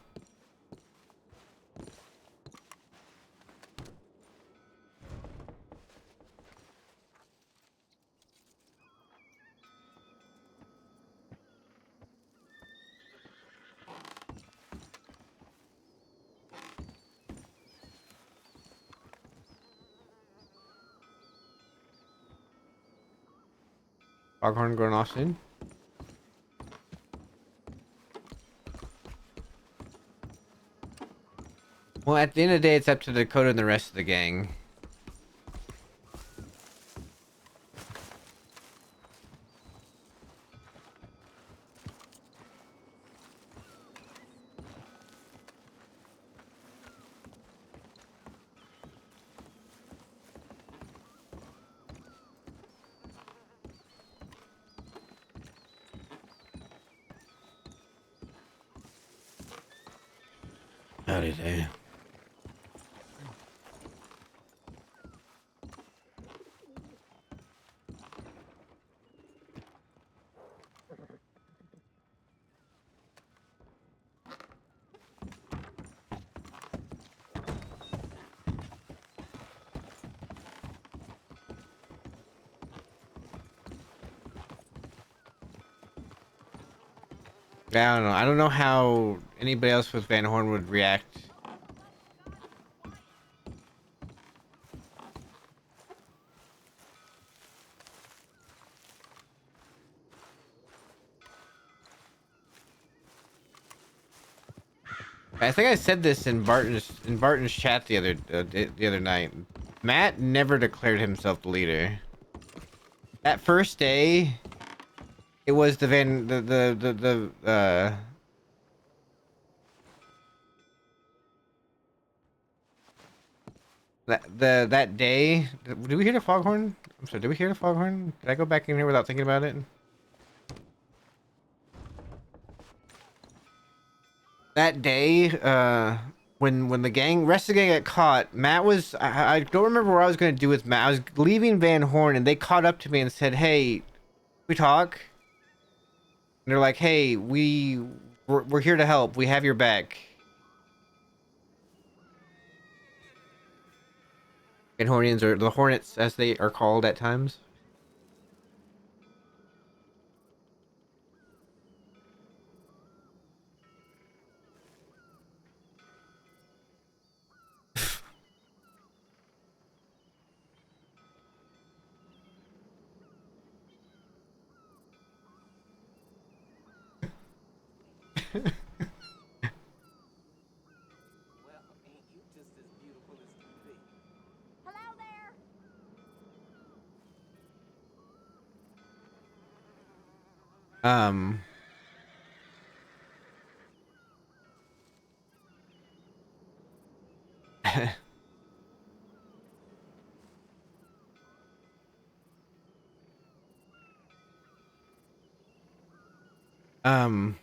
Foghorn going off soon. Well, at the end of the day, it's up to Dakota and the rest of the gang. Howdy there. I don't know. I don't know how anybody else with Van Horn would react. I think I said this in Barton's chat the other night. Matt never declared himself the leader. That first day, it was the that day. Did we hear the foghorn? I'm sorry. Did we hear the foghorn? Did I go back in here without thinking about it? That day, when the rest of the gang got caught, Matt was I don't remember what I was gonna do with Matt. I was leaving Van Horn, and they caught up to me and said, "Hey, we talk." And they're like, "Hey, we're here to help. We have your back." Van Hornians, or the Hornets, as they are called at times. Um. um.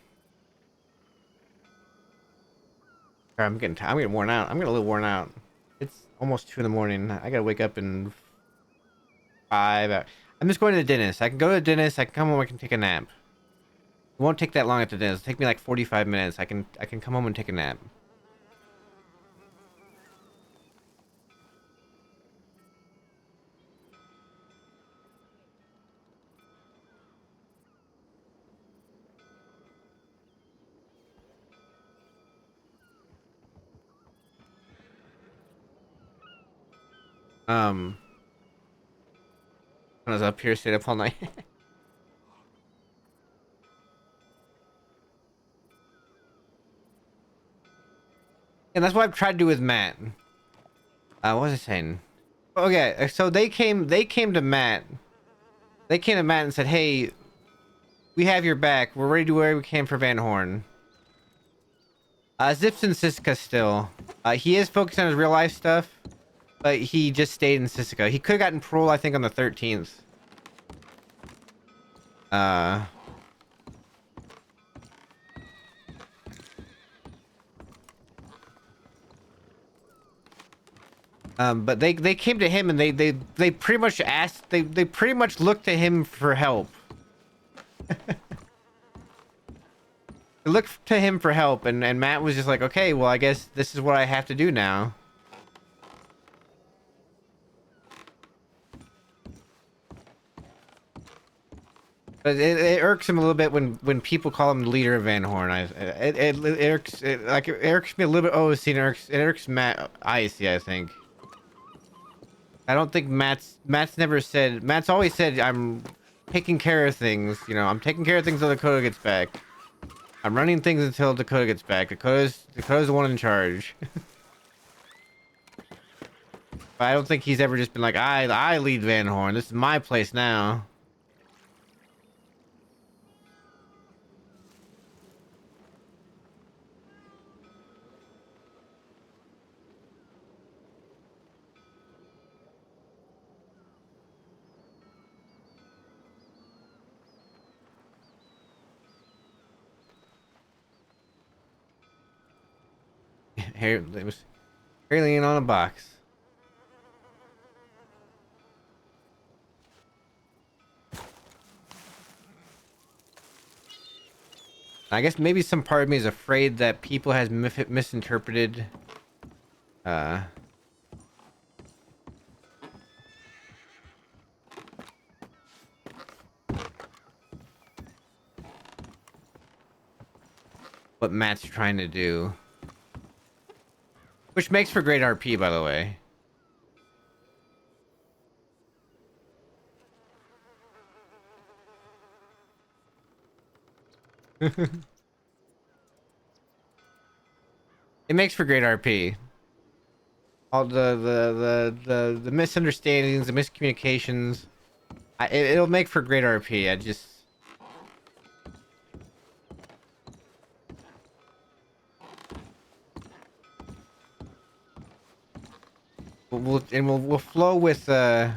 I'm getting worn out. I'm getting a little worn out. It's almost 2 in the morning. I gotta wake up in 5. I'm just going to the dentist. I can go to the dentist. I can come home. I can take a nap. It won't take that long at the dentist. It'll take me like 45 minutes. I can come home and take a nap. When I was up here, stayed up all night. And that's what I've tried to do with Matt. What was I saying? Okay, so they came to Matt. They came to Matt and said, "Hey, we have your back. We're ready to do whatever we can for Van Horn." Zip's in Sisika still. He is focused on his real life stuff, but he just stayed in Sisika. He could have gotten parole, I think, on the 13th. But they came to him, and they pretty much asked, they pretty much looked to him for help. They looked to him for help, and Matt was just like, "Okay, well, I guess this is what I have to do now." But it irks him a little bit when people call him the leader of Van Horn. It irks me a little bit. Oh, it irks Matt Icy, I think. I don't think Matt's always said, "I'm taking care of things, you know, I'm taking care of things until Dakota gets back. I'm running things until Dakota gets back. Dakota's the one in charge." But I don't think he's ever just been like, I lead Van Horn. This is my place now." It was alien on a box. I guess maybe some part of me is afraid that people has misinterpreted what Matt's trying to do. Which makes for great RP, by the way. It makes for great RP. All the misunderstandings, the miscommunications. It'll make for great RP. I just. We'll flow with. No,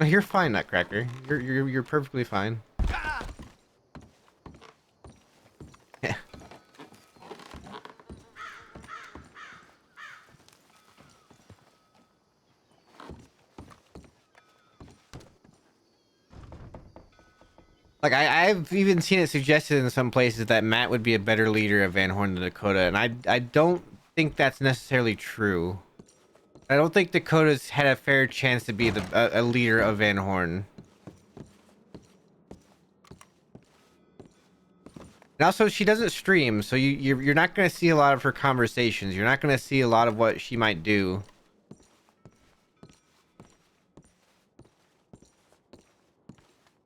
you're fine, Nutcracker. You're perfectly fine. Yeah. Like I've even seen it suggested in some places that Matt would be a better leader of Van Horn than Dakota, and I don't think that's necessarily true. I don't think Dakota's had a fair chance to be a leader of Van Horn. And also, she doesn't stream, so you're not going to see a lot of her conversations. You're not going to see a lot of what she might do.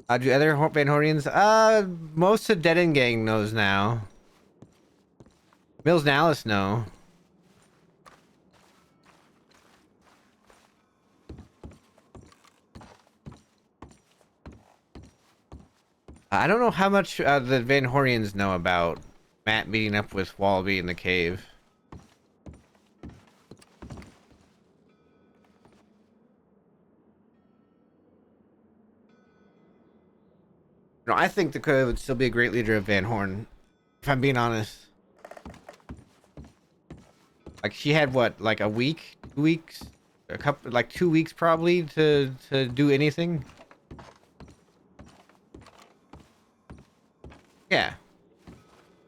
Do other Van Hornians? Most of Dead End Gang knows now. Mills and Alice know. I don't know how much the Van Hornians know about Matt meeting up with Wallaby in the cave. No, I think Dakota would still be a great leader of Van Horn, if I'm being honest. Like, she had what, like a week, 2 weeks, a couple, like 2 weeks probably to do anything. Yeah.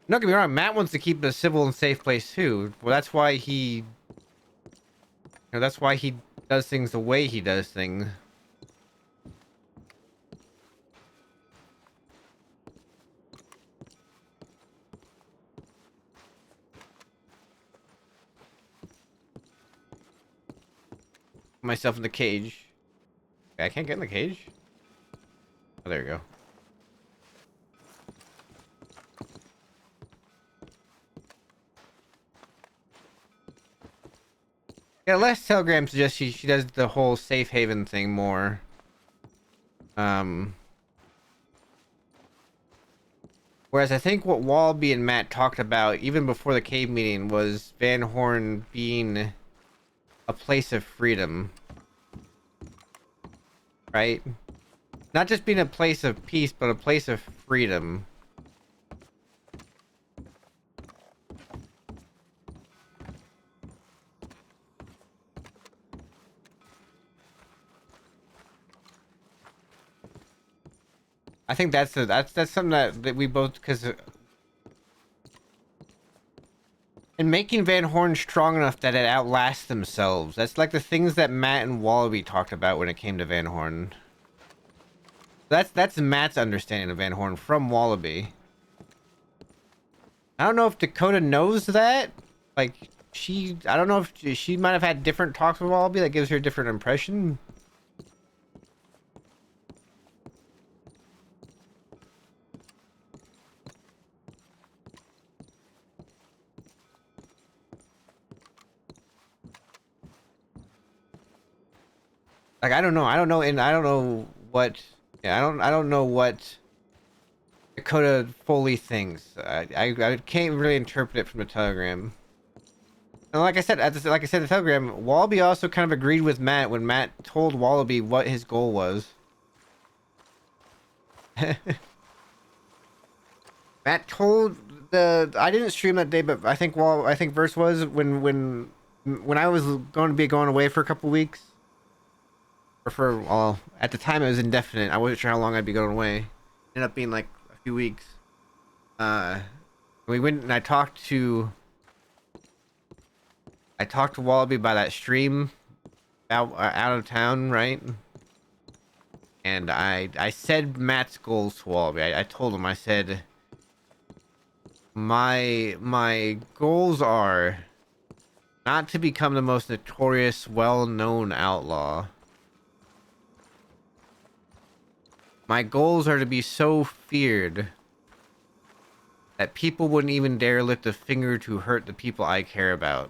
Don't get me wrong, Matt wants to keep a civil and safe place too. Well, that's why he, that's why he does things the way he does things. Myself in the cage. Okay, I can't get in the cage. Oh, there we go. Yeah, last telegram suggests she does the whole safe haven thing more. Whereas I think what Wallaby and Matt talked about even before the cave meeting was Van Horn being a place of freedom. Right? Not just being a place of peace, but a place of freedom. I think that's something that we both, because in making Van Horn strong enough that it outlasts themselves. That's like the things that Matt and Wallaby talked about when it came to Van Horn. That's Matt's understanding of Van Horn from Wallaby. I don't know if Dakota knows that. Like, I don't know if she might have had different talks with Wallaby that gives her a different impression. Like, I don't know, and I don't know what, yeah, I don't know what Dakota fully thinks. I can't really interpret it from the telegram. And like I said, in the telegram, Wallaby also kind of agreed with Matt when Matt told Wallaby what his goal was. Matt told I didn't stream that day, but I think Verse was when I was going to be going away for a couple weeks. Well, at the time it was indefinite. I wasn't sure how long I'd be going away. Ended up being like a few weeks. We went and I talked to Wallaby by that stream out of town, right? And I said Matt's goals to Wallaby. I told him, I said, My goals are not to become the most notorious, well-known outlaw. My goals are to be so feared that people wouldn't even dare lift a finger to hurt the people I care about.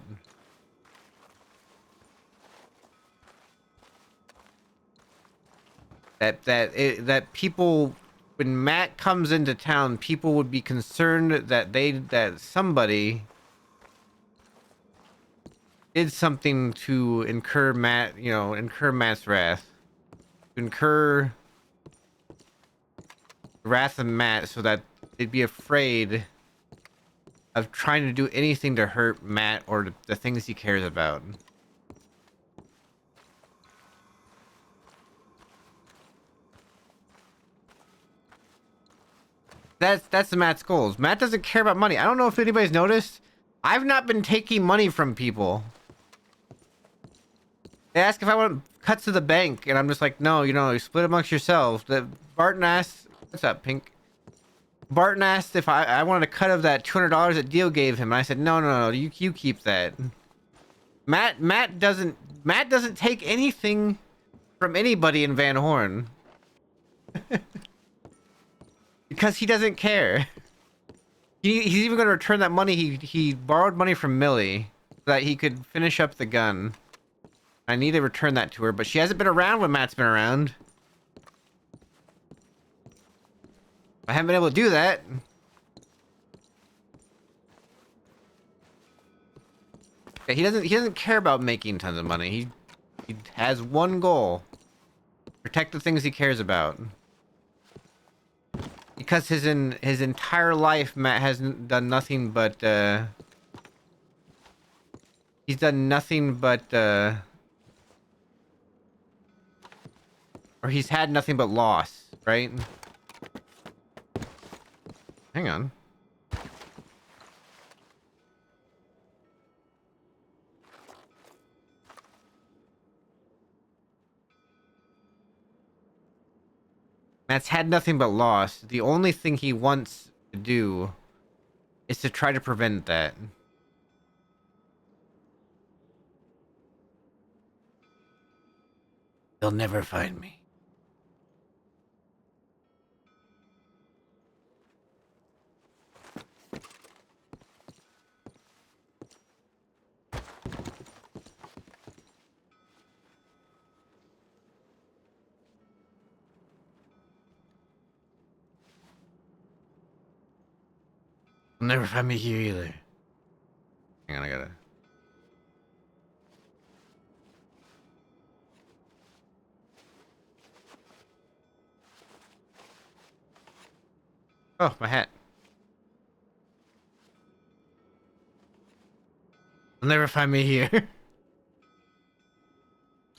That people, when Matt comes into town, people would be concerned that somebody did something to incur Matt's wrath, incur the wrath of Matt, so that they'd be afraid of trying to do anything to hurt Matt or the things he cares about. That's Matt's goals. Matt doesn't care about money. I don't know if anybody's noticed. I've not been taking money from people. They ask if I want cuts to the bank, and I'm just like, no, you split amongst yourselves. Barton asked, what's up, Pink? Barton asked if I wanted a cut of that $200 that Dio gave him, and I said, no, you keep that. Matt doesn't take anything from anybody in Van Horn. Because he doesn't care. He's even going to return that money. He borrowed money from Millie so that he could finish up the gun. I need to return that to her, but she hasn't been around when Matt's been around. I haven't been able to do that. Yeah, he doesn't care about making tons of money. He has one goal: protect the things he cares about. Because his entire life, Matt has done nothing but he's done nothing but or he's had nothing but loss, right? Hang on. Matt's had nothing but loss. The only thing he wants to do is to try to prevent that. They'll never find me. They'll never find me here either. Hang on, I gotta... Oh, my hat. They'll never find me here.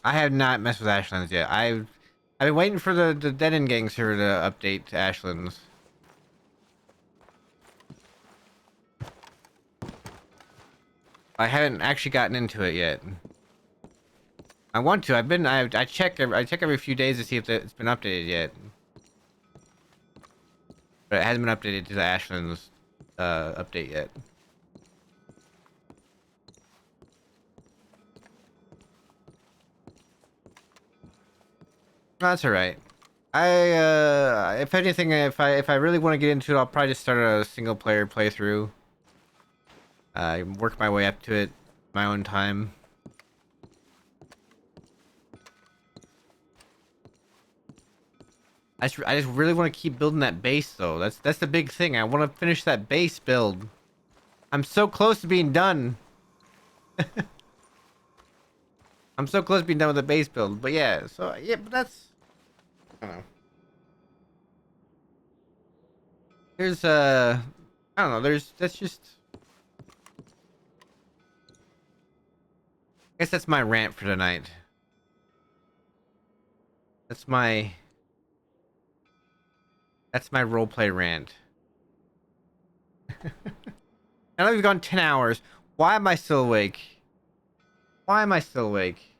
I have not messed with Ashlands yet. I've been waiting for the Dead End Gang server to update to Ashlands. I haven't actually gotten into it yet. I want to. I check every few days to see if it's been updated yet. But it hasn't been updated to the Ashlands update yet. That's alright. If anything, if I really want to get into it, I'll probably just start a single player playthrough. Work my way up to it, my own time. I just really want to keep building that base, though. That's the big thing. I want to finish that base build. I'm so close to being done. I'm so close to being done with the base build. But yeah, but that's... I don't know. There's, I don't know, that's just... I guess that's my rant for tonight. That's my roleplay rant. I know we've gone 10 hours. Why am I still awake? Why am I still awake?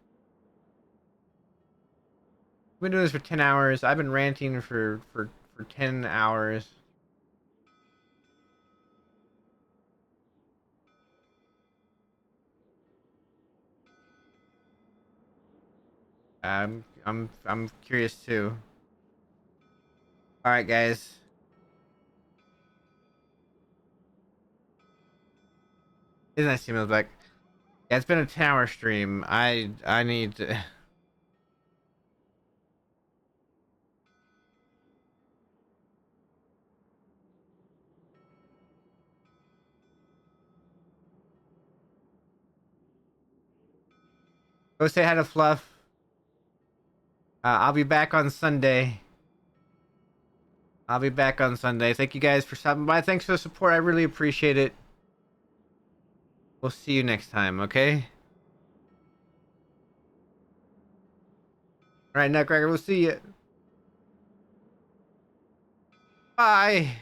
We've been doing this for 10 hours. I've been ranting for 10 hours. I'm curious too. All right, guys. Isn't that seem back? Yeah, it's been a tower stream. I need to. Go say hi to Fluff. I'll be back on Sunday. Thank you guys for stopping by. Thanks for the support. I really appreciate it. We'll see you next time, okay? Alright, Nutcracker, we'll see you. Bye.